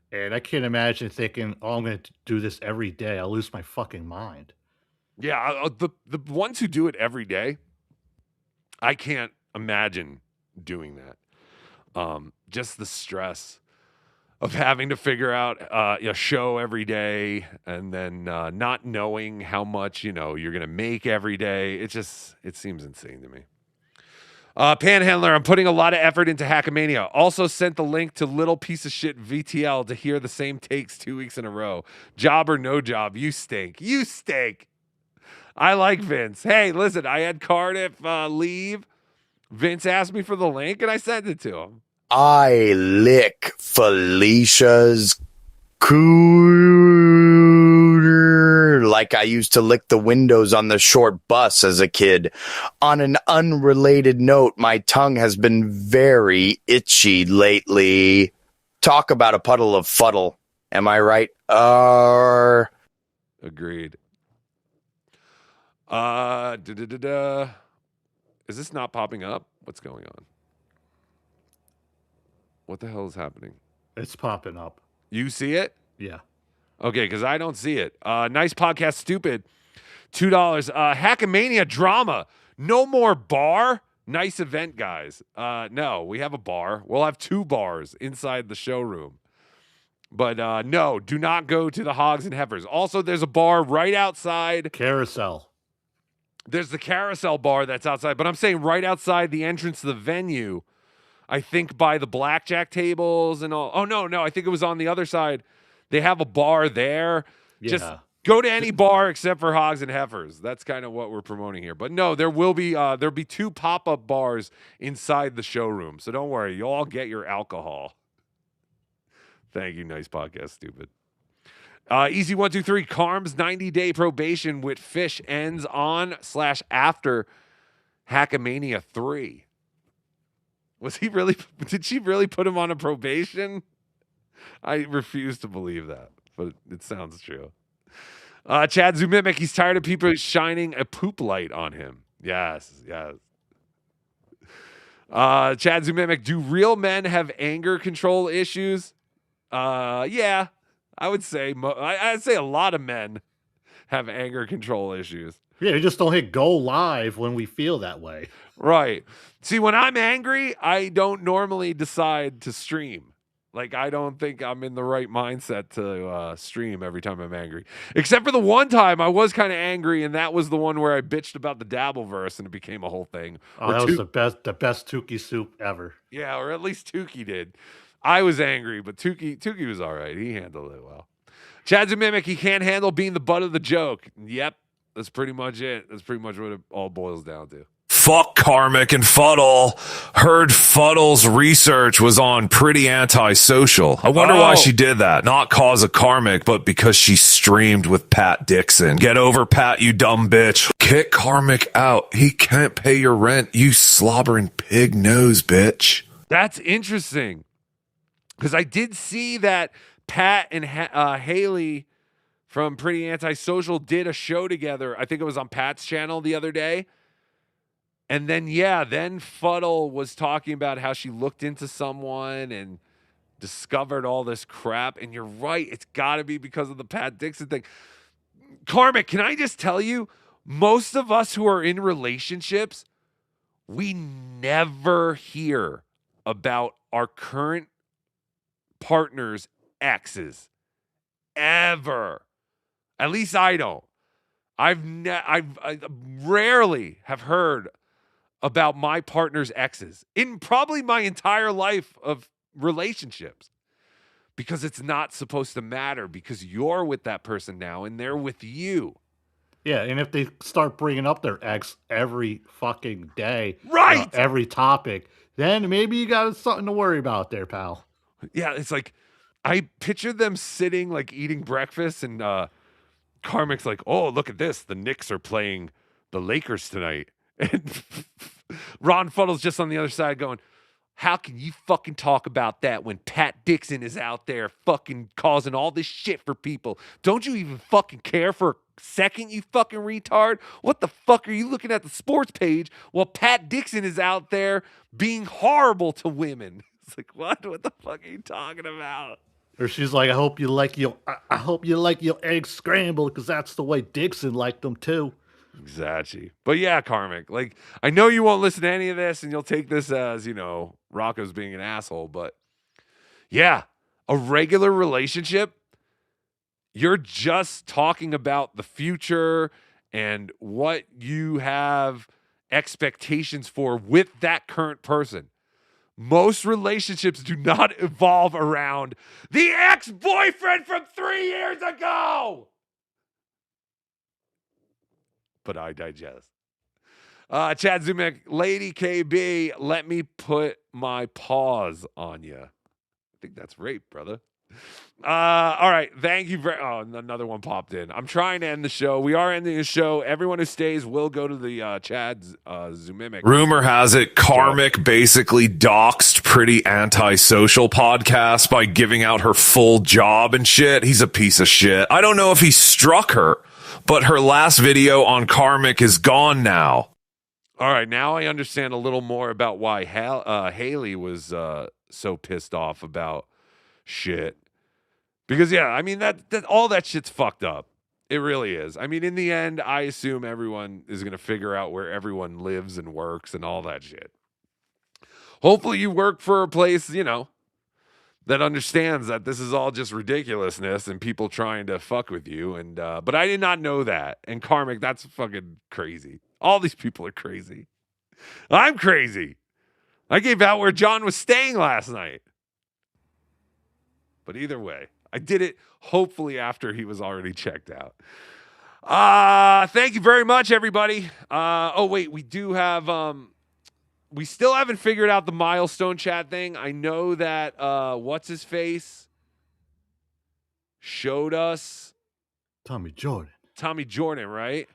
And I can't imagine thinking, I'm going to do this every day. I'll lose my fucking mind. Yeah, the ones who do it every day, I can't imagine doing that. Just the stress of having to figure out a show every day and then not knowing how much, you're going to make every day. It seems insane to me. Panhandler, I'm putting a lot of effort into Hackamania. Also sent the link to little piece of shit VTL to hear the same takes 2 weeks in a row. Job or no job, you stink. You stink. I like Vince. Hey, listen, I had Cardiff leave. Vince asked me for the link, and I sent it to him. I lick Felicia's cooter like I used to lick the windows on the short bus as a kid. On an unrelated note, my tongue has been very itchy lately. Talk about a puddle of fuddle. Am I right? Agreed. Is this not popping up? What's going on? What the hell is happening? It's popping up. You see it? Yeah. Okay, because I don't see it. Nice podcast, stupid. $2. Hackamania drama. No more bar. Nice event, guys. No, we have a bar. We'll have 2 bars inside the showroom. But no, do not go to the Hogs and Heifers. Also, there's a bar right outside. Carousel. There's the Carousel bar that's outside. But I'm saying right outside the entrance to the venue, I think by the blackjack tables and all. Oh, no. I think it was on the other side. They have a bar there. Yeah. Just Go to any bar except for Hogs and Heifers. That's kind of what we're promoting here. But no, there'll be 2 pop-up bars inside the showroom. So don't worry, you'll all get your alcohol. Thank you, nice podcast, stupid. Easy 123. Carm's 90-day probation with Fish ends on/after Hackamania 3. Was he really? Did she really put him on a probation? I refuse to believe that, but it sounds true. Chad Zumimic, he's tired of people shining a poop light on him. Yes. Chad Zumimic, do real men have anger control issues? Yeah, I would say. I'd say a lot of men have anger control issues. Yeah, we just don't hit go live when we feel that way. Right. See, when I'm angry, I don't normally decide to stream. Like, I don't think I'm in the right mindset to stream every time I'm angry. Except for the one time I was kind of angry, and that was the one where I bitched about the Dabbleverse, and it became a whole thing. Oh, that was the best Tukey soup ever. Yeah, or at least Tukey did. I was angry, but Tukey was all right. He handled it well. Chad's a mimic. He can't handle being the butt of the joke. Yep, that's pretty much it. That's pretty much what it all boils down to. Fuck Karmic and Fuddle. Heard Fuddle's research was on Pretty Antisocial. I wonder why she did that. Not cause of Karmic, but because she streamed with Pat Dixon. Get over Pat, you dumb bitch. Kick Karmic out. He can't pay your rent, you slobbering pig nose, bitch. That's interesting. Because I did see that Pat and Haley from Pretty Antisocial did a show together. I think it was on Pat's channel the other day. And then, then Fuddle was talking about how she looked into someone and discovered all this crap. And you're right. It's got to be because of the Pat Dixon thing. Karmic, can I just tell you, most of us who are in relationships, we never hear about our current partner's exes. Ever. At least I don't. I rarely have heard about my partner's exes in probably my entire life of relationships, because it's not supposed to matter, because you're with that person now and they're with you. Yeah, and if they start bringing up their ex every fucking day, right, every topic, then maybe you got something to worry about there, pal. Yeah, it's like I picture them sitting like eating breakfast, and Karmic's like, "Oh, look at this! The Knicks are playing the Lakers tonight." And Ron Fuddle's just on the other side going, how can you fucking talk about that when Pat Dixon is out there fucking causing all this shit for people? Don't you even fucking care for a second, you fucking retard? What the fuck are you looking at the sports page while Pat Dixon is out there being horrible to women? It's like, what? What the fuck are you talking about? Or she's like, I hope you like your eggs scrambled, because that's the way Dixon liked them too. Exactly. But yeah, Karmic, like, I know you won't listen to any of this and you'll take this as, Rocco's being an asshole, but yeah, a regular relationship, you're just talking about the future and what you have expectations for with that current person. Most relationships do not evolve around the ex-boyfriend from 3 years ago. But I digest. Chad Zumek, Lady KB, let me put my paws on you. I think that's rape, brother. All right. Thank you very another one popped in. I'm trying to end the show. We are ending the show. Everyone who stays will go to the Chad Zumimic. Rumor has it Karmic basically doxed Pretty Antisocial podcast by giving out her full job and shit. He's a piece of shit. I don't know if he struck her, but her last video on Karmic is gone now. All right, now I understand a little more about why Haley was so pissed off about shit. Because, yeah, I mean, that all that shit's fucked up. It really is. I mean, in the end, I assume everyone is going to figure out where everyone lives and works and all that shit. Hopefully you work for a place, that understands that this is all just ridiculousness and people trying to fuck with you. And but I did not know that. And Karmic, that's fucking crazy. All these people are crazy. I'm crazy. I gave out where John was staying last night. But either way, I did it hopefully after he was already checked out. Thank you very much, everybody. Oh, wait, we do have... we still haven't figured out the milestone chat thing. I know that what's-his-face showed us... Tommy Jordan, right?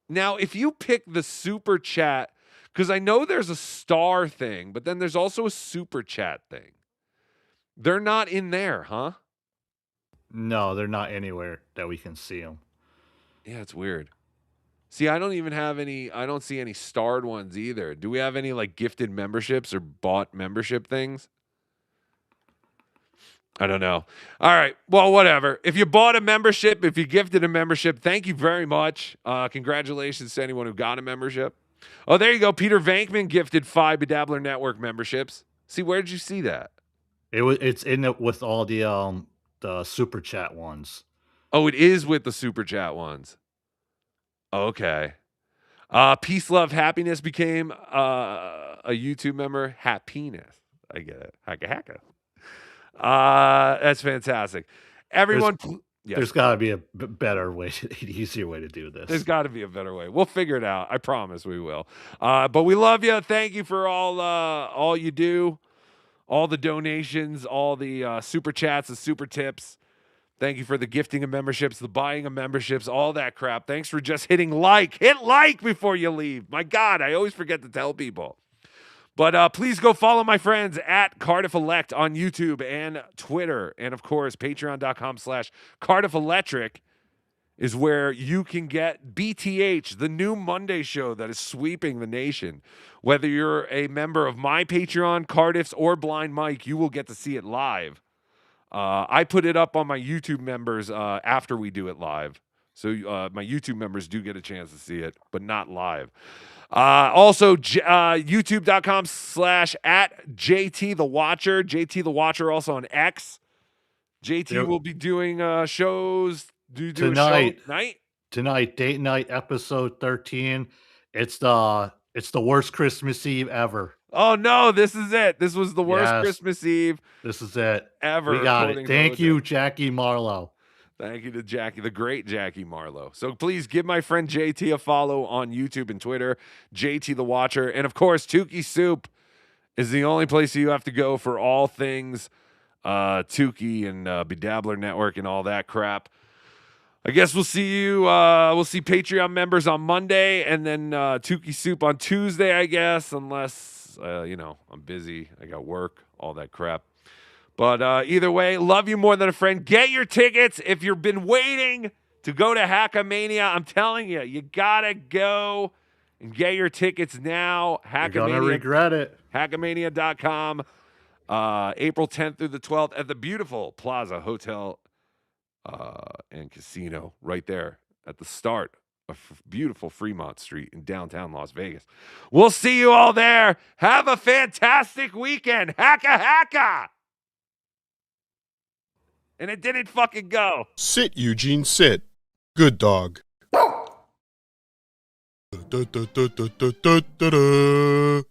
Now, if you pick the super chat, because I know there's a star thing, but then there's also a super chat thing. They're not in there, huh? No, they're not anywhere that we can see them. Yeah, it's weird. See, I don't even have any, I don't see any starred ones either. Do we have any like gifted memberships or bought membership things? I don't know. All right. Well, whatever. If you bought a membership, if you gifted a membership, thank you very much. Congratulations to anyone who got a membership. Oh, there you go. Peter Vankman gifted 5 BeDabbler Network memberships. See, where did you see that? It's in it with all the super chat ones. Oh, it is with the super chat ones. Okay. Peace, Love, Happiness became a YouTube member. Happiness. I get it. Hacka. That's fantastic. Everyone, there's got to be a better way, easier way to do this. There's got to be a better way. We'll figure it out. I promise we will. But we love you. Thank you for all you do, all the donations, all the super chats, the super tips. Thank you for the gifting of memberships, the buying of memberships, all that crap. Thanks for just hitting like. Hit like before you leave. My God, I always forget to tell people. But please go follow my friends at Cardiff Elect on YouTube and Twitter. And, of course, patreon.com/Cardiff Electric is where you can get BTH, the new Monday show that is sweeping the nation. Whether you're a member of my Patreon, Cardiff's, or Blind Mike, you will get to see it live. I put it up on my YouTube members after we do it live. So my YouTube members do get a chance to see it, but not live. Also, youtube.com/@JT the Watcher. JT the Watcher also on X. JT will be doing shows. Tonight, Tonight, date night, episode 13. It's the worst Christmas Eve ever. Oh no, this is it. This was the worst Christmas Eve. This is it. Ever. We got it. Thank you, Jackie Marlowe. Thank you to Jackie, the great Jackie Marlowe. So please give my friend JT a follow on YouTube and Twitter, JT the Watcher. And of course, Tukey Soup is the only place you have to go for all things Tukey and BeDabbler Network and all that crap. I guess we'll see you. We'll see Patreon members on Monday and then Tukey Soup on Tuesday, I guess, unless, I'm busy. I got work, all that crap. But either way, love you more than a friend. Get your tickets. If you've been waiting to go to Hackamania, I'm telling you, you got to go and get your tickets now. You're going to regret it. Hackamania.com. April 10th through the 12th at the beautiful Plaza Hotel and Casino right there at the start of beautiful Fremont Street in downtown Las Vegas. We'll see you all there. Have a fantastic weekend. Hacka. And it didn't fucking go. Sit, Eugene, sit. Good dog. Da, da, da, da, da, da, da, da.